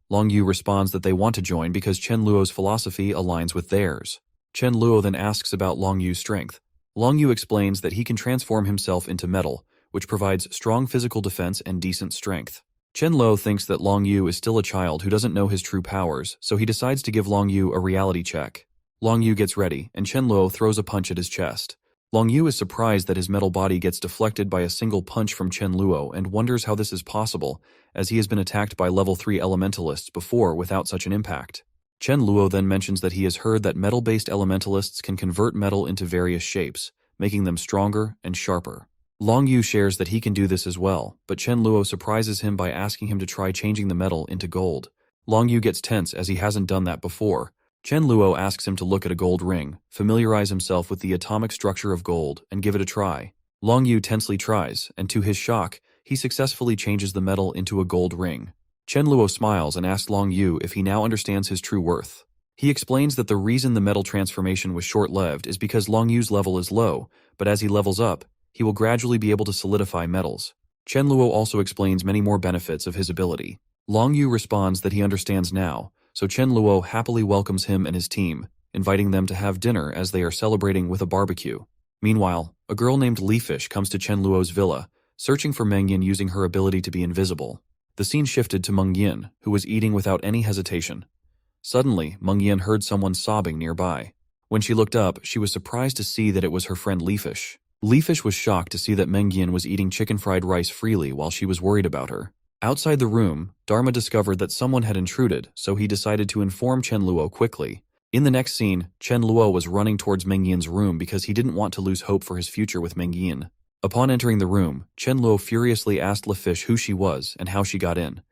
Long Yu responds that they want to join because Chen Luo's philosophy aligns with theirs. Chen Luo then asks about Long Yu's strength. Long Yu explains that he can transform himself into metal, which provides strong physical defense and decent strength. Chen Luo thinks that Long Yu is still a child who doesn't know his true powers, so he decides to give Long Yu a reality check. Long Yu gets ready, and Chen Luo throws a punch at his chest. Long Yu is surprised that his metal body gets deflected by a single punch from Chen Luo and wonders how this is possible, as he has been attacked by level 3 elementalists before without such an impact. Chen Luo then mentions that he has heard that metal-based elementalists can convert metal into various shapes, making them stronger and sharper. Long Yu shares that he can do this as well, but Chen Luo surprises him by asking him to try changing the metal into gold. Long Yu gets tense as he hasn't done that before. Chen Luo asks him to look at a gold ring, familiarize himself with the atomic structure of gold, and give it a try. Long Yu tensely tries, and to his shock, he successfully changes the metal into a gold ring. Chen Luo smiles and asks Long Yu if he now understands his true worth. He explains that the reason the metal transformation was short-lived is because Long Yu's level is low, but as he levels up, he will gradually be able to solidify metals. Chen Luo also explains many more benefits of his ability. Long Yu responds that he understands now, so Chen Luo happily welcomes him and his team, inviting them to have dinner as they are celebrating with a barbecue. Meanwhile, a girl named Leafish comes to Chen Luo's villa, searching for Meng Yin using her ability to be invisible. The scene shifted to Meng Yin, who was eating without any hesitation. Suddenly, Meng Yin heard someone sobbing nearby. When she looked up, she was surprised to see that it was her friend Leafish. Leafish was shocked to see that Meng Yin was eating chicken fried rice freely while she was worried about her. Outside the room, Dharma discovered that someone had intruded, so he decided to inform Chen Luo quickly. In the next scene, Chen Luo was running towards Meng Yin's room because he didn't want to lose hope for his future with Meng Yin. Upon entering the room, Chen Luo furiously asked Leafish who she was and how she got in.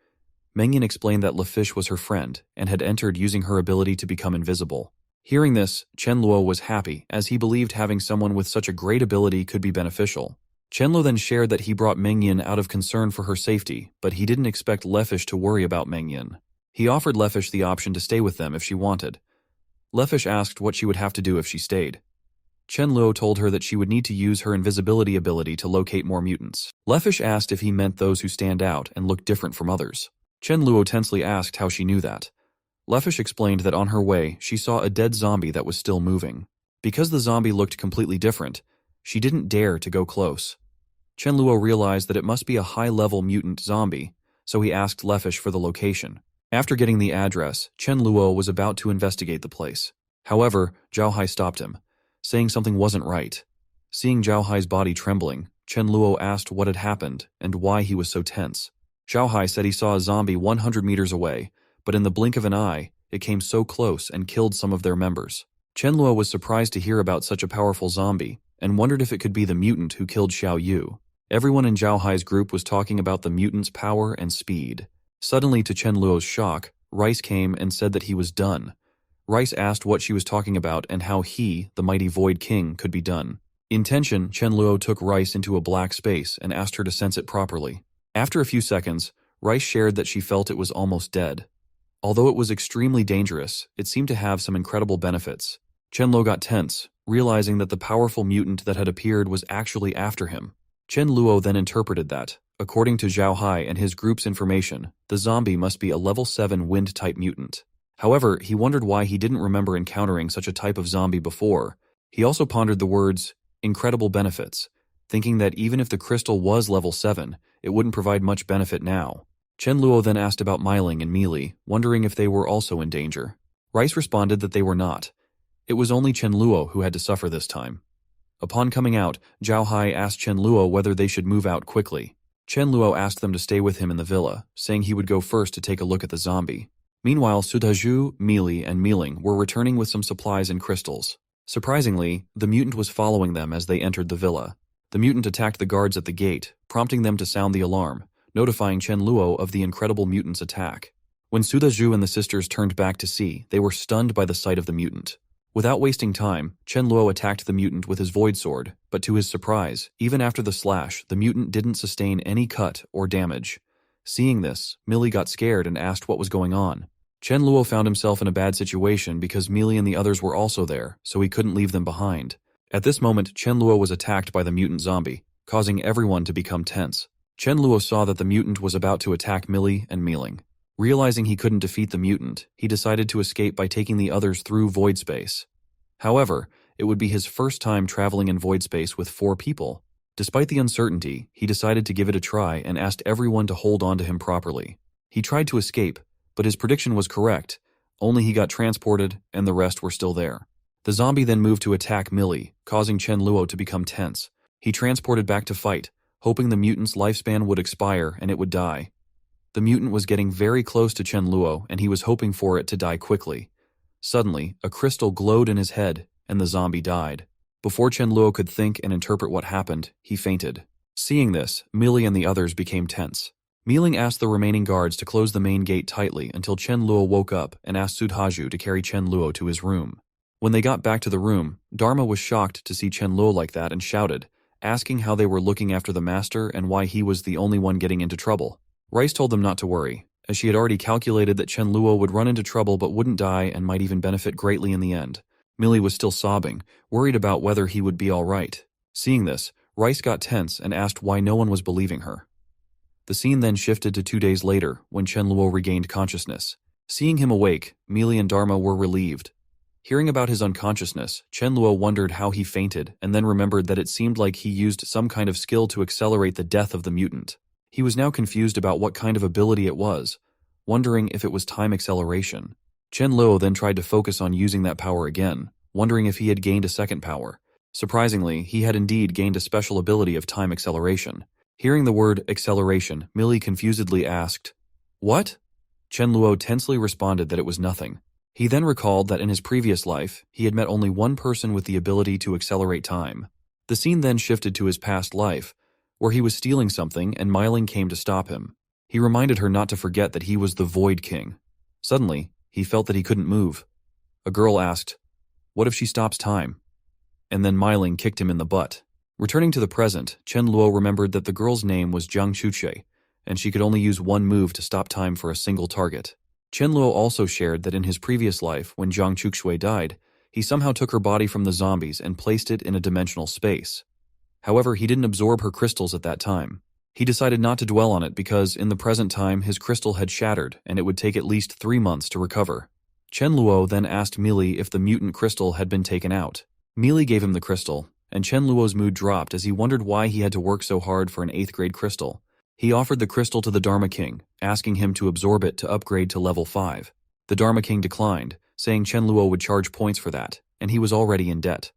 Meng Yin explained that Leafish was her friend and had entered using her ability to become invisible. Hearing this, Chen Luo was happy, as he believed having someone with such a great ability could be beneficial. Chen Luo then shared that he brought Meng Yin out of concern for her safety, but he didn't expect Leafish to worry about Meng Yin. He offered Leafish the option to stay with them if she wanted. Leafish asked what she would have to do if she stayed. Chen Luo told her that she would need to use her invisibility ability to locate more mutants. Leafish asked if he meant those who stand out and look different from others. Chen Luo tensely asked how she knew that. Leafish explained that on her way, she saw a dead zombie that was still moving. Because the zombie looked completely different, she didn't dare to go close. Chen Luo realized that it must be a high-level mutant zombie, so he asked Leafish for the location. After getting the address, Chen Luo was about to investigate the place. However, Zhao Hai stopped him, saying something wasn't right. Seeing Zhao Hai's body trembling, Chen Luo asked what had happened and why he was so tense. Zhao Hai said he saw a zombie 100 meters away, but in the blink of an eye, it came so close and killed some of their members. Chen Luo was surprised to hear about such a powerful zombie and wondered if it could be the mutant who killed Xiao Yu. Everyone in Zhao Hai's group was talking about the mutant's power and speed. Suddenly, to Chen Luo's shock, Rice came and said that he was done. Rice asked what she was talking about and how he, the mighty Void King, could be done. In tension, Chen Luo took Rice into a black space and asked her to sense it properly. After a few seconds, Rice shared that she felt it was almost dead. Although it was extremely dangerous, it seemed to have some incredible benefits. Chen Luo got tense, realizing that the powerful mutant that had appeared was actually after him. Chen Luo then interpreted that, according to Zhao Hai and his group's information, the zombie must be a level 7 wind-type mutant. However, he wondered why he didn't remember encountering such a type of zombie before. He also pondered the words, incredible benefits, thinking that even if the crystal was level 7, it wouldn't provide much benefit now. Chen Luo then asked about Meiling and Meili, wondering if they were also in danger. Rice responded that they were not. It was only Chen Luo who had to suffer this time. Upon coming out, Zhao Hai asked Chen Luo whether they should move out quickly. Chen Luo asked them to stay with him in the villa, saying he would go first to take a look at the zombie. Meanwhile, Sudaju, Meili, and Meiling were returning with some supplies and crystals. Surprisingly, the mutant was following them as they entered the villa. The mutant attacked the guards at the gate, prompting them to sound the alarm, notifying Chen Luo of the incredible mutant's attack. When Sudaju and the sisters turned back to see, they were stunned by the sight of the mutant. Without wasting time, Chen Luo attacked the mutant with his void sword, but to his surprise, even after the slash, the mutant didn't sustain any cut or damage. Seeing this, Meili got scared and asked what was going on. Chen Luo found himself in a bad situation because Meili and the others were also there, so he couldn't leave them behind. At this moment, Chen Luo was attacked by the mutant zombie, causing everyone to become tense. Chen Luo saw that the mutant was about to attack Meili and Meiling. Realizing he couldn't defeat the mutant, he decided to escape by taking the others through void space. However, it would be his first time traveling in void space with 4 people. Despite the uncertainty, he decided to give it a try and asked everyone to hold on to him properly. He tried to escape, but his prediction was correct, only he got transported and the rest were still there. The zombie then moved to attack Meili, causing Chen Luo to become tense. He transported back to fight, hoping the mutant's lifespan would expire and it would die. The mutant was getting very close to Chen Luo and he was hoping for it to die quickly. Suddenly, a crystal glowed in his head and the zombie died. Before Chen Luo could think and interpret what happened, he fainted. Seeing this, Meili and the others became tense. Meiling asked the remaining guards to close the main gate tightly until Chen Luo woke up and asked Sudhaju to carry Chen Luo to his room. When they got back to the room, Dharma was shocked to see Chen Luo like that and shouted, asking how they were looking after the master and why he was the only one getting into trouble. Rice told them not to worry. as she had already calculated that Chen Luo would run into trouble but wouldn't die and might even benefit greatly in the end. Millie was still sobbing, worried about whether he would be all right. Seeing this, Rice got tense and asked why no one was believing her. The scene then shifted to 2 days later, when Chen Luo regained consciousness. Seeing him awake, Millie and Dharma were relieved. Hearing about his unconsciousness, Chen Luo wondered how he fainted and then remembered that it seemed like he used some kind of skill to accelerate the death of the mutant. He was now confused about what kind of ability it was, wondering if it was time acceleration. Chen Luo then tried to focus on using that power again, wondering if he had gained a second power. Surprisingly, he had indeed gained a special ability of time acceleration. Hearing the word acceleration, Millie confusedly asked, "What?" Chen Luo tensely responded that it was nothing. He then recalled that in his previous life, he had met only one person with the ability to accelerate time. The scene then shifted to his past life, where he was stealing something and Myling came to stop him. He reminded her not to forget that he was the Void King. Suddenly, he felt that he couldn't move. A girl asked, "What if she stops time?" And then Myling kicked him in the butt. Returning to the present, Chen Luo remembered that the girl's name was Jiang Chuche, and she could only use one move to stop time for a single target. Chen Luo also shared that in his previous life, when Jiang Chuche died, he somehow took her body from the zombies and placed it in a dimensional space. However, he didn't absorb her crystals at that time. He decided not to dwell on it because, in the present time, his crystal had shattered and it would take at least 3 months to recover. Chen Luo then asked Millie if the mutant crystal had been taken out. Millie gave him the crystal, and Chen Luo's mood dropped as he wondered why he had to work so hard for an 8th grade crystal. He offered the crystal to the Dharma King, asking him to absorb it to upgrade to level 5. The Dharma King declined, saying Chen Luo would charge points for that, and he was already in debt.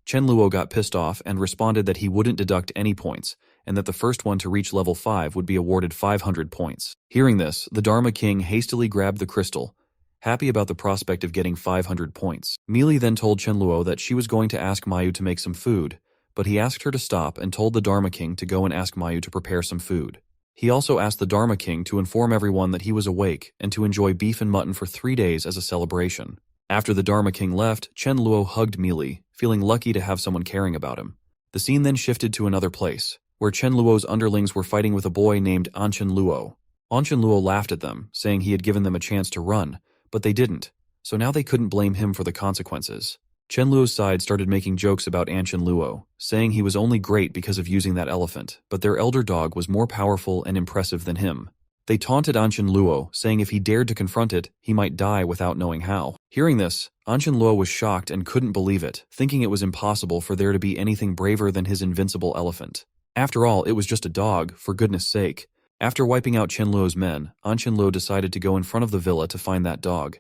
Chen Luo got pissed off and responded that he wouldn't deduct any points, and that the first one to reach level 5 would be awarded 500 points. Hearing this, the Dharma King hastily grabbed the crystal, happy about the prospect of getting 500 points. Millie then told Chen Luo that she was going to ask Mayu to make some food, but he asked her to stop and told the Dharma King to go and ask Mayu to prepare some food. He also asked the Dharma King to inform everyone that he was awake and to enjoy beef and mutton for 3 days as a celebration. After the Dharma King left, Chen Luo hugged Millie, feeling lucky to have someone caring about him. The scene then shifted to another place, where Chen Luo's underlings were fighting with a boy named Anchen Luo. Anchen Luo laughed at them, saying he had given them a chance to run, but they didn't, so now they couldn't blame him for the consequences. Chen Luo's side started making jokes about Anchen Luo, saying he was only great because of using that elephant, but their elder dog was more powerful and impressive than him. They taunted Anchen Luo, saying if he dared to confront it, he might die without knowing how. Hearing this, Anchen Luo was shocked and couldn't believe it, thinking it was impossible for there to be anything braver than his invincible elephant. After all, it was just a dog, for goodness sake. After wiping out Chen Luo's men, Anchen Luo decided to go in front of the villa to find that dog.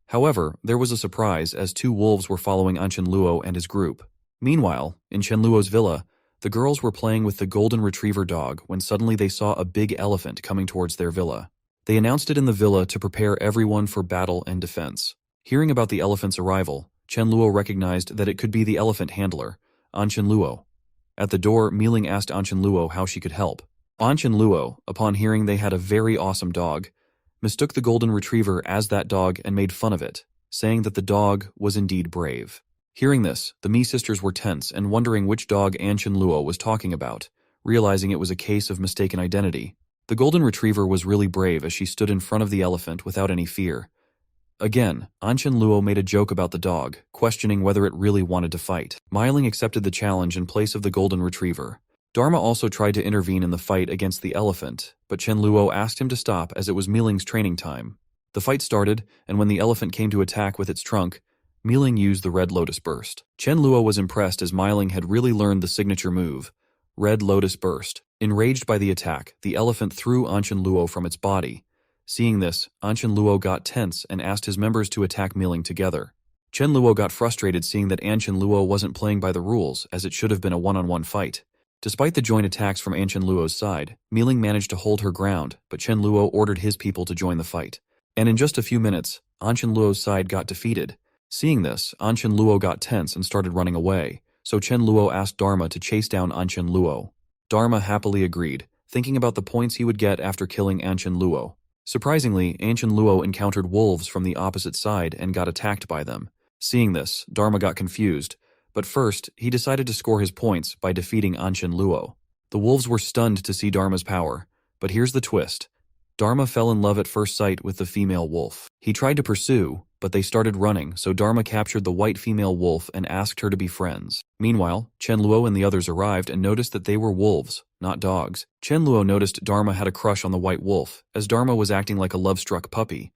However, there was a surprise as 2 wolves were following Anchen Luo and his group. Meanwhile, in Chen Luo's villa, the girls were playing with the golden retriever dog when suddenly they saw a big elephant coming towards their villa. They announced it in the villa to prepare everyone for battle and defense. Hearing about the elephant's arrival, Chen Luo recognized that it could be the elephant handler, Anchen Luo. At the door, Myling asked Anchen Luo how she could help. Anchen Luo, upon hearing they had a very awesome dog, mistook the golden retriever as that dog and made fun of it, saying that the dog was indeed brave. Hearing this, the Mi sisters were tense and wondering which dog Anchen Luo was talking about, realizing it was a case of mistaken identity. The golden retriever was really brave as she stood in front of the elephant without any fear. Again, Anchen Luo made a joke about the dog, questioning whether it really wanted to fight. Myling accepted the challenge in place of the golden retriever. Dharma also tried to intervene in the fight against the elephant, but Chen Luo asked him to stop as it was Myling's training time. The fight started, and when the elephant came to attack with its trunk, Myling used the Red Lotus Burst. Chen Luo was impressed as Myling had really learned the signature move, Red Lotus Burst. Enraged by the attack, the elephant threw Anchen Luo from its body. Seeing this, Anchen Luo got tense and asked his members to attack Myling together. Chen Luo got frustrated seeing that Anchen Luo wasn't playing by the rules, as it should have been a one-on-one fight. Despite the joint attacks from Anchen Luo's side, Myling managed to hold her ground, but Chen Luo ordered his people to join the fight. And in just a few minutes, Anchen Luo's side got defeated. Seeing this, Anchen Luo got tense and started running away, so Chen Luo asked Dharma to chase down Anchen Luo. Dharma happily agreed, thinking about the points he would get after killing Anchen Luo. Surprisingly, Anchen Luo encountered wolves from the opposite side and got attacked by them. Seeing this, Dharma got confused, but first, he decided to score his points by defeating Anchen Luo. The wolves were stunned to see Dharma's power, but here's the twist. Dharma fell in love at first sight with the female wolf. He tried to pursue, but they started running, so Dharma captured the white female wolf and asked her to be friends. Meanwhile, Chen Luo and the others arrived and noticed that they were wolves, not dogs. Chen Luo noticed Dharma had a crush on the white wolf, as Dharma was acting like a love-struck puppy.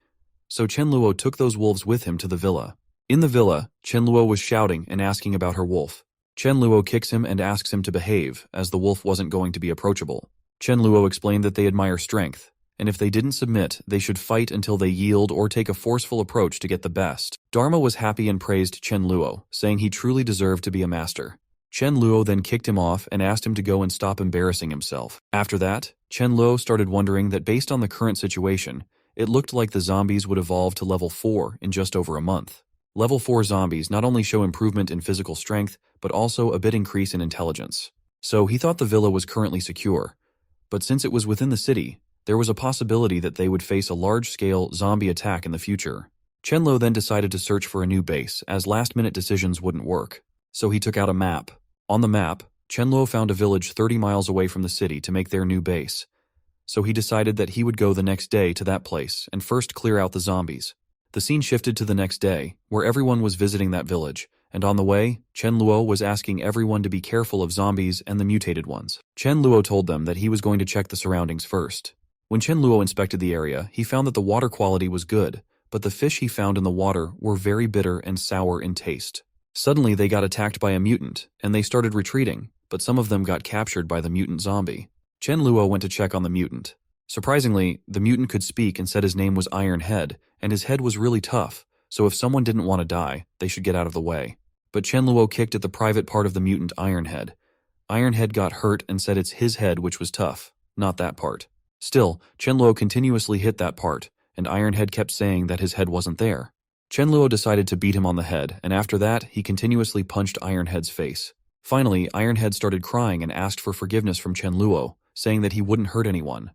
So Chen Luo took those wolves with him to the villa. In the villa, Chen Luo was shouting and asking about her wolf. Chen Luo kicks him and asks him to behave, as the wolf wasn't going to be approachable. Chen Luo explained that they admire strength, and if they didn't submit, they should fight until they yield or take a forceful approach to get the best. Dharma was happy and praised Chen Luo, saying he truly deserved to be a master. Chen Luo then kicked him off and asked him to go and stop embarrassing himself. After that, Chen Luo started wondering that based on the current situation, it looked like the zombies would evolve to level 4 in just over a month. Level 4 zombies not only show improvement in physical strength, but also a bit increase in intelligence. So he thought the villa was currently secure. But since it was within the city, there was a possibility that they would face a large-scale zombie attack in the future. Chen Luo then decided to search for a new base, as last-minute decisions wouldn't work. So he took out a map. On the map, Chen Luo found a village 30 miles away from the city to make their new base. So he decided that he would go the next day to that place and first clear out the zombies. The scene shifted to the next day, where everyone was visiting that village, and on the way, Chen Luo was asking everyone to be careful of zombies and the mutated ones. Chen Luo told them that he was going to check the surroundings first. When Chen Luo inspected the area, he found that the water quality was good, but the fish he found in the water were very bitter and sour in taste. Suddenly they got attacked by a mutant, and they started retreating, but some of them got captured by the mutant zombie. Chen Luo went to check on the mutant. Surprisingly, the mutant could speak and said his name was Ironhead, and his head was really tough, so if someone didn't want to die, they should get out of the way. But Chen Luo kicked at the private part of the mutant Ironhead. Ironhead got hurt and said it's his head which was tough, not that part. Still, Chen Luo continuously hit that part, and Ironhead kept saying that his head wasn't there. Chen Luo decided to beat him on the head, and after that, he continuously punched Ironhead's face. Finally, Ironhead started crying and asked for forgiveness from Chen Luo, saying that he wouldn't hurt anyone.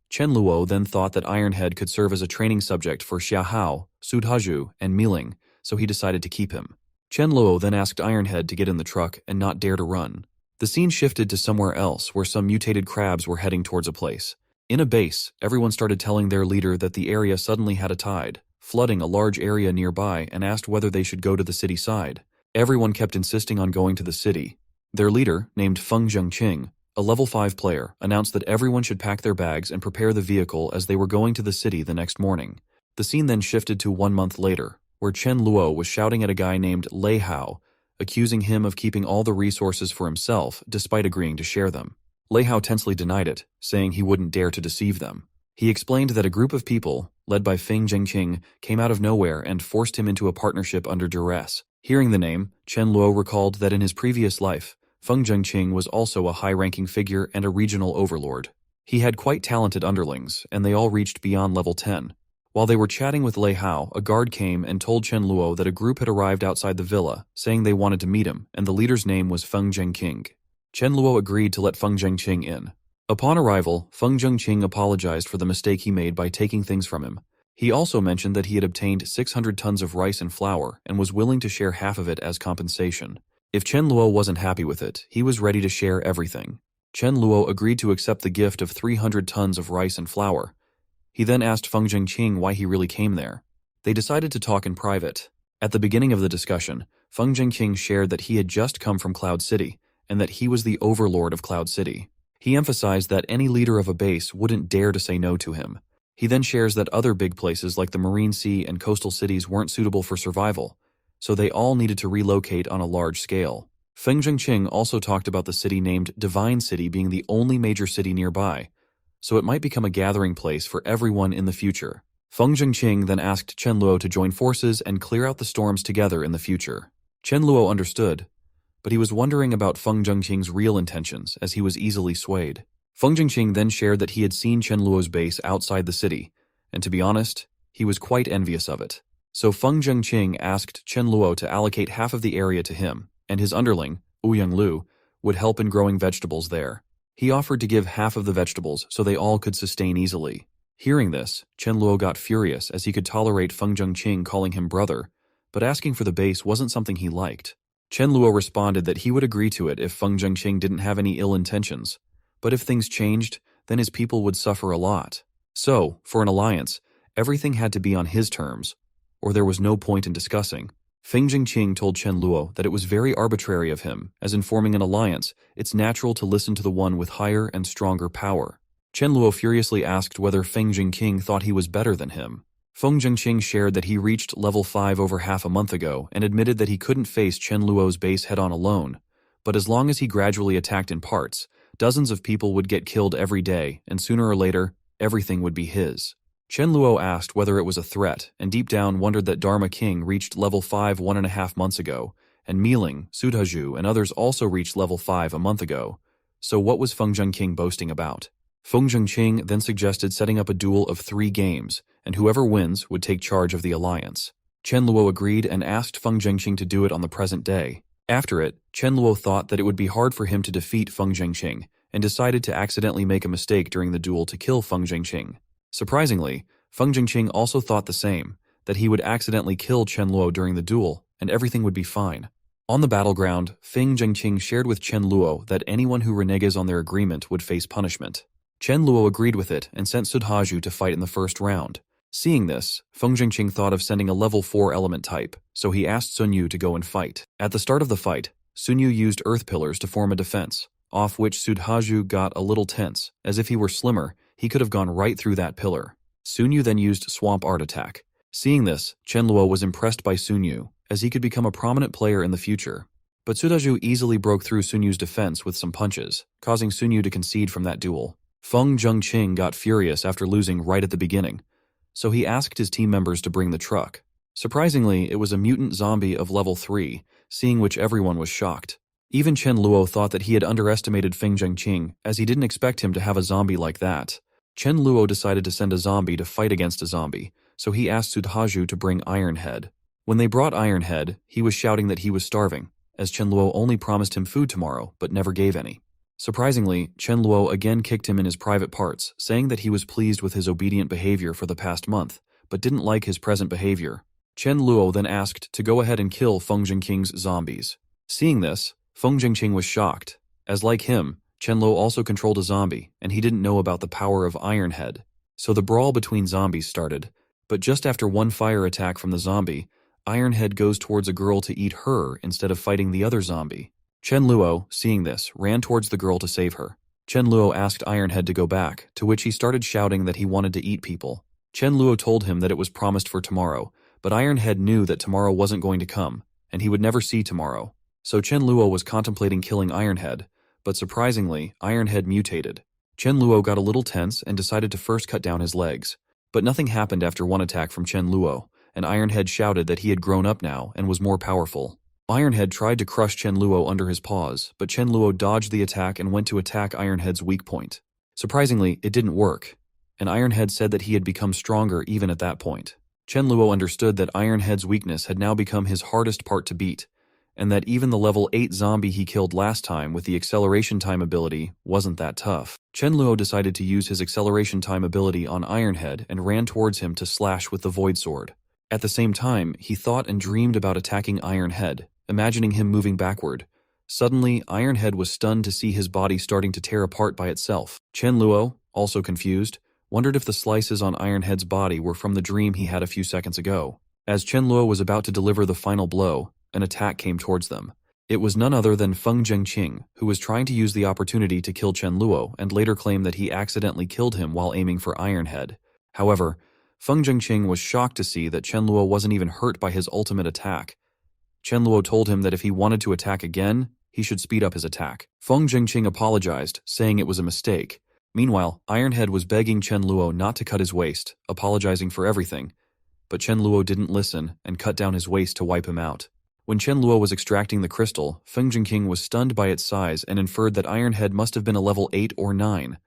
Chen Luo then thought that Ironhead could serve as a training subject for Xiahao, Sudhaju, and Miling, so he decided to keep him. Chen Luo then asked Ironhead to get in the truck and not dare to run. The scene shifted to somewhere else where some mutated crabs were heading towards a place. In a base, everyone started telling their leader that the area suddenly had a tide, flooding a large area nearby, and asked whether they should go to the city side. Everyone kept insisting on going to the city. Their leader, named Feng Zhengqing, a level 5 player, announced that everyone should pack their bags and prepare the vehicle as they were going to the city the next morning. The scene then shifted to 1 month later, where Chen Luo was shouting at a guy named Lei Hao, accusing him of keeping all the resources for himself despite agreeing to share them. Lei Hao tensely denied it, saying he wouldn't dare to deceive them. He explained that a group of people, led by Feng Zhengqing, came out of nowhere and forced him into a partnership under duress. Hearing the name, Chen Luo recalled that in his previous life, Feng Zhengqing was also a high-ranking figure and a regional overlord. He had quite talented underlings, and they all reached beyond level 10. While they were chatting with Lei Hao, a guard came and told Chen Luo that a group had arrived outside the villa, saying they wanted to meet him, and the leader's name was Feng Zhengqing. Chen Luo agreed to let Feng Zhengqing in. Upon arrival, Feng Zhengqing apologized for the mistake he made by taking things from him. He also mentioned that he had obtained 600 tons of rice and flour and was willing to share half of it as compensation. If Chen Luo wasn't happy with it, he was ready to share everything. Chen Luo agreed to accept the gift of 300 tons of rice and flour. He then asked Feng Zhengqing why he really came there. They decided to talk in private. At the beginning of the discussion, Feng Zhengqing shared that he had just come from Cloud City, and that he was the overlord of Cloud City. He emphasized that any leader of a base wouldn't dare to say no to him. He then shares that other big places like the Marine Sea and coastal cities weren't suitable for survival, so they all needed to relocate on a large scale. Feng Zhengqing also talked about the city named Divine City being the only major city nearby, so it might become a gathering place for everyone in the future. Feng Zhengqing then asked Chen Luo to join forces and clear out the storms together in the future. Chen Luo understood, but he was wondering about Feng Zhengqing's real intentions as he was easily swayed. Feng Zhengqing then shared that he had seen Chen Luo's base outside the city, and to be honest, he was quite envious of it. So Feng Zhengqing asked Chen Luo to allocate half of the area to him, and his underling, Ouyang Lu, would help in growing vegetables there. He offered to give half of the vegetables so they all could sustain easily. Hearing this, Chen Luo got furious as he could tolerate Feng Zhengqing calling him brother, but asking for the base wasn't something he liked. Chen Luo responded that he would agree to it if Feng Zhengqing didn't have any ill intentions, but if things changed, then his people would suffer a lot. So, for an alliance, everything had to be on his terms, or there was no point in discussing. Feng Jingqing told Chen Luo that it was very arbitrary of him, as in forming an alliance, it's natural to listen to the one with higher and stronger power. Chen Luo furiously asked whether Feng Jingqing thought he was better than him. Feng Jingqing shared that he reached level 5 over half a month ago and admitted that he couldn't face Chen Luo's base head-on alone, but as long as he gradually attacked in parts, dozens of people would get killed every day, and sooner or later, everything would be his. Chen Luo asked whether it was a threat, and deep down wondered that Dharma King reached level 5 1.5 months ago, and Miling, Sudhaju, and others also reached level 5 a month ago. So what was Feng Jingqing boasting about? Feng Jingqing then suggested setting up a duel of 3 games, and whoever wins would take charge of the alliance. Chen Luo agreed and asked Feng Jingqing to do it on the present day. After it, Chen Luo thought that it would be hard for him to defeat Feng Jingqing, and decided to accidentally make a mistake during the duel to kill Feng Jingqing. Surprisingly, Feng Jingqing also thought the same, that he would accidentally kill Chen Luo during the duel, and everything would be fine. On the battleground, Feng Jingqing shared with Chen Luo that anyone who reneges on their agreement would face punishment. Chen Luo agreed with it and sent Sudhaju to fight in the first round. Seeing this, Feng Jingqing thought of sending a level 4 element type, so he asked Sun Yu to go and fight. At the start of the fight, Sun Yu used earth pillars to form a defense, off which Sudhaju got a little tense, as if he were slimmer, he could have gone right through that pillar. Sun Yu then used swamp art attack. Seeing this, Chen Luo was impressed by Sun Yu, as he could become a prominent player in the future. But Sudhaju easily broke through Sun Yu's defense with some punches, causing Sun Yu to concede from that duel. Feng Jingqing got furious after losing right at the beginning, so he asked his team members to bring the truck. Surprisingly, it was a mutant zombie of level 3, seeing which everyone was shocked. Even Chen Luo thought that he had underestimated Feng Jingqing, as he didn't expect him to have a zombie like that. Chen Luo decided to send a zombie to fight against a zombie, so he asked Sudhaju to bring Ironhead. When they brought Ironhead, he was shouting that he was starving, as Chen Luo only promised him food tomorrow, but never gave any. Surprisingly, Chen Luo again kicked him in his private parts, saying that he was pleased with his obedient behavior for the past month, but didn't like his present behavior. Chen Luo then asked to go ahead and kill Feng Jingqing's zombies. Seeing this, Feng Jingqing was shocked, as like him, Chen Luo also controlled a zombie, and he didn't know about the power of Ironhead. So the brawl between zombies started, but just after one fire attack from the zombie, Ironhead goes towards a girl to eat her instead of fighting the other zombie. Chen Luo, seeing this, ran towards the girl to save her. Chen Luo asked Ironhead to go back, to which he started shouting that he wanted to eat people. Chen Luo told him that it was promised for tomorrow, but Ironhead knew that tomorrow wasn't going to come, and he would never see tomorrow. So Chen Luo was contemplating killing Ironhead, but surprisingly, Ironhead mutated. Chen Luo got a little tense and decided to first cut down his legs. But nothing happened after one attack from Chen Luo, and Ironhead shouted that he had grown up now and was more powerful. Ironhead tried to crush Chen Luo under his paws, but Chen Luo dodged the attack and went to attack Ironhead's weak point. Surprisingly, it didn't work, and Ironhead said that he had become stronger even at that point. Chen Luo understood that Ironhead's weakness had now become his hardest part to beat, and that even the level 8 zombie he killed last time with the acceleration time ability wasn't that tough. Chen Luo decided to use his acceleration time ability on Ironhead and ran towards him to slash with the Void Sword. At the same time, he thought and dreamed about attacking Ironhead, imagining him moving backward. Suddenly, Ironhead was stunned to see his body starting to tear apart by itself. Chen Luo, also confused, wondered if the slices on Ironhead's body were from the dream he had a few seconds ago. As Chen Luo was about to deliver the final blow, an attack came towards them. It was none other than Feng Jingqing, who was trying to use the opportunity to kill Chen Luo and later claimed that he accidentally killed him while aiming for Ironhead. However, Feng Jingqing was shocked to see that Chen Luo wasn't even hurt by his ultimate attack. Chen Luo told him that if he wanted to attack again, he should speed up his attack. Feng Jingqing apologized, saying it was a mistake. Meanwhile, Ironhead was begging Chen Luo not to cut his waist, apologizing for everything. But Chen Luo didn't listen and cut down his waist to wipe him out. When Chen Luo was extracting the crystal, Feng Jingqing was stunned by its size and inferred that Ironhead must have been a level 8 or 9.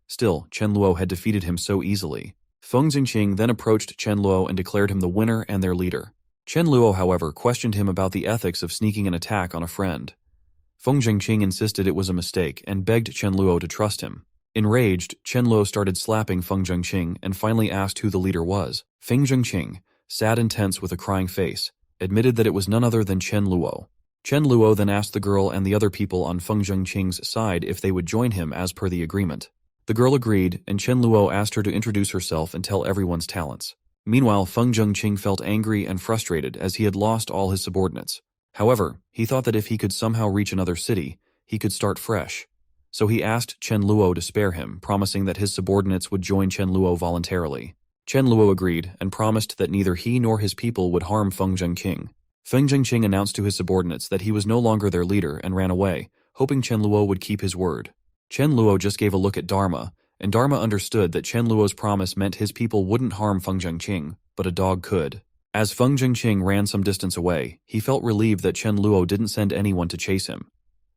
Still, Chen Luo had defeated him so easily. Feng Jingqing then approached Chen Luo and declared him the winner and their leader. Chen Luo, however, questioned him about the ethics of sneaking an attack on a friend. Feng Jingqing insisted it was a mistake and begged Chen Luo to trust him. Enraged, Chen Luo started slapping Feng Jingqing and finally asked who the leader was. Feng Jingqing, sad and tense with a crying face, admitted that it was none other than Chen Luo. Chen Luo then asked the girl and the other people on Feng Jingqing's side if they would join him as per the agreement. The girl agreed, and Chen Luo asked her to introduce herself and tell everyone's talents. Meanwhile, Feng Zhengqing felt angry and frustrated as he had lost all his subordinates. However, he thought that if he could somehow reach another city, he could start fresh. So he asked Chen Luo to spare him, promising that his subordinates would join Chen Luo voluntarily. Chen Luo agreed and promised that neither he nor his people would harm Feng Zhengqing. Feng Zhengqing announced to his subordinates that he was no longer their leader and ran away, hoping Chen Luo would keep his word. Chen Luo just gave a look at Dharma, and Dharma understood that Chen Luo's promise meant his people wouldn't harm Feng Zhengqing, but a dog could. As Feng Zhengqing ran some distance away, he felt relieved that Chen Luo didn't send anyone to chase him.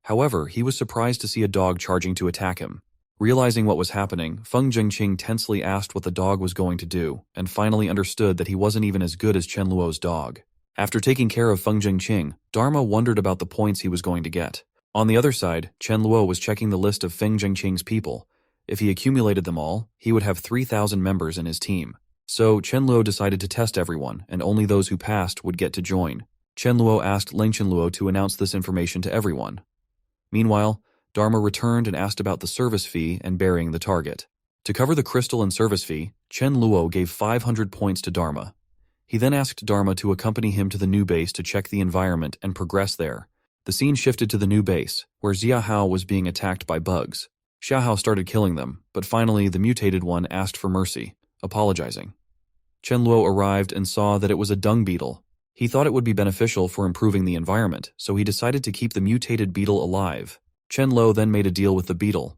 However, he was surprised to see a dog charging to attack him. Realizing what was happening, Feng Zhengqing tensely asked what the dog was going to do, and finally understood that he wasn't even as good as Chen Luo's dog. After taking care of Feng Zhengqing, Dharma wondered about the points he was going to get. On the other side, Chen Luo was checking the list of Feng Zhengqing's people. If he accumulated them all, he would have 3,000 members in his team. So Chen Luo decided to test everyone, and only those who passed would get to join. Chen Luo asked Leng Chen Luo to announce this information to everyone. Meanwhile, Dharma returned and asked about the service fee and burying the target. To cover the crystal and service fee, Chen Luo gave 500 points to Dharma. He then asked Dharma to accompany him to the new base to check the environment and progress there. The scene shifted to the new base, where Xia Hao was being attacked by bugs. Xia Hao started killing them, but finally the mutated one asked for mercy, apologizing. Chen Luo arrived and saw that it was a dung beetle. He thought it would be beneficial for improving the environment, so he decided to keep the mutated beetle alive. Chen Luo then made a deal with the beetle.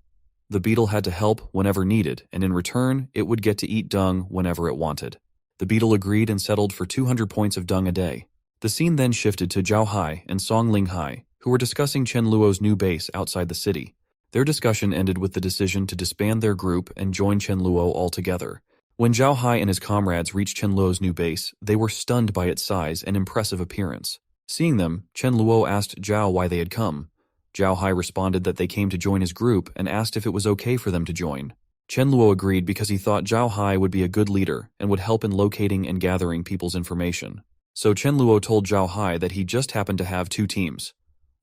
The beetle had to help whenever needed, and in return, it would get to eat dung whenever it wanted. The beetle agreed and settled for 200 points of dung a day. The scene then shifted to Zhao Hai and Song Ling Hai, who were discussing Chen Luo's new base outside the city. Their discussion ended with the decision to disband their group and join Chen Luo altogether. When Zhao Hai and his comrades reached Chen Luo's new base, they were stunned by its size and impressive appearance. Seeing them, Chen Luo asked Zhao why they had come. Zhao Hai responded that they came to join his group and asked if it was okay for them to join. Chen Luo agreed because he thought Zhao Hai would be a good leader and would help in locating and gathering people's information. So Chen Luo told Zhao Hai that he just happened to have two teams.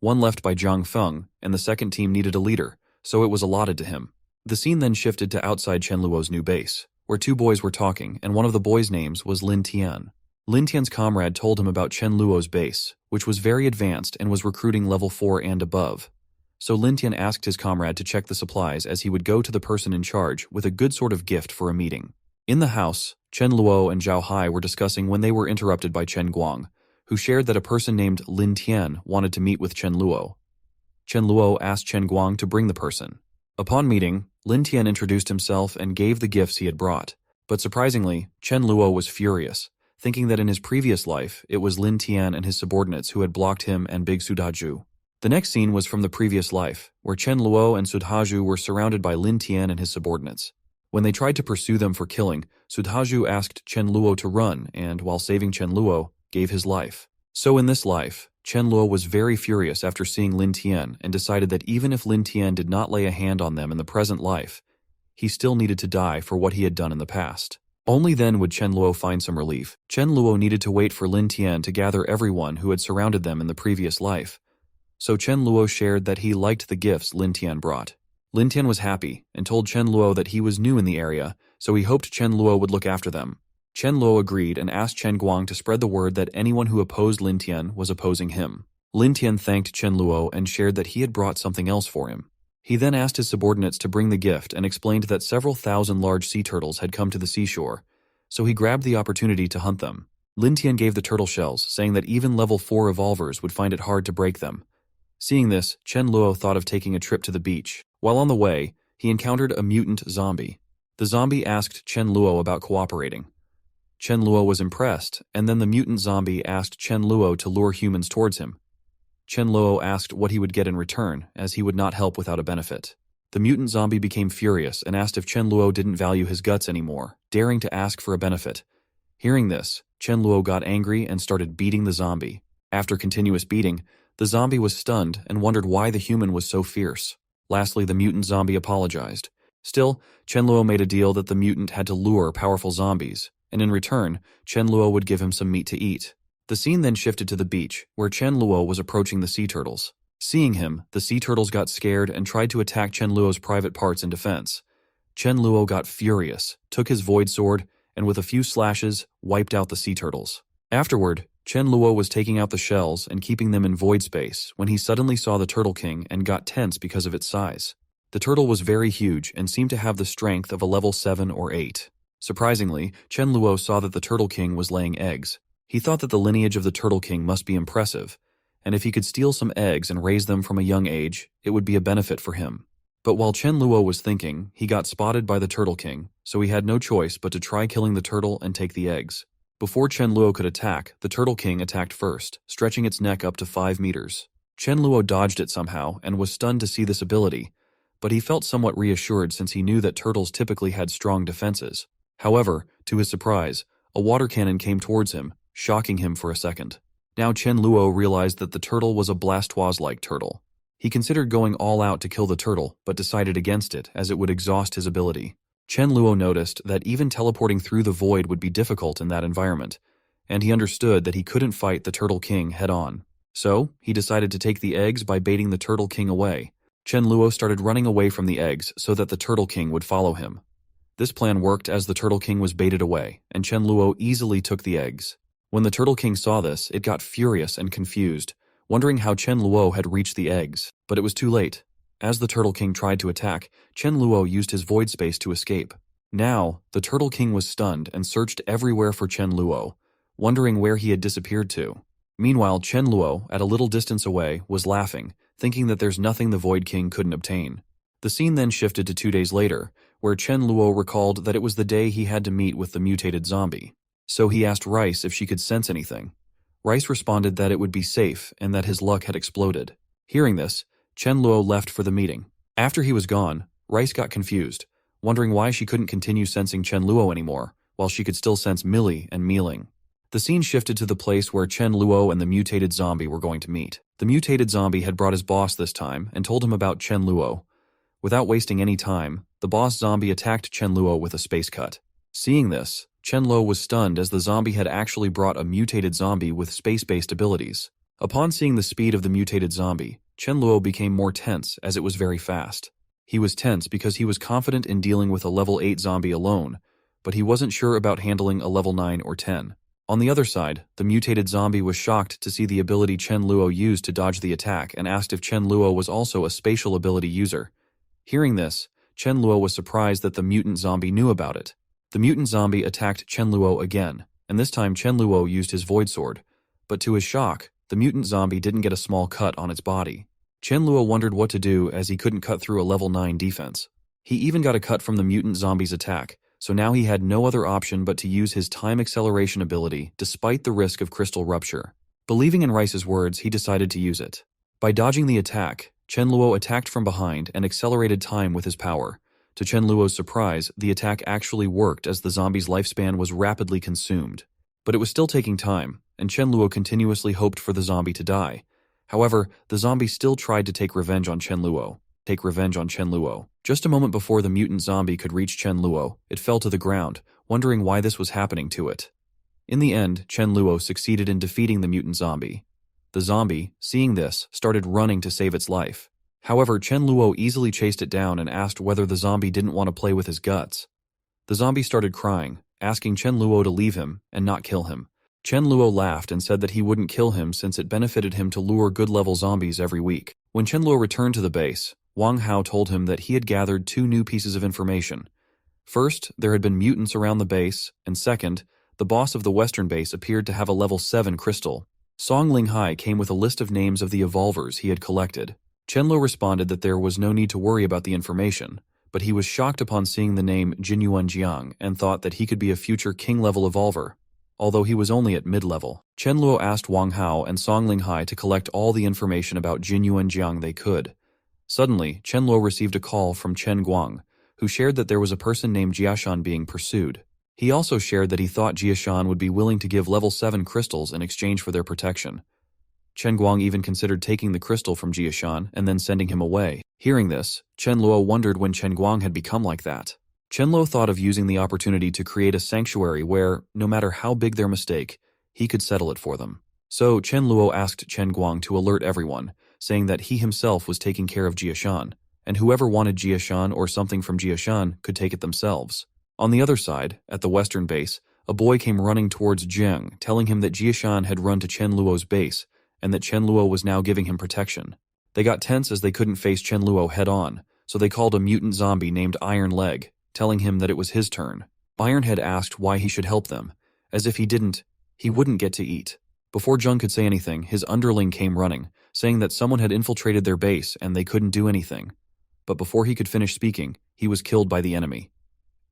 One left by Zhang Feng, and the second team needed a leader, so it was allotted to him. The scene then shifted to outside Chen Luo's new base, where two boys were talking, and one of the boys' names was Lin Tian. Lin Tian's comrade told him about Chen Luo's base, which was very advanced and was recruiting level 4 and above. So Lin Tian asked his comrade to check the supplies as he would go to the person in charge with a good sort of gift for a meeting. In the house, Chen Luo and Zhao Hai were discussing when they were interrupted by Chen Guang, who shared that a person named Lin Tian wanted to meet with Chen Luo. Chen Luo asked Chen Guang to bring the person. Upon meeting, Lin Tian introduced himself and gave the gifts he had brought. But surprisingly, Chen Luo was furious, thinking that in his previous life, it was Lin Tian and his subordinates who had blocked him and Big Sudaju. The next scene was from the previous life, where Chen Luo and Sudhaju were surrounded by Lin Tian and his subordinates. When they tried to pursue them for killing, Sudhaju asked Chen Luo to run and, while saving Chen Luo, gave his life. So in this life, Chen Luo was very furious after seeing Lin Tian and decided that even if Lin Tian did not lay a hand on them in the present life, he still needed to die for what he had done in the past. Only then would Chen Luo find some relief. Chen Luo needed to wait for Lin Tian to gather everyone who had surrounded them in the previous life. So Chen Luo shared that he liked the gifts Lin Tian brought. Lin Tian was happy and told Chen Luo that he was new in the area, so he hoped Chen Luo would look after them. Chen Luo agreed and asked Chen Guang to spread the word that anyone who opposed Lin Tian was opposing him. Lin Tian thanked Chen Luo and shared that he had brought something else for him. He then asked his subordinates to bring the gift and explained that several thousand large sea turtles had come to the seashore, so he grabbed the opportunity to hunt them. Lin Tian gave the turtle shells, saying that even level 4 evolvers would find it hard to break them. Seeing this, Chen Luo thought of taking a trip to the beach. While on the way, he encountered a mutant zombie. The zombie asked Chen Luo about cooperating. Chen Luo was impressed, and then the mutant zombie asked Chen Luo to lure humans towards him. Chen Luo asked what he would get in return, as he would not help without a benefit. The mutant zombie became furious and asked if Chen Luo didn't value his guts anymore, daring to ask for a benefit. Hearing this, Chen Luo got angry and started beating the zombie. After continuous beating, the zombie was stunned and wondered why the human was so fierce. Lastly, the mutant zombie apologized. Still, Chen Luo made a deal that the mutant had to lure powerful zombies, and in return, Chen Luo would give him some meat to eat. The scene then shifted to the beach, where Chen Luo was approaching the sea turtles. Seeing him, the sea turtles got scared and tried to attack Chen Luo's private parts in defense. Chen Luo got furious, took his void sword, and with a few slashes, wiped out the sea turtles. Afterward, Chen Luo was taking out the shells and keeping them in void space when he suddenly saw the Turtle King and got tense because of its size. The turtle was very huge and seemed to have the strength of a level 7 or 8. Surprisingly, Chen Luo saw that the Turtle King was laying eggs. He thought that the lineage of the Turtle King must be impressive, and if he could steal some eggs and raise them from a young age, it would be a benefit for him. But while Chen Luo was thinking, he got spotted by the Turtle King, so he had no choice but to try killing the turtle and take the eggs. Before Chen Luo could attack, the Turtle King attacked first, stretching its neck up to 5 meters. Chen Luo dodged it somehow and was stunned to see this ability, but he felt somewhat reassured since he knew that turtles typically had strong defenses. However, to his surprise, a water cannon came towards him, shocking him for a second. Now Chen Luo realized that the turtle was a Blastoise-like turtle. He considered going all out to kill the turtle, but decided against it as it would exhaust his ability. Chen Luo noticed that even teleporting through the void would be difficult in that environment, and he understood that he couldn't fight the Turtle King head-on. So, he decided to take the eggs by baiting the Turtle King away. Chen Luo started running away from the eggs so that the Turtle King would follow him. This plan worked as the Turtle King was baited away, and Chen Luo easily took the eggs. When the Turtle King saw this, it got furious and confused, wondering how Chen Luo had reached the eggs, but it was too late. As the Turtle King tried to attack, Chen Luo used his void space to escape. Now, the Turtle King was stunned and searched everywhere for Chen Luo, wondering where he had disappeared to. Meanwhile, Chen Luo, at a little distance away, was laughing, thinking that there's nothing the Void King couldn't obtain. The scene then shifted to 2 days later, where Chen Luo recalled that it was the day he had to meet with the mutated zombie. So he asked Rice if she could sense anything. Rice responded that it would be safe and that his luck had exploded. Hearing this, Chen Luo left for the meeting. After he was gone, Rice got confused, wondering why she couldn't continue sensing Chen Luo anymore, while she could still sense Millie and Mealing. The scene shifted to the place where Chen Luo and the mutated zombie were going to meet. The mutated zombie had brought his boss this time and told him about Chen Luo. Without wasting any time, the boss zombie attacked Chen Luo with a space cut. Seeing this, Chen Luo was stunned as the zombie had actually brought a mutated zombie with space-based abilities. Upon seeing the speed of the mutated zombie, Chen Luo became more tense as it was very fast. He was tense because he was confident in dealing with a level 8 zombie alone, but he wasn't sure about handling a level 9 or 10. On the other side, the mutated zombie was shocked to see the ability Chen Luo used to dodge the attack and asked if Chen Luo was also a spatial ability user. Hearing this, Chen Luo was surprised that the mutant zombie knew about it. The mutant zombie attacked Chen Luo again, and this time Chen Luo used his void sword, but to his shock, the mutant zombie didn't get a small cut on its body. Chen Luo wondered what to do as he couldn't cut through a level 9 defense. He even got a cut from the mutant zombie's attack, so now he had no other option but to use his time acceleration ability despite the risk of crystal rupture. Believing in Rice's words, he decided to use it. By dodging the attack, Chen Luo attacked from behind and accelerated time with his power. To Chen Luo's surprise, the attack actually worked as the zombie's lifespan was rapidly consumed. But it was still taking time, and Chen Luo continuously hoped for the zombie to die. However, the zombie still tried to take revenge on Chen Luo. Just a moment before the mutant zombie could reach Chen Luo, it fell to the ground, wondering why this was happening to it. In the end, Chen Luo succeeded in defeating the mutant zombie. The zombie, seeing this, started running to save its life. However, Chen Luo easily chased it down and asked whether the zombie didn't want to play with his guts. The zombie started crying, asking Chen Luo to leave him and not kill him. Chen Luo laughed and said that he wouldn't kill him since it benefited him to lure good-level zombies every week. When Chen Luo returned to the base, Wang Hao told him that he had gathered 2 new pieces of information. First, there had been mutants around the base, and second, the boss of the western base appeared to have a level 7 crystal. Song Linghai came with a list of names of the evolvers he had collected. Chen Luo responded that there was no need to worry about the information, but he was shocked upon seeing the name Jinyuan Jiang and thought that he could be a future king-level evolver, although he was only at mid-level. Chen Luo asked Wang Hao and Song Linghai to collect all the information about Jinyuan Jiang they could. Suddenly, Chen Luo received a call from Chen Guang, who shared that there was a person named Jiashan being pursued. He also shared that he thought Jiashan would be willing to give level 7 crystals in exchange for their protection. Chen Guang even considered taking the crystal from Jiashan and then sending him away. Hearing this, Chen Luo wondered when Chen Guang had become like that. Chen Luo thought of using the opportunity to create a sanctuary where, no matter how big their mistake, he could settle it for them. So Chen Luo asked Chen Guang to alert everyone, saying that he himself was taking care of Jiashan, and whoever wanted Jiashan or something from Jiashan could take it themselves. On the other side, at the western base, a boy came running towards Jiang, telling him that Jiashan had run to Chen Luo's base, and that Chen Luo was now giving him protection. They got tense as they couldn't face Chen Luo head-on, so they called a mutant zombie named Iron Leg, telling him that it was his turn. Ironhead asked why he should help them, as if he didn't, he wouldn't get to eat. Before Jung could say anything, his underling came running, saying that someone had infiltrated their base and they couldn't do anything. But before he could finish speaking, he was killed by the enemy.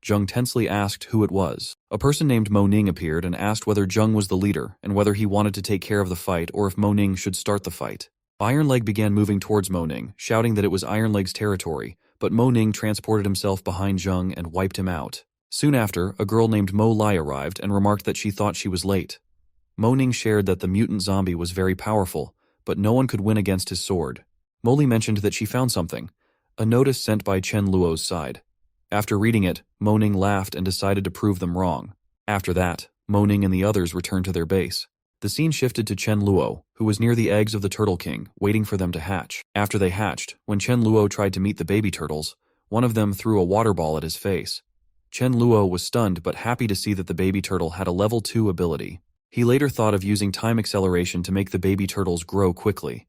Jung tensely asked who it was. A person named Mo Ning appeared and asked whether Jung was the leader and whether he wanted to take care of the fight or if Mo Ning should start the fight. Iron Leg began moving towards Mo Ning, shouting that it was Iron Leg's territory, but Mo Ning transported himself behind Jung and wiped him out. Soon after, a girl named Mo Lai arrived and remarked that she thought she was late. Mo Ning shared that the mutant zombie was very powerful, but no one could win against his sword. Mo Li mentioned that she found something, a notice sent by Chen Luo's side. After reading it, Mo Ning laughed and decided to prove them wrong. After that, Mo Ning and the others returned to their base. The scene shifted to Chen Luo, who was near the eggs of the Turtle King, waiting for them to hatch. After they hatched, when Chen Luo tried to meet the baby turtles, one of them threw a water ball at his face. Chen Luo was stunned but happy to see that the baby turtle had a level 2 ability. He later thought of using time acceleration to make the baby turtles grow quickly.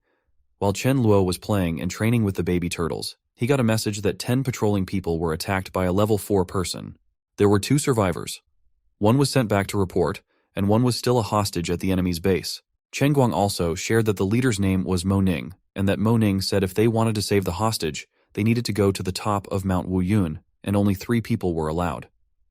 While Chen Luo was playing and training with the baby turtles, he got a message that 10 patrolling people were attacked by a level 4 person. There were 2 survivors. One was sent back to report, and one was still a hostage at the enemy's base. Chen Guang also shared that the leader's name was Mo Ning, and that Mo Ning said if they wanted to save the hostage, they needed to go to the top of Mount Wuyun, and only 3 people were allowed.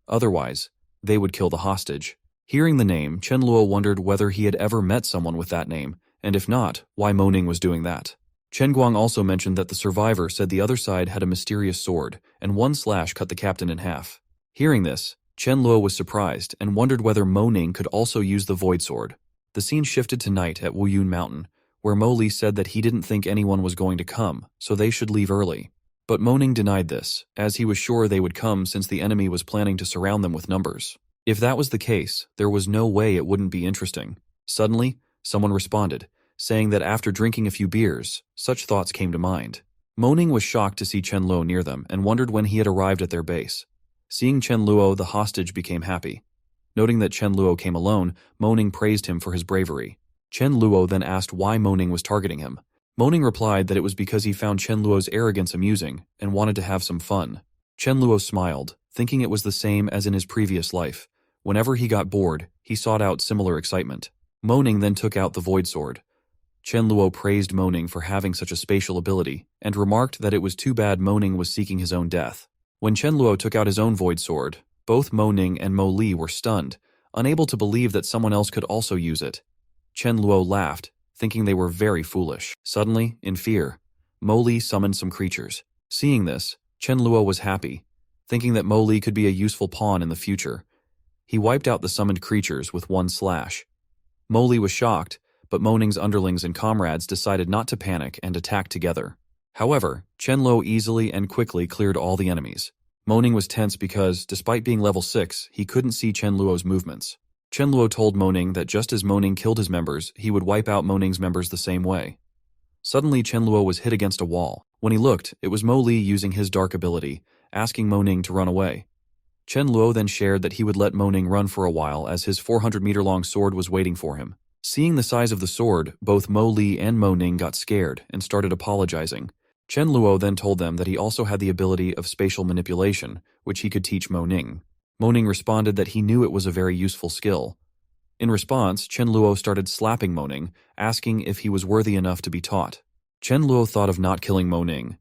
Otherwise, they would kill the hostage. Hearing the name, Chen Luo wondered whether he had ever met someone with that name, and if not, why Mo Ning was doing that. Chen Guang also mentioned that the survivor said the other side had a mysterious sword, and one slash cut the captain in half. Hearing this, Chen Luo was surprised and wondered whether Mo Ning could also use the void sword. The scene shifted to night at Wuyun Mountain, where Mo Li said that he didn't think anyone was going to come, so they should leave early. But Mo Ning denied this, as he was sure they would come since the enemy was planning to surround them with numbers. If that was the case, there was no way it wouldn't be interesting. Suddenly, someone responded, saying that after drinking a few beers, such thoughts came to mind. Mo Ning was shocked to see Chen Luo near them and wondered when he had arrived at their base. Seeing Chen Luo, the hostage became happy. Noting that Chen Luo came alone, Mo Ning praised him for his bravery. Chen Luo then asked why Mo Ning was targeting him. Mo Ning replied that it was because he found Chen Luo's arrogance amusing and wanted to have some fun. Chen Luo smiled, thinking it was the same as in his previous life. Whenever he got bored, he sought out similar excitement. Mo Ning then took out the void sword. Chen Luo praised Mo Ning for having such a spatial ability, and remarked that it was too bad Mo Ning was seeking his own death. When Chen Luo took out his own void sword, both Mo Ning and Mo Li were stunned, unable to believe that someone else could also use it. Chen Luo laughed, thinking they were very foolish. Suddenly, in fear, Mo Li summoned some creatures. Seeing this, Chen Luo was happy, thinking that Mo Li could be a useful pawn in the future. He wiped out the summoned creatures with one slash. Mo Li was shocked, but Mo Ning's underlings and comrades decided not to panic and attacked together. However, Chen Luo easily and quickly cleared all the enemies. Mo Ning was tense because, despite being level 6, he couldn't see Chen Luo's movements. Chen Luo told Mo Ning that just as Mo Ning killed his members, he would wipe out Mo Ning's members the same way. Suddenly, Chen Luo was hit against a wall. When he looked, it was Mo Li using his dark ability, asking Mo Ning to run away. Chen Luo then shared that he would let Mo Ning run for a while as his 400-meter-long sword was waiting for him. Seeing the size of the sword, both Mo Li and Mo Ning got scared and started apologizing. Chen Luo then told them that he also had the ability of spatial manipulation, which he could teach Mo Ning. Mo Ning responded that he knew it was a very useful skill. In response, Chen Luo started slapping Mo Ning, asking if he was worthy enough to be taught. Chen Luo thought of not killing Mo Ning.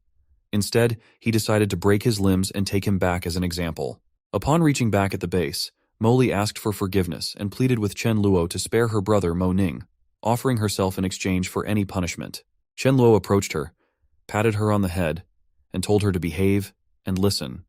Instead, he decided to break his limbs and take him back as an example. Upon reaching back at the base, Mo Li asked for forgiveness and pleaded with Chen Luo to spare her brother Mo Ning, offering herself in exchange for any punishment. Chen Luo approached her, patted her on the head, and told her to behave and listen.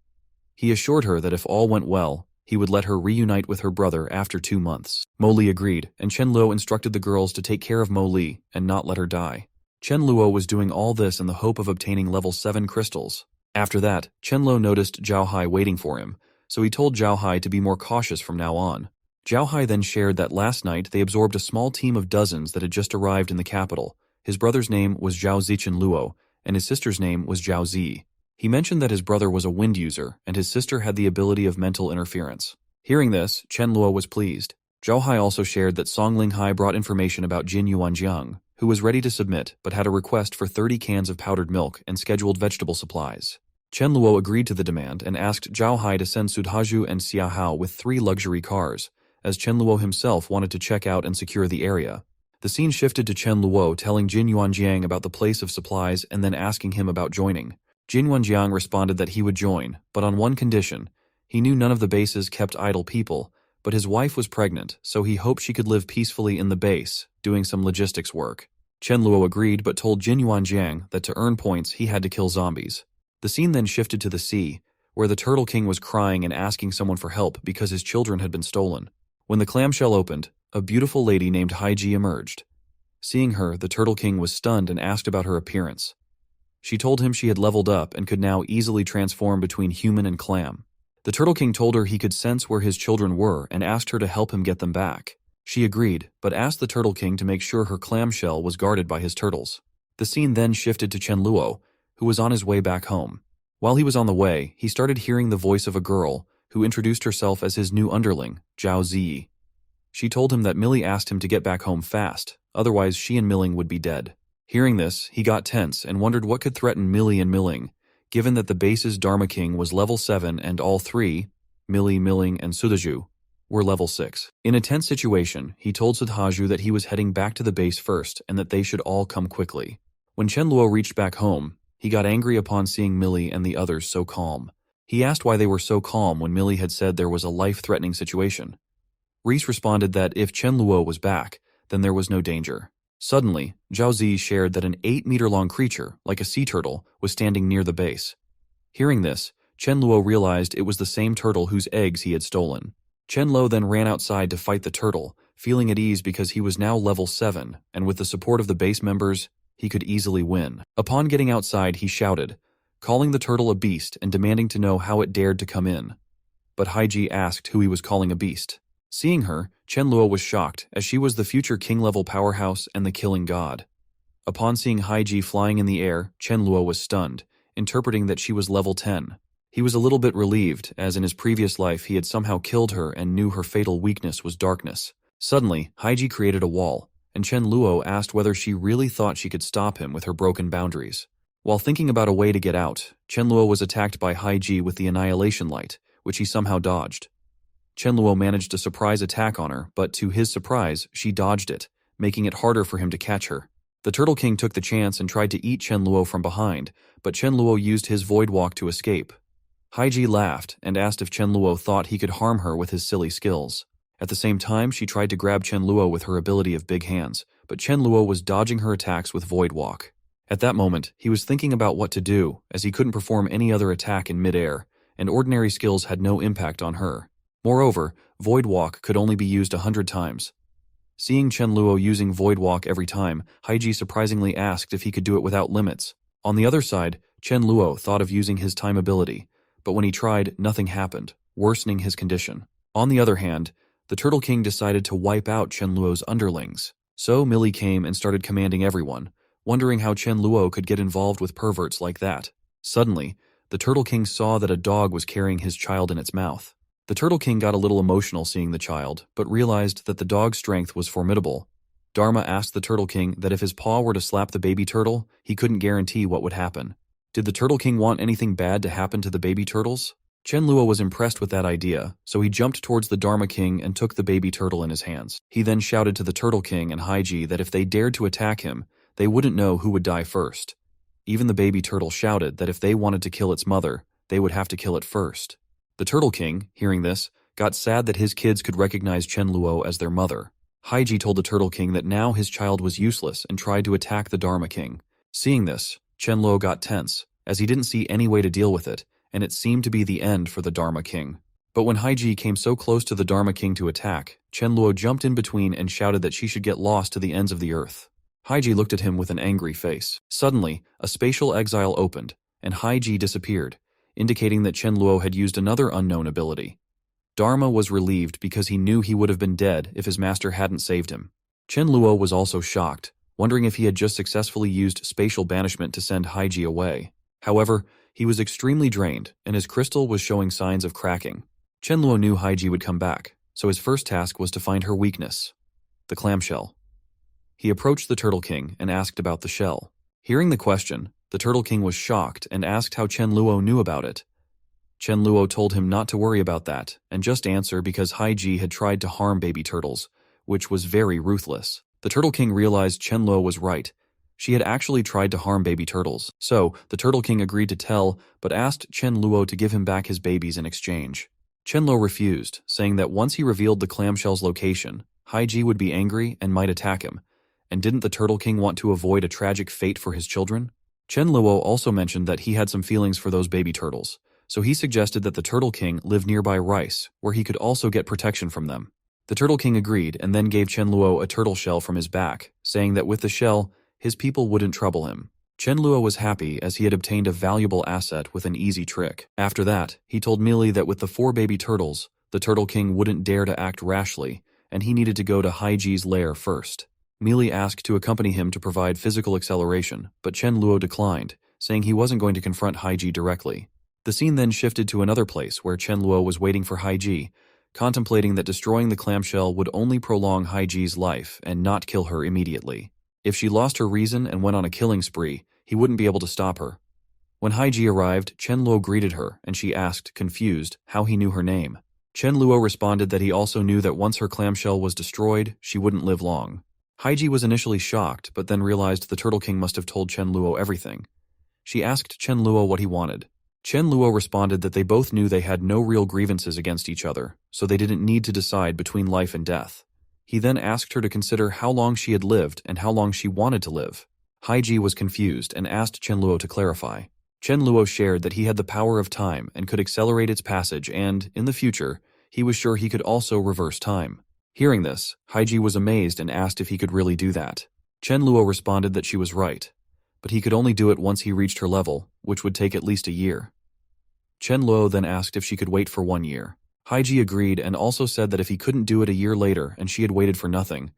He assured her that if all went well, he would let her reunite with her brother after 2 months. Mo Li agreed, and Chen Luo instructed the girls to take care of Mo Li and not let her die. Chen Luo was doing all this in the hope of obtaining level 7 crystals. After that, Chen Luo noticed Zhao Hai waiting for him, so he told Zhao Hai to be more cautious from now on. Zhao Hai then shared that last night they absorbed a small team of dozens that had just arrived in the capital. His brother's name was Zhao Zichen Luo, and his sister's name was Zhao Zi. He mentioned that his brother was a wind user and his sister had the ability of mental interference. Hearing this, Chen Luo was pleased. Zhao Hai also shared that Song Ling Hai brought information about Jin Yuanjiang, who was ready to submit but had a request for 30 cans of powdered milk and scheduled vegetable supplies. Chen Luo agreed to the demand and asked Zhao Hai to send Sudhaju and Xia Hao with 3 luxury cars, as Chen Luo himself wanted to check out and secure the area. The scene shifted to Chen Luo telling Jin Yuanjiang about the place of supplies and then asking him about joining. Jin Yuanjiang responded that he would join, but on one condition. He knew none of the bases kept idle people, but his wife was pregnant, so he hoped she could live peacefully in the base, doing some logistics work. Chen Luo agreed but told Jin Yuanjiang that to earn points he had to kill zombies. The scene then shifted to the sea, where the Turtle King was crying and asking someone for help because his children had been stolen. When the clamshell opened, a beautiful lady named Haiji emerged. Seeing her, the Turtle King was stunned and asked about her appearance. She told him she had leveled up and could now easily transform between human and clam. The Turtle King told her he could sense where his children were and asked her to help him get them back. She agreed, but asked the Turtle King to make sure her clamshell was guarded by his turtles. The scene then shifted to Chen Luo, who was on his way back home. While he was on the way, he started hearing the voice of a girl, who introduced herself as his new underling, Zhao Ziyi. She told him that Millie asked him to get back home fast, otherwise she and Milling would be dead. Hearing this, he got tense and wondered what could threaten Millie and Milling, given that the base's Dharma King was level 7 and all 3, Millie, Milling, and Sudhaju, were level 6. In a tense situation, he told Sudhaju that he was heading back to the base first and that they should all come quickly. When Chen Luo reached back home, he got angry upon seeing Millie and the others so calm. He asked why they were so calm when Millie had said there was a life-threatening situation. Reese responded that if Chen Luo was back, then there was no danger. Suddenly, Zhao Zi shared that an 8-meter-long creature, like a sea turtle, was standing near the base. Hearing this, Chen Luo realized it was the same turtle whose eggs he had stolen. Chen Luo then ran outside to fight the turtle, feeling at ease because he was now level 7, and with the support of the base members, he could easily win. Upon getting outside, he shouted, calling the turtle a beast and demanding to know how it dared to come in. But Haiji asked who he was calling a beast. Seeing her, Chen Luo was shocked, as she was the future king-level powerhouse and the killing god. Upon seeing Haiji flying in the air, Chen Luo was stunned, interpreting that she was level 10. He was a little bit relieved, as in his previous life he had somehow killed her and knew her fatal weakness was darkness. Suddenly, Haiji created a wall, and Chen Luo asked whether she really thought she could stop him with her broken boundaries. While thinking about a way to get out, Chen Luo was attacked by Haiji with the annihilation light, which he somehow dodged. Chen Luo managed a surprise attack on her, but to his surprise, she dodged it, making it harder for him to catch her. The Turtle King took the chance and tried to eat Chen Luo from behind, but Chen Luo used his void walk to escape. Haiji laughed and asked if Chen Luo thought he could harm her with his silly skills. At the same time, she tried to grab Chen Luo with her ability of big hands, but Chen Luo was dodging her attacks with void walk. At that moment, he was thinking about what to do, as he couldn't perform any other attack in midair, and ordinary skills had no impact on her. Moreover, void walk could only be used 100 times. Seeing Chen Luo using void walk every time, Haiji surprisingly asked if he could do it without limits. On the other side, Chen Luo thought of using his time ability, but when he tried, nothing happened, worsening his condition. On the other hand, the Turtle King decided to wipe out Chen Luo's underlings. So Millie came and started commanding everyone, wondering how Chen Luo could get involved with perverts like that. Suddenly, the Turtle King saw that a dog was carrying his child in its mouth. The Turtle King got a little emotional seeing the child, but realized that the dog's strength was formidable. Dharma asked the Turtle King that if his paw were to slap the baby turtle, he couldn't guarantee what would happen. Did the Turtle King want anything bad to happen to the baby turtles? Chen Luo was impressed with that idea, so he jumped towards the Dharma King and took the baby turtle in his hands. He then shouted to the Turtle King and Haiji that if they dared to attack him, they wouldn't know who would die first. Even the baby turtle shouted that if they wanted to kill its mother, they would have to kill it first. The Turtle King, hearing this, got sad that his kids could recognize Chen Luo as their mother. Haiji told the Turtle King that now his child was useless and tried to attack the Dharma King. Seeing this, Chen Luo got tense, as he didn't see any way to deal with it, and it seemed to be the end for the Dharma King. But when Haiji came so close to the Dharma King to attack, Chen Luo jumped in between and shouted that she should get lost to the ends of the earth. Haiji looked at him with an angry face. Suddenly, a spatial exile opened, and Haiji disappeared, indicating that Chen Luo had used another unknown ability. Dharma was relieved because he knew he would have been dead if his master hadn't saved him. Chen Luo was also shocked, wondering if he had just successfully used spatial banishment to send Haiji away. However, he was extremely drained, and his crystal was showing signs of cracking. Chen Luo knew Haiji would come back, so his first task was to find her weakness, the clamshell. He approached the Turtle King and asked about the shell. Hearing the question, the Turtle King was shocked and asked how Chen Luo knew about it. Chen Luo told him not to worry about that and just answer because Haiji had tried to harm baby turtles, which was very ruthless. The Turtle King realized Chen Luo was right. She had actually tried to harm baby turtles, so the Turtle King agreed to tell but asked Chen Luo to give him back his babies in exchange. Chen Luo refused, saying that once he revealed the clamshell's location, Haiji would be angry and might attack him, and didn't the Turtle King want to avoid a tragic fate for his children? Chen Luo also mentioned that he had some feelings for those baby turtles, so he suggested that the Turtle King live nearby Rice, where he could also get protection from them. The Turtle King agreed and then gave Chen Luo a turtle shell from his back, saying that with the shell, his people wouldn't trouble him. Chen Luo was happy as he had obtained a valuable asset with an easy trick. After that, he told Mealy that with the 4 baby turtles, the Turtle King wouldn't dare to act rashly, and he needed to go to Haiji's lair first. Mealy asked to accompany him to provide physical acceleration, but Chen Luo declined, saying he wasn't going to confront Haiji directly. The scene then shifted to another place where Chen Luo was waiting for Haiji, contemplating that destroying the clamshell would only prolong Haiji's life and not kill her immediately. If she lost her reason and went on a killing spree, he wouldn't be able to stop her. When Haiji arrived, Chen Luo greeted her, and she asked, confused, how he knew her name. Chen Luo responded that he also knew that once her clamshell was destroyed, she wouldn't live long. Haiji was initially shocked, but then realized the Turtle King must have told Chen Luo everything. She asked Chen Luo what he wanted. Chen Luo responded that they both knew they had no real grievances against each other, so they didn't need to decide between life and death. He then asked her to consider how long she had lived and how long she wanted to live. Haiji was confused and asked Chen Luo to clarify. Chen Luo shared that he had the power of time and could accelerate its passage and, in the future, he was sure he could also reverse time. Hearing this, Haiji was amazed and asked if he could really do that. Chen Luo responded that she was right, but he could only do it once he reached her level, which would take at least a year. Chen Luo then asked if she could wait for 1 year. Haiji agreed and also said that if he couldn't do it a year later and she had waited for nothing,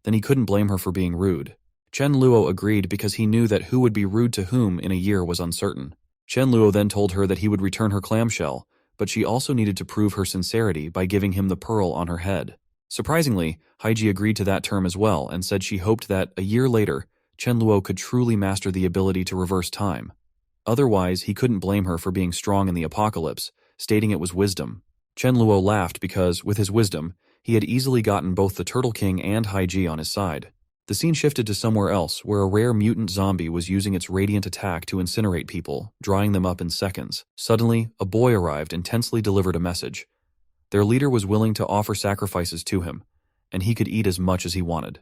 then he couldn't blame her for being rude. Chen Luo agreed because he knew that who would be rude to whom in a year was uncertain. Chen Luo then told her that he would return her clamshell, but she also needed to prove her sincerity by giving him the pearl on her head. Surprisingly, Haiji agreed to that term as well and said she hoped that, a year later, Chen Luo could truly master the ability to reverse time. Otherwise, he couldn't blame her for being strong in the apocalypse, stating it was wisdom. Chen Luo laughed because, with his wisdom, he had easily gotten both the Turtle King and Haiji on his side. The scene shifted to somewhere else where a rare mutant zombie was using its radiant attack to incinerate people, drying them up in seconds. Suddenly, a boy arrived and tensely delivered a message. Their leader was willing to offer sacrifices to him, and he could eat as much as he wanted.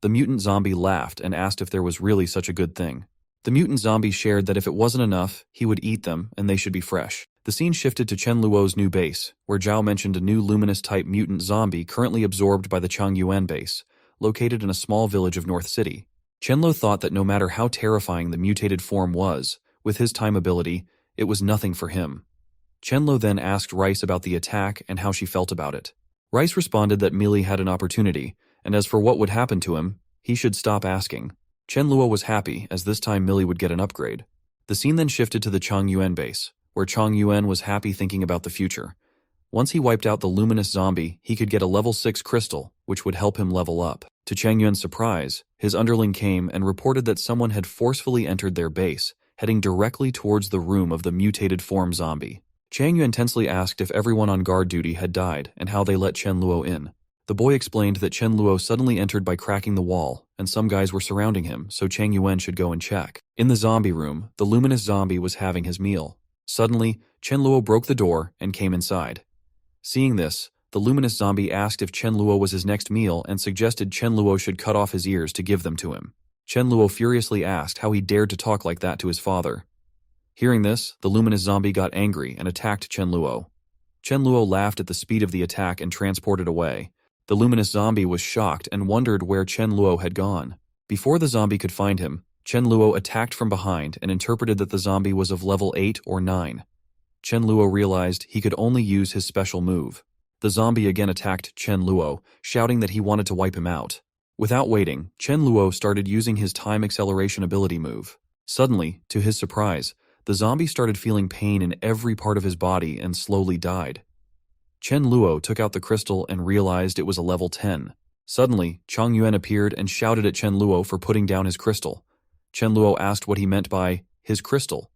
The mutant zombie laughed and asked if there was really such a good thing. The mutant zombie shared that if it wasn't enough, he would eat them and they should be fresh. The scene shifted to Chen Luo's new base, where Zhao mentioned a new luminous-type mutant zombie currently absorbed by the Changyuan base, located in a small village of North City. Chen Luo thought that no matter how terrifying the mutated form was, with his time ability, it was nothing for him. Chen Luo then asked Rice about the attack and how she felt about it. Rice responded that Mealy had an opportunity, and as for what would happen to him, he should stop asking. Chen Luo was happy, as this time Mealy would get an upgrade. The scene then shifted to the Changyuan base, where Changyuan was happy thinking about the future. Once he wiped out the luminous zombie, he could get a level 6 crystal, which would help him level up. To Changyuan's surprise, his underling came and reported that someone had forcefully entered their base, heading directly towards the room of the mutated form zombie. Changyuan tensely asked if everyone on guard duty had died and how they let Chen Luo in. The boy explained that Chen Luo suddenly entered by cracking the wall, and some guys were surrounding him, so Chang Yuan should go and check. In the zombie room, the luminous zombie was having his meal. Suddenly, Chen Luo broke the door and came inside. Seeing this, the luminous zombie asked if Chen Luo was his next meal and suggested Chen Luo should cut off his ears to give them to him. Chen Luo furiously asked how he dared to talk like that to his father. Hearing this, the luminous zombie got angry and attacked Chen Luo. Chen Luo laughed at the speed of the attack and transported away. The luminous zombie was shocked and wondered where Chen Luo had gone. Before the zombie could find him, Chen Luo attacked from behind and interpreted that the zombie was of level 8 or 9. Chen Luo realized he could only use his special move. The zombie again attacked Chen Luo, shouting that he wanted to wipe him out. Without waiting, Chen Luo started using his time acceleration ability move. Suddenly, to his surprise, The zombie started feeling pain in every part of his body and slowly died. Chen Luo took out the crystal and realized it was a level 10. Suddenly, Chang Yuan appeared and shouted at Chen Luo for putting down his crystal. Chen Luo asked what he meant by his crystal.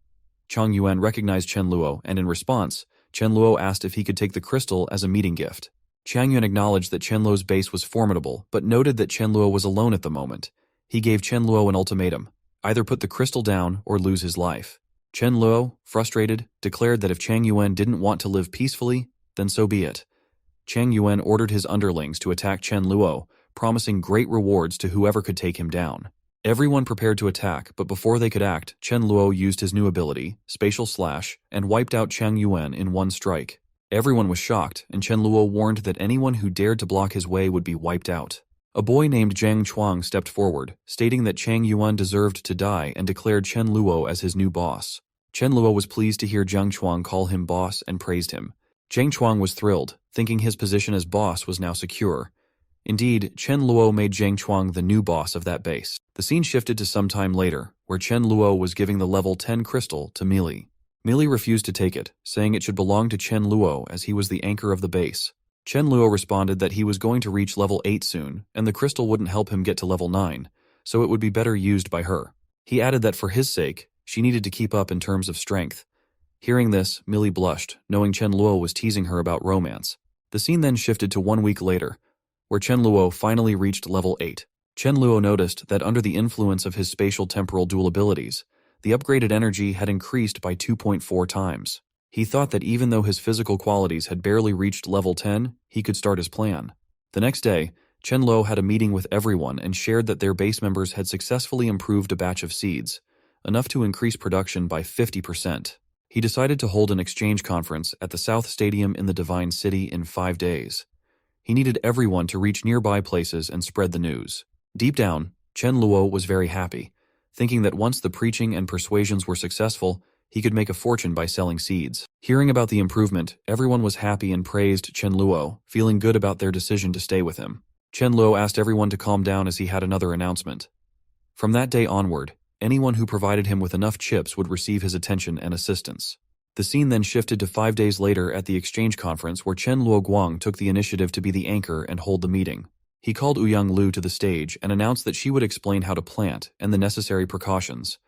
Chang Yuan recognized Chen Luo, and in response, Chen Luo asked if he could take the crystal as a meeting gift. Chang Yuan acknowledged that Chen Luo's base was formidable, but noted that Chen Luo was alone at the moment. He gave Chen Luo an ultimatum: either put the crystal down or lose his life. Chen Luo, frustrated, declared that if Chang Yuan didn't want to live peacefully, then so be it. Chang Yuan ordered his underlings to attack Chen Luo, promising great rewards to whoever could take him down. Everyone prepared to attack, but before they could act, Chen Luo used his new ability, Spatial Slash, and wiped out Chang Yuan in one strike. Everyone was shocked, and Chen Luo warned that anyone who dared to block his way would be wiped out. A boy named Zhang Chuang stepped forward, stating that Chang Yuan deserved to die and declared Chen Luo as his new boss. Chen Luo was pleased to hear Zhang Chuang call him boss and praised him. Zhang Chuang was thrilled, thinking his position as boss was now secure. Indeed, Chen Luo made Zhang Chuang the new boss of that base. The scene shifted to some time later, where Chen Luo was giving the level 10 crystal to Meili. Meili refused to take it, saying it should belong to Chen Luo as he was the anchor of the base. Chen Luo responded that he was going to reach level 8 soon, and the crystal wouldn't help him get to level 9, so it would be better used by her. He added that for his sake, she needed to keep up in terms of strength. Hearing this, Meili blushed, knowing Chen Luo was teasing her about romance. The scene then shifted to 1 week later, where Chen Luo finally reached level 8. Chen Luo noticed that under the influence of his spatial temporal dual abilities, the upgraded energy had increased by 2.4 times. He thought that even though his physical qualities had barely reached level 10, he could start his plan. The next day, Chen Luo had a meeting with everyone and shared that their base members had successfully improved a batch of seeds, enough to increase production by 50%. He decided to hold an exchange conference at the South Stadium in the Divine City in 5 days. He needed everyone to reach nearby places and spread the news. Deep down, Chen Luo was very happy, thinking that once the preaching and persuasions were successful, he could make a fortune by selling seeds. Hearing about the improvement, everyone was happy and praised Chen Luo, feeling good about their decision to stay with him. Chen Luo asked everyone to calm down as he had another announcement. From that day onward, anyone who provided him with enough chips would receive his attention and assistance. The scene then shifted to 5 days later at the exchange conference where Chen Luoguang took the initiative to be the anchor and hold the meeting. He called Ouyang Lu to the stage and announced that she would explain how to plant and the necessary precautions.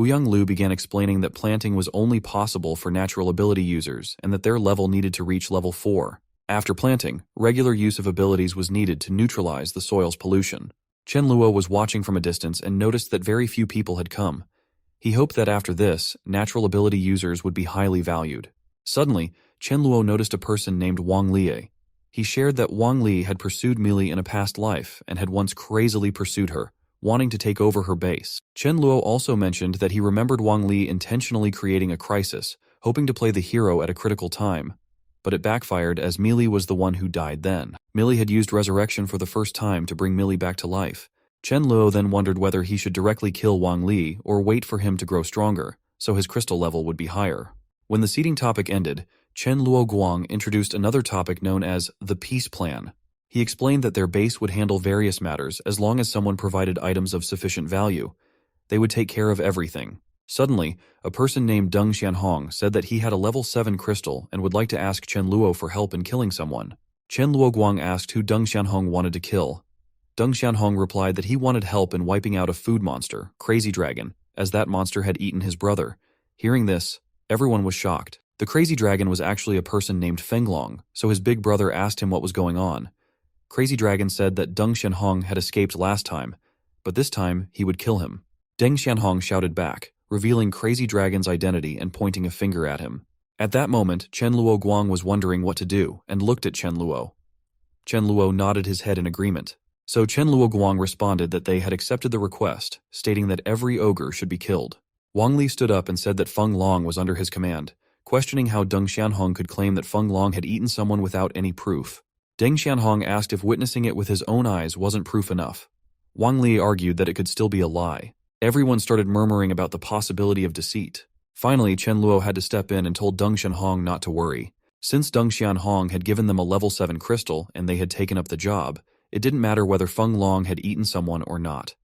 Ouyang Lu began explaining that planting was only possible for natural ability users and that their level needed to reach level 4. After planting, regular use of abilities was needed to neutralize the soil's pollution. Chen Luo was watching from a distance and noticed that very few people had come. He hoped that after this, natural ability users would be highly valued. Suddenly, Chen Luo noticed a person named Wang Lie. He shared that Wang Li had pursued Meili in a past life and had once crazily pursued her, wanting to take over her base. Chen Luo also mentioned that he remembered Wang Li intentionally creating a crisis, hoping to play the hero at a critical time. But it backfired as Meili was the one who died then. Meili had used resurrection for the first time to bring Meili back to life. Chen Luo then wondered whether he should directly kill Wang Li or wait for him to grow stronger, so his crystal level would be higher. When the seeding topic ended, Chen Luoguang introduced another topic known as the Peace Plan. He explained that their base would handle various matters as long as someone provided items of sufficient value. They would take care of everything. Suddenly, a person named Deng Xianhong said that he had a level 7 crystal and would like to ask Chen Luo for help in killing someone. Chen Luoguang asked who Deng Xianhong wanted to kill. Deng Xianhong replied that he wanted help in wiping out a food monster, Crazy Dragon, as that monster had eaten his brother. Hearing this, everyone was shocked. The Crazy Dragon was actually a person named Fenglong, so his big brother asked him what was going on. Crazy Dragon said that Deng Xianhong had escaped last time, but this time he would kill him. Deng Xianhong shouted back, revealing Crazy Dragon's identity and pointing a finger at him. At that moment, Chen Luoguang was wondering what to do and looked at Chen Luo. Chen Luo nodded his head in agreement. So Chen Luoguang responded that they had accepted the request, stating that every ogre should be killed. Wang Li stood up and said that Feng Long was under his command, questioning how Deng Xianhong could claim that Feng Long had eaten someone without any proof. Deng Xianhong asked if witnessing it with his own eyes wasn't proof enough. Wang Li argued that it could still be a lie. Everyone started murmuring about the possibility of deceit. Finally, Chen Luo had to step in and told Deng Xianhong not to worry. Since Deng Xianhong had given them a level 7 crystal and they had taken up the job, it didn't matter whether Feng Long had eaten someone or not.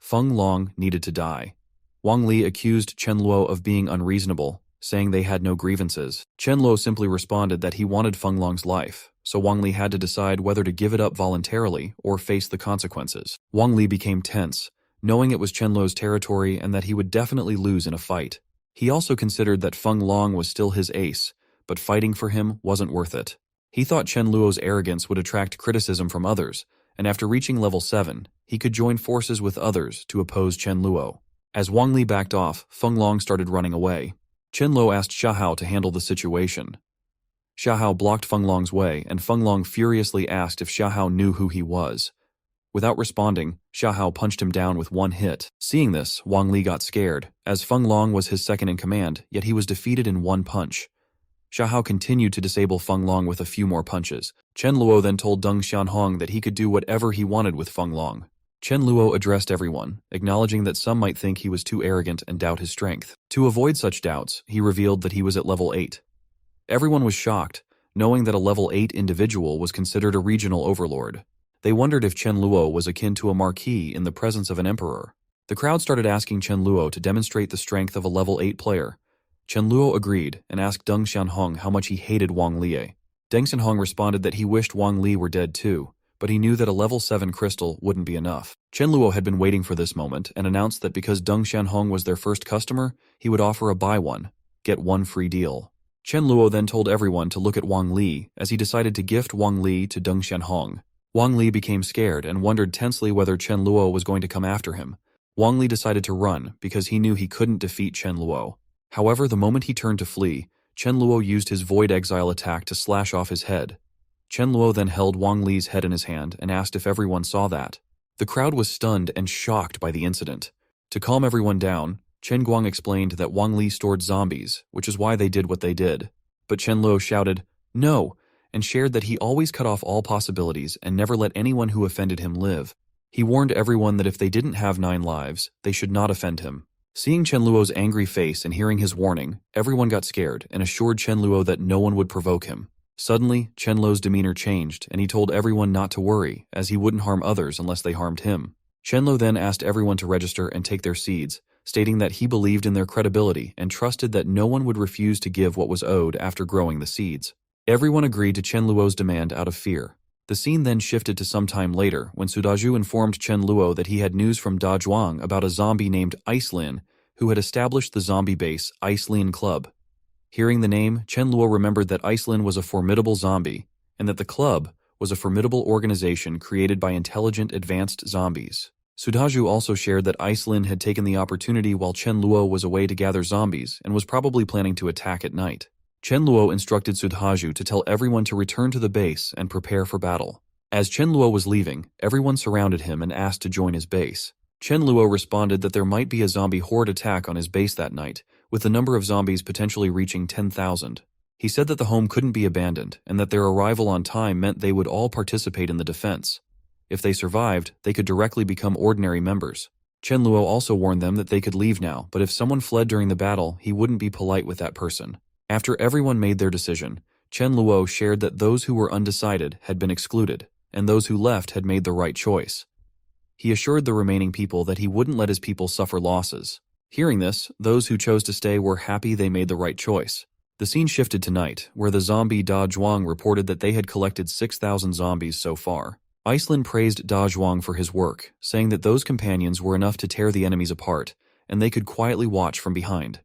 Feng Long needed to die. Wang Li accused Chen Luo of being unreasonable, saying they had no grievances. Chen Luo simply responded that he wanted Feng Long's life, so Wang Li had to decide whether to give it up voluntarily or face the consequences. Wang Li became tense, knowing it was Chen Luo's territory and that he would definitely lose in a fight. He also considered that Feng Long was still his ace, but fighting for him wasn't worth it. He thought Chen Luo's arrogance would attract criticism from others, and after reaching level 7, he could join forces with others to oppose Chen Luo. As Wang Li backed off, Feng Long started running away. Chen Luo asked Xiahao to handle the situation. Xiahao blocked Feng Long's way, and Feng Long furiously asked if Xiahao knew who he was. Without responding, Xiahao punched him down with one hit. Seeing this, Wang Li got scared, as Feng Long was his second in command, yet he was defeated in one punch. Xiahao continued to disable Feng Long with a few more punches. Chen Luo then told Deng Xianhong that he could do whatever he wanted with Feng Long. Chen Luo addressed everyone, acknowledging that some might think he was too arrogant and doubt his strength. To avoid such doubts, he revealed that he was at level 8. Everyone was shocked, knowing that a level 8 individual was considered a regional overlord. They wondered if Chen Luo was akin to a marquis in the presence of an emperor. The crowd started asking Chen Luo to demonstrate the strength of a level 8 player. Chen Luo agreed and asked Deng Xianhong how much he hated Wang Li. Deng Xianhong responded that he wished Wang Li were dead too, but he knew that a level 7 crystal wouldn't be enough. Chen Luo had been waiting for this moment and announced that because Deng Xianhong was their first customer, he would offer a buy one, get one free deal. Chen Luo then told everyone to look at Wang Li as he decided to gift Wang Li to Deng Xianhong. Wang Li became scared and wondered tensely whether Chen Luo was going to come after him. Wang Li decided to run because he knew he couldn't defeat Chen Luo. However, the moment he turned to flee, Chen Luo used his Void Exile attack to slash off his head. Chen Luo then held Wang Li's head in his hand and asked if everyone saw that. The crowd was stunned and shocked by the incident. To calm everyone down, Chen Guang explained that Wang Li stored zombies, which is why they did what they did. But Chen Luo shouted, "No!" and shared that he always cut off all possibilities and never let anyone who offended him live. He warned everyone that if they didn't have 9 lives, they should not offend him. Seeing Chen Luo's angry face and hearing his warning, everyone got scared and assured Chen Luo that no one would provoke him. Suddenly, Chen Luo's demeanor changed and he told everyone not to worry, as he wouldn't harm others unless they harmed him. Chen Luo then asked everyone to register and take their seeds, stating that he believed in their credibility and trusted that no one would refuse to give what was owed after growing the seeds. Everyone agreed to Chen Luo's demand out of fear. The scene then shifted to some time later when Sudaju informed Chen Luo that he had news from Da Zhuang about a zombie named Icelin who had established the zombie base Icelin Club. Hearing the name, Chen Luo remembered that Icelin was a formidable zombie and that the club was a formidable organization created by intelligent advanced zombies. Sudaju also shared that Icelin had taken the opportunity while Chen Luo was away to gather zombies and was probably planning to attack at night. Chen Luo instructed Sudaju to tell everyone to return to the base and prepare for battle. As Chen Luo was leaving, everyone surrounded him and asked to join his base. Chen Luo responded that there might be a zombie horde attack on his base that night, with the number of zombies potentially reaching 10,000. He said that the home couldn't be abandoned and that their arrival on time meant they would all participate in the defense. If they survived, they could directly become ordinary members. Chen Luo also warned them that they could leave now, but if someone fled during the battle, he wouldn't be polite with that person. After everyone made their decision, Chen Luo shared that those who were undecided had been excluded, and those who left had made the right choice. He assured the remaining people that he wouldn't let his people suffer losses. Hearing this, those who chose to stay were happy they made the right choice. The scene shifted to night, where the zombie Da Zhuang reported that they had collected 6,000 zombies so far. Icelin praised Da Zhuang for his work, saying that those companions were enough to tear the enemies apart, and they could quietly watch from behind.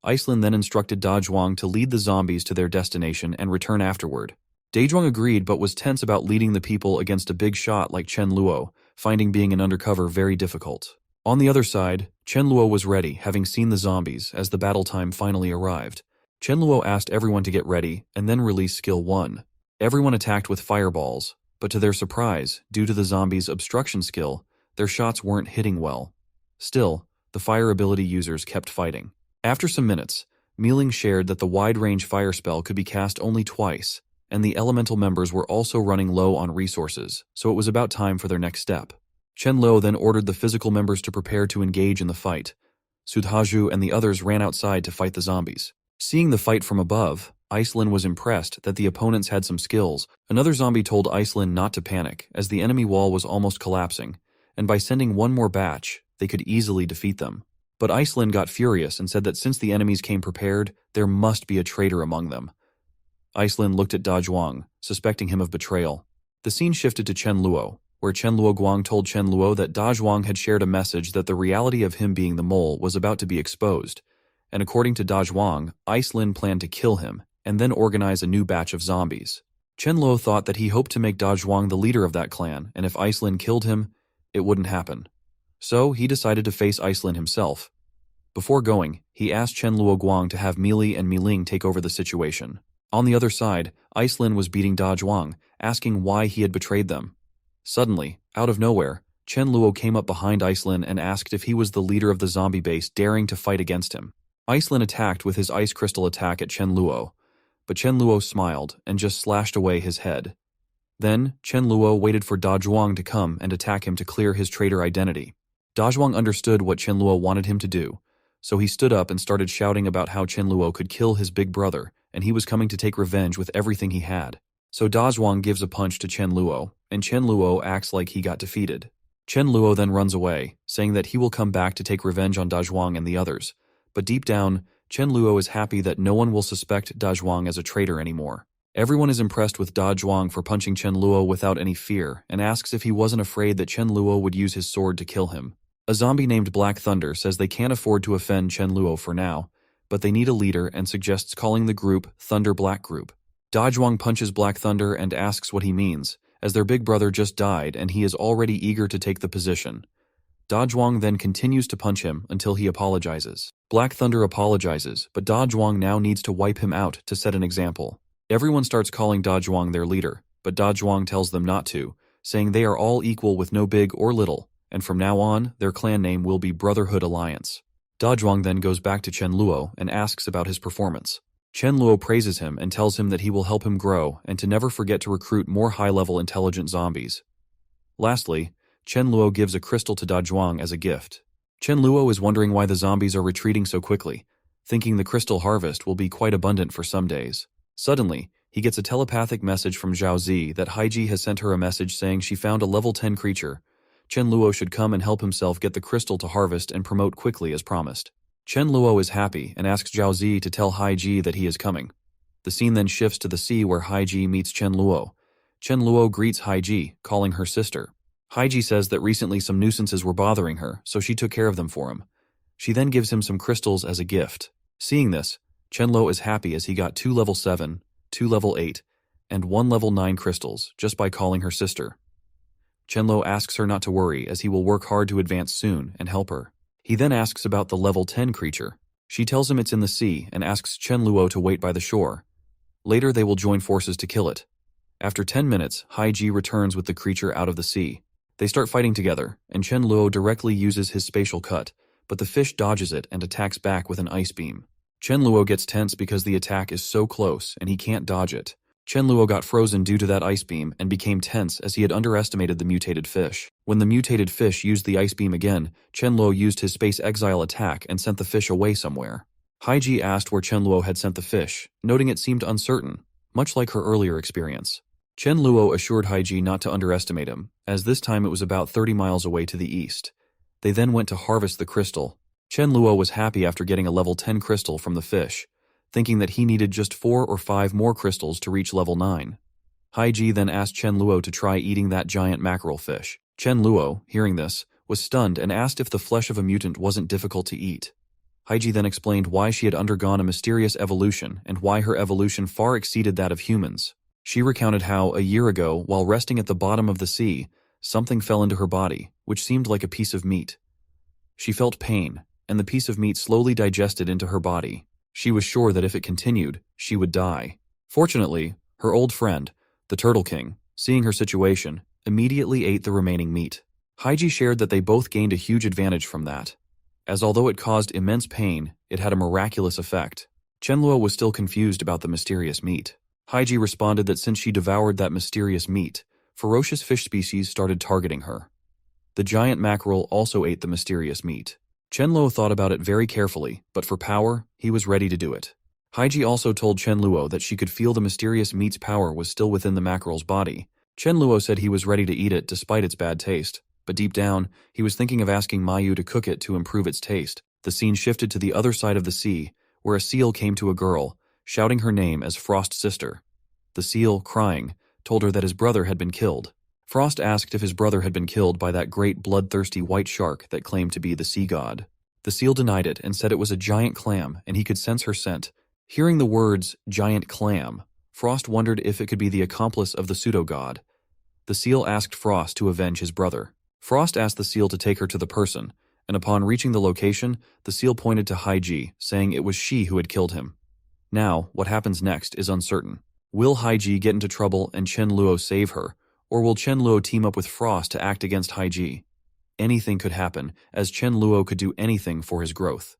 Icelin then instructed Da Zhuang to lead the zombies to their destination and return afterward. Da Zhuang agreed but was tense about leading the people against a big shot like Chen Luo, finding being an undercover very difficult. On the other side, Chen Luo was ready, having seen the zombies as the battle time finally arrived. Chen Luo asked everyone to get ready and then release skill 1. Everyone attacked with fireballs, but to their surprise, due to the zombies' obstruction skill, their shots weren't hitting well. Still, the fire ability users kept fighting. After some minutes, Mealing shared that the wide-range fire spell could be cast only twice, and the elemental members were also running low on resources, so it was about time for their next step. Chen Luo then ordered the physical members to prepare to engage in the fight. Sudhaju and the others ran outside to fight the zombies. Seeing the fight from above, Icelin was impressed that the opponents had some skills. Another zombie told Icelin not to panic, as the enemy wall was almost collapsing, and by sending one more batch, they could easily defeat them. But Iceland got furious and said that since the enemies came prepared, there must be a traitor among them. Iceland looked at Da Zhuang, suspecting him of betrayal. The scene shifted to Chen Luo, where Chen Luo Guang told Chen Luo that Da Zhuang had shared a message that the reality of him being the mole was about to be exposed, and according to Da Zhuang, Iceland planned to kill him and then organize a new batch of zombies. Chen Luo thought that he hoped to make Da Zhuang the leader of that clan, and if Iceland killed him, it wouldn't happen. So he decided to face Iceland himself. Before going, he asked Chen Luo Guang to have Meili and Miling take over the situation. On the other side, Iceland was beating Da Zhuang, asking why he had betrayed them. Suddenly, out of nowhere, Chen Luo came up behind Iceland and asked if he was the leader of the zombie base daring to fight against him. Iceland attacked with his ice crystal attack at Chen Luo, but Chen Luo smiled and just slashed away his head. Then, Chen Luo waited for Da Zhuang to come and attack him to clear his traitor identity. Da Zhuang understood what Chen Luo wanted him to do, so he stood up and started shouting about how Chen Luo could kill his big brother, and he was coming to take revenge with everything he had. So Da Zhuang gives a punch to Chen Luo, and Chen Luo acts like he got defeated. Chen Luo then runs away, saying that he will come back to take revenge on Da Zhuang and the others, but deep down, Chen Luo is happy that no one will suspect Da Zhuang as a traitor anymore. Everyone is impressed with Da Zhuang for punching Chen Luo without any fear, and asks if he wasn't afraid that Chen Luo would use his sword to kill him. A zombie named Black Thunder says they can't afford to offend Chen Luo for now, but they need a leader and suggests calling the group Thunder Black Group. Da Zhuang punches Black Thunder and asks what he means, as their big brother just died and he is already eager to take the position. Da Zhuang then continues to punch him until he apologizes. Black Thunder apologizes, but Da Zhuang now needs to wipe him out to set an example. Everyone starts calling Da Zhuang their leader, but Da Zhuang tells them not to, saying they are all equal with no big or little, and from now on, their clan name will be Brotherhood Alliance. Da Zhuang then goes back to Chen Luo and asks about his performance. Chen Luo praises him and tells him that he will help him grow and to never forget to recruit more high-level intelligent zombies. Lastly, Chen Luo gives a crystal to Da Zhuang as a gift. Chen Luo is wondering why the zombies are retreating so quickly, thinking the crystal harvest will be quite abundant for some days. Suddenly, he gets a telepathic message from Zhao Zi that Haiji has sent her a message saying she found a level 10 creature. Chen Luo should come and help himself get the crystal to harvest and promote quickly as promised. Chen Luo is happy and asks Zhao Zi to tell Haiji that he is coming. The scene then shifts to the sea where Haiji meets Chen Luo. Chen Luo greets Haiji, calling her sister. Haiji says that recently some nuisances were bothering her, so she took care of them for him. She then gives him some crystals as a gift. Seeing this, Chen Luo is happy as he got 2 level 7, 2 level 8, and 1 level 9 crystals just by calling her sister. Chen Luo asks her not to worry as he will work hard to advance soon and help her. He then asks about the level 10 creature. She tells him it's in the sea and asks Chen Luo to wait by the shore. Later they will join forces to kill it. After 10 minutes, Haiji returns with the creature out of the sea. They start fighting together, and Chen Luo directly uses his spatial cut, but the fish dodges it and attacks back with an ice beam. Chen Luo gets tense because the attack is so close and he can't dodge it. Chen Luo got frozen due to that ice beam and became tense as he had underestimated the mutated fish. When the mutated fish used the ice beam again, Chen Luo used his space exile attack and sent the fish away somewhere. Haiji asked where Chen Luo had sent the fish, noting it seemed uncertain, much like her earlier experience. Chen Luo assured Haiji not to underestimate him, as this time it was about 30 miles away to the east. They then went to harvest the crystal. Chen Luo was happy after getting a level 10 crystal from the fish, thinking that he needed just 4 or 5 more crystals to reach level 9. Haiji then asked Chen Luo to try eating that giant mackerel fish. Chen Luo, hearing this, was stunned and asked if the flesh of a mutant wasn't difficult to eat. Haiji then explained why she had undergone a mysterious evolution and why her evolution far exceeded that of humans. She recounted how, a year ago, while resting at the bottom of the sea, something fell into her body, which seemed like a piece of meat. She felt pain, and the piece of meat slowly digested into her body. She was sure that if it continued, she would die. Fortunately, her old friend, the Turtle King, seeing her situation, immediately ate the remaining meat. Haiji shared that they both gained a huge advantage from that, as although it caused immense pain, it had a miraculous effect. Chen Luo was still confused about the mysterious meat. Haiji responded that since she devoured that mysterious meat, ferocious fish species started targeting her. The giant mackerel also ate the mysterious meat. Chen Luo thought about it very carefully, but for power, he was ready to do it. Haiji also told Chen Luo that she could feel the mysterious meat's power was still within the mackerel's body. Chen Luo said he was ready to eat it despite its bad taste, but deep down, he was thinking of asking Mayu to cook it to improve its taste. The scene shifted to the other side of the sea, where a seal came to a girl, shouting her name as Frost's sister. The seal, crying, told her that his brother had been killed. Frost asked if his brother had been killed by that great bloodthirsty white shark that claimed to be the sea god. The seal denied it and said it was a giant clam and he could sense her scent. Hearing the words, giant clam, Frost wondered if it could be the accomplice of the pseudo-god. The seal asked Frost to avenge his brother. Frost asked the seal to take her to the person, and upon reaching the location, the seal pointed to Haiji, saying it was she who had killed him. Now, what happens next is uncertain. Will Haiji get into trouble and Chen Luo save her, or will Chen Luo team up with Frost to act against Haiji? Anything could happen, as Chen Luo could do anything for his growth.